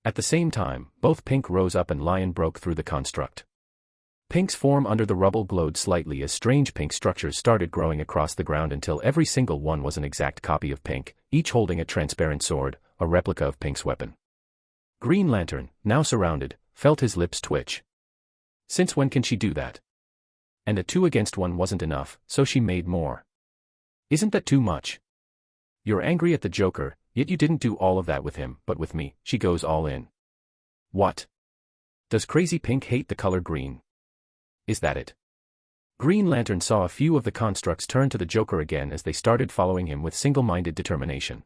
At the same time, both Pink rose up and Lion broke through the construct. Pink's form under the rubble glowed slightly as strange pink structures started growing across the ground until every single one was an exact copy of Pink, each holding a transparent sword, a replica of Pink's weapon. Green Lantern, now surrounded, felt his lips twitch. Since when can she do that? And a 2 against 1 wasn't enough, so she made more. Isn't that too much? You're angry at the Joker, yet you didn't do all of that with him, but with me, she goes all in. What? Does Crazy Pink hate the color green? Is that it? Green Lantern saw a few of the constructs turn to the Joker again as they started following him with single-minded determination.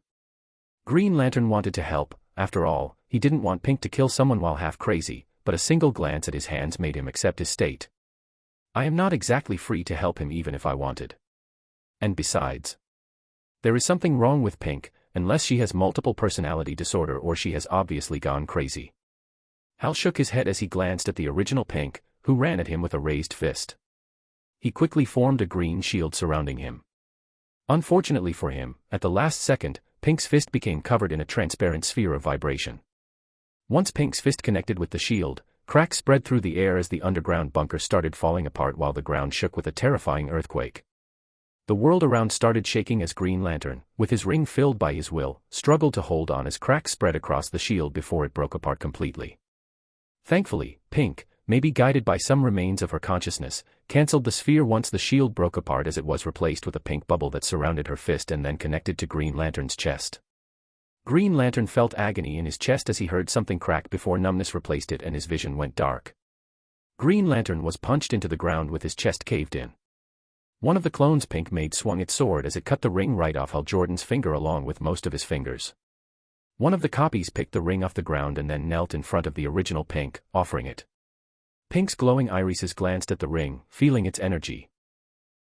Green Lantern wanted to help, after all, he didn't want Pink to kill someone while half crazy, but a single glance at his hands made him accept his state. I am not exactly free to help him even if I wanted. And besides, there is something wrong with Pink, unless she has multiple personality disorder or she has obviously gone crazy. Hal shook his head as he glanced at the original Pink, who ran at him with a raised fist. He quickly formed a green shield surrounding him. Unfortunately for him, at the last second, Pink's fist became covered in a transparent sphere of vibration. Once Pink's fist connected with the shield, cracks spread through the air as the underground bunker started falling apart while the ground shook with a terrifying earthquake. The world around started shaking as Green Lantern, with his ring filled by his will, struggled to hold on as cracks spread across the shield before it broke apart completely. Thankfully, Pink, maybe guided by some remains of her consciousness, cancelled the sphere once the shield broke apart as it was replaced with a pink bubble that surrounded her fist and then connected to Green Lantern's chest. Green Lantern felt agony in his chest as he heard something crack before numbness replaced it and his vision went dark. Green Lantern was punched into the ground with his chest caved in. One of the clones Pink made swung its sword as it cut the ring right off Hal Jordan's finger along with most of his fingers. One of the copies picked the ring off the ground and then knelt in front of the original Pink, offering it. Pink's glowing irises glanced at the ring, feeling its energy.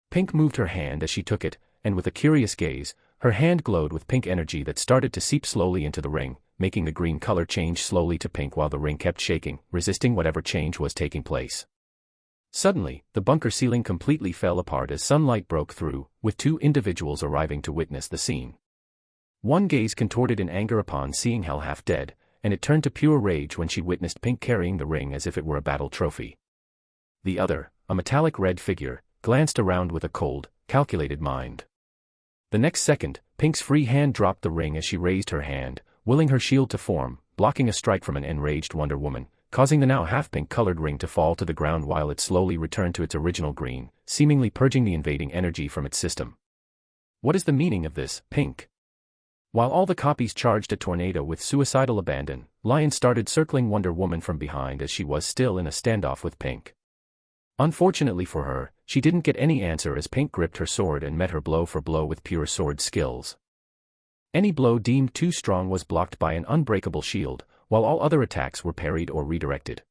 Pink moved her hand as she took it, and with a curious gaze, her hand glowed with pink energy that started to seep slowly into the ring, making the green color change slowly to pink while the ring kept shaking, resisting whatever change was taking place. Suddenly, the bunker ceiling completely fell apart as sunlight broke through, with two individuals arriving to witness the scene. One gaze contorted in anger upon seeing Hell half dead, and it turned to pure rage when she witnessed Pink carrying the ring as if it were a battle trophy. The other, a metallic red figure, glanced around with a cold, calculated mind. The next second, Pink's free hand dropped the ring as she raised her hand, willing her shield to form, blocking a strike from an enraged Wonder Woman, causing the now half-pink colored ring to fall to the ground while it slowly returned to its original green, seemingly purging the invading energy from its system. What is the meaning of this, Pink? While all the copies charged at Tornado with suicidal abandon, Lion started circling Wonder Woman from behind as she was still in a standoff with Pink. Unfortunately for her, she didn't get any answer as Pink gripped her sword and met her blow for blow with pure sword skills. Any blow deemed too strong was blocked by an unbreakable shield, while all other attacks were parried or redirected.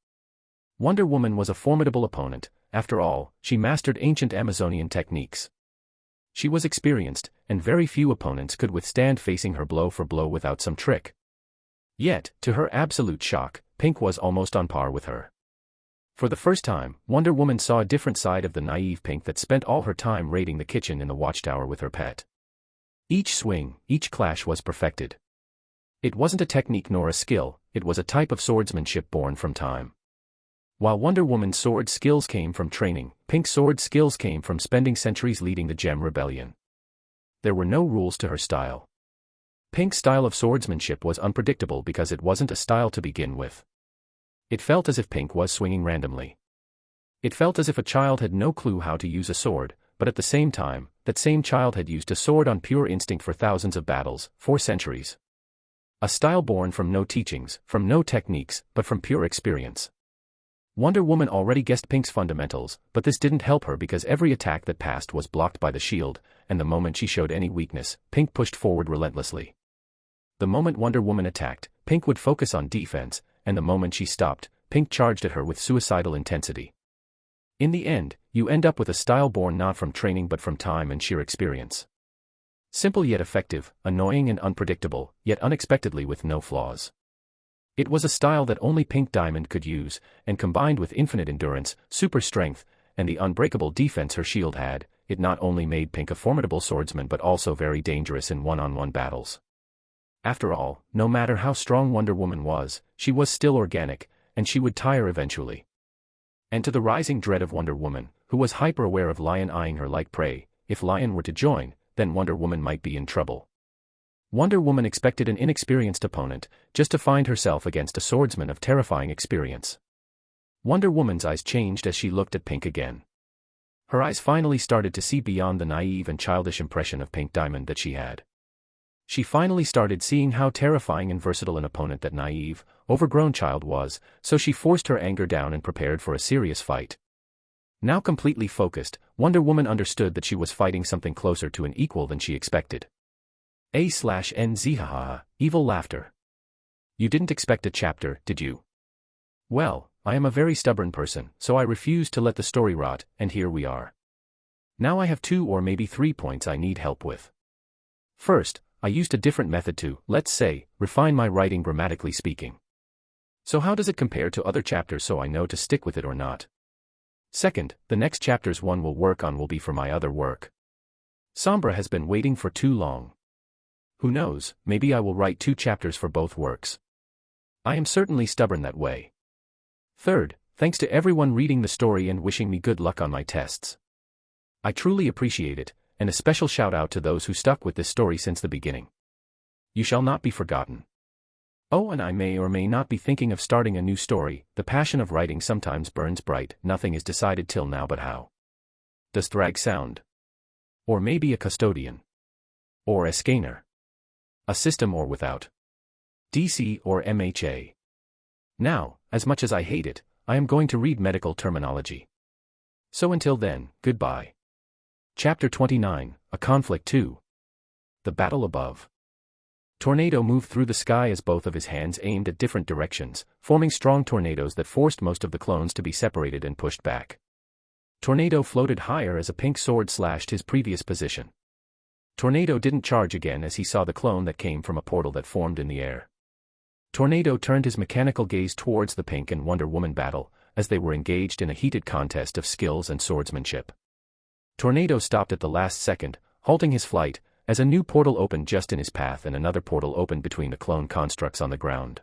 Wonder Woman was a formidable opponent. After all, she mastered ancient Amazonian techniques. She was experienced, and very few opponents could withstand facing her blow for blow without some trick. Yet, to her absolute shock, Pink was almost on par with her. For the first time, Wonder Woman saw a different side of the naive Pink that spent all her time raiding the kitchen in the watchtower with her pet. Each swing, each clash was perfected. It wasn't a technique nor a skill, it was a type of swordsmanship born from time. While Wonder Woman's sword skills came from training, Pink's sword skills came from spending centuries leading the Gem Rebellion. There were no rules to her style. Pink's style of swordsmanship was unpredictable because it wasn't a style to begin with. It felt as if Pink was swinging randomly. It felt as if a child had no clue how to use a sword, but at the same time, that same child had used a sword on pure instinct for thousands of battles, for centuries. A style born from no teachings, from no techniques, but from pure experience. Wonder Woman already guessed Pink's fundamentals, but this didn't help her because every attack that passed was blocked by the shield, and the moment she showed any weakness, Pink pushed forward relentlessly. The moment Wonder Woman attacked, Pink would focus on defense, and the moment she stopped, Pink charged at her with suicidal intensity. In the end, you end up with a style born not from training but from time and sheer experience. Simple yet effective, annoying and unpredictable, yet unexpectedly with no flaws. It was a style that only Pink Diamond could use, and combined with infinite endurance, super strength, and the unbreakable defense her shield had, it not only made Pink a formidable swordsman but also very dangerous in one-on-one battles. After all, no matter how strong Wonder Woman was, she was still organic, and she would tire eventually. And to the rising dread of Wonder Woman, who was hyper-aware of Lion eyeing her like prey, if Lion were to join, then Wonder Woman might be in trouble. Wonder Woman expected an inexperienced opponent, just to find herself against a swordsman of terrifying experience. Wonder Woman's eyes changed as she looked at Pink again. Her eyes finally started to see beyond the naive and childish impression of Pink Diamond that she had. She finally started seeing how terrifying and versatile an opponent that naive, overgrown child was, so she forced her anger down and prepared for a serious fight. Now completely focused, Wonder Woman understood that she was fighting something closer to an equal than she expected. A/NZ evil laughter. You didn't expect a chapter, did you? Well, I am a very stubborn person, so I refused to let the story rot, and here we are. Now I have 2 or maybe 3 points I need help with. First, I used a different method to, let's say, refine my writing grammatically speaking. So how does it compare to other chapters so I know to stick with it or not? Second, the next chapters one will work on will be for my other work. Sombra has been waiting for too long. Who knows, maybe I will write 2 chapters for both works. I am certainly stubborn that way. Third, thanks to everyone reading the story and wishing me good luck on my tests. I truly appreciate it, and a special shout out to those who stuck with this story since the beginning. You shall not be forgotten. Oh, and I may or may not be thinking of starting a new story. The passion of writing sometimes burns bright. Nothing is decided till now, but how does Thrag sound? Or maybe a custodian. Or a scanner. A system or without. DC or MHA. Now, as much as I hate it, I am going to read medical terminology. So until then, goodbye. Chapter 29, A Conflict 2. The Battle Above. Tornado moved through the sky as both of his hands aimed at different directions, forming strong tornadoes that forced most of the clones to be separated and pushed back. Tornado floated higher as a pink sword slashed his previous position. Tornado didn't charge again as he saw the clone that came from a portal that formed in the air. Tornado turned his mechanical gaze towards the Pink and Wonder Woman battle, as they were engaged in a heated contest of skills and swordsmanship. Tornado stopped at the last second, halting his flight, as a new portal opened just in his path and another portal opened between the clone constructs on the ground.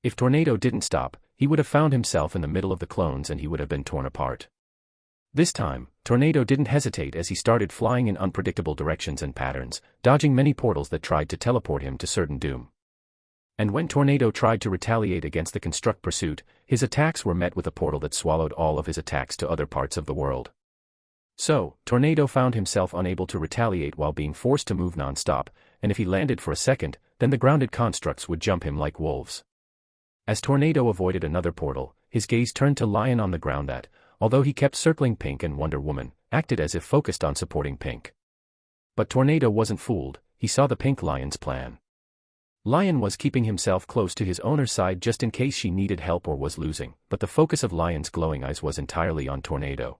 If Tornado didn't stop, he would have found himself in the middle of the clones and he would have been torn apart. This time, Tornado didn't hesitate as he started flying in unpredictable directions and patterns, dodging many portals that tried to teleport him to certain doom. And when Tornado tried to retaliate against the construct pursuit, his attacks were met with a portal that swallowed all of his attacks to other parts of the world. So, Tornado found himself unable to retaliate while being forced to move non-stop, and if he landed for a second, then the grounded constructs would jump him like wolves. As Tornado avoided another portal, his gaze turned to Lion on the ground that, although he kept circling Pink and Wonder Woman, acted as if focused on supporting Pink. But Tornado wasn't fooled, he saw the Pink Lion's plan. Lion was keeping himself close to his owner's side just in case she needed help or was losing, but the focus of Lion's glowing eyes was entirely on Tornado.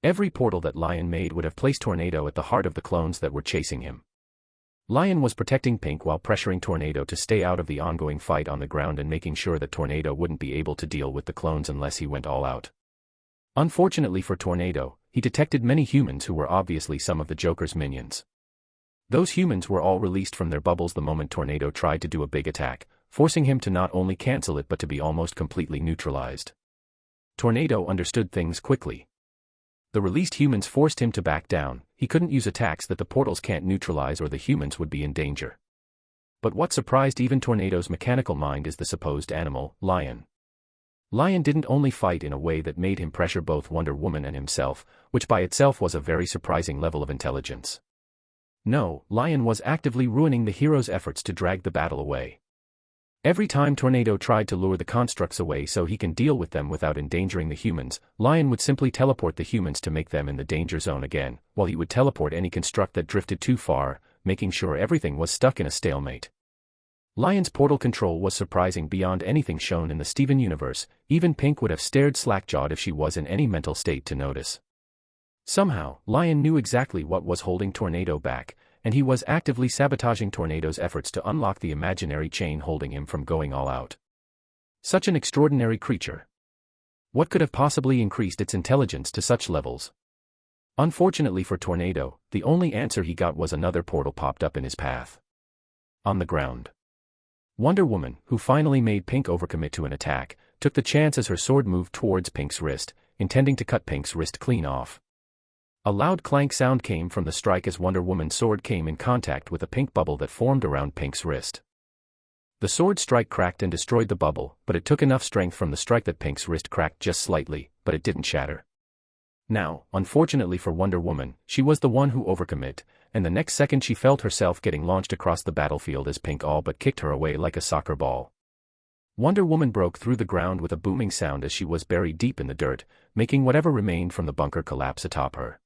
Every portal that Lion made would have placed Tornado at the heart of the clones that were chasing him. Lion was protecting Pink while pressuring Tornado to stay out of the ongoing fight on the ground and making sure that Tornado wouldn't be able to deal with the clones unless he went all out. Unfortunately for Tornado, he detected many humans who were obviously some of the Joker's minions. Those humans were all released from their bubbles the moment Tornado tried to do a big attack, forcing him to not only cancel it but to be almost completely neutralized. Tornado understood things quickly. The released humans forced him to back down, he couldn't use attacks that the portals can't neutralize or the humans would be in danger. But what surprised even Tornado's mechanical mind is the supposed animal, Lion. Lion didn't only fight in a way that made him pressure both Wonder Woman and himself, which by itself was a very surprising level of intelligence. No, Lion was actively ruining the hero's efforts to drag the battle away. Every time Tornado tried to lure the constructs away so he can deal with them without endangering the humans, Lion would simply teleport the humans to make them in the danger zone again, while he would teleport any construct that drifted too far, making sure everything was stuck in a stalemate. Lion's portal control was surprising beyond anything shown in the Steven universe, even Pink would have stared slack-jawed if she was in any mental state to notice. Somehow, Lion knew exactly what was holding Tornado back, and he was actively sabotaging Tornado's efforts to unlock the imaginary chain holding him from going all out. Such an extraordinary creature. What could have possibly increased its intelligence to such levels? Unfortunately for Tornado, the only answer he got was another portal popped up in his path. On the ground. Wonder Woman, who finally made Pink overcommit to an attack, took the chance as her sword moved towards Pink's wrist, intending to cut Pink's wrist clean off. A loud clank sound came from the strike as Wonder Woman's sword came in contact with a pink bubble that formed around Pink's wrist. The sword strike cracked and destroyed the bubble, but it took enough strength from the strike that Pink's wrist cracked just slightly, but it didn't shatter. Now, unfortunately for Wonder Woman, she was the one who overcommit, and the next second she felt herself getting launched across the battlefield as Pink all but kicked her away like a soccer ball. Wonder Woman broke through the ground with a booming sound as she was buried deep in the dirt, making whatever remained from the bunker collapse atop her.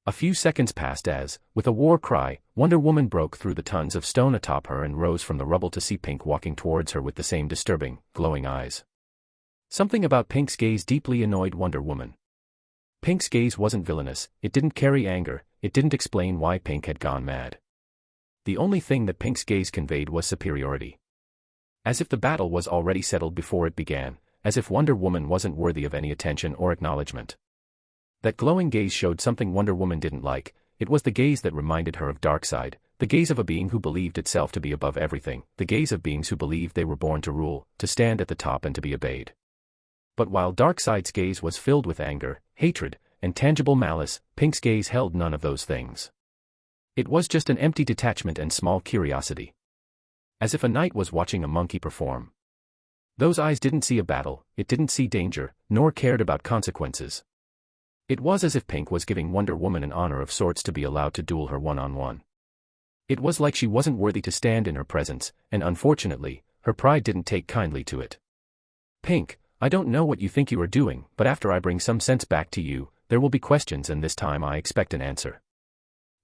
A few seconds passed as, with a war cry, Wonder Woman broke through the tons of stone atop her and rose from the rubble to see Pink walking towards her with the same disturbing, glowing eyes. Something about Pink's gaze deeply annoyed Wonder Woman. Pink's gaze wasn't villainous, it didn't carry anger, it didn't explain why Pink had gone mad. The only thing that Pink's gaze conveyed was superiority. As if the battle was already settled before it began, as if Wonder Woman wasn't worthy of any attention or acknowledgement. That glowing gaze showed something Wonder Woman didn't like, it was the gaze that reminded her of Darkseid, the gaze of a being who believed itself to be above everything, the gaze of beings who believed they were born to rule, to stand at the top and to be obeyed. But while Darkseid's gaze was filled with anger, hatred, and tangible malice, Pink's gaze held none of those things. It was just an empty detachment and small curiosity. As if a knight was watching a monkey perform. Those eyes didn't see a battle, it didn't see danger, nor cared about consequences. It was as if Pink was giving Wonder Woman an honor of sorts to be allowed to duel her one-on-one. It was like she wasn't worthy to stand in her presence, and unfortunately, her pride didn't take kindly to it. Pink, I don't know what you think you are doing, but after I bring some sense back to you, there will be questions and this time I expect an answer.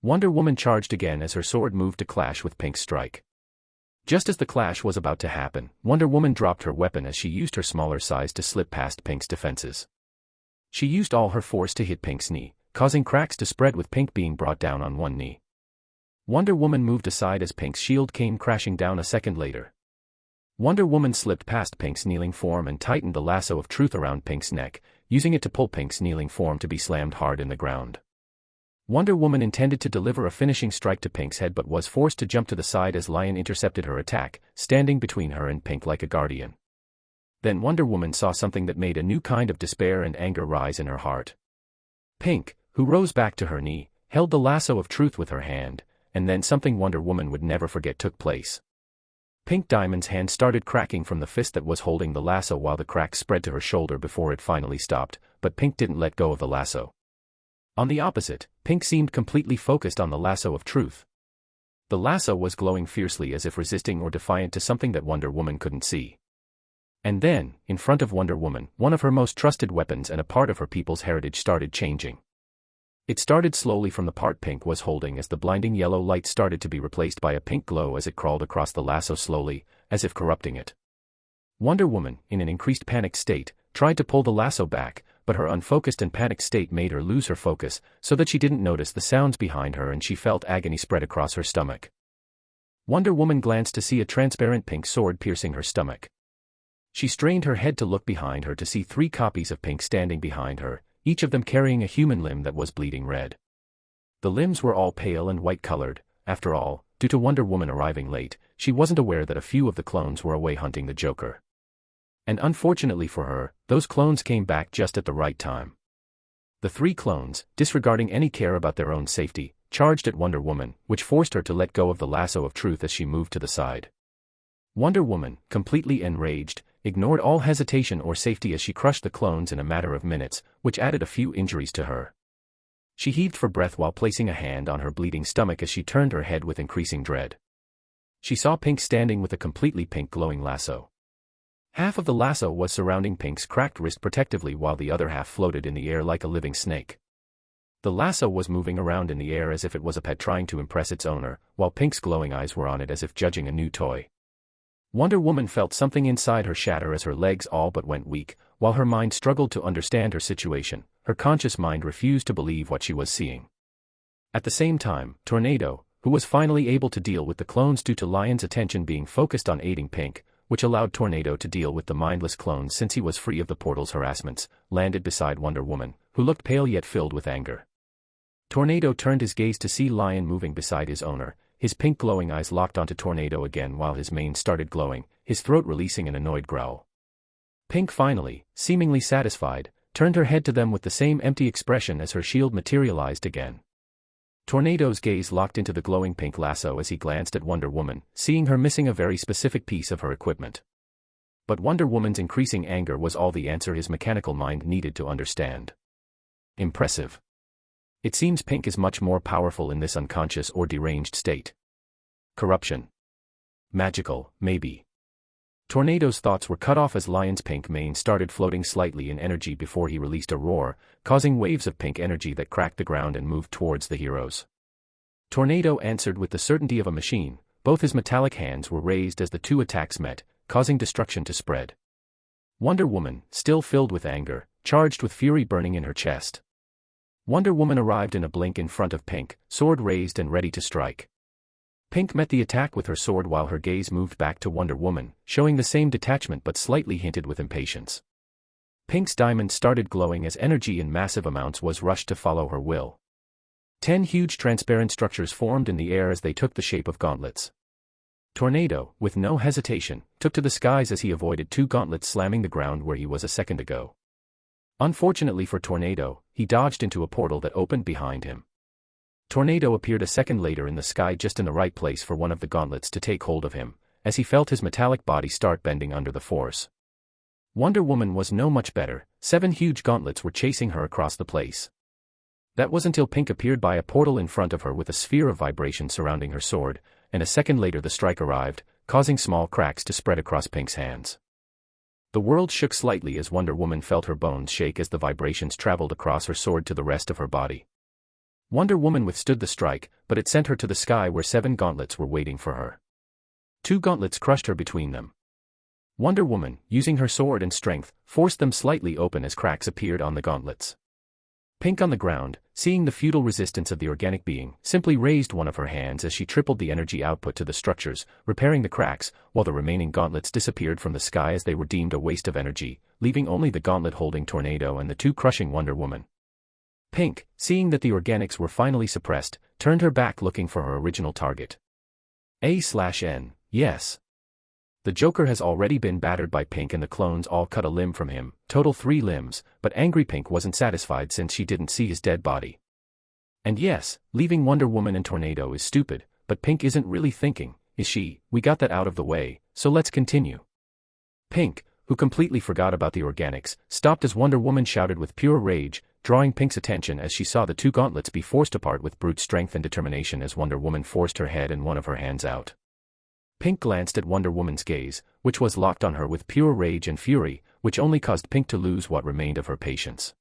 Wonder Woman charged again as her sword moved to clash with Pink's strike. Just as the clash was about to happen, Wonder Woman dropped her weapon as she used her smaller size to slip past Pink's defenses. She used all her force to hit Pink's knee, causing cracks to spread with Pink being brought down on one knee. Wonder Woman moved aside as Pink's shield came crashing down a second later. Wonder Woman slipped past Pink's kneeling form and tightened the lasso of truth around Pink's neck, using it to pull Pink's kneeling form to be slammed hard in the ground. Wonder Woman intended to deliver a finishing strike to Pink's head but was forced to jump to the side as Lion intercepted her attack, standing between her and Pink like a guardian. Then Wonder Woman saw something that made a new kind of despair and anger rise in her heart. Pink, who rose back to her knee, held the lasso of truth with her hand, and then something Wonder Woman would never forget took place. Pink Diamond's hand started cracking from the fist that was holding the lasso while the crack spread to her shoulder before it finally stopped, but Pink didn't let go of the lasso. On the opposite, Pink seemed completely focused on the lasso of truth. The lasso was glowing fiercely as if resisting or defiant to something that Wonder Woman couldn't see. And then, in front of Wonder Woman, one of her most trusted weapons and a part of her people's heritage started changing. It started slowly from the part Pink was holding as the blinding yellow light started to be replaced by a pink glow as it crawled across the lasso slowly, as if corrupting it. Wonder Woman, in an increased panicked state, tried to pull the lasso back, but her unfocused and panicked state made her lose her focus, so that she didn't notice the sounds behind her and she felt agony spread across her stomach. Wonder Woman glanced to see a transparent pink sword piercing her stomach. She strained her head to look behind her to see 3 copies of Pink standing behind her, each of them carrying a human limb that was bleeding red. The limbs were all pale and white-colored. After all, due to Wonder Woman arriving late, she wasn't aware that a few of the clones were away hunting the Joker. And unfortunately for her, those clones came back just at the right time. The 3 clones, disregarding any care about their own safety, charged at Wonder Woman, which forced her to let go of the lasso of truth as she moved to the side. Wonder Woman, completely enraged, ignored all hesitation or safety as she crushed the clones in a matter of minutes, which added a few injuries to her. She heaved for breath while placing a hand on her bleeding stomach as she turned her head with increasing dread. She saw Pink standing with a completely pink glowing lasso. Half of the lasso was surrounding Pink's cracked wrist protectively while the other half floated in the air like a living snake. The lasso was moving around in the air as if it was a pet trying to impress its owner, while Pink's glowing eyes were on it as if judging a new toy. Wonder Woman felt something inside her shatter as her legs all but went weak, while her mind struggled to understand her situation. Her conscious mind refused to believe what she was seeing. At the same time, Tornado, who was finally able to deal with the clones due to Lion's attention being focused on aiding Pink, which allowed Tornado to deal with the mindless clones since he was free of the portal's harassments, landed beside Wonder Woman, who looked pale yet filled with anger. Tornado turned his gaze to see Lion moving beside his owner. His pink glowing eyes locked onto Tornado again while his mane started glowing, his throat releasing an annoyed growl. Pink finally, seemingly satisfied, turned her head to them with the same empty expression as her shield materialized again. Tornado's gaze locked into the glowing pink lasso as he glanced at Wonder Woman, seeing her missing a very specific piece of her equipment. But Wonder Woman's increasing anger was all the answer his mechanical mind needed to understand. Impressive. It seems Pink is much more powerful in this unconscious or deranged state. Corruption. Magical, maybe. Tornado's thoughts were cut off as Lion's pink mane started floating slightly in energy before he released a roar, causing waves of pink energy that cracked the ground and moved towards the heroes. Tornado answered with the certainty of a machine. Both his metallic hands were raised as the 2 attacks met, causing destruction to spread. Wonder Woman, still filled with anger, charged with fury burning in her chest. Wonder Woman arrived in a blink in front of Pink, sword raised and ready to strike. Pink met the attack with her sword while her gaze moved back to Wonder Woman, showing the same detachment but slightly hinted with impatience. Pink's diamond started glowing as energy in massive amounts was rushed to follow her will. 10 huge transparent structures formed in the air as they took the shape of gauntlets. Tornado, with no hesitation, took to the skies as he avoided 2 gauntlets slamming the ground where he was a second ago. Unfortunately for Tornado, he dodged into a portal that opened behind him. Tornado appeared a second later in the sky just in the right place for one of the gauntlets to take hold of him, as he felt his metallic body start bending under the force. Wonder Woman was no much better. 7 huge gauntlets were chasing her across the place. That was until Pink appeared by a portal in front of her with a sphere of vibration surrounding her sword, and a second later the strike arrived, causing small cracks to spread across Pink's hands. The world shook slightly as Wonder Woman felt her bones shake as the vibrations traveled across her sword to the rest of her body. Wonder Woman withstood the strike, but it sent her to the sky where 7 gauntlets were waiting for her. 2 gauntlets crushed her between them. Wonder Woman, using her sword and strength, forced them slightly open as cracks appeared on the gauntlets. Pink on the ground, seeing the futile resistance of the organic being, simply raised one of her hands as she tripled the energy output to the structures, repairing the cracks, while the remaining gauntlets disappeared from the sky as they were deemed a waste of energy, leaving only the gauntlet holding Tornado and the two crushing Wonder Woman. Pink, seeing that the organics were finally suppressed, turned her back looking for her original target. A/N, yes. The Joker has already been battered by Pink and the clones all cut a limb from him, total 3 limbs, but angry Pink wasn't satisfied since she didn't see his dead body. And yes, leaving Wonder Woman and Tornado is stupid, but Pink isn't really thinking, is she? We got that out of the way, so let's continue. Pink, who completely forgot about the organics, stopped as Wonder Woman shouted with pure rage, drawing Pink's attention as she saw the two gauntlets be forced apart with brute strength and determination as Wonder Woman forced her head and one of her hands out. Pink glanced at Wonder Woman's gaze, which was locked on her with pure rage and fury, which only caused Pink to lose what remained of her patience.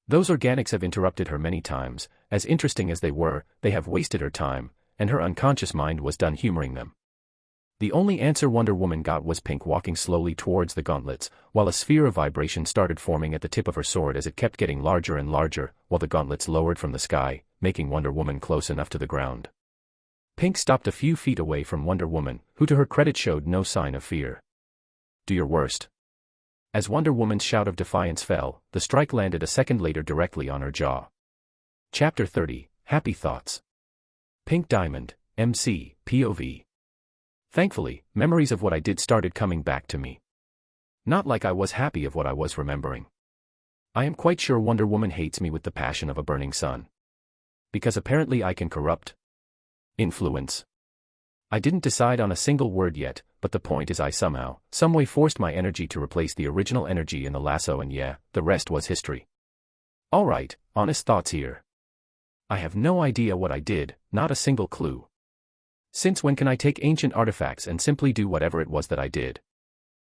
Those organics have interrupted her many times, as interesting as they were, they have wasted her time, and her unconscious mind was done humoring them. The only answer Wonder Woman got was Pink walking slowly towards the gauntlets, while a sphere of vibration started forming at the tip of her sword as it kept getting larger and larger, while the gauntlets lowered from the sky, making Wonder Woman close enough to the ground. Pink stopped a few feet away from Wonder Woman, who to her credit showed no sign of fear. Do your worst. As Wonder Woman's shout of defiance fell, the strike landed a second later directly on her jaw. Chapter 30, Happy Thoughts. Pink Diamond, MC, POV. Thankfully, memories of what I did started coming back to me. Not like I was happy of what I was remembering. I am quite sure Wonder Woman hates me with the passion of a burning sun. Because apparently I can corrupt. Influence. I didn't decide on a single word yet, but the point is I somehow, someway forced my energy to replace the original energy in the lasso and yeah, the rest was history. Alright, honest thoughts here. I have no idea what I did, not a single clue. Since when can I take ancient artifacts and simply do whatever it was that I did?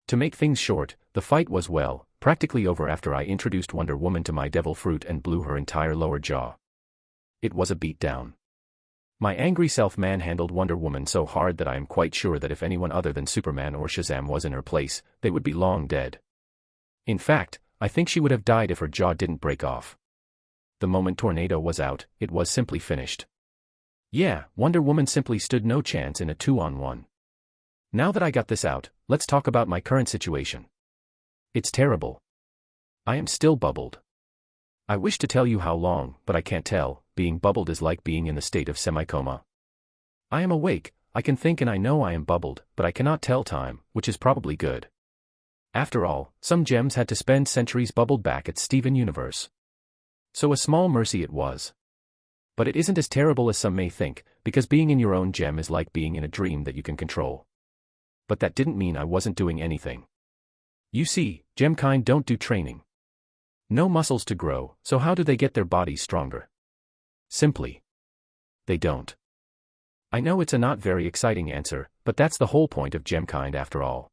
To make things short, the fight was practically over after I introduced Wonder Woman to my devil fruit and blew her entire lower jaw. It was a beatdown. My angry self manhandled Wonder Woman so hard that I am quite sure that if anyone other than Superman or Shazam was in her place, they would be long dead. In fact, I think she would have died if her jaw didn't break off. The moment Tornado was out, it was simply finished. Yeah, Wonder Woman simply stood no chance in a 2-on-1. Now that I got this out, let's talk about my current situation. It's terrible. I am still bubbled. I wish to tell you how long, but I can't tell. Being bubbled is like being in the state of semi-coma. I am awake, I can think and I know I am bubbled, but I cannot tell time, which is probably good. After all, some gems had to spend centuries bubbled back at Steven Universe. So a small mercy it was. But it isn't as terrible as some may think, because being in your own gem is like being in a dream that you can control. But that didn't mean I wasn't doing anything. You see, gemkind don't do training. No muscles to grow, so how do they get their bodies stronger? Simply. They don't. I know it's a not very exciting answer, but that's the whole point of gemkind after all.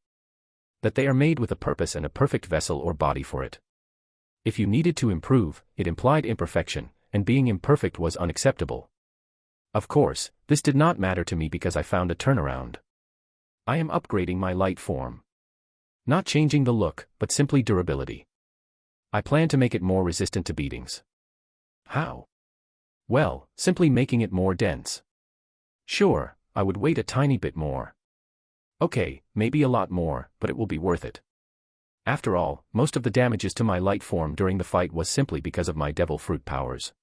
That they are made with a purpose and a perfect vessel or body for it. If you needed to improve, it implied imperfection, and being imperfect was unacceptable. Of course, this did not matter to me because I found a turnaround. I am upgrading my light form. Not changing the look, but simply durability. I plan to make it more resistant to beatings. How? Well, simply making it more dense. Sure, I would wait a tiny bit more. Okay, maybe a lot more, but it will be worth it. After all, most of the damages to my light form during the fight was simply because of my devil fruit powers.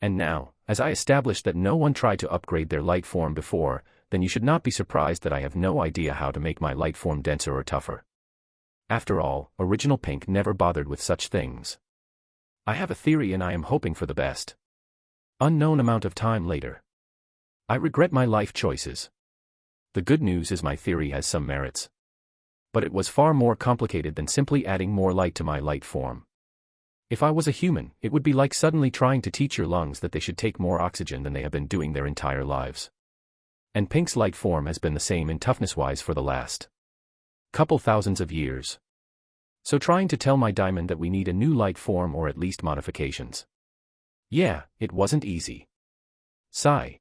And now, as I established that no one tried to upgrade their light form before, then you should not be surprised that I have no idea how to make my light form denser or tougher. After all, original Pink never bothered with such things. I have a theory and I am hoping for the best. Unknown amount of time later. I regret my life choices. The good news is my theory has some merits. But it was far more complicated than simply adding more light to my light form. If I was a human, it would be like suddenly trying to teach your lungs that they should take more oxygen than they have been doing their entire lives. And Pink's light form has been the same in toughness-wise for the last couple thousands of years. So trying to tell my diamond that we need a new light form or at least modifications. Yeah, it wasn't easy. Sigh.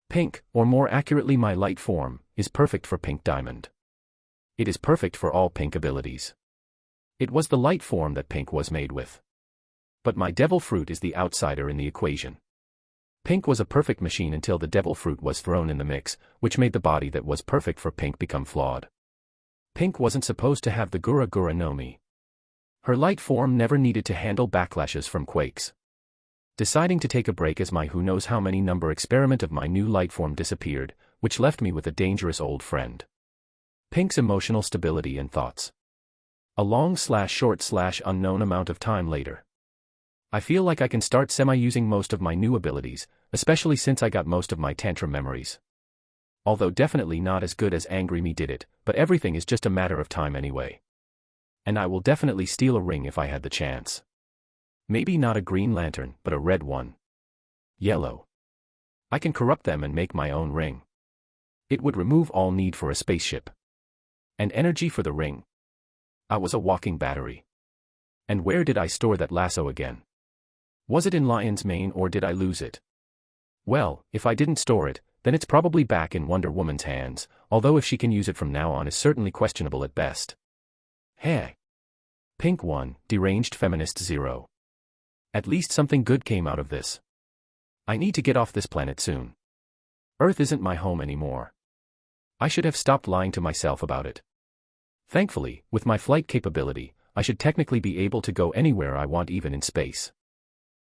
Pink, or more accurately my light form, is perfect for Pink Diamond. It is perfect for all Pink abilities. It was the light form that Pink was made with. But my devil fruit is the outsider in the equation. Pink was a perfect machine until the devil fruit was thrown in the mix, which made the body that was perfect for Pink become flawed. Pink wasn't supposed to have the Gura Gura no Mi. Her light form never needed to handle backlashes from quakes. Deciding to take a break as my who knows how many number experiment of my new light form disappeared, which left me with a dangerous old friend. Pink's emotional stability and thoughts. A long/short/unknown amount of time later. I feel like I can start semi-using most of my new abilities, especially since I got most of my tantrum memories. Although definitely not as good as Angry Me did it, but everything is just a matter of time anyway. And I will definitely steal a ring if I had the chance. Maybe not a green lantern, but a red one. Yellow. I can corrupt them and make my own ring. It would remove all need for a spaceship. And energy for the ring. I was a walking battery. And where did I store that lasso again? Was it in Lion's Mane or did I lose it? Well, if I didn't store it, then it's probably back in Wonder Woman's hands, although if she can use it from now on is certainly questionable at best. Hey. Pink 1, Deranged Feminist 0. At least something good came out of this. I need to get off this planet soon. Earth isn't my home anymore. I should have stopped lying to myself about it. Thankfully, with my flight capability, I should technically be able to go anywhere I want even in space.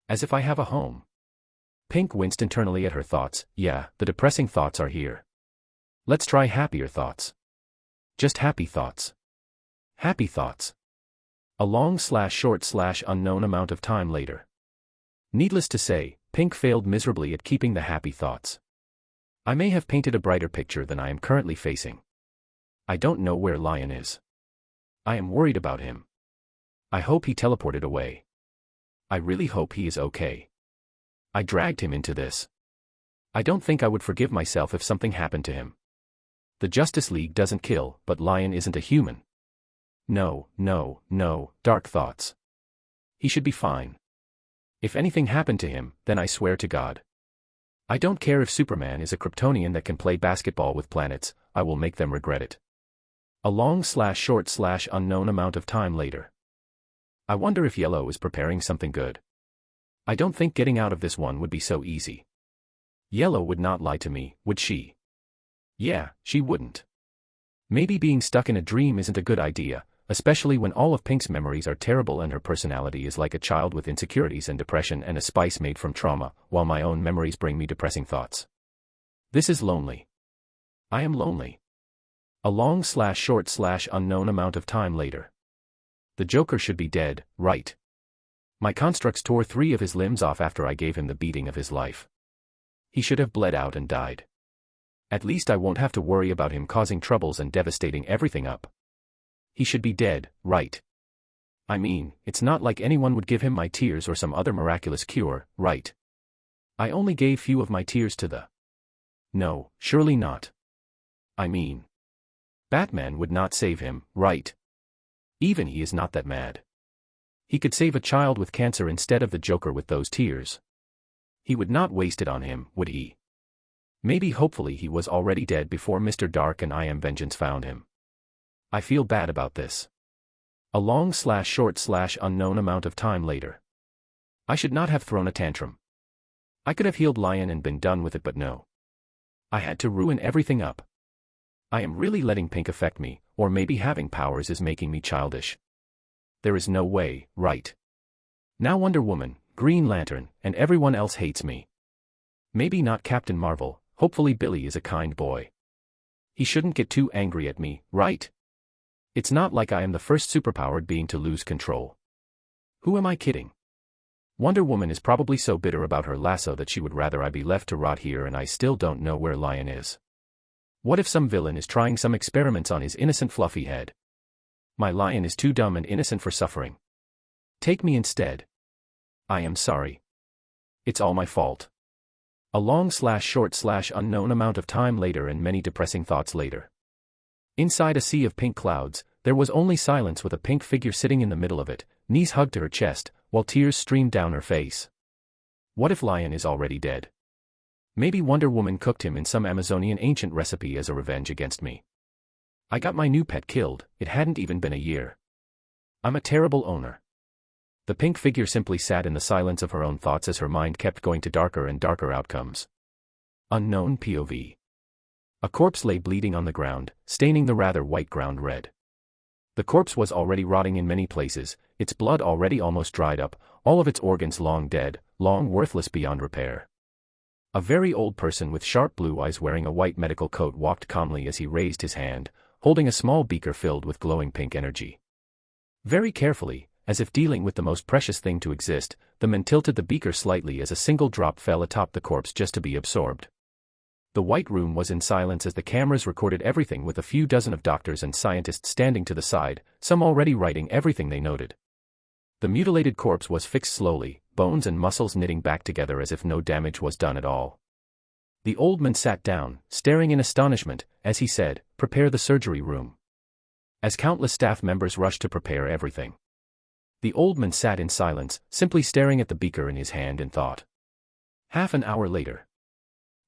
As if I have a home. Pink winced internally at her thoughts. Yeah, the depressing thoughts are here. Let's try happier thoughts. Just happy thoughts. Happy thoughts. A long/short/unknown amount of time later. Needless to say, Pink failed miserably at keeping the happy thoughts. I may have painted a brighter picture than I am currently facing. I don't know where Lion is. I am worried about him. I hope he teleported away. I really hope he is okay. I dragged him into this. I don't think I would forgive myself if something happened to him. The Justice League doesn't kill, but Lion isn't a human. No, no, no, dark thoughts. He should be fine. If anything happened to him, then I swear to God. I don't care if Superman is a Kryptonian that can play basketball with planets, I will make them regret it. A long/short/unknown amount of time later. I wonder if Yellow is preparing something good. I don't think getting out of this one would be so easy. Yellow would not lie to me, would she? Yeah, she wouldn't. Maybe being stuck in a dream isn't a good idea, especially when all of Pink's memories are terrible and her personality is like a child with insecurities and depression and a spice made from trauma, while my own memories bring me depressing thoughts. This is lonely. I am lonely. A long/short/unknown amount of time later. The Joker should be dead, right? My constructs tore 3 of his limbs off after I gave him the beating of his life. He should have bled out and died. At least I won't have to worry about him causing troubles and devastating everything up. He should be dead, right? I mean, it's not like anyone would give him my tears or some other miraculous cure, right? I only gave few of my tears to the... No, surely not. I mean... Batman would not save him, right? Even he is not that mad. He could save a child with cancer instead of the Joker with those tears. He would not waste it on him, would he? Maybe hopefully he was already dead before Mr. Dark and I Am Vengeance found him. I feel bad about this. A long/short/unknown amount of time later. I should not have thrown a tantrum. I could have healed Lion and been done with it, but no. I had to ruin everything up. I am really letting Pink affect me, or maybe having powers is making me childish. There is no way, right? Now Wonder Woman, Green Lantern, and everyone else hates me. Maybe not Captain Marvel, hopefully Billy is a kind boy. He shouldn't get too angry at me, right? It's not like I am the first superpowered being to lose control. Who am I kidding? Wonder Woman is probably so bitter about her lasso that she would rather I be left to rot here, and I still don't know where Lion is. What if some villain is trying some experiments on his innocent fluffy head? My Lion is too dumb and innocent for suffering. Take me instead. I am sorry. It's all my fault. A long/short/unknown amount of time later and many depressing thoughts later. Inside a sea of pink clouds, there was only silence with a pink figure sitting in the middle of it, knees hugged to her chest, while tears streamed down her face. What if Lion is already dead? Maybe Wonder Woman cooked him in some Amazonian ancient recipe as a revenge against me. I got my new pet killed, it hadn't even been a year. I'm a terrible owner. The pink figure simply sat in the silence of her own thoughts as her mind kept going to darker and darker outcomes. Unknown POV. A corpse lay bleeding on the ground, staining the rather white ground red. The corpse was already rotting in many places, its blood already almost dried up, all of its organs long dead, long worthless beyond repair. A very old person with sharp blue eyes wearing a white medical coat walked calmly as he raised his hand, holding a small beaker filled with glowing pink energy. Very carefully, as if dealing with the most precious thing to exist, the man tilted the beaker slightly as a single drop fell atop the corpse just to be absorbed. The white room was in silence as the cameras recorded everything, with a few dozen of doctors and scientists standing to the side, some already writing everything they noted. The mutilated corpse was fixed slowly, bones and muscles knitting back together as if no damage was done at all. The old man sat down, staring in astonishment, as he said, "Prepare the surgery room." As countless staff members rushed to prepare everything. The old man sat in silence, simply staring at the beaker in his hand in thought. Half an hour later.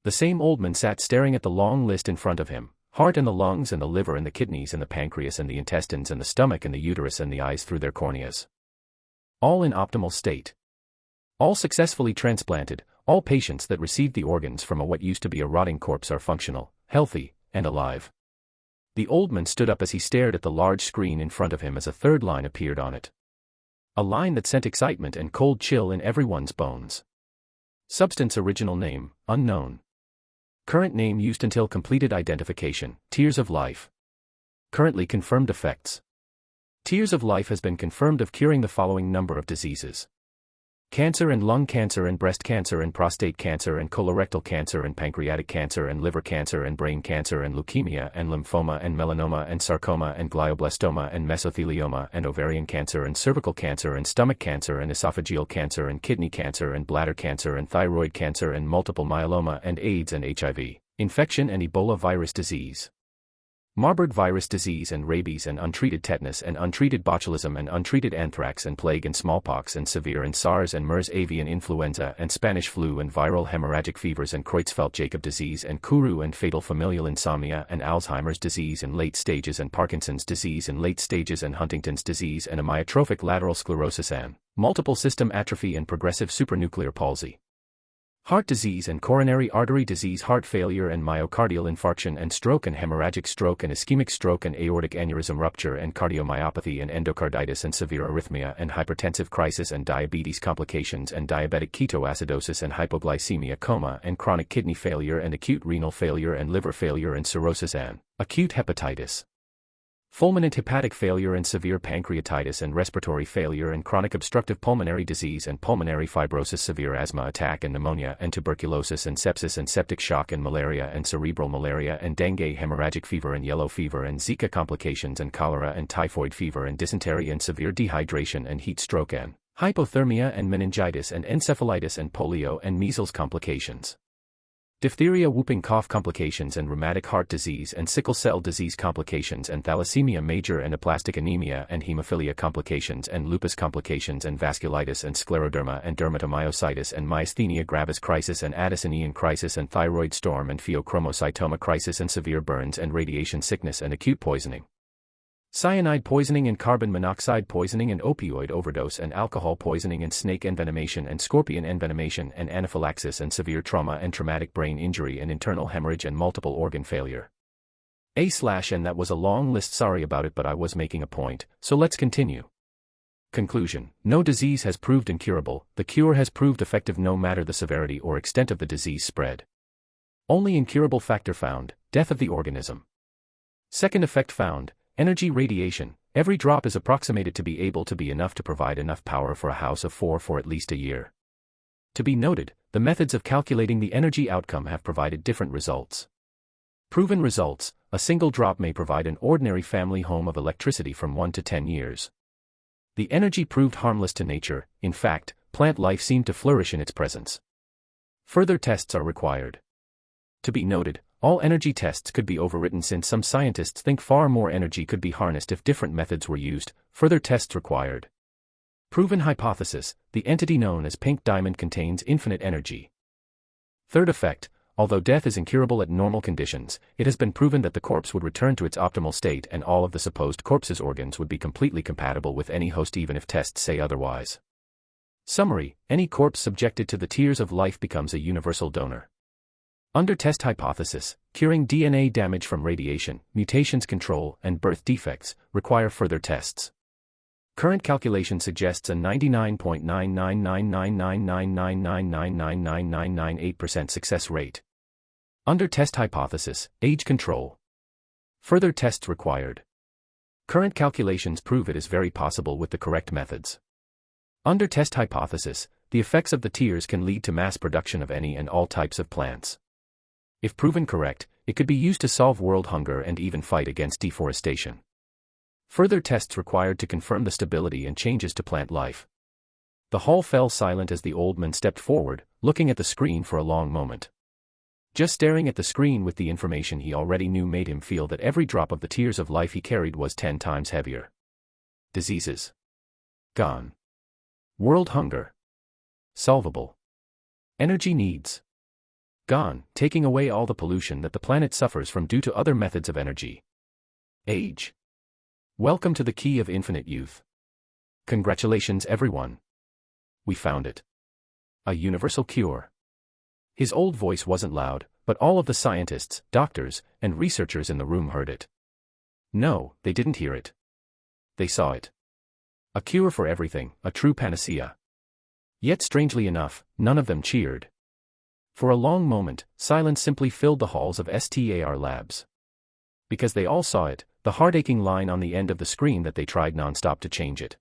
The same old man sat staring at the long list in front of him, heart and the lungs and the liver and the kidneys and the pancreas and the intestines and the stomach and the uterus and the eyes through their corneas. All in optimal state. All successfully transplanted, all patients that received the organs from what used to be a rotting corpse are functional, healthy, and alive. The old man stood up as he stared at the large screen in front of him as a third line appeared on it. A line that sent excitement and cold chill in everyone's bones. Substance original name, unknown. Current name used until completed identification, Tears of Life. Currently confirmed effects. Tears of Life has been confirmed of curing the following number of diseases: cancer and lung cancer and breast cancer and prostate cancer and colorectal cancer and pancreatic cancer and liver cancer and brain cancer and leukemia and lymphoma and melanoma and sarcoma and glioblastoma and mesothelioma and ovarian cancer and cervical cancer and stomach cancer and esophageal cancer and kidney cancer and bladder cancer and thyroid cancer and multiple myeloma and AIDS and HIV, infection and Ebola virus disease. Marburg virus disease and rabies and untreated tetanus and untreated botulism and untreated anthrax and plague and smallpox and severe and SARS and MERS avian influenza and Spanish flu and viral hemorrhagic fevers and Creutzfeldt-Jakob disease and Kuru and fatal familial insomnia and Alzheimer's disease in late stages and Parkinson's disease in late stages and Huntington's disease and amyotrophic lateral sclerosis and multiple system atrophy and progressive supranuclear palsy. Heart disease and coronary artery disease, heart failure and myocardial infarction and stroke and hemorrhagic stroke and ischemic stroke and aortic aneurysm rupture and cardiomyopathy and endocarditis and severe arrhythmia and hypertensive crisis and diabetes complications and diabetic ketoacidosis and hypoglycemia, coma and chronic kidney failure and acute renal failure and liver failure and cirrhosis and acute hepatitis. Fulminant hepatic failure and severe pancreatitis and respiratory failure and chronic obstructive pulmonary disease and pulmonary fibrosis, severe asthma attack and pneumonia and tuberculosis and sepsis and septic shock and malaria and cerebral malaria and dengue, hemorrhagic fever and yellow fever and Zika complications and cholera and typhoid fever and dysentery and severe dehydration and heat stroke and hypothermia and meningitis and encephalitis and polio and measles complications. Diphtheria, whooping cough complications and rheumatic heart disease and sickle cell disease complications and thalassemia major and aplastic anemia and hemophilia complications and lupus complications and vasculitis and scleroderma and dermatomyositis and myasthenia gravis crisis and Addisonian crisis and thyroid storm and pheochromocytoma crisis and severe burns and radiation sickness and acute poisoning. Cyanide poisoning and carbon monoxide poisoning and opioid overdose and alcohol poisoning and snake envenomation and scorpion envenomation and anaphylaxis and severe trauma and traumatic brain injury and internal hemorrhage and multiple organ failure. And that was a long list, sorry about it, but I was making a point, so let's continue. Conclusion: no disease has proved incurable, the cure has proved effective no matter the severity or extent of the disease spread. Only incurable factor found: death of the organism. Second effect found: energy radiation. Every drop is approximated to be able to be enough to provide enough power for a house of 4 for at least a year. To be noted, the methods of calculating the energy outcome have provided different results. Proven results: a single drop may provide an ordinary family home of electricity from 1 to 10 years. The energy proved harmless to nature, in fact, plant life seemed to flourish in its presence. Further tests are required. To be noted, all energy tests could be overwritten since some scientists think far more energy could be harnessed if different methods were used. Further tests required. Proven hypothesis: the entity known as pink diamond contains infinite energy. Third effect: although death is incurable at normal conditions, it has been proven that the corpse would return to its optimal state and all of the supposed corpse's organs would be completely compatible with any host even if tests say otherwise. Summary: any corpse subjected to the tears of life becomes a universal donor. Under test hypothesis, curing DNA damage from radiation, mutations control, and birth defects require further tests. Current calculation suggests a 99.9999999999998% success rate. Under test hypothesis, age control. Further tests required. Current calculations prove it is very possible with the correct methods. Under test hypothesis, the effects of the tears can lead to mass production of any and all types of plants. If proven correct, it could be used to solve world hunger and even fight against deforestation. Further tests required to confirm the stability and changes to plant life. The hall fell silent as the old man stepped forward, looking at the screen for a long moment. Just staring at the screen with the information he already knew made him feel that every drop of the tears of life he carried was 10 times heavier. Diseases. Gone. World hunger. Solvable. Energy needs. Gone, taking away all the pollution that the planet suffers from due to other methods of energy. Age. Welcome to the key of infinite youth. Congratulations everyone. We found it. A universal cure. His old voice wasn't loud, but all of the scientists, doctors, and researchers in the room heard it. No, they didn't hear it. They saw it. A cure for everything, a true panacea. Yet strangely enough, none of them cheered. For a long moment, silence simply filled the halls of STAR Labs. Because they all saw it, the heart-aching line on the end of the screen that they tried non-stop to change it.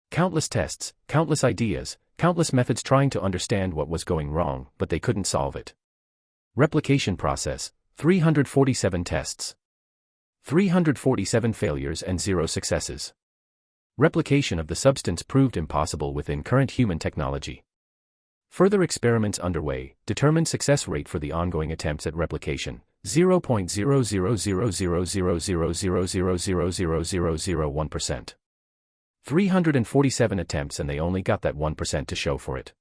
Countless tests, countless ideas, countless methods trying to understand what was going wrong, but they couldn't solve it. Replication process, 347 tests. 347 failures and 0 successes. Replication of the substance proved impossible within current human technology. Further experiments underway determined success rate for the ongoing attempts at replication, 0.00000000000001%. 347 attempts and they only got that 1% to show for it.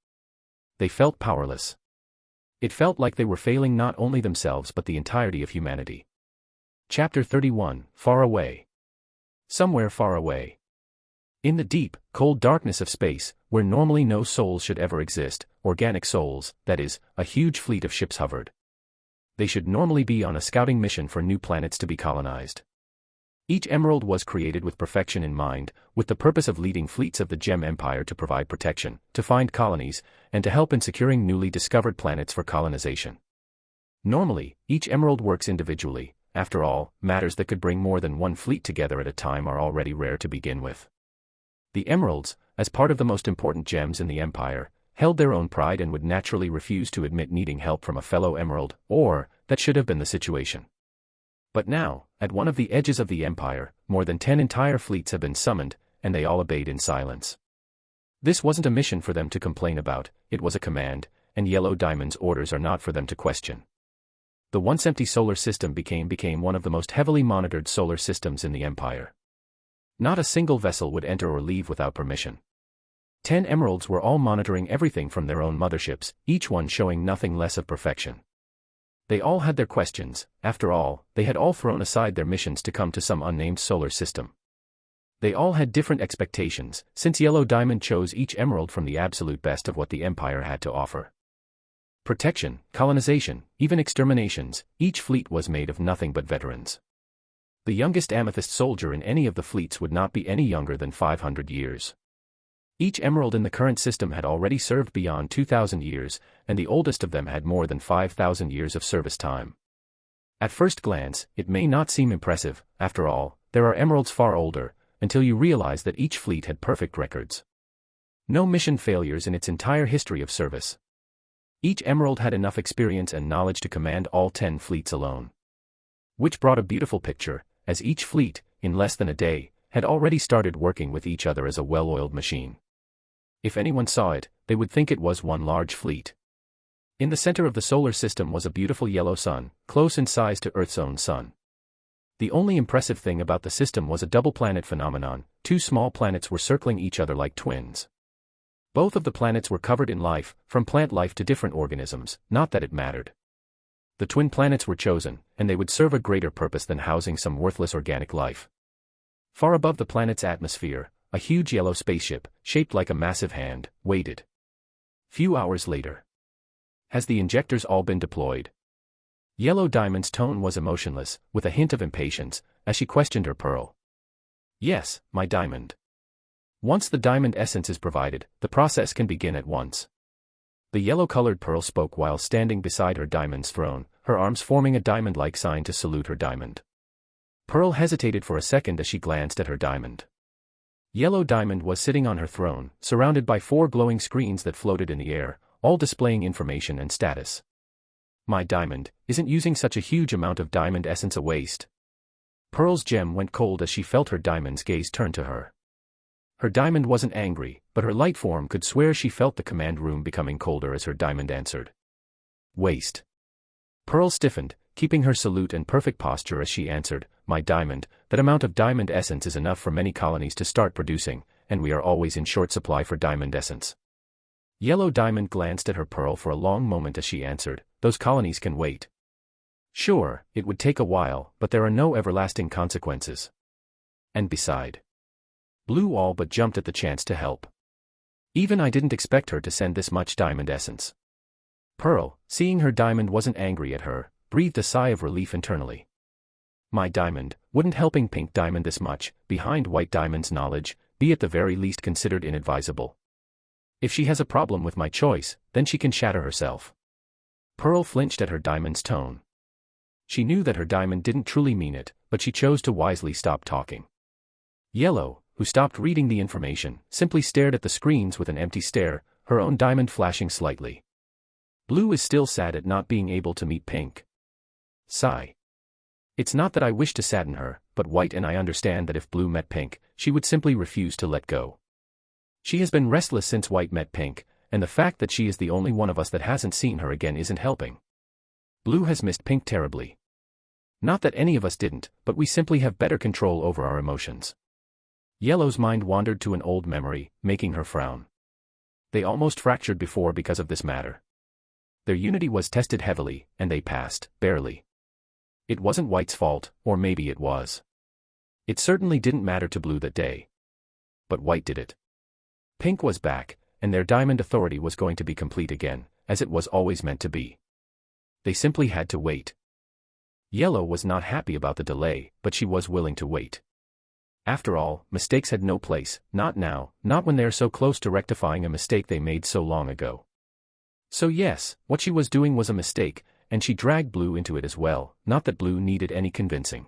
They felt powerless. It felt like they were failing not only themselves but the entirety of humanity. Chapter 31, Far Away. Somewhere far away. In the deep, cold darkness of space, where normally no souls should ever exist, organic souls, that is, a huge fleet of ships hovered. They should normally be on a scouting mission for new planets to be colonized. Each emerald was created with perfection in mind, with the purpose of leading fleets of the Gem Empire to provide protection, to find colonies, and to help in securing newly discovered planets for colonization. Normally, each emerald works individually. After all, matters that could bring more than one fleet together at a time are already rare to begin with. The emeralds, as part of the most important gems in the Empire, held their own pride and would naturally refuse to admit needing help from a fellow emerald, or, that should have been the situation. But now, at one of the edges of the Empire, more than 10 entire fleets have been summoned, and they all obeyed in silence. This wasn't a mission for them to complain about, it was a command, and Yellow Diamond's orders are not for them to question. The once empty solar system became one of the most heavily monitored solar systems in the Empire. Not a single vessel would enter or leave without permission. 10 emeralds were all monitoring everything from their own motherships, each one showing nothing less of perfection. They all had their questions. After all, they had all thrown aside their missions to come to some unnamed solar system. They all had different expectations, since Yellow Diamond chose each emerald from the absolute best of what the Empire had to offer. Protection, colonization, even exterminations, each fleet was made of nothing but veterans. The youngest amethyst soldier in any of the fleets would not be any younger than 500 years. Each emerald in the current system had already served beyond 2,000 years, and the oldest of them had more than 5,000 years of service time. At first glance, it may not seem impressive. After all, there are emeralds far older, until you realize that each fleet had perfect records. No mission failures in its entire history of service. Each emerald had enough experience and knowledge to command all 10 fleets alone. Which brought a beautiful picture, as each fleet, in less than a day, had already started working with each other as a well-oiled machine. If anyone saw it, they would think it was one large fleet. In the center of the solar system was a beautiful yellow sun, close in size to Earth's own sun. The only impressive thing about the system was a double planet phenomenon. 2 small planets were circling each other like twins. Both of the planets were covered in life, from plant life to different organisms, not that it mattered. The twin planets were chosen, and they would serve a greater purpose than housing some worthless organic life. Far above the planet's atmosphere, a huge yellow spaceship, shaped like a massive hand, waited. Few hours later. Has the injectors all been deployed? Yellow Diamond's tone was emotionless, with a hint of impatience, as she questioned her pearl. Yes, my diamond. Once the diamond essence is provided, the process can begin at once. The yellow-colored pearl spoke while standing beside her diamond's throne, her arms forming a diamond-like sign to salute her diamond. Pearl hesitated for a second as she glanced at her diamond. Yellow Diamond was sitting on her throne, surrounded by 4 glowing screens that floated in the air, all displaying information and status. My diamond, isn't using such a huge amount of diamond essence a waste? Pearl's gem went cold as she felt her diamond's gaze turn to her. Her diamond wasn't angry, but her light form could swear she felt the command room becoming colder as her diamond answered. Waste. Pearl stiffened, keeping her salute and perfect posture as she answered, my diamond, that amount of diamond essence is enough for many colonies to start producing, and we are always in short supply for diamond essence. Yellow Diamond glanced at her pearl for a long moment as she answered, those colonies can wait. Sure, it would take a while, but there are no everlasting consequences. And beside. Blue all but jumped at the chance to help. Even I didn't expect her to send this much diamond essence. Pearl, seeing her diamond wasn't angry at her, breathed a sigh of relief internally. My diamond, wouldn't helping Pink Diamond this much, behind White Diamond's knowledge, be at the very least considered inadvisable. If she has a problem with my choice, then she can shatter herself. Pearl flinched at her diamond's tone. She knew that her diamond didn't truly mean it, but she chose to wisely stop talking. Yellow, who stopped reading the information, simply stared at the screens with an empty stare, her own diamond flashing slightly. Blue is still sad at not being able to meet Pink. Sigh. It's not that I wish to sadden her, but White and I understand that if Blue met Pink, she would simply refuse to let go. She has been restless since White met Pink, and the fact that she is the only one of us that hasn't seen her again isn't helping. Blue has missed Pink terribly. Not that any of us didn't, but we simply have better control over our emotions. Yellow's mind wandered to an old memory, making her frown. They almost fractured before because of this matter. Their unity was tested heavily, and they passed, barely. It wasn't White's fault, or maybe it was. It certainly didn't matter to Blue that day. But White did it. Pink was back, and their diamond authority was going to be complete again, as it was always meant to be. They simply had to wait. Yellow was not happy about the delay, but she was willing to wait. After all, mistakes had no place, not now, not when they are so close to rectifying a mistake they made so long ago. So yes, what she was doing was a mistake, and she dragged Blue into it as well, not that Blue needed any convincing.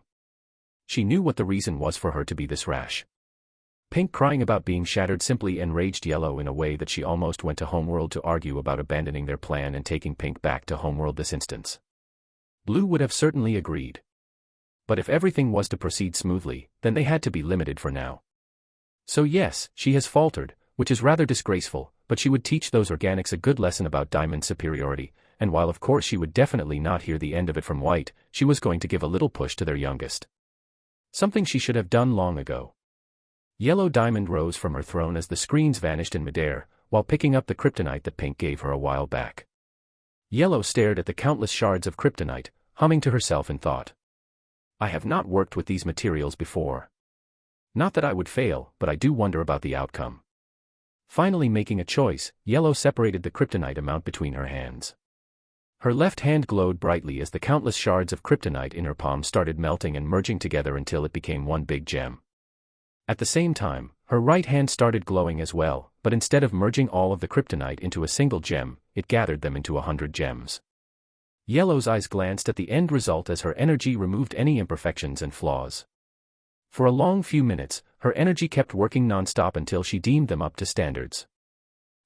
She knew what the reason was for her to be this rash. Pink crying about being shattered simply enraged Yellow in a way that she almost went to Homeworld to argue about abandoning their plan and taking Pink back to Homeworld this instance. Blue would have certainly agreed. But if everything was to proceed smoothly, then they had to be limited for now. So yes, she has faltered, which is rather disgraceful, but she would teach those organics a good lesson about diamond superiority, and while of course she would definitely not hear the end of it from White, she was going to give a little push to their youngest. Something she should have done long ago. Yellow Diamond rose from her throne as the screens vanished in midair, while picking up the kryptonite that Pink gave her a while back. Yellow stared at the countless shards of kryptonite, humming to herself in thought. I have not worked with these materials before. Not that I would fail, but I do wonder about the outcome. Finally making a choice, Yellow separated the kryptonite amount between her hands. Her left hand glowed brightly as the countless shards of kryptonite in her palm started melting and merging together until it became one big gem. At the same time, her right hand started glowing as well, but instead of merging all of the kryptonite into a single gem, it gathered them into 100 gems. Yellow's eyes glanced at the end result as her energy removed any imperfections and flaws. For a long few minutes, her energy kept working non-stop until she deemed them up to standards.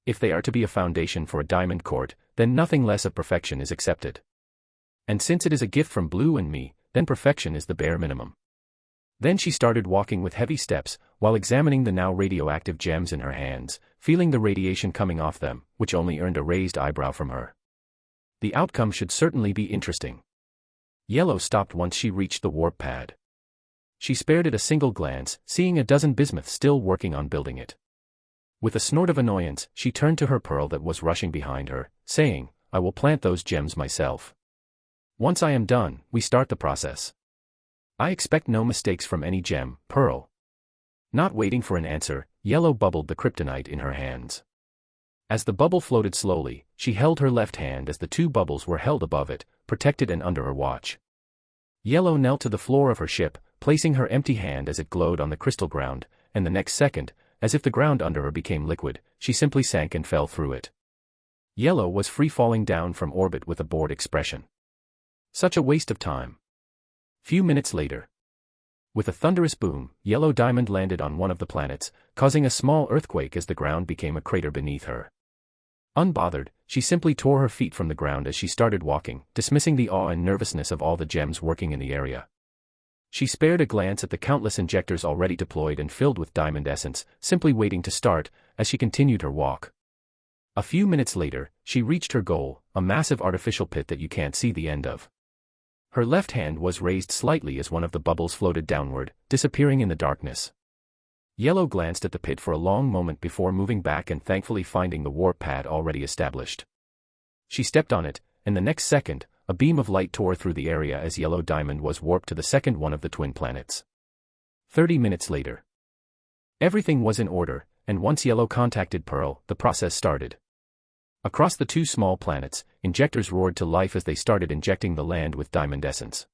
If they are to be a foundation for a diamond court, then nothing less of perfection is accepted. And since it is a gift from Blue and me, then perfection is the bare minimum. Then she started walking with heavy steps, while examining the now radioactive gems in her hands, feeling the radiation coming off them, which only earned a raised eyebrow from her. The outcome should certainly be interesting. Yellow stopped once she reached the warp pad. She spared it a single glance, seeing a dozen bismuths still working on building it. With a snort of annoyance, she turned to her pearl that was rushing behind her, saying, I will plant those gems myself. Once I am done, we start the process. I expect no mistakes from any gem, Pearl. Not waiting for an answer, Yellow bubbled the kryptonite in her hands. As the bubble floated slowly, she held her left hand as the two bubbles were held above it, protected and under her watch. Yellow knelt to the floor of her ship, placing her empty hand as it glowed on the crystal ground, and the next second, as if the ground under her became liquid, she simply sank and fell through it. Yellow was free falling down from orbit with a bored expression. Such a waste of time. Few minutes later. With a thunderous boom, Yellow Diamond landed on one of the planets, causing a small earthquake as the ground became a crater beneath her. Unbothered, she simply tore her feet from the ground as she started walking, dismissing the awe and nervousness of all the gems working in the area. She spared a glance at the countless injectors already deployed and filled with diamond essence, simply waiting to start, as she continued her walk. A few minutes later, she reached her goal, a massive artificial pit that you can't see the end of. Her left hand was raised slightly as one of the bubbles floated downward, disappearing in the darkness. Yellow glanced at the pit for a long moment before moving back and thankfully finding the warp pad already established. She stepped on it, and the next second, a beam of light tore through the area as Yellow Diamond was warped to the second one of the twin planets. 30 minutes later. Everything was in order, and once Yellow contacted Pearl, the process started. Across the two small planets, injectors roared to life as they started injecting the land with diamond essence.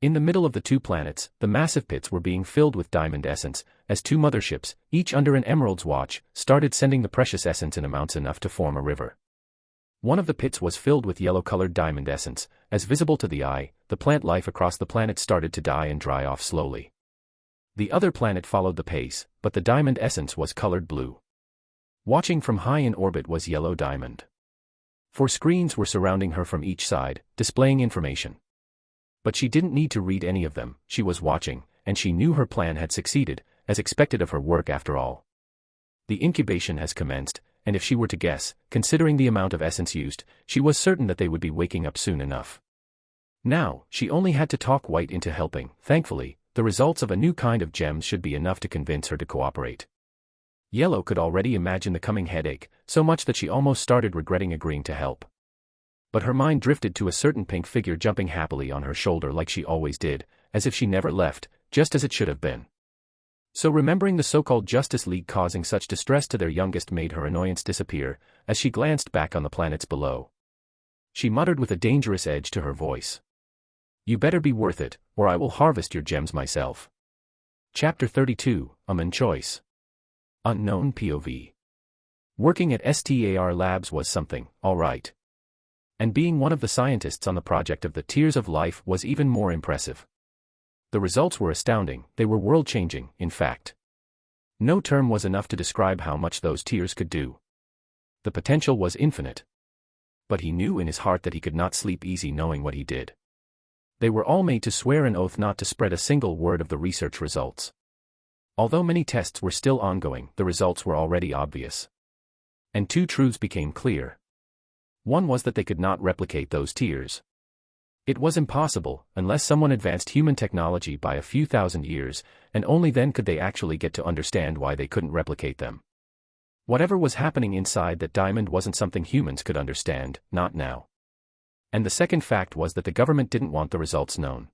In the middle of the two planets, the massive pits were being filled with diamond essence, as two motherships, each under an emerald's watch, started sending the precious essence in amounts enough to form a river. One of the pits was filled with yellow-colored diamond essence, as visible to the eye, the plant life across the planet started to die and dry off slowly. The other planet followed the pace, but the diamond essence was colored blue. Watching from high in orbit was Yellow Diamond. 4 screens were surrounding her from each side, displaying information. But she didn't need to read any of them, she was watching, and she knew her plan had succeeded, as expected of her work after all. The incubation has commenced, and if she were to guess, considering the amount of essence used, she was certain that they would be waking up soon enough. Now, she only had to talk White into helping. Thankfully, the results of a new kind of gems should be enough to convince her to cooperate. Yellow could already imagine the coming headache, so much that she almost started regretting agreeing to help. But her mind drifted to a certain pink figure jumping happily on her shoulder like she always did, as if she never left, just as it should have been. So remembering the so-called Justice League causing such distress to their youngest made her annoyance disappear, as she glanced back on the planets below. She muttered with a dangerous edge to her voice. "You better be worth it, or I will harvest your gems myself." Chapter 32, Amen Choice. Unknown POV. Working at STAR Labs was something, all right. And being one of the scientists on the project of the Tears of Life was even more impressive. The results were astounding, they were world-changing, in fact. No term was enough to describe how much those tears could do. The potential was infinite. But he knew in his heart that he could not sleep easy knowing what he did. They were all made to swear an oath not to spread a single word of the research results. Although many tests were still ongoing, the results were already obvious. And 2 truths became clear. One was that they could not replicate those tears. It was impossible, unless someone advanced human technology by a few thousand years, and only then could they actually get to understand why they couldn't replicate them. Whatever was happening inside that diamond wasn't something humans could understand, not now. And the second fact was that the government didn't want the results known.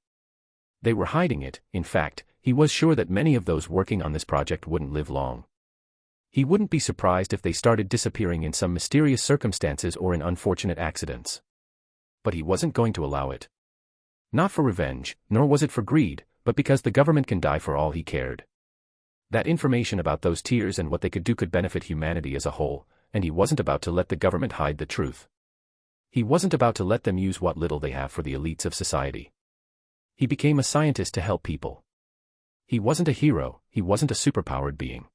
They were hiding it. In fact, he was sure that many of those working on this project wouldn't live long. He wouldn't be surprised if they started disappearing in some mysterious circumstances or in unfortunate accidents. But he wasn't going to allow it. Not for revenge, nor was it for greed, but because the government can die for all he cared. That information about those tears and what they could do could benefit humanity as a whole, and he wasn't about to let the government hide the truth. He wasn't about to let them use what little they have for the elites of society. He became a scientist to help people. He wasn't a hero, he wasn't a superpowered being.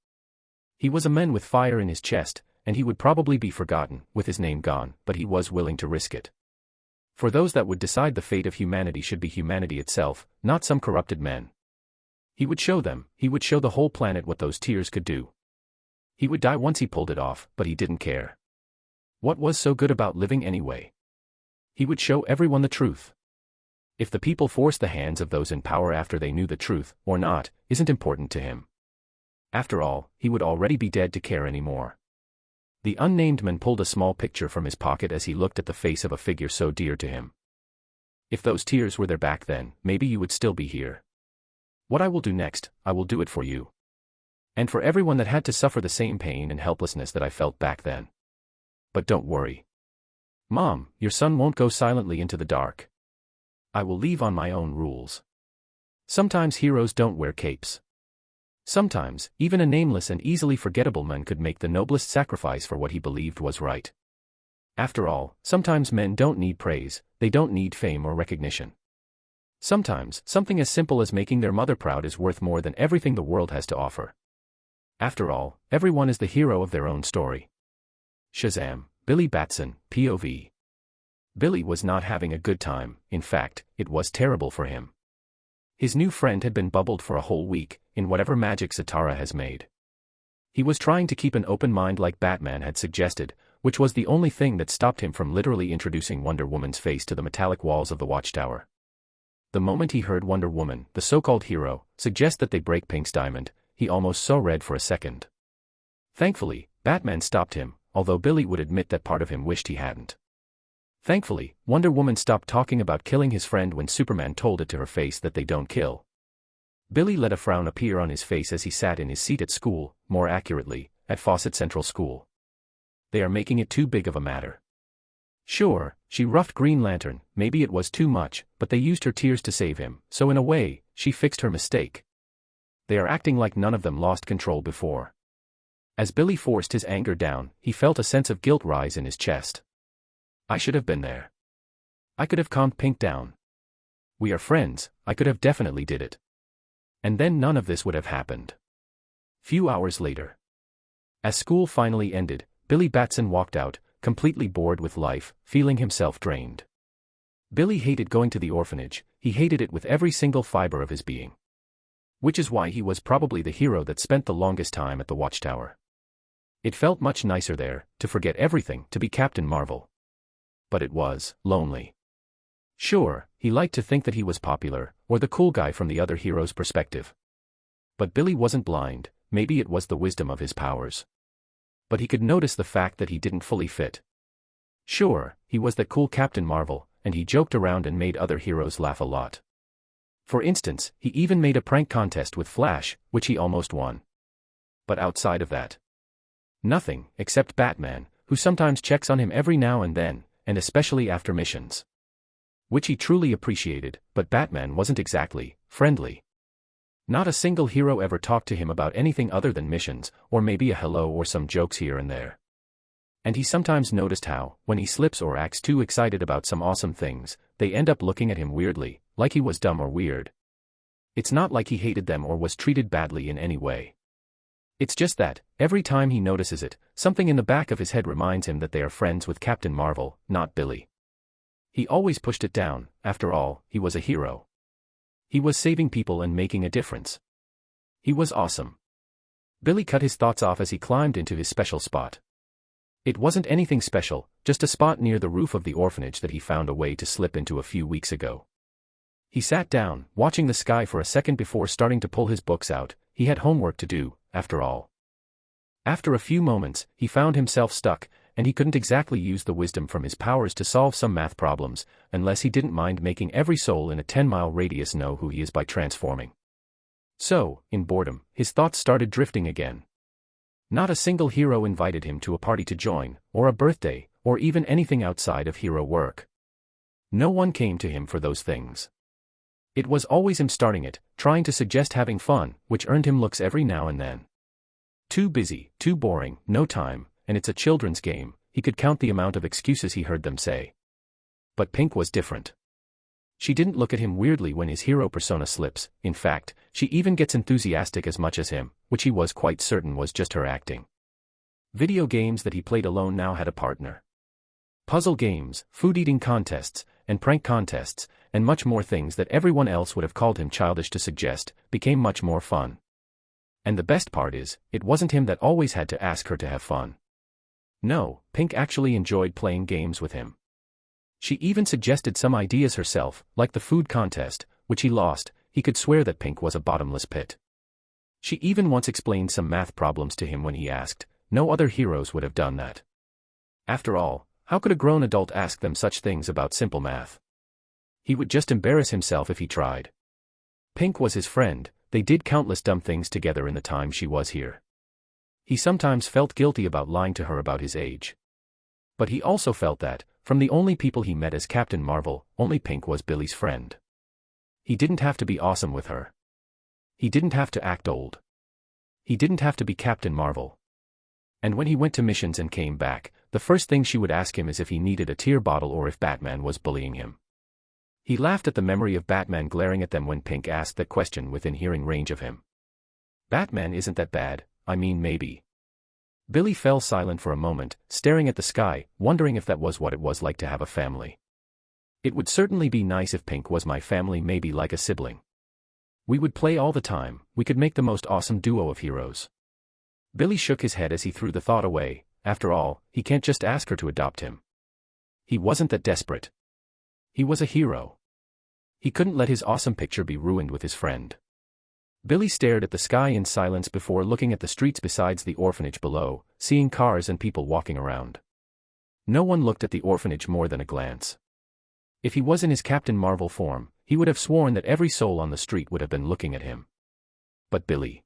He was a man with fire in his chest, and he would probably be forgotten, with his name gone, but he was willing to risk it. For those that would decide the fate of humanity should be humanity itself, not some corrupted men. He would show them, he would show the whole planet what those tears could do. He would die once he pulled it off, but he didn't care. What was so good about living anyway? He would show everyone the truth. If the people forced the hands of those in power after they knew the truth, or not, isn't important to him. After all, he would already be dead to care anymore. The unnamed man pulled a small picture from his pocket as he looked at the face of a figure so dear to him. If those tears were there back then, maybe you would still be here. What I will do next, I will do it for you. And for everyone that had to suffer the same pain and helplessness that I felt back then. But don't worry. Mom, your son won't go silently into the dark. I will leave on my own rules. Sometimes heroes don't wear capes. Sometimes, even a nameless and easily forgettable man could make the noblest sacrifice for what he believed was right. After all, sometimes men don't need praise, they don't need fame or recognition. Sometimes, something as simple as making their mother proud is worth more than everything the world has to offer. After all, everyone is the hero of their own story. Shazam, Billy Batson, POV. Billy was not having a good time, in fact, it was terrible for him. His new friend had been bubbled for a whole week, in whatever magic Satara has made. He was trying to keep an open mind like Batman had suggested, which was the only thing that stopped him from literally introducing Wonder Woman's face to the metallic walls of the watchtower. The moment he heard Wonder Woman, the so-called hero, suggest that they break Pink's diamond, he almost saw red for a second. Thankfully, Batman stopped him, although Billy would admit that part of him wished he hadn't. Thankfully, Wonder Woman stopped talking about killing his friend when Superman told it to her face that they don't kill. Billy let a frown appear on his face as he sat in his seat at school, more accurately, at Fawcett Central School. They are making it too big of a matter. Sure, she roughed Green Lantern, maybe it was too much, but they used her tears to save him, so in a way, she fixed her mistake. They are acting like none of them lost control before. As Billy forced his anger down, he felt a sense of guilt rise in his chest. I should have been there. I could have calmed Pink down. We are friends, I could have definitely did it. And then none of this would have happened. Few hours later. As school finally ended, Billy Batson walked out, completely bored with life, feeling himself drained. Billy hated going to the orphanage, he hated it with every single fiber of his being. Which is why he was probably the hero that spent the longest time at the watchtower. It felt much nicer there, to forget everything, to be Captain Marvel. But it was lonely. Sure, he liked to think that he was popular, or the cool guy from the other hero's perspective. But Billy wasn't blind, maybe it was the wisdom of his powers. But he could notice the fact that he didn't fully fit. Sure, he was that cool Captain Marvel, and he joked around and made other heroes laugh a lot. For instance, he even made a prank contest with Flash, which he almost won. But outside of that, nothing, except Batman, who sometimes checks on him every now and then, and especially after missions. Which he truly appreciated, but Batman wasn't exactly friendly. Not a single hero ever talked to him about anything other than missions, or maybe a hello or some jokes here and there. And he sometimes noticed how, when he slips or acts too excited about some awesome things, they end up looking at him weirdly, like he was dumb or weird. It's not like he hated them or was treated badly in any way. It's just that, every time he notices it, something in the back of his head reminds him that they are friends with Captain Marvel, not Billy. He always pushed it down, after all, he was a hero. He was saving people and making a difference. He was awesome. Billy cut his thoughts off as he climbed into his special spot. It wasn't anything special, just a spot near the roof of the orphanage that he found a way to slip into a few weeks ago. He sat down, watching the sky for a second before starting to pull his books out. He had homework to do, after all. After a few moments, he found himself stuck, and he couldn't exactly use the wisdom from his powers to solve some math problems, unless he didn't mind making every soul in a 10-mile radius know who he is by transforming. So, in boredom, his thoughts started drifting again. Not a single hero invited him to a party to join, or a birthday, or even anything outside of hero work. No one came to him for those things. It was always him starting it, trying to suggest having fun, which earned him looks every now and then. Too busy, too boring, no time, and it's a children's game, he could count the amount of excuses he heard them say. But Pink was different. She didn't look at him weirdly when his hero persona slips, in fact, she even gets enthusiastic as much as him, which he was quite certain was just her acting. Video games that he played alone now had a partner. Puzzle games, food-eating contests, and prank contests, and much more things that everyone else would have called him childish to suggest, became much more fun. And the best part is, it wasn't him that always had to ask her to have fun. No, Pink actually enjoyed playing games with him. She even suggested some ideas herself, like the food contest, which he lost. He could swear that Pink was a bottomless pit. She even once explained some math problems to him when he asked. No other heroes would have done that. After all, how could a grown adult ask them such things about simple math? He would just embarrass himself if he tried. Pink was his friend, They did countless dumb things together in the time she was here. He sometimes felt guilty about lying to her about his age. But he also felt that, from the only people he met as Captain Marvel, only Pink was Billy's friend. He didn't have to be awesome with her. He didn't have to act old. He didn't have to be Captain Marvel. And when he went to missions and came back, the first thing she would ask him is if he needed a tear bottle or if Batman was bullying him. He laughed at the memory of Batman glaring at them when Pink asked that question within hearing range of him. Batman isn't that bad, I mean maybe. Billy fell silent for a moment, staring at the sky, wondering if that was what it was like to have a family. It would certainly be nice if Pink was my family, maybe like a sibling. We would play all the time, we could make the most awesome duo of heroes. Billy shook his head as he threw the thought away. After all, he can't just ask her to adopt him. He wasn't that desperate. He was a hero. He couldn't let his awesome picture be ruined with his friend. Billy stared at the sky in silence before looking at the streets besides the orphanage below, seeing cars and people walking around. No one looked at the orphanage more than a glance. If he was in his Captain Marvel form, he would have sworn that every soul on the street would have been looking at him. But Billy.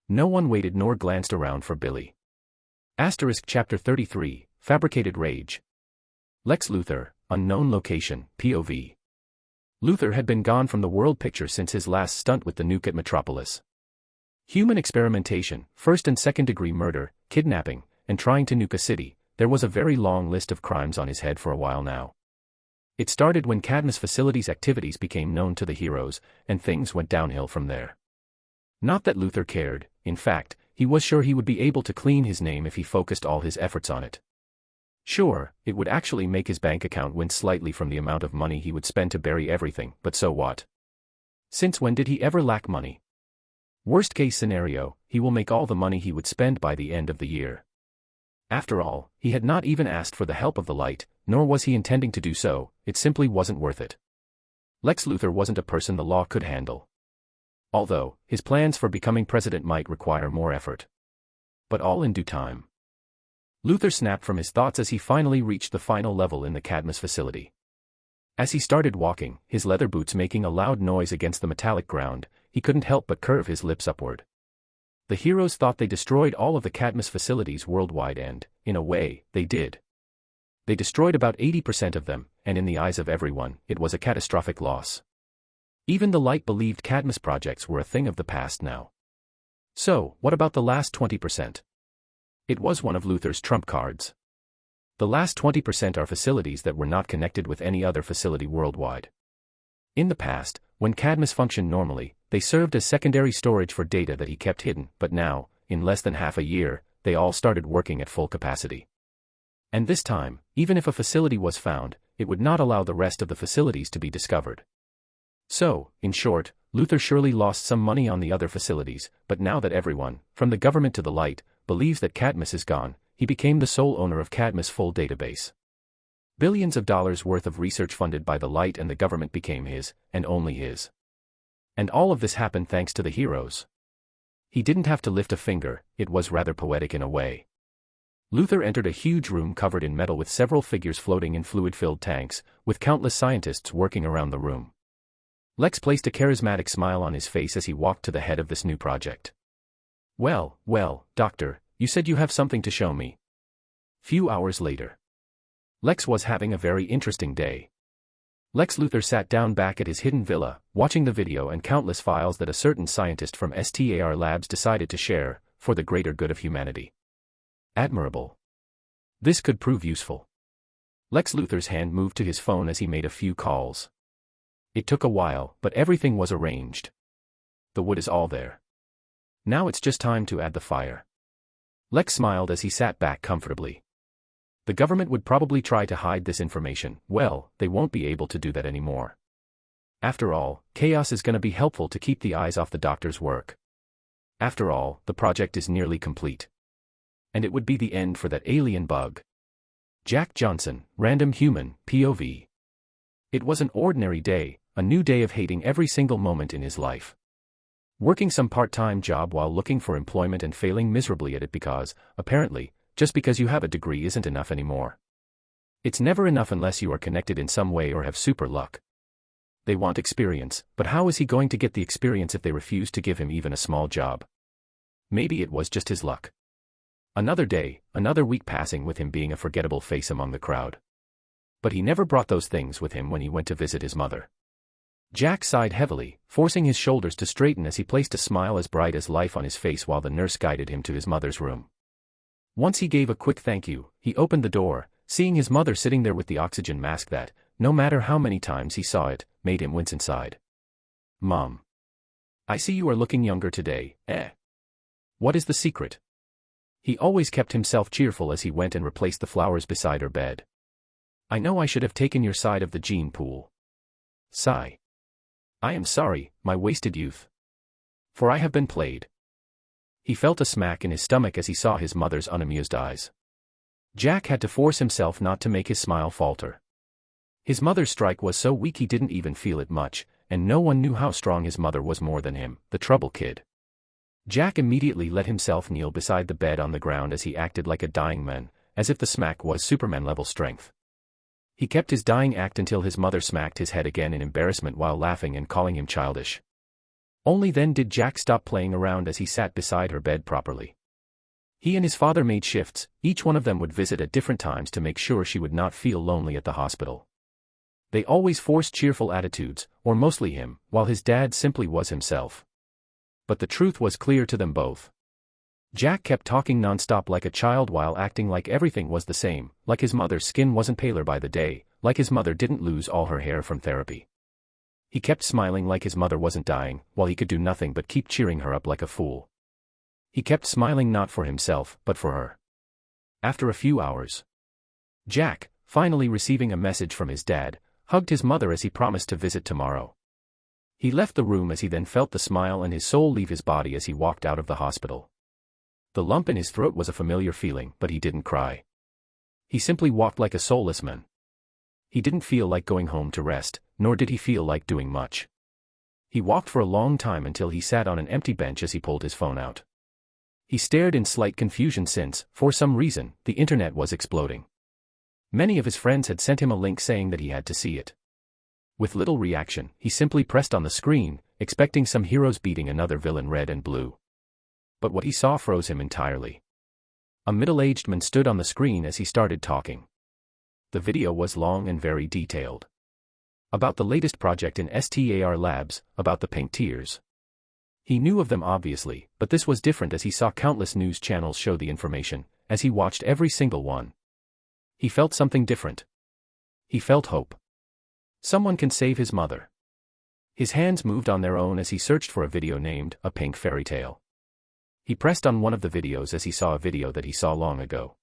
No one waited nor glanced around for Billy. Chapter 33, Fabricated Rage. Lex Luthor, unknown location, POV. Luthor had been gone from the world picture since his last stunt with the nuke at Metropolis. Human experimentation, first and second degree murder, kidnapping, and trying to nuke a city, there was a very long list of crimes on his head for a while now. It started when Cadmus Facility's activities became known to the heroes, and things went downhill from there. Not that Luthor cared, in fact, he was sure he would be able to clean his name if he focused all his efforts on it. Sure, it would actually make his bank account wince slightly from the amount of money he would spend to bury everything, but so what? Since when did he ever lack money? Worst case scenario, he will make all the money he would spend by the end of the year. After all, he had not even asked for the help of the light, nor was he intending to do so, it simply wasn't worth it. Lex Luthor wasn't a person the law could handle. Although, his plans for becoming president might require more effort. But all in due time. Luthor snapped from his thoughts as he finally reached the final level in the Cadmus facility. As he started walking, his leather boots making a loud noise against the metallic ground, he couldn't help but curve his lips upward. The heroes thought they destroyed all of the Cadmus facilities worldwide and, in a way, they did. They destroyed about 80% of them, and in the eyes of everyone, it was a catastrophic loss. Even the light believed Cadmus projects were a thing of the past now. So, what about the last 20%? It was one of Luthor's trump cards. The last 20% are facilities that were not connected with any other facility worldwide. In the past, when Cadmus functioned normally, they served as secondary storage for data that he kept hidden, but now, in less than half a year, they all started working at full capacity. And this time, even if a facility was found, it would not allow the rest of the facilities to be discovered. So, in short, Luthor surely lost some money on the other facilities, but now that everyone, from the government to the light, believes that Cadmus is gone, he became the sole owner of Cadmus' full database. Billions of dollars worth of research funded by the light and the government became his, and only his. And all of this happened thanks to the heroes. He didn't have to lift a finger, it was rather poetic in a way. Luthor entered a huge room covered in metal with several figures floating in fluid-filled tanks, with countless scientists working around the room. Lex placed a charismatic smile on his face as he walked to the head of this new project. Well, Doctor, you said you have something to show me. Few hours later. Lex was having a very interesting day. Lex Luthor sat down back at his hidden villa, watching the video and countless files that a certain scientist from STAR Labs decided to share, for the greater good of humanity. Admirable. This could prove useful. Lex Luthor's hand moved to his phone as he made a few calls. It took a while, but everything was arranged. The wood is all there. Now it's just time to add the fire. Lex smiled as he sat back comfortably. The government would probably try to hide this information. Well, they won't be able to do that anymore. After all, chaos is going to be helpful to keep the eyes off the doctor's work. After all, the project is nearly complete. And it would be the end for that alien bug. Jack Johnson, random human, POV. It was an ordinary day, a new day of hating every single moment in his life. Working some part-time job while looking for employment and failing miserably at it because, apparently, just because you have a degree isn't enough anymore. It's never enough unless you are connected in some way or have super luck. They want experience, but how is he going to get the experience if they refuse to give him even a small job? Maybe it was just his luck. Another day, another week passing with him being a forgettable face among the crowd. But he never brought those things with him when he went to visit his mother. Jack sighed heavily, forcing his shoulders to straighten as he placed a smile as bright as life on his face while the nurse guided him to his mother's room. Once he gave a quick thank you, he opened the door, seeing his mother sitting there with the oxygen mask that, no matter how many times he saw it, made him wince inside. "Mom. I see you are looking younger today, eh? What is the secret?" He always kept himself cheerful as he went and replaced the flowers beside her bed. "I know I should have taken your side of the gene pool." Sigh. "I am sorry, my wasted youth. For I have been played." He felt a smack in his stomach as he saw his mother's unamused eyes. Jack had to force himself not to make his smile falter. His mother's strike was so weak he didn't even feel it much, and no one knew how strong his mother was more than him, the trouble kid. Jack immediately let himself kneel beside the bed on the ground as he acted like a dying man, as if the smack was Superman-level strength. He kept his dying act until his mother smacked his head again in embarrassment while laughing and calling him childish. Only then did Jack stop playing around as he sat beside her bed properly. He and his father made shifts, each one of them would visit at different times to make sure she would not feel lonely at the hospital. They always forced cheerful attitudes, or mostly him, while his dad simply was himself. But the truth was clear to them both. Jack kept talking non-stop like a child while acting like everything was the same, like his mother's skin wasn't paler by the day, like his mother didn't lose all her hair from therapy. He kept smiling like his mother wasn't dying, while he could do nothing but keep cheering her up like a fool. He kept smiling not for himself, but for her. After a few hours, Jack, finally receiving a message from his dad, hugged his mother as he promised to visit tomorrow. He left the room as he then felt the smile and his soul leave his body as he walked out of the hospital. The lump in his throat was a familiar feeling, but he didn't cry. He simply walked like a soulless man. He didn't feel like going home to rest, nor did he feel like doing much. He walked for a long time until he sat on an empty bench as he pulled his phone out. He stared in slight confusion since, for some reason, the internet was exploding. Many of his friends had sent him a link saying that he had to see it. With little reaction, he simply pressed on the screen, expecting some heroes beating another villain red and blue. But what he saw froze him entirely. A middle-aged man stood on the screen as he started talking. The video was long and very detailed. About the latest project in STAR Labs, about the pink tears. He knew of them obviously, but this was different as he saw countless news channels show the information, as he watched every single one. He felt something different. He felt hope. Someone can save his mother. His hands moved on their own as he searched for a video named A Pink Fairy Tale. He pressed on one of the videos as he saw a video that he saw long ago.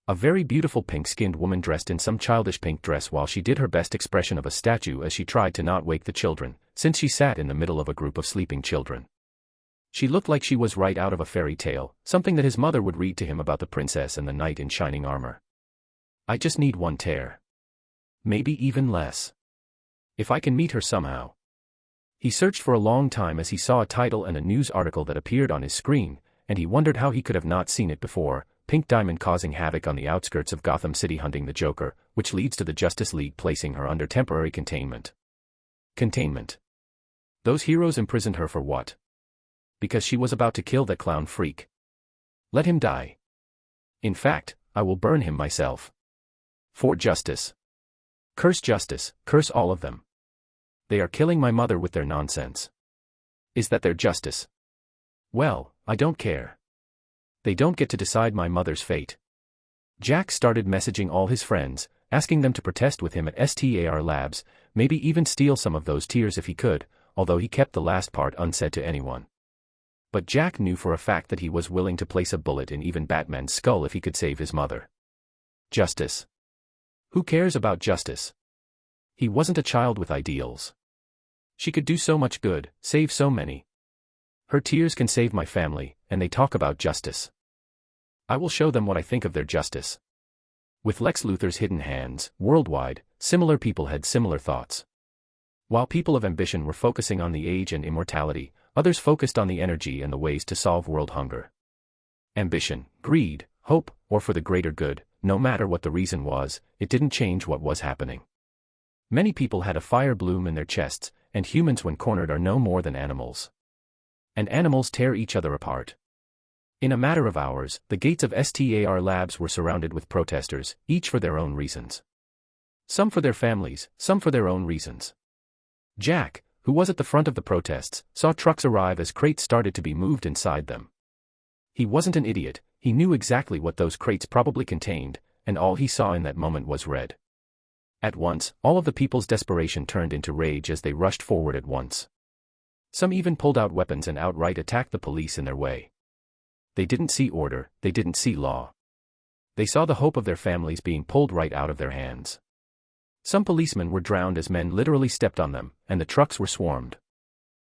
A very beautiful pink-skinned woman dressed in some childish pink dress while she did her best expression of a statue as she tried to not wake the children, since she sat in the middle of a group of sleeping children. She looked like she was right out of a fairy tale, something that his mother would read to him about the princess and the knight in shining armor. I just need one tear. Maybe even less. If I can meet her somehow. He searched for a long time as he saw a title and a news article that appeared on his screen, and he wondered how he could have not seen it before. Pink Diamond causing havoc on the outskirts of Gotham City hunting the Joker, which leads to the Justice League placing her under temporary containment. Containment. Those heroes imprisoned her for what? Because she was about to kill that clown freak. Let him die. In fact, I will burn him myself. For justice. Curse justice, curse all of them. They are killing my mother with their nonsense. Is that their justice? Well, I don't care. They don't get to decide my mother's fate. Jack started messaging all his friends, asking them to protest with him at STAR Labs, maybe even steal some of those tears if he could, although he kept the last part unsaid to anyone. But Jack knew for a fact that he was willing to place a bullet in even Batman's skull if he could save his mother. Justice. Who cares about justice? He wasn't a child with ideals. She could do so much good, save so many. Her tears can save my family, and they talk about justice. I will show them what I think of their justice. With Lex Luthor's hidden hands, worldwide, similar people had similar thoughts. While people of ambition were focusing on the age and immortality, others focused on the energy and the ways to solve world hunger. Ambition, greed, hope, or for the greater good, no matter what the reason was, it didn't change what was happening. Many people had a fire bloom in their chests, and humans when cornered are no more than animals. And animals tear each other apart. In a matter of hours, the gates of STAR Labs were surrounded with protesters, each for their own reasons. Some for their families, some for their own reasons. Jack, who was at the front of the protests, saw trucks arrive as crates started to be moved inside them. He wasn't an idiot, he knew exactly what those crates probably contained, and all he saw in that moment was red. At once, all of the people's desperation turned into rage as they rushed forward at once. Some even pulled out weapons and outright attacked the police in their way. They didn't see order, they didn't see law. They saw the hope of their families being pulled right out of their hands. Some policemen were drowned as men literally stepped on them, and the trucks were swarmed.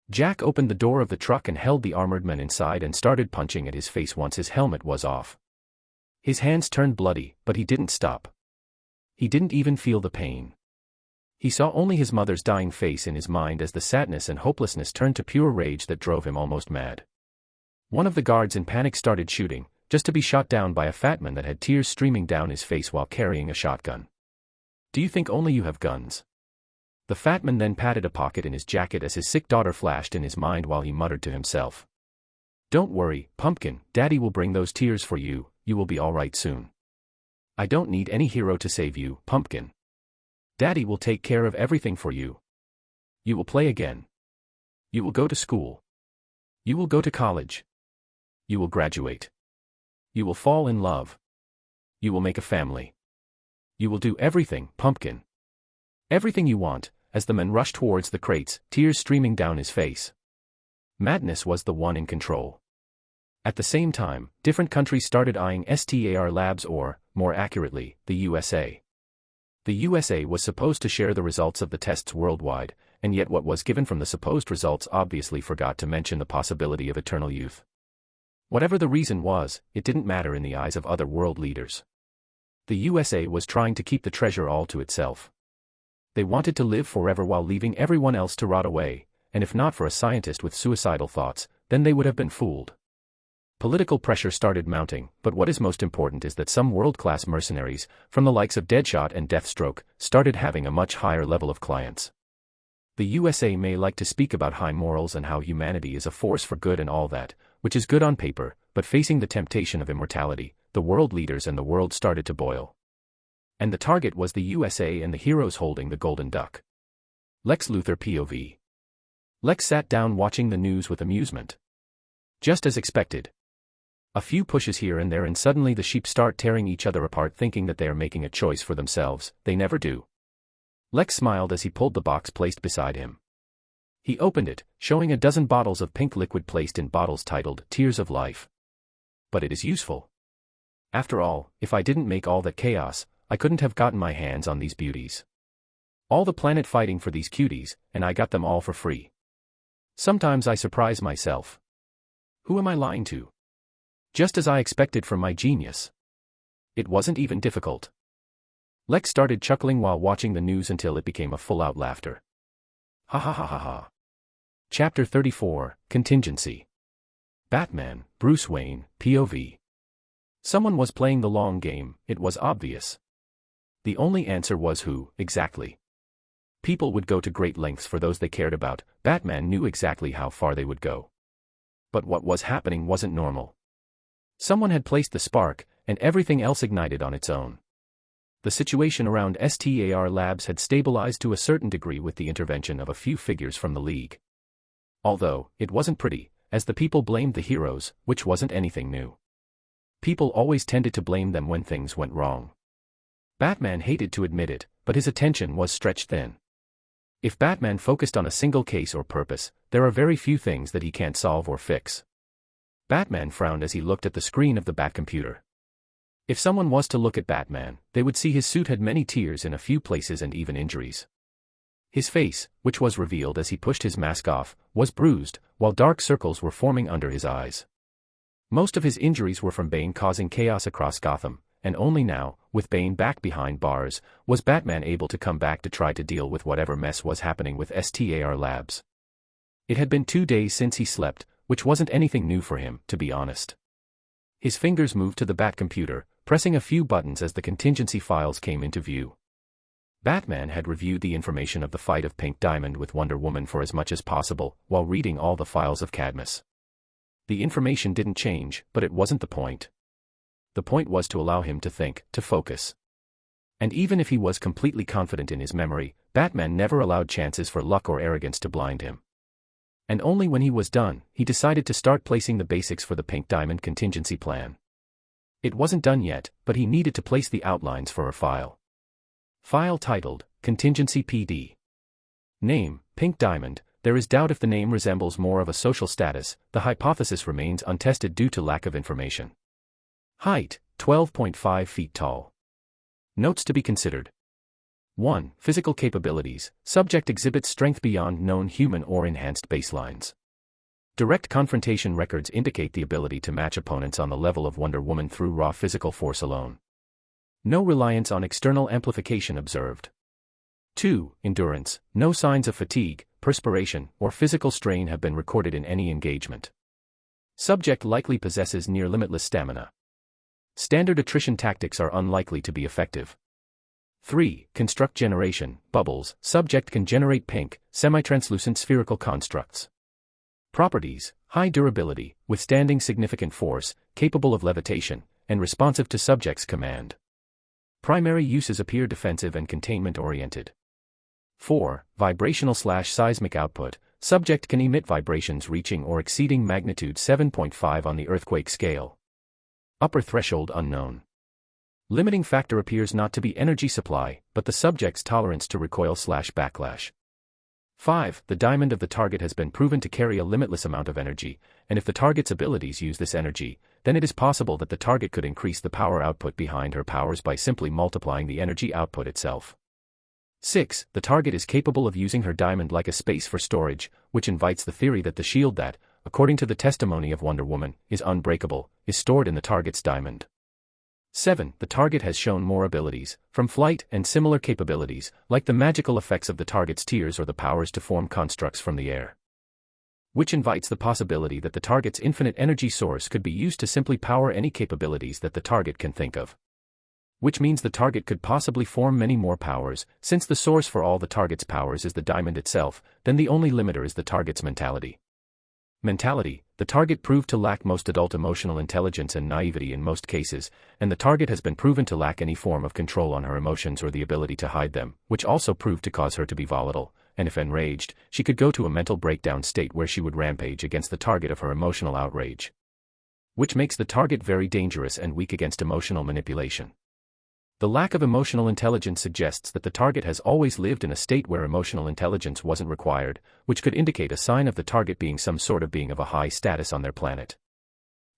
Jack opened the door of the truck and held the armored men inside and started punching at his face once his helmet was off. His hands turned bloody, but he didn't stop. He didn't even feel the pain. He saw only his mother's dying face in his mind as the sadness and hopelessness turned to pure rage that drove him almost mad. One of the guards in panic started shooting, just to be shot down by a fat man that had tears streaming down his face while carrying a shotgun. Do you think only you have guns? The fat man then patted a pocket in his jacket as his sick daughter flashed in his mind while he muttered to himself. Don't worry, Pumpkin, Daddy will bring those tears for you, you will be all right soon. I don't need any hero to save you, Pumpkin. Daddy will take care of everything for you. You will play again. You will go to school. You will go to college. You will graduate. You will fall in love. You will make a family. You will do everything, Pumpkin. Everything you want, as the man rushed towards the crates, tears streaming down his face. Madness was the one in control. At the same time, different countries started eyeing STAR Labs or, more accurately, the USA. The USA was supposed to share the results of the tests worldwide, and yet what was given from the supposed results obviously forgot to mention the possibility of eternal youth. Whatever the reason was, it didn't matter in the eyes of other world leaders. The USA was trying to keep the treasure all to itself. They wanted to live forever while leaving everyone else to rot away, and if not for a scientist with suicidal thoughts, then they would have been fooled. Political pressure started mounting, but what is most important is that some world-class mercenaries, from the likes of Deadshot and Deathstroke, started having a much higher level of clients. The USA may like to speak about high morals and how humanity is a force for good and all that, which is good on paper, but facing the temptation of immortality, the world leaders and the world started to boil. And the target was the USA and the heroes holding the golden duck. Lex Luthor POV. Lex sat down watching the news with amusement. Just as expected. A few pushes here and there and suddenly the sheep start tearing each other apart thinking that they are making a choice for themselves, they never do. Lex smiled as he pulled the box placed beside him. He opened it, showing a dozen bottles of pink liquid placed in bottles titled Tears of Life. But it is useful. After all, if I didn't make all that chaos, I couldn't have gotten my hands on these beauties. All the planet fighting for these cuties, and I got them all for free. Sometimes I surprise myself. Who am I lying to? Just as I expected from my genius. It wasn't even difficult. Lex started chuckling while watching the news until it became a full-out laughter. Ha ha ha ha ha. Chapter 34, Contingency. Batman, Bruce Wayne, POV. Someone was playing the long game, it was obvious. The only answer was who, exactly. People would go to great lengths for those they cared about, Batman knew exactly how far they would go. But what was happening wasn't normal. Someone had placed the spark, and everything else ignited on its own. The situation around STAR Labs had stabilized to a certain degree with the intervention of a few figures from the League. Although, it wasn't pretty, as the people blamed the heroes, which wasn't anything new. People always tended to blame them when things went wrong. Batman hated to admit it, but his attention was stretched thin. If Batman focused on a single case or purpose, there are very few things that he can't solve or fix. Batman frowned as he looked at the screen of the Batcomputer. If someone was to look at Batman, they would see his suit had many tears in a few places and even injuries. His face, which was revealed as he pushed his mask off, was bruised, while dark circles were forming under his eyes. Most of his injuries were from Bane causing chaos across Gotham, and only now, with Bane back behind bars, was Batman able to come back to try to deal with whatever mess was happening with STAR Labs. It had been 2 days since he slept, which wasn't anything new for him, to be honest. His fingers moved to the Batcomputer, pressing a few buttons as the contingency files came into view. Batman had reviewed the information of the fight of Pink Diamond with Wonder Woman for as much as possible, while reading all the files of Cadmus. The information didn't change, but it wasn't the point. The point was to allow him to think, to focus. And even if he was completely confident in his memory, Batman never allowed chances for luck or arrogance to blind him. And only when he was done, he decided to start placing the basics for the Pink Diamond contingency plan. It wasn't done yet, but he needed to place the outlines for a file. File titled, Contingency PD. Name, Pink Diamond. There is doubt if the name resembles more of a social status. The hypothesis remains untested due to lack of information. Height, 12.5 feet tall. Notes to be considered. 1. Physical capabilities. Subject exhibits strength beyond known human or enhanced baselines. Direct confrontation records indicate the ability to match opponents on the level of Wonder Woman through raw physical force alone. No reliance on external amplification observed. 2. Endurance. No signs of fatigue, perspiration, or physical strain have been recorded in any engagement. Subject likely possesses near-limitless stamina. Standard attrition tactics are unlikely to be effective. 3. Construct generation, bubbles. Subject can generate pink, semi-translucent spherical constructs. Properties: high durability, withstanding significant force, capable of levitation, and responsive to subject's command. Primary uses appear defensive and containment-oriented. 4. Vibrational/seismic output. Subject can emit vibrations reaching or exceeding magnitude 7.5 on the earthquake scale. Upper threshold unknown. Limiting factor appears not to be energy supply, but the subject's tolerance to recoil/backlash. 5. The diamond of the target has been proven to carry a limitless amount of energy, and if the target's abilities use this energy, then it is possible that the target could increase the power output behind her powers by simply multiplying the energy output itself. 6. The target is capable of using her diamond like a space for storage, which invites the theory that the shield that, according to the testimony of Wonder Woman, is unbreakable, is stored in the target's diamond. 7. The target has shown more abilities, from flight and similar capabilities, like the magical effects of the target's tears or the powers to form constructs from the air. Which invites the possibility that the target's infinite energy source could be used to simply power any capabilities that the target can think of. Which means the target could possibly form many more powers. Since the source for all the target's powers is the diamond itself, then the only limiter is the target's mentality. The target proved to lack most adult emotional intelligence and naivety in most cases, and the target has been proven to lack any form of control on her emotions or the ability to hide them, which also proved to cause her to be volatile, and if enraged, she could go to a mental breakdown state where she would rampage against the target of her emotional outrage. Which makes the target very dangerous and weak against emotional manipulation. The lack of emotional intelligence suggests that the target has always lived in a state where emotional intelligence wasn't required, which could indicate a sign of the target being some sort of being of a high status on their planet.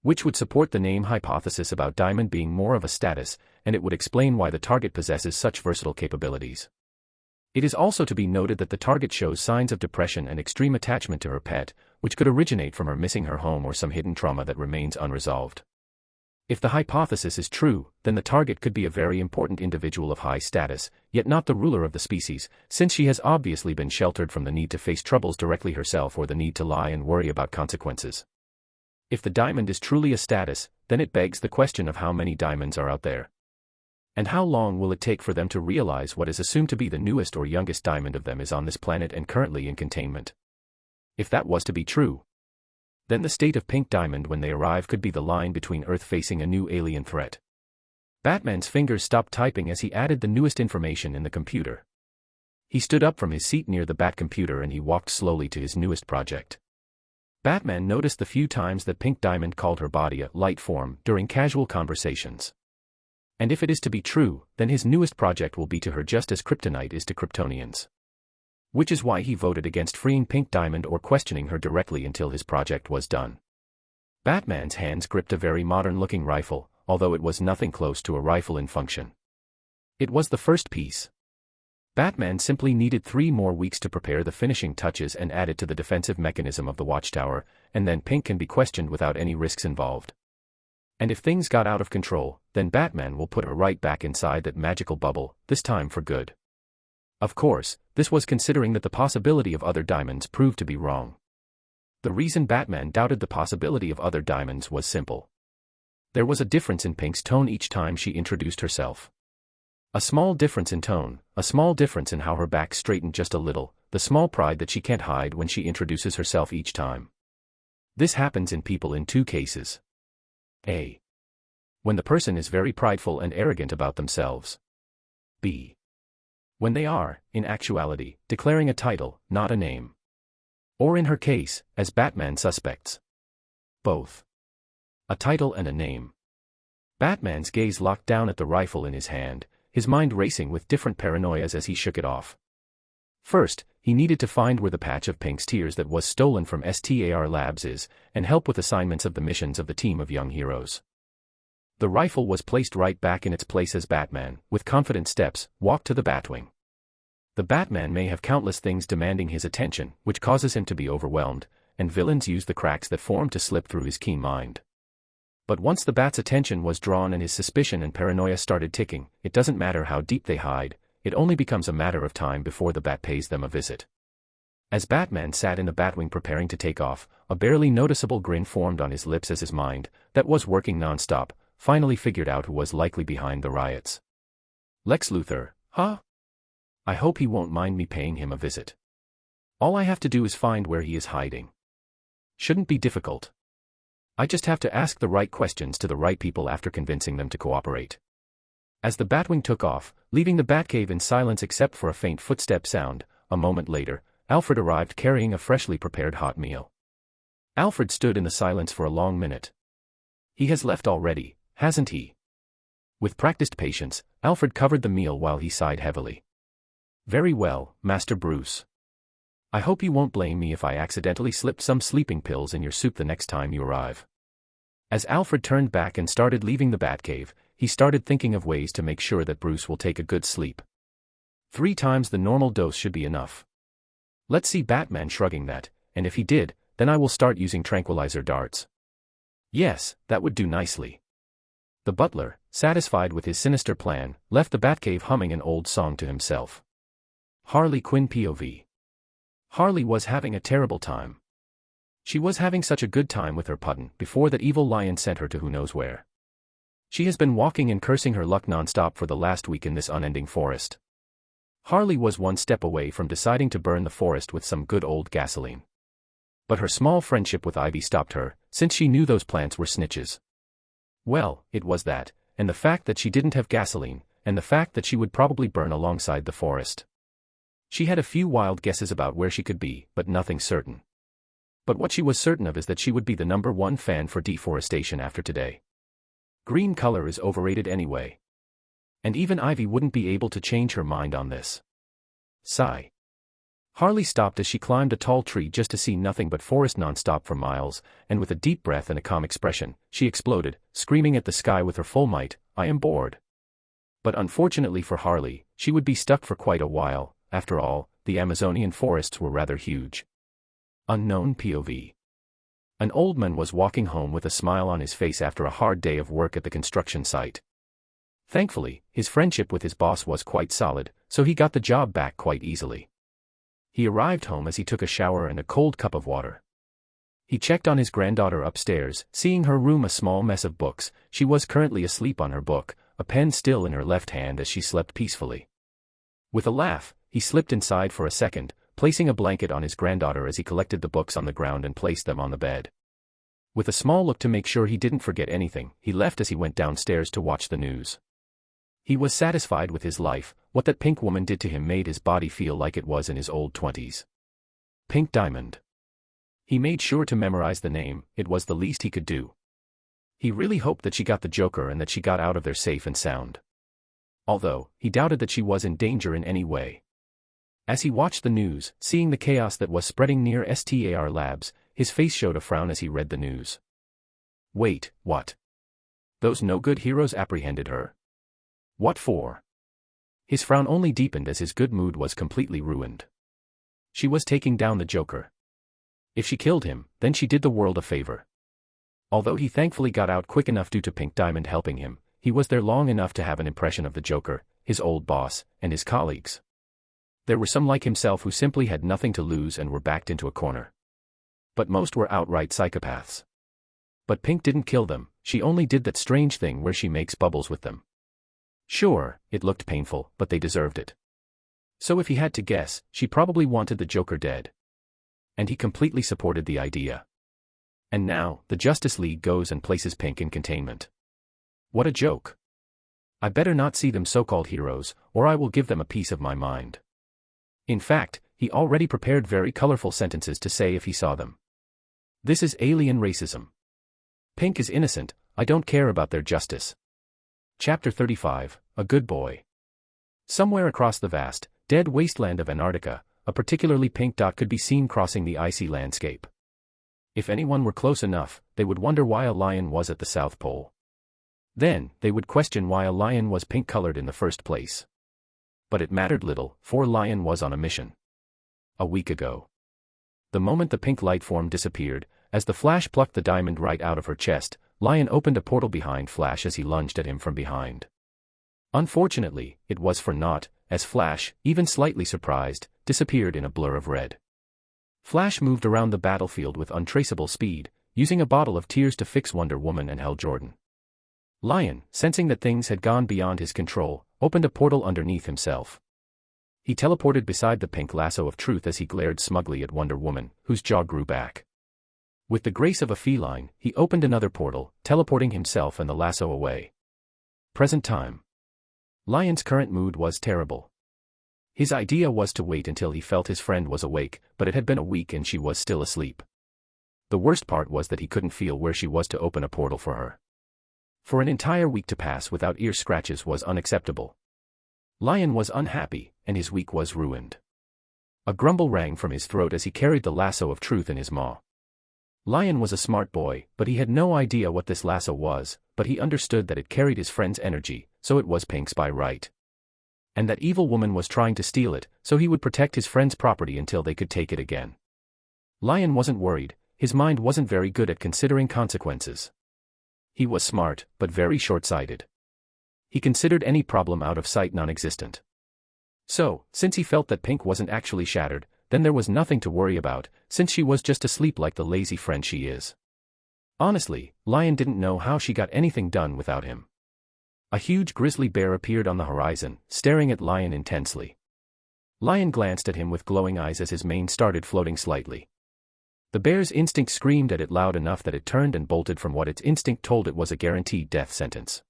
Which would support the name hypothesis about Diamond being more of a status, and it would explain why the target possesses such versatile capabilities. It is also to be noted that the target shows signs of depression and extreme attachment to her pet, which could originate from her missing her home or some hidden trauma that remains unresolved. If the hypothesis is true, then the target could be a very important individual of high status, yet not the ruler of the species, since she has obviously been sheltered from the need to face troubles directly herself or the need to lie and worry about consequences. If the diamond is truly a status, then it begs the question of how many diamonds are out there. And how long will it take for them to realize what is assumed to be the newest or youngest diamond of them is on this planet and currently in containment? If that was to be true, then the state of Pink Diamond when they arrive could be the line between Earth facing a new alien threat. Batman's fingers stopped typing as he added the newest information in the computer. He stood up from his seat near the Bat computer and he walked slowly to his newest project. Batman noticed the few times that Pink Diamond called her body a light form during casual conversations. And if it is to be true, then his newest project will be to her just as kryptonite is to Kryptonians. Which is why he voted against freeing Pink Diamond or questioning her directly until his project was done. Batman's hands gripped a very modern-looking rifle, although it was nothing close to a rifle in function. It was the first piece. Batman simply needed 3 more weeks to prepare the finishing touches and add it to the defensive mechanism of the Watchtower, and then Pink can be questioned without any risks involved. And if things got out of control, then Batman will put her right back inside that magical bubble, this time for good. Of course, this was considering that the possibility of other diamonds proved to be wrong. The reason Batman doubted the possibility of other diamonds was simple. There was a difference in Pink's tone each time she introduced herself. A small difference in tone, a small difference in how her back straightened just a little, the small pride that she can't hide when she introduces herself each time. This happens in people in two cases. A. When the person is very prideful and arrogant about themselves. B. When they are, in actuality, declaring a title, not a name. Or in her case, as Batman suspects. Both. A title and a name. Batman's gaze locked down at the rifle in his hand, his mind racing with different paranoias as he shook it off. First, he needed to find where the patch of Pink's tears that was stolen from STAR Labs is, and help with assignments of the missions of the team of young heroes. The rifle was placed right back in its place as Batman, with confident steps, walked to the Batwing. The Batman may have countless things demanding his attention, which causes him to be overwhelmed, and villains use the cracks that form to slip through his keen mind. But once the Bat's attention was drawn and his suspicion and paranoia started ticking, it doesn't matter how deep they hide, it only becomes a matter of time before the Bat pays them a visit. As Batman sat in the Batwing preparing to take off, a barely noticeable grin formed on his lips as his mind, that was working non-stop, finally figured out who was likely behind the riots. Lex Luthor, huh? I hope he won't mind me paying him a visit. All I have to do is find where he is hiding. Shouldn't be difficult. I just have to ask the right questions to the right people after convincing them to cooperate. As the Batwing took off, leaving the Batcave in silence except for a faint footstep sound, a moment later, Alfred arrived carrying a freshly prepared hot meal. Alfred stood in the silence for a long minute. He has left already, hasn't he? With practiced patience, Alfred covered the meal while he sighed heavily. Very well, Master Bruce. I hope you won't blame me if I accidentally slipped some sleeping pills in your soup the next time you arrive. As Alfred turned back and started leaving the Batcave, he started thinking of ways to make sure that Bruce will take a good sleep. 3 times the normal dose should be enough. Let's see Batman shrugging that, and if he did, then I will start using tranquilizer darts. Yes, that would do nicely. The butler, satisfied with his sinister plan, left the Batcave humming an old song to himself. Harley Quinn POV. Harley was having a terrible time. She was having such a good time with her puddin' before that evil lion sent her to who knows where. She has been walking and cursing her luck non-stop for the last week in this unending forest. Harley was one step away from deciding to burn the forest with some good old gasoline. But her small friendship with Ivy stopped her, since she knew those plants were snitches. Well, it was that, and the fact that she didn't have gasoline, and the fact that she would probably burn alongside the forest. She had a few wild guesses about where she could be, but nothing certain. But what she was certain of is that she would be the #1 fan for deforestation after today. Green color is overrated anyway. And even Ivy wouldn't be able to change her mind on this. Sigh. Harley stopped as she climbed a tall tree just to see nothing but forest non-stop for miles, and with a deep breath and a calm expression, she exploded, screaming at the sky with her full might, "I am bored." But unfortunately for Harley, she would be stuck for quite a while. After all, the Amazonian forests were rather huge. Unknown POV. An old man was walking home with a smile on his face after a hard day of work at the construction site. Thankfully, his friendship with his boss was quite solid, so he got the job back quite easily. He arrived home as he took a shower and a cold cup of water. He checked on his granddaughter upstairs, seeing her room a small mess of books. She was currently asleep on her book, a pen still in her left hand as she slept peacefully. With a laugh, he slipped inside for a second, placing a blanket on his granddaughter as he collected the books on the ground and placed them on the bed. With a small look to make sure he didn't forget anything, he left as he went downstairs to watch the news. He was satisfied with his life. What that pink woman did to him made his body feel like it was in his old 20s. Pink Diamond. He made sure to memorize the name, it was the least he could do. He really hoped that she got the Joker and that she got out of there safe and sound. Although, he doubted that she was in danger in any way. As he watched the news, seeing the chaos that was spreading near STAR Labs, his face showed a frown as he read the news. Wait, what? Those no-good heroes apprehended her? What for? His frown only deepened as his good mood was completely ruined. She was taking down the Joker. If she killed him, then she did the world a favor. Although he thankfully got out quick enough due to Pink Diamond helping him, he was there long enough to have an impression of the Joker, his old boss, and his colleagues. There were some like himself who simply had nothing to lose and were backed into a corner. But most were outright psychopaths. But Pink didn't kill them, she only did that strange thing where she makes bubbles with them. Sure, it looked painful, but they deserved it. So if he had to guess, she probably wanted the Joker dead. And he completely supported the idea. And now, the Justice League goes and places Pink in containment. What a joke. I better not see them so-called heroes, or I will give them a piece of my mind. In fact, he already prepared very colorful sentences to say if he saw them. This is alien racism. Pink is innocent, I don't care about their justice. Chapter 35, A Good Boy. Somewhere across the vast, dead wasteland of Antarctica, a particularly pink dot could be seen crossing the icy landscape. If anyone were close enough, they would wonder why a lion was at the South Pole. Then, they would question why a lion was pink-colored in the first place. But it mattered little, for Lion was on a mission. A week ago. The moment the pink light form disappeared, as the Flash plucked the diamond right out of her chest, Lion opened a portal behind Flash as he lunged at him from behind. Unfortunately, it was for naught, as Flash, even slightly surprised, disappeared in a blur of red. Flash moved around the battlefield with untraceable speed, using a bottle of tears to fix Wonder Woman and Hal Jordan. Lion, sensing that things had gone beyond his control, opened a portal underneath himself. He teleported beside the pink lasso of truth as he glared smugly at Wonder Woman, whose jaw grew back. With the grace of a feline, he opened another portal, teleporting himself and the lasso away. Present time. Lion's current mood was terrible. His idea was to wait until he felt his friend was awake, but it had been a week and she was still asleep. The worst part was that he couldn't feel where she was to open a portal for her. For an entire week to pass without ear scratches was unacceptable. Lion was unhappy, and his week was ruined. A grumble rang from his throat as he carried the lasso of truth in his maw. Lion was a smart boy, but he had no idea what this lasso was, but he understood that it carried his friend's energy, so it was Pink's by right. And that evil woman was trying to steal it, so he would protect his friend's property until they could take it again. Lion wasn't worried, his mind wasn't very good at considering consequences. He was smart, but very short-sighted. He considered any problem out of sight non-existent. So, since he felt that Pink wasn't actually shattered, then there was nothing to worry about, since she was just asleep like the lazy friend she is. Honestly, Lion didn't know how she got anything done without him. A huge grizzly bear appeared on the horizon, staring at Lion intensely. Lion glanced at him with glowing eyes as his mane started floating slightly. The bear's instinct screamed at it loud enough that it turned and bolted from what its instinct told it was a guaranteed death sentence.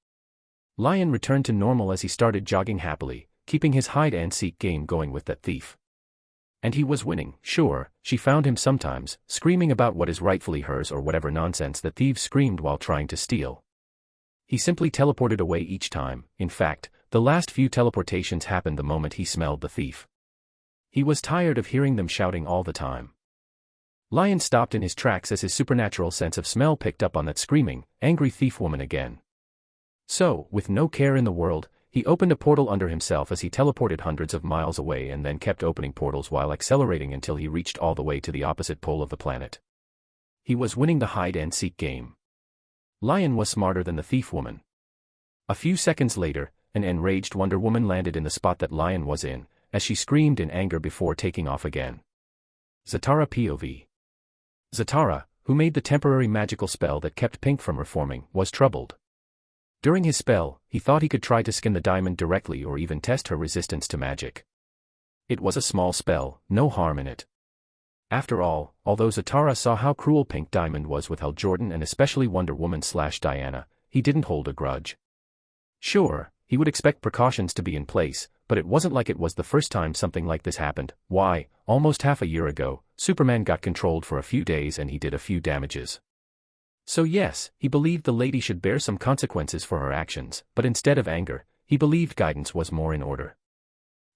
Lion returned to normal as he started jogging happily, keeping his hide-and-seek game going with that thief. And he was winning, sure. She found him sometimes, screaming about what is rightfully hers or whatever nonsense that thieves screamed while trying to steal. He simply teleported away each time. In fact, the last few teleportations happened the moment he smelled the thief. He was tired of hearing them shouting all the time. Lion stopped in his tracks as his supernatural sense of smell picked up on that screaming, angry thief woman again. So, with no care in the world, he opened a portal under himself as he teleported hundreds of miles away and then kept opening portals while accelerating until he reached all the way to the opposite pole of the planet. He was winning the hide-and-seek game. Lion was smarter than the thief woman. A few seconds later, an enraged Wonder Woman landed in the spot that Lion was in, as she screamed in anger before taking off again. Zatara POV. Zatara, who made the temporary magical spell that kept Pink from reforming, was troubled. During his spell, he thought he could try to skin the diamond directly or even test her resistance to magic. It was a small spell, no harm in it. After all, although Zatara saw how cruel Pink Diamond was with Hal Jordan and especially Wonder Woman/Diana, he didn't hold a grudge. Sure, he would expect precautions to be in place, but it wasn't like it was the first time something like this happened. Why, almost half a year ago, Superman got controlled for a few days and he did a few damages. So yes, he believed the lady should bear some consequences for her actions, but instead of anger, he believed guidance was more in order.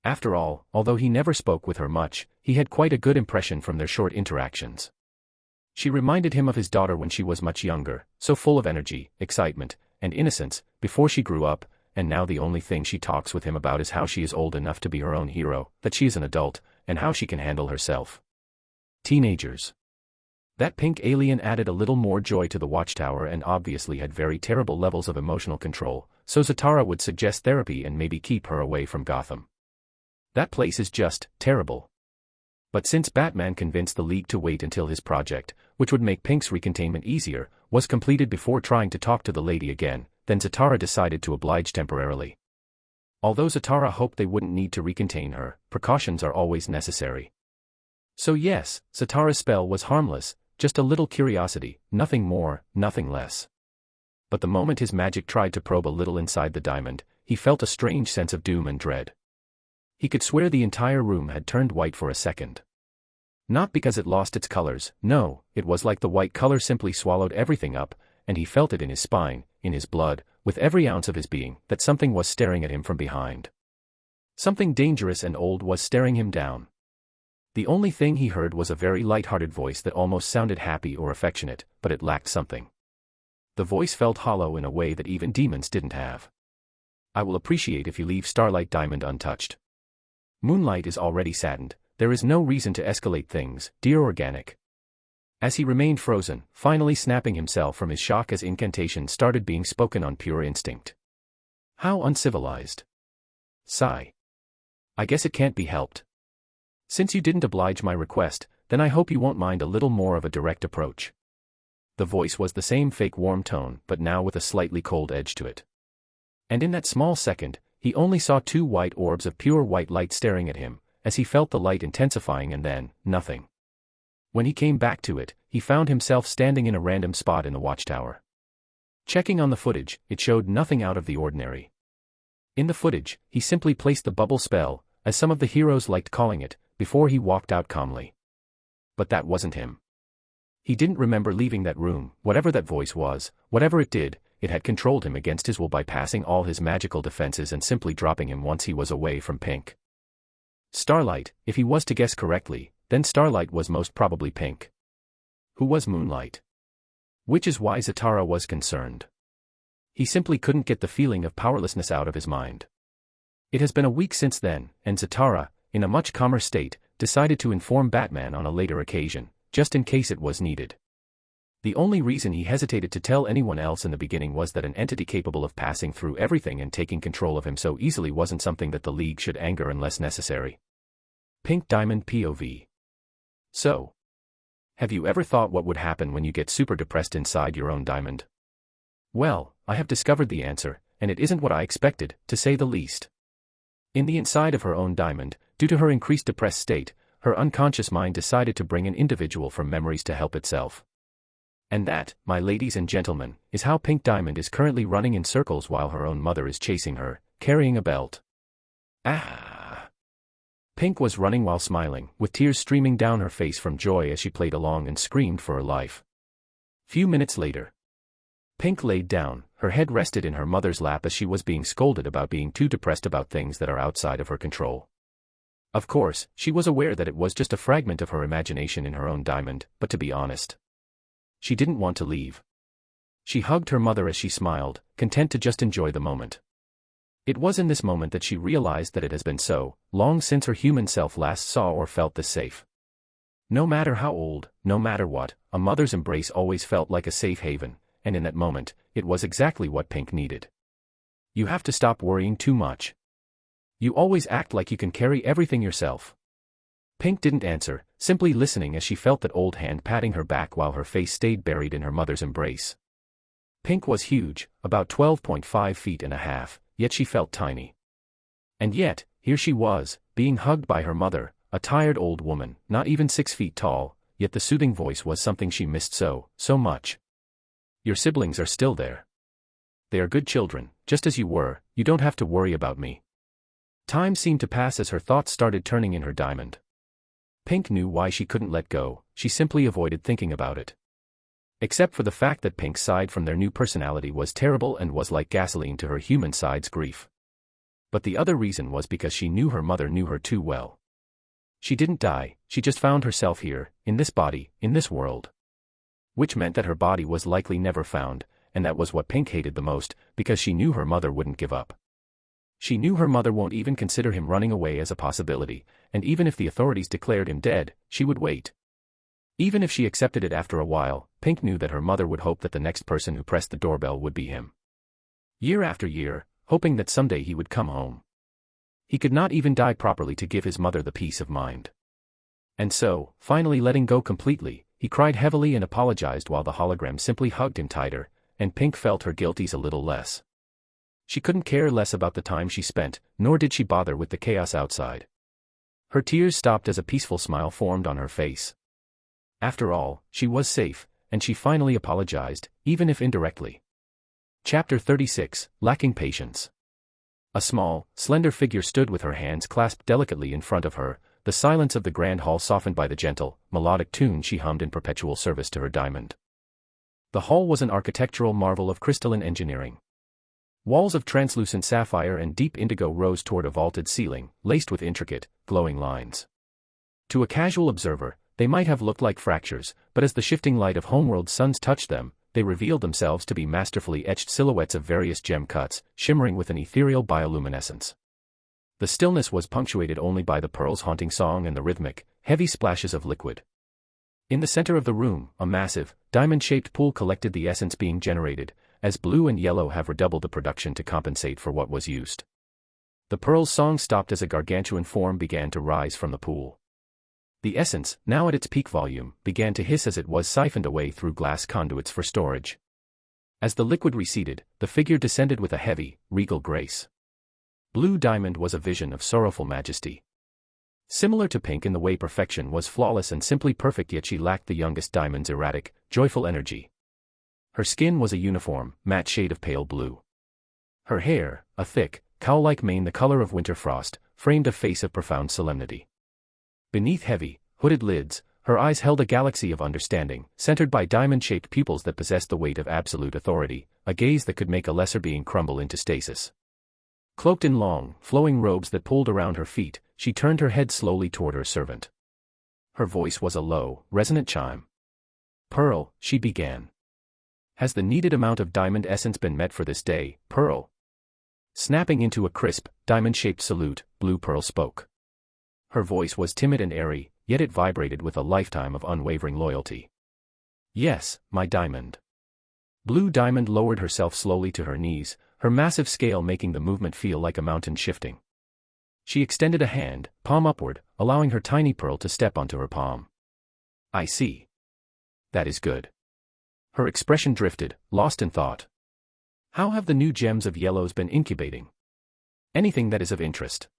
After all, although he never spoke with her much, he had quite a good impression from their short interactions. She reminded him of his daughter when she was much younger, so full of energy, excitement, and innocence, before she grew up, and now the only thing she talks with him about is how she is old enough to be her own hero, that she is an adult, and how she can handle herself. Teenagers. That pink alien added a little more joy to the Watchtower and obviously had very terrible levels of emotional control, so Zatara would suggest therapy and maybe keep her away from Gotham. That place is just terrible. But since Batman convinced the League to wait until his project, which would make Pink's recontainment easier, was completed before trying to talk to the lady again, then Zatara decided to oblige temporarily. Although Zatara hoped they wouldn't need to recontain her, precautions are always necessary. So yes, Zatara's spell was harmless, just a little curiosity, nothing more, nothing less. But the moment his magic tried to probe a little inside the diamond, he felt a strange sense of doom and dread. He could swear the entire room had turned white for a second. Not because it lost its colors, no, it was like the white color simply swallowed everything up, and he felt it in his spine, in his blood, with every ounce of his being, that something was staring at him from behind. Something dangerous and old was staring him down. The only thing he heard was a very light-hearted voice that almost sounded happy or affectionate, but it lacked something. The voice felt hollow in a way that even demons didn't have. I will appreciate if you leave Starlight Diamond untouched. Moonlight is already saddened, there is no reason to escalate things, dear Organic. As he remained frozen, finally snapping himself from his shock as incantation started being spoken on pure instinct. How uncivilized. Sigh. I guess it can't be helped. Since you didn't oblige my request, then I hope you won't mind a little more of a direct approach. The voice was the same fake warm tone, but now with a slightly cold edge to it. And in that small second, he only saw two white orbs of pure white light staring at him, as he felt the light intensifying and then, nothing. When he came back to it, he found himself standing in a random spot in the watchtower. Checking on the footage, it showed nothing out of the ordinary. In the footage, he simply placed the bubble spell, as some of the heroes liked calling it, before he walked out calmly. But that wasn't him. He didn't remember leaving that room, whatever that voice was, whatever it did, it had controlled him against his will by passing all his magical defenses and simply dropping him once he was away from Pink. Starlight, if he was to guess correctly, then Starlight was most probably Pink. Who was Moonlight? Which is why Zatara was concerned. He simply couldn't get the feeling of powerlessness out of his mind. It has been a week since then, and Zatara, in a much calmer state, decided to inform Batman on a later occasion, just in case it was needed. The only reason he hesitated to tell anyone else in the beginning was that an entity capable of passing through everything and taking control of him so easily wasn't something that the League should anger unless necessary. Pink Diamond POV. So, have you ever thought what would happen when you get super depressed inside your own diamond? Well, I have discovered the answer, and it isn't what I expected, to say the least. In the inside of her own diamond, due to her increased depressed state, her unconscious mind decided to bring an individual from memories to help itself. And that, my ladies and gentlemen, is how Pink Diamond is currently running in circles while her own mother is chasing her, carrying a belt. Ah! Pink was running while smiling, with tears streaming down her face from joy as she played along and screamed for her life. Few minutes later, Pink laid down, her head rested in her mother's lap as she was being scolded about being too depressed about things that are outside of her control. Of course, she was aware that it was just a fragment of her imagination in her own diamond, but to be honest, she didn't want to leave. She hugged her mother as she smiled, content to just enjoy the moment. It was in this moment that she realized that it has been so long since her human self last saw or felt this safe. No matter how old, no matter what, a mother's embrace always felt like a safe haven, and in that moment, it was exactly what Pink needed. You have to stop worrying too much. You always act like you can carry everything yourself. Pink didn't answer, simply listening as she felt that old hand patting her back while her face stayed buried in her mother's embrace. Pink was huge, about 12.5 feet and a half, yet she felt tiny. And yet, here she was, being hugged by her mother, a tired old woman, not even 6 feet tall, yet the soothing voice was something she missed so much. Your siblings are still there. They are good children, just as you were, you don't have to worry about me. Time seemed to pass as her thoughts started turning in her diamond. Pink knew why she couldn't let go, she simply avoided thinking about it. Except for the fact that Pink's side from their new personality was terrible and was like gasoline to her human side's grief. But the other reason was because she knew her mother knew her too well. She didn't die, she just found herself here, in this body, in this world. Which meant that her body was likely never found, and that was what Pink hated the most, because she knew her mother wouldn't give up. She knew her mother won't even consider him running away as a possibility, and even if the authorities declared him dead, she would wait. Even if she accepted it after a while, Pink knew that her mother would hope that the next person who pressed the doorbell would be him. Year after year, hoping that someday he would come home. He could not even die properly to give his mother the peace of mind. And so, finally letting go completely, he cried heavily and apologized while the hologram simply hugged him tighter, and Pink felt her guilties a little less. She couldn't care less about the time she spent, nor did she bother with the chaos outside. Her tears stopped as a peaceful smile formed on her face. After all, she was safe, and she finally apologized, even if indirectly. Chapter 36, Lacking Patience. A small, slender figure stood with her hands clasped delicately in front of her, the silence of the grand hall softened by the gentle, melodic tune she hummed in perpetual service to her diamond. The hall was an architectural marvel of crystalline engineering. Walls of translucent sapphire and deep indigo rose toward a vaulted ceiling, laced with intricate, glowing lines. To a casual observer, they might have looked like fractures, but as the shifting light of homeworld suns touched them, they revealed themselves to be masterfully etched silhouettes of various gem cuts, shimmering with an ethereal bioluminescence. The stillness was punctuated only by the pearl's haunting song and the rhythmic, heavy splashes of liquid. In the center of the room, a massive, diamond-shaped pool collected the essence being generated, as blue and yellow have redoubled the production to compensate for what was used. The pearl's song stopped as a gargantuan form began to rise from the pool. The essence, now at its peak volume, began to hiss as it was siphoned away through glass conduits for storage. As the liquid receded, the figure descended with a heavy, regal grace. Blue Diamond was a vision of sorrowful majesty. Similar to Pink in the way perfection was flawless and simply perfect, yet she lacked the youngest Diamond's erratic, joyful energy. Her skin was a uniform, matte shade of pale blue. Her hair, a thick, cowl-like mane the color of winter frost, framed a face of profound solemnity. Beneath heavy, hooded lids, her eyes held a galaxy of understanding, centered by diamond-shaped pupils that possessed the weight of absolute authority, a gaze that could make a lesser being crumble into stasis. Cloaked in long, flowing robes that pulled around her feet, she turned her head slowly toward her servant. Her voice was a low, resonant chime. "Pearl," she began. "Has the needed amount of diamond essence been met for this day, Pearl?" Snapping into a crisp, diamond-shaped salute, Blue Pearl spoke. Her voice was timid and airy, yet it vibrated with a lifetime of unwavering loyalty. "Yes, my diamond." Blue Diamond lowered herself slowly to her knees, her massive scale making the movement feel like a mountain shifting. She extended a hand, palm upward, allowing her tiny pearl to step onto her palm. "I see. That is good." Her expression drifted, lost in thought. "How have the new gems of yellows been incubating?" "Anything that is of interest.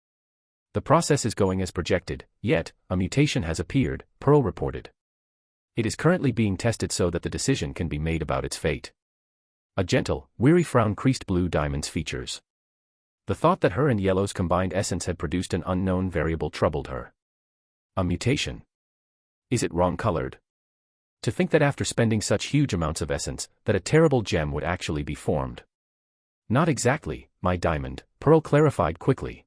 The process is going as projected, yet, a mutation has appeared," Pearl reported. "It is currently being tested so that the decision can be made about its fate." A gentle, weary frown creased Blue Diamond's features. The thought that her and Yellow's combined essence had produced an unknown variable troubled her. A mutation. Is it wrong-colored? To think that after spending such huge amounts of essence, that a terrible gem would actually be formed. "Not exactly, my diamond," Pearl clarified quickly.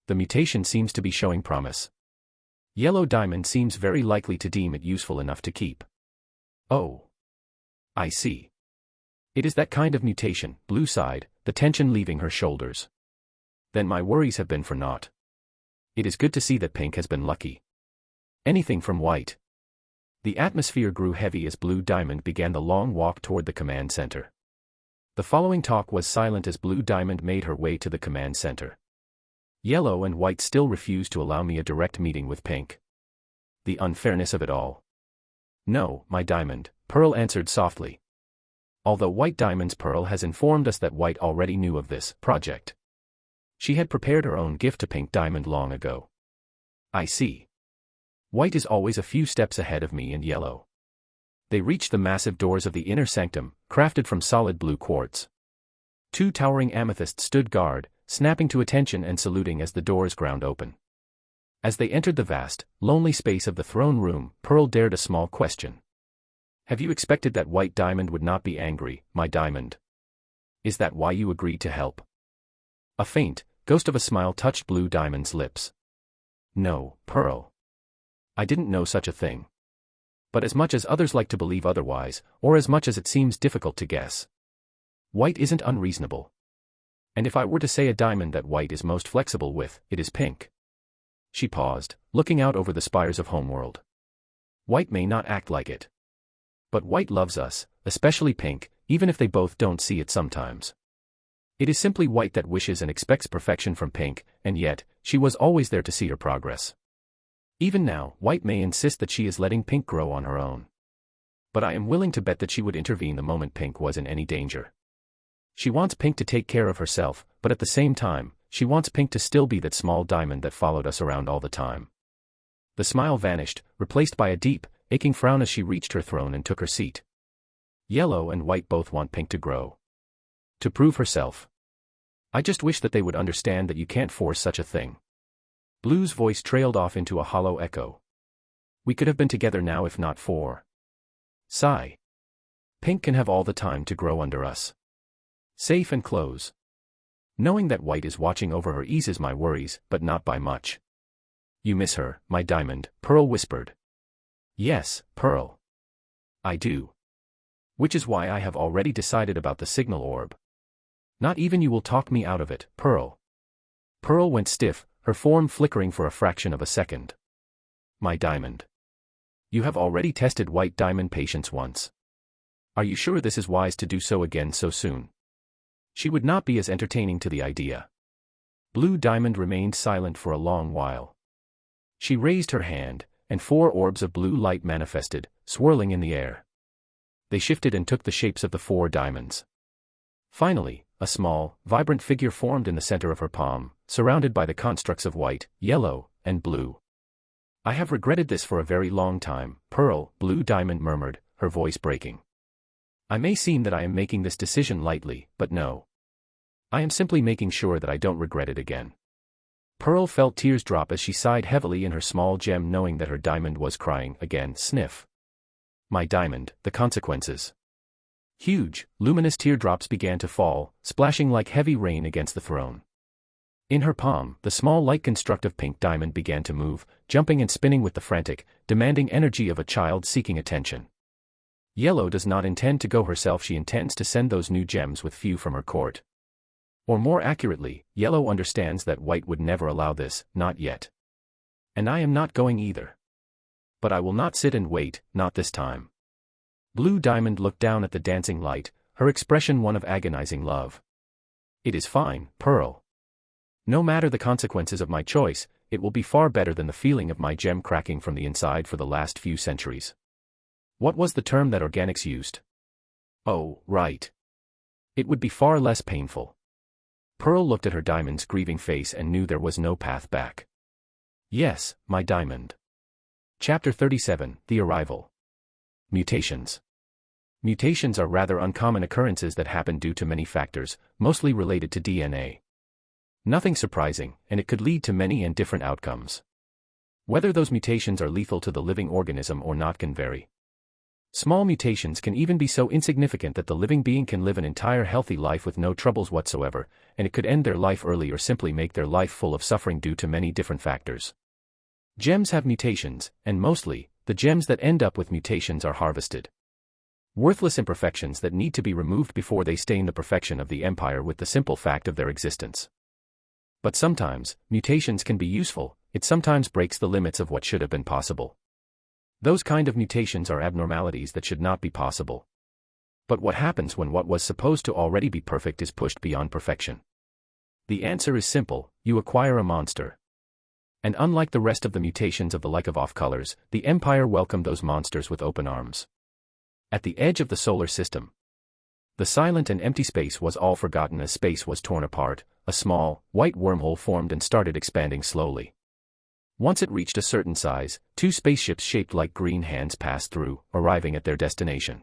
"The mutation seems to be showing promise. Yellow Diamond seems very likely to deem it useful enough to keep." "Oh. I see. It is that kind of mutation," Blue sighed, the tension leaving her shoulders. "Then my worries have been for naught. It is good to see that Pink has been lucky. Anything from White." The atmosphere grew heavy as Blue Diamond began the long walk toward the command center. The following talk was silent as Blue Diamond made her way to the command center. "Yellow and White still refuse to allow me a direct meeting with Pink. The unfairness of it all." "No, my diamond," Pearl answered softly. Although White Diamond's Pearl has informed us that White already knew of this project. She had prepared her own gift to Pink Diamond long ago. "I see. White is always a few steps ahead of me and Yellow." They reached the massive doors of the inner sanctum, crafted from solid blue quartz. Two towering amethysts stood guard, snapping to attention and saluting as the doors ground open. As they entered the vast, lonely space of the throne room, Pearl dared a small question. "Have you expected that White Diamond would not be angry, my diamond? Is that why you agreed to help?" A faint, ghost of a smile touched Blue Diamond's lips. "No, Pearl. I didn't know such a thing. But as much as others like to believe otherwise, or as much as it seems difficult to guess, White isn't unreasonable. And if I were to say a diamond that White is most flexible with, it is Pink." She paused, looking out over the spires of Homeworld. "White may not act like it. But White loves us, especially Pink, even if they both don't see it sometimes. It is simply White that wishes and expects perfection from Pink, and yet, she was always there to see her progress. Even now, White may insist that she is letting Pink grow on her own. But I am willing to bet that she would intervene the moment Pink was in any danger." She wants Pink to take care of herself, but at the same time, she wants Pink to still be that small diamond that followed us around all the time. The smile vanished, replaced by a deep, aching frown as she reached her throne and took her seat. Yellow and White both want Pink to grow. To prove herself. I just wish that they would understand that you can't force such a thing. Blue's voice trailed off into a hollow echo. We could have been together now if not for. Sigh. Pink can have all the time to grow under us. Safe and close. Knowing that White is watching over her eases my worries, but not by much. You miss her, my diamond, Pearl whispered. Yes, Pearl. I do. Which is why I have already decided about the signal orb. Not even you will talk me out of it, Pearl. Pearl went stiff, her form flickering for a fraction of a second. My diamond. You have already tested White Diamond patience once. Are you sure this is wise to do so again so soon? She would not be as entertaining to the idea. Blue Diamond remained silent for a long while. She raised her hand, and 4 orbs of blue light manifested, swirling in the air. They shifted and took the shapes of the 4 diamonds. Finally, a small, vibrant figure formed in the center of her palm, surrounded by the constructs of white, yellow, and blue. I have regretted this for a very long time, Pearl, Blue Diamond murmured, her voice breaking. I may seem that I am making this decision lightly, but no. I am simply making sure that I don't regret it again. Pearl felt tears drop as she sighed heavily in her small gem knowing that her diamond was crying again. Sniff. My diamond, the consequences. Huge, luminous teardrops began to fall, splashing like heavy rain against the throne. In her palm, the small light construct of pink diamond began to move, jumping and spinning with the frantic, demanding energy of a child seeking attention. Yellow does not intend to go herself, she intends to send those new gems with few from her court. Or more accurately, Yellow understands that White would never allow this, not yet. And I am not going either. But I will not sit and wait, not this time. Blue Diamond looked down at the dancing light, her expression one of agonizing love. It is fine, Pearl. No matter the consequences of my choice, it will be far better than the feeling of my gem cracking from the inside for the last few centuries. What was the term that organics used? Oh, right. It would be far less painful. Pearl looked at her diamond's grieving face and knew there was no path back. Yes, my diamond. Chapter 37, The Arrival. Mutations. Mutations are rather uncommon occurrences that happen due to many factors, mostly related to DNA. Nothing surprising, and it could lead to many and different outcomes. Whether those mutations are lethal to the living organism or not can vary. Small mutations can even be so insignificant that the living being can live an entire healthy life with no troubles whatsoever, and it could end their life early or simply make their life full of suffering due to many different factors. Gems have mutations, and mostly, the gems that end up with mutations are harvested. Worthless imperfections that need to be removed before they stain the perfection of the empire with the simple fact of their existence. But sometimes, mutations can be useful, it sometimes breaks the limits of what should have been possible. Those kind of mutations are abnormalities that should not be possible. But what happens when what was supposed to already be perfect is pushed beyond perfection? The answer is simple, you acquire a monster. And unlike the rest of the mutations of the like of off-colors, the Empire welcomed those monsters with open arms. At the edge of the solar system, the silent and empty space was all forgotten as space was torn apart, a small, white wormhole formed and started expanding slowly. Once it reached a certain size, 2 spaceships shaped like green hands passed through, arriving at their destination.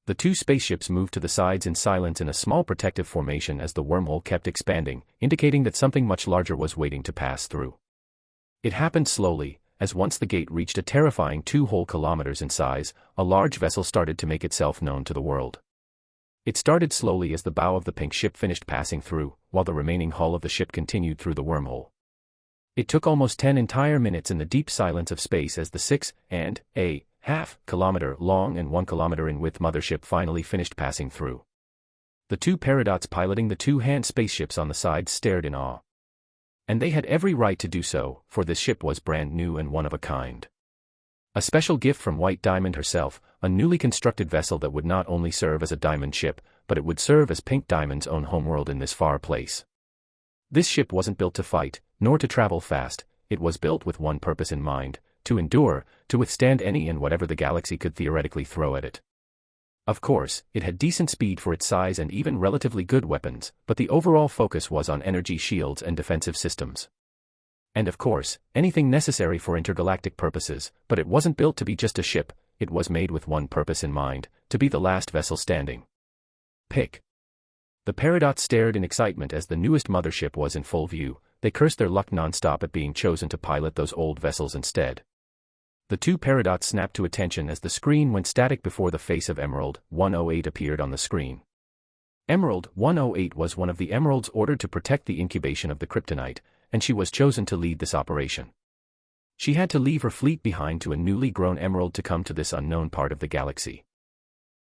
The 2 spaceships moved to the sides in silence in a small protective formation as the wormhole kept expanding, indicating that something much larger was waiting to pass through. It happened slowly, as once the gate reached a terrifying 2 whole kilometers in size, a large vessel started to make itself known to the world. It started slowly as the bow of the pink ship finished passing through, while the remaining hull of the ship continued through the wormhole. It took almost 10 entire minutes in the deep silence of space as the 6.5 kilometer long and 1 kilometer in width mothership finally finished passing through. The 2 paradots piloting the 2 hand spaceships on the sides stared in awe. And they had every right to do so, for this ship was brand new and one of a kind. A special gift from White Diamond herself, a newly constructed vessel that would not only serve as a diamond ship, but it would serve as Pink Diamond's own homeworld in this far place. This ship wasn't built to fight, nor to travel fast, it was built with one purpose in mind, to endure, to withstand any and whatever the galaxy could theoretically throw at it. Of course, it had decent speed for its size and even relatively good weapons, but the overall focus was on energy shields and defensive systems. And of course, anything necessary for intergalactic purposes, but it wasn't built to be just a ship, it was made with one purpose in mind, to be the last vessel standing. Pick. The Paradots stared in excitement as the newest mothership was in full view. They cursed their luck non-stop at being chosen to pilot those old vessels instead. The two Paradots snapped to attention as the screen went static before the face of Emerald 108 appeared on the screen. Emerald 108 was one of the Emeralds ordered to protect the incubation of the kryptonite, and she was chosen to lead this operation. She had to leave her fleet behind to a newly grown Emerald to come to this unknown part of the galaxy.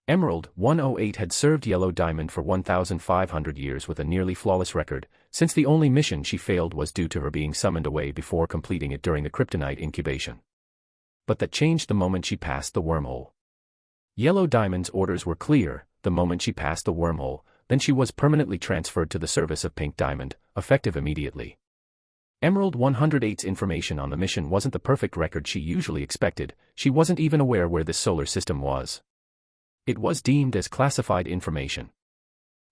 Emerald 108 had served Yellow Diamond for 1,500 years with a nearly flawless record, since the only mission she failed was due to her being summoned away before completing it during the kryptonite incubation. But that changed the moment she passed the wormhole. Yellow Diamond's orders were clear: the moment she passed the wormhole, then she was permanently transferred to the service of Pink Diamond, effective immediately. Emerald 108's information on the mission wasn't the perfect record she usually expected. She wasn't even aware where this solar system was. It was deemed as classified information.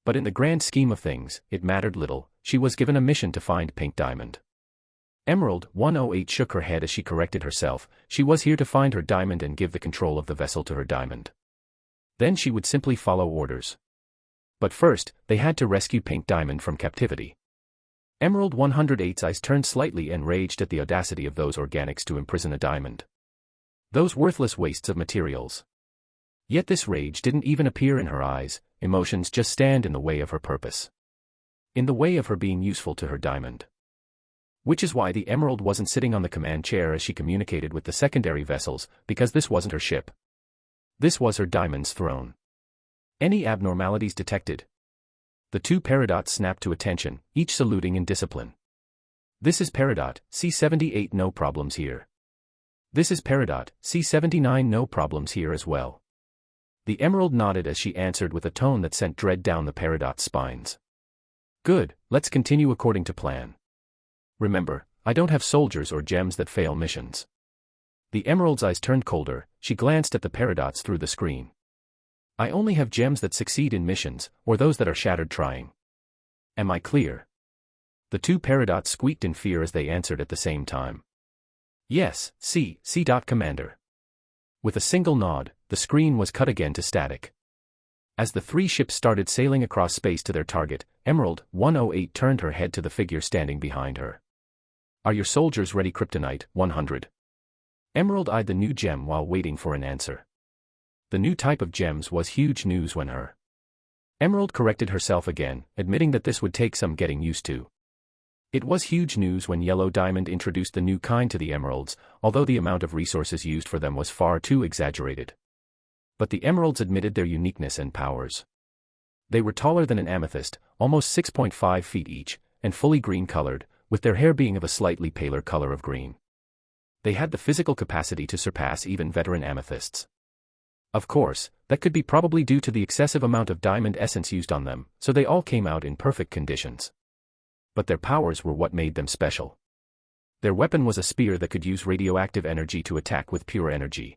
But in the grand scheme of things, it mattered little. She was given a mission to find Pink Diamond. Emerald 108 shook her head as she corrected herself. She was here to find her diamond and give the control of the vessel to her diamond. Then she would simply follow orders. But first, they had to rescue Pink Diamond from captivity. Emerald 108's eyes turned slightly and raged at the audacity of those organics to imprison a diamond. Those worthless wastes of materials. Yet this rage didn't even appear in her eyes. Emotions just stand in the way of her purpose. In the way of her being useful to her diamond. Which is why the Emerald wasn't sitting on the command chair as she communicated with the secondary vessels, because this wasn't her ship. This was her diamond's throne. Any abnormalities detected? The two Paradots snapped to attention, each saluting in discipline. This is Paradot, C78, no problems here. This is Paradot, C79, no problems here as well. The Emerald nodded as she answered with a tone that sent dread down the Paradot's spines. Good, let's continue according to plan. Remember, I don't have soldiers or gems that fail missions. The Emerald's eyes turned colder. She glanced at the Paradots through the screen. I only have gems that succeed in missions, or those that are shattered trying. Am I clear? The two Paradots squeaked in fear as they answered at the same time. Yes, Commander. With a single nod, the screen was cut again to static. As the three ships started sailing across space to their target, Emerald 108 turned her head to the figure standing behind her. Are your soldiers ready, Kryptonite 100? Emerald eyed the new gem while waiting for an answer. The new type of gems was huge news when her. Emerald corrected herself again, admitting that this would take some getting used to. It was huge news when Yellow Diamond introduced the new kind to the Emeralds, although the amount of resources used for them was far too exaggerated. But the Emeralds admitted their uniqueness and powers. They were taller than an amethyst, almost 6.5 feet each, and fully green-colored, with their hair being of a slightly paler color of green. They had the physical capacity to surpass even veteran amethysts. Of course, that could be probably due to the excessive amount of diamond essence used on them, so they all came out in perfect conditions. But their powers were what made them special. Their weapon was a spear that could use radioactive energy to attack with pure energy.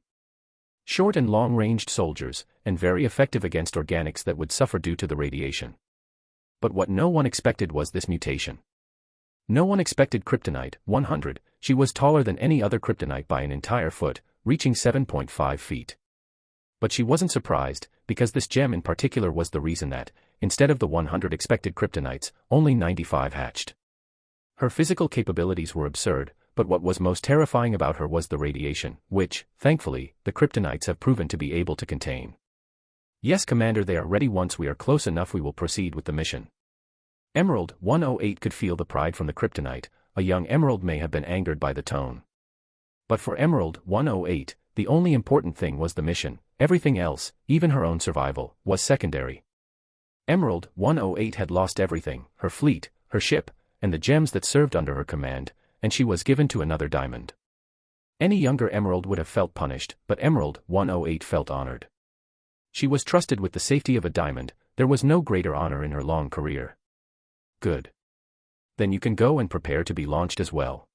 Short and long-ranged soldiers, and very effective against organics that would suffer due to the radiation. But what no one expected was this mutation. No one expected Kryptonite 100. She was taller than any other Kryptonite by an entire foot, reaching 7.5 feet. But she wasn't surprised, because this gem in particular was the reason that, instead of the 100 expected Kryptonites, only 95 hatched. Her physical capabilities were absurd, but what was most terrifying about her was the radiation, which, thankfully, the Kryptonites have proven to be able to contain. Yes, Commander, they are ready. Once we are close enough, we will proceed with the mission. Emerald 108 could feel the pride from the Kryptonite. A young Emerald may have been angered by the tone. But for Emerald 108, the only important thing was the mission. Everything else, even her own survival, was secondary. Emerald 108 had lost everything: her fleet, her ship, and the gems that served under her command, and she was given to another diamond. Any younger Emerald would have felt punished, but Emerald 108 felt honored. She was trusted with the safety of a diamond. There was no greater honor in her long career. Good. Then you can go and prepare to be launched as well.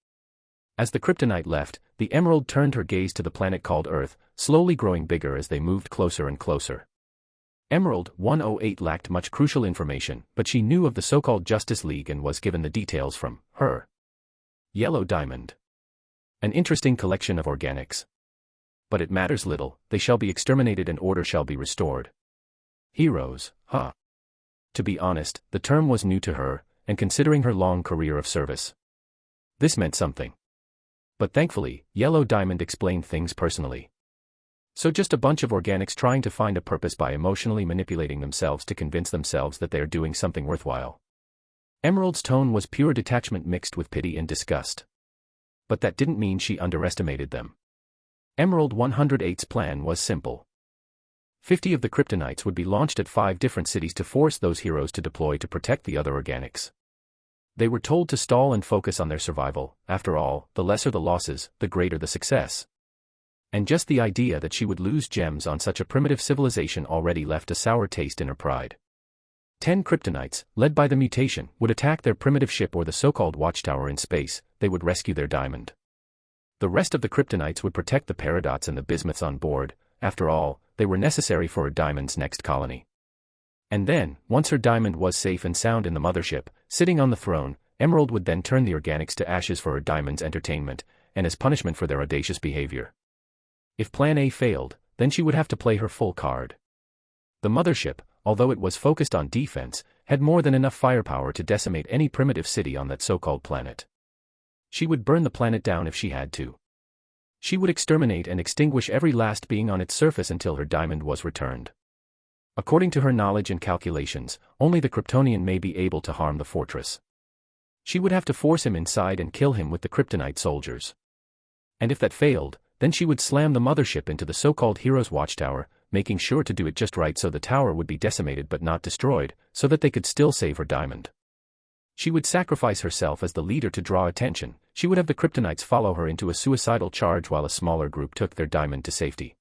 As the Kryptonite left, the Emerald turned her gaze to the planet called Earth, slowly growing bigger as they moved closer and closer. Emerald 108 lacked much crucial information, but she knew of the so-called Justice League and was given the details from her. Yellow Diamond. An interesting collection of organics. But it matters little, they shall be exterminated and order shall be restored. Heroes, huh? To be honest, the term was new to her, and considering her long career of service, this meant something. But thankfully, Yellow Diamond explained things personally. So just a bunch of organics trying to find a purpose by emotionally manipulating themselves to convince themselves that they are doing something worthwhile. Emerald's tone was pure detachment mixed with pity and disgust. But that didn't mean she underestimated them. Emerald 108's plan was simple. 50 of the kryptonites would be launched at 5 different cities to force those heroes to deploy to protect the other organics. They were told to stall and focus on their survival. After all, the lesser the losses, the greater the success. And just the idea that she would lose gems on such a primitive civilization already left a sour taste in her pride. 10 kryptonites, led by the mutation, would attack their primitive ship or the so-called watchtower in space. They would rescue their diamond. The rest of the kryptonites would protect the paradots and the bismuths on board. After all, they were necessary for her diamond's next colony. And then, once her diamond was safe and sound in the mothership, sitting on the throne, Emerald would then turn the organics to ashes for her diamond's entertainment, and as punishment for their audacious behavior. If Plan A failed, then she would have to play her full card. The mothership, although it was focused on defense, had more than enough firepower to decimate any primitive city on that so-called planet. She would burn the planet down if she had to. She would exterminate and extinguish every last being on its surface until her diamond was returned. According to her knowledge and calculations, only the Kryptonian may be able to harm the fortress. She would have to force him inside and kill him with the kryptonite soldiers. And if that failed, then she would slam the mothership into the so-called hero's watchtower, making sure to do it just right so the tower would be decimated but not destroyed, so that they could still save her diamond. She would sacrifice herself as the leader to draw attention. She would have the kryptonites follow her into a suicidal charge while a smaller group took their diamond to safety.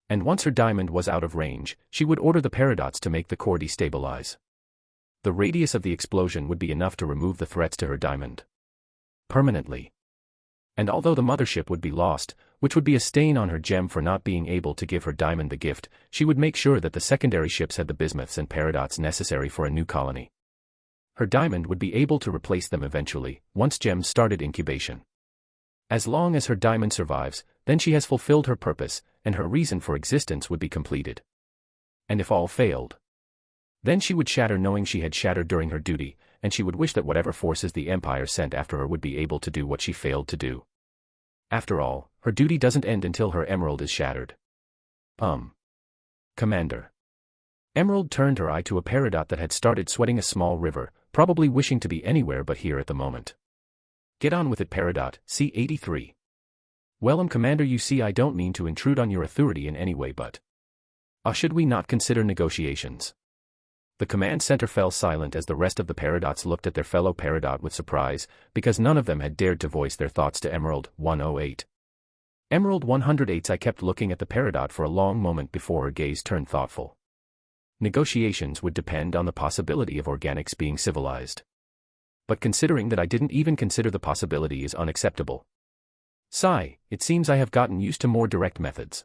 And once her diamond was out of range, she would order the paradots to make the core destabilize. The radius of the explosion would be enough to remove the threats to her diamond permanently. And although the mothership would be lost, which would be a stain on her gem for not being able to give her diamond the gift, she would make sure that the secondary ships had the bismuths and paradots necessary for a new colony. Her diamond would be able to replace them eventually, once gems started incubation. As long as her diamond survives, then she has fulfilled her purpose, and her reason for existence would be completed. And if all failed, then she would shatter knowing she had shattered during her duty, and she would wish that whatever forces the Empire sent after her would be able to do what she failed to do. After all, her duty doesn't end until her emerald is shattered. Commander. Emerald turned her eye to a peridot that had started sweating a small river, probably wishing to be anywhere but here at the moment. Get on with it, peridot, C83. Well, Commander, you see I don't mean to intrude on your authority in any way, but should we not consider negotiations? The command center fell silent as the rest of the paradots looked at their fellow peridot with surprise, because none of them had dared to voice their thoughts to Emerald 108. Emerald 108's eye kept looking at the peridot for a long moment before her gaze turned thoughtful. Negotiations would depend on the possibility of organics being civilized. But considering that I didn't even consider the possibility is unacceptable. Sigh, it seems I have gotten used to more direct methods.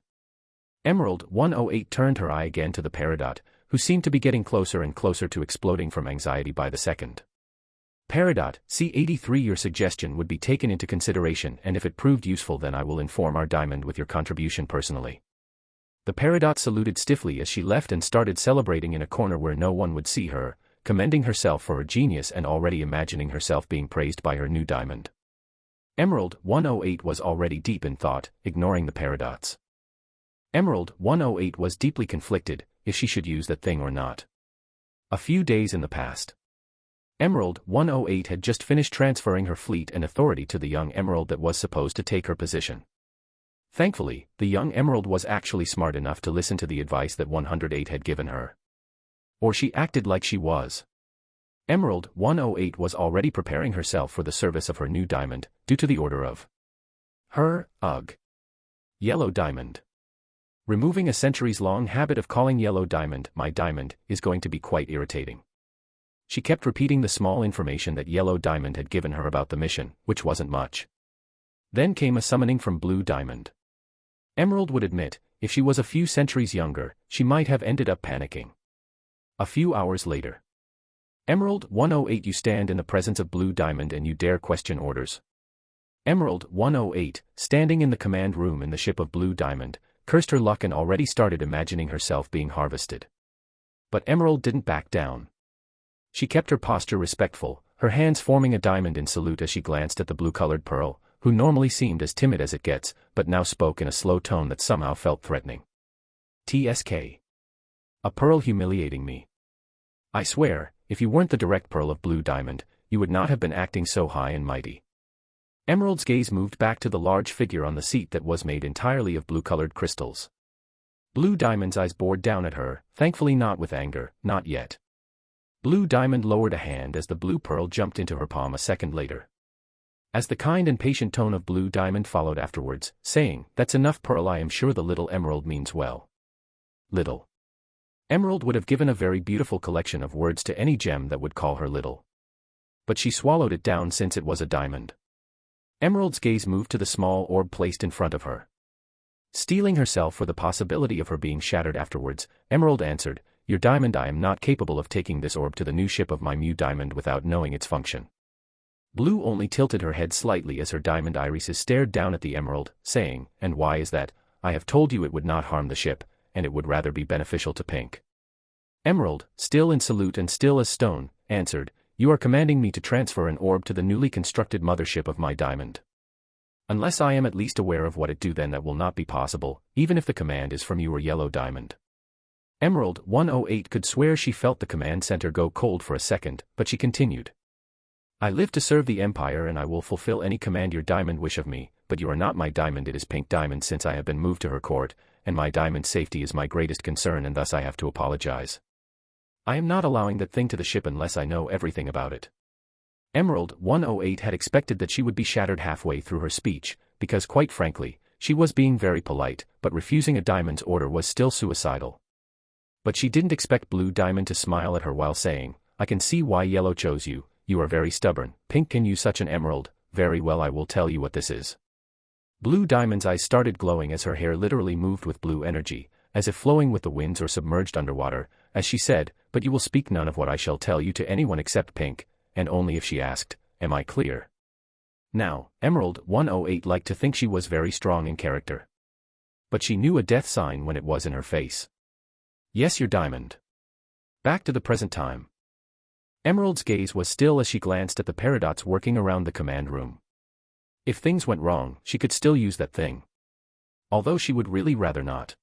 Emerald 108 turned her eye again to the peridot, who seemed to be getting closer and closer to exploding from anxiety by the second. Peridot, C83, your suggestion would be taken into consideration, and if it proved useful then I will inform our diamond with your contribution personally. The peridot saluted stiffly as she left and started celebrating in a corner where no one would see her, commending herself for her genius and already imagining herself being praised by her new diamond. Emerald 108 was already deep in thought, ignoring the paradots. Emerald 108 was deeply conflicted, if she should use that thing or not. A few days in the past. Emerald 108 had just finished transferring her fleet and authority to the young Emerald that was supposed to take her position. Thankfully, the young Emerald was actually smart enough to listen to the advice that 108 had given her. Or she acted like she was. Emerald 108 was already preparing herself for the service of her new diamond, due to the order of her, Yellow Diamond. Removing a centuries-long habit of calling Yellow Diamond my diamond is going to be quite irritating. She kept repeating the small information that Yellow Diamond had given her about the mission, which wasn't much. Then came a summoning from Blue Diamond. Emerald would admit, If she was a few centuries younger, she might have ended up panicking. A few hours later. Emerald 108, you stand in the presence of Blue Diamond and you dare question orders. Emerald 108, standing in the command room in the ship of Blue Diamond, cursed her luck and already started imagining herself being harvested. But Emerald didn't back down. She kept her posture respectful, her hands forming a diamond in salute as she glanced at the blue-colored pearl, who normally seemed as timid as it gets, but now spoke in a slow tone that somehow felt threatening. TSK. A pearl humiliating me. I swear, if you weren't the direct pearl of Blue Diamond, you would not have been acting so high and mighty. Emerald's gaze moved back to the large figure on the seat that was made entirely of blue-colored crystals. Blue Diamond's eyes bored down at her, thankfully not with anger, not yet. Blue Diamond lowered a hand as the blue pearl jumped into her palm a second later. As the kind and patient tone of Blue Diamond followed afterwards, saying, "That's enough, Pearl, I am sure the little Emerald means well." Little. Emerald would have given a very beautiful collection of words to any gem that would call her little. But she swallowed it down since it was a diamond. Emerald's gaze moved to the small orb placed in front of her. Steeling herself for the possibility of her being shattered afterwards, Emerald answered, "Your diamond, I am not capable of taking this orb to the new ship of my Mew Diamond without knowing its function." Blue only tilted her head slightly as her diamond irises stared down at the Emerald, saying, "And why is that? I have told you it would not harm the ship, and it would rather be beneficial to Pink." Emerald, still in salute and still as stone, answered, "You are commanding me to transfer an orb to the newly constructed mothership of my diamond. Unless I am at least aware of what it do, then that will not be possible, even if the command is from your yellow diamond." Emerald 108 could swear she felt the command center go cold for a second, but she continued. "I live to serve the Empire and I will fulfill any command your diamond wish of me, but you are not my diamond, it is Pink Diamond since I have been moved to her court, and my diamond's safety is my greatest concern and thus I have to apologize. I am not allowing that thing to the ship unless I know everything about it." Emerald 108 had expected that she would be shattered halfway through her speech, because quite frankly, she was being very polite, but refusing a diamond's order was still suicidal. But she didn't expect Blue Diamond to smile at her while saying, "I can see why Yellow chose you, you are very stubborn. Pink can use such an emerald, very well, I will tell you what this is." Blue Diamond's eyes started glowing as her hair literally moved with blue energy, as if flowing with the winds or submerged underwater, as she said, "But you will speak none of what I shall tell you to anyone except Pink, and only if she asked, am I clear?" Now, Emerald 108 liked to think she was very strong in character. But she knew a death sign when it was in her face. "Yes, your diamond." Back to the present time. Emerald's gaze was still as she glanced at the paradots working around the command room. If things went wrong, she could still use that thing. Although she would really rather not.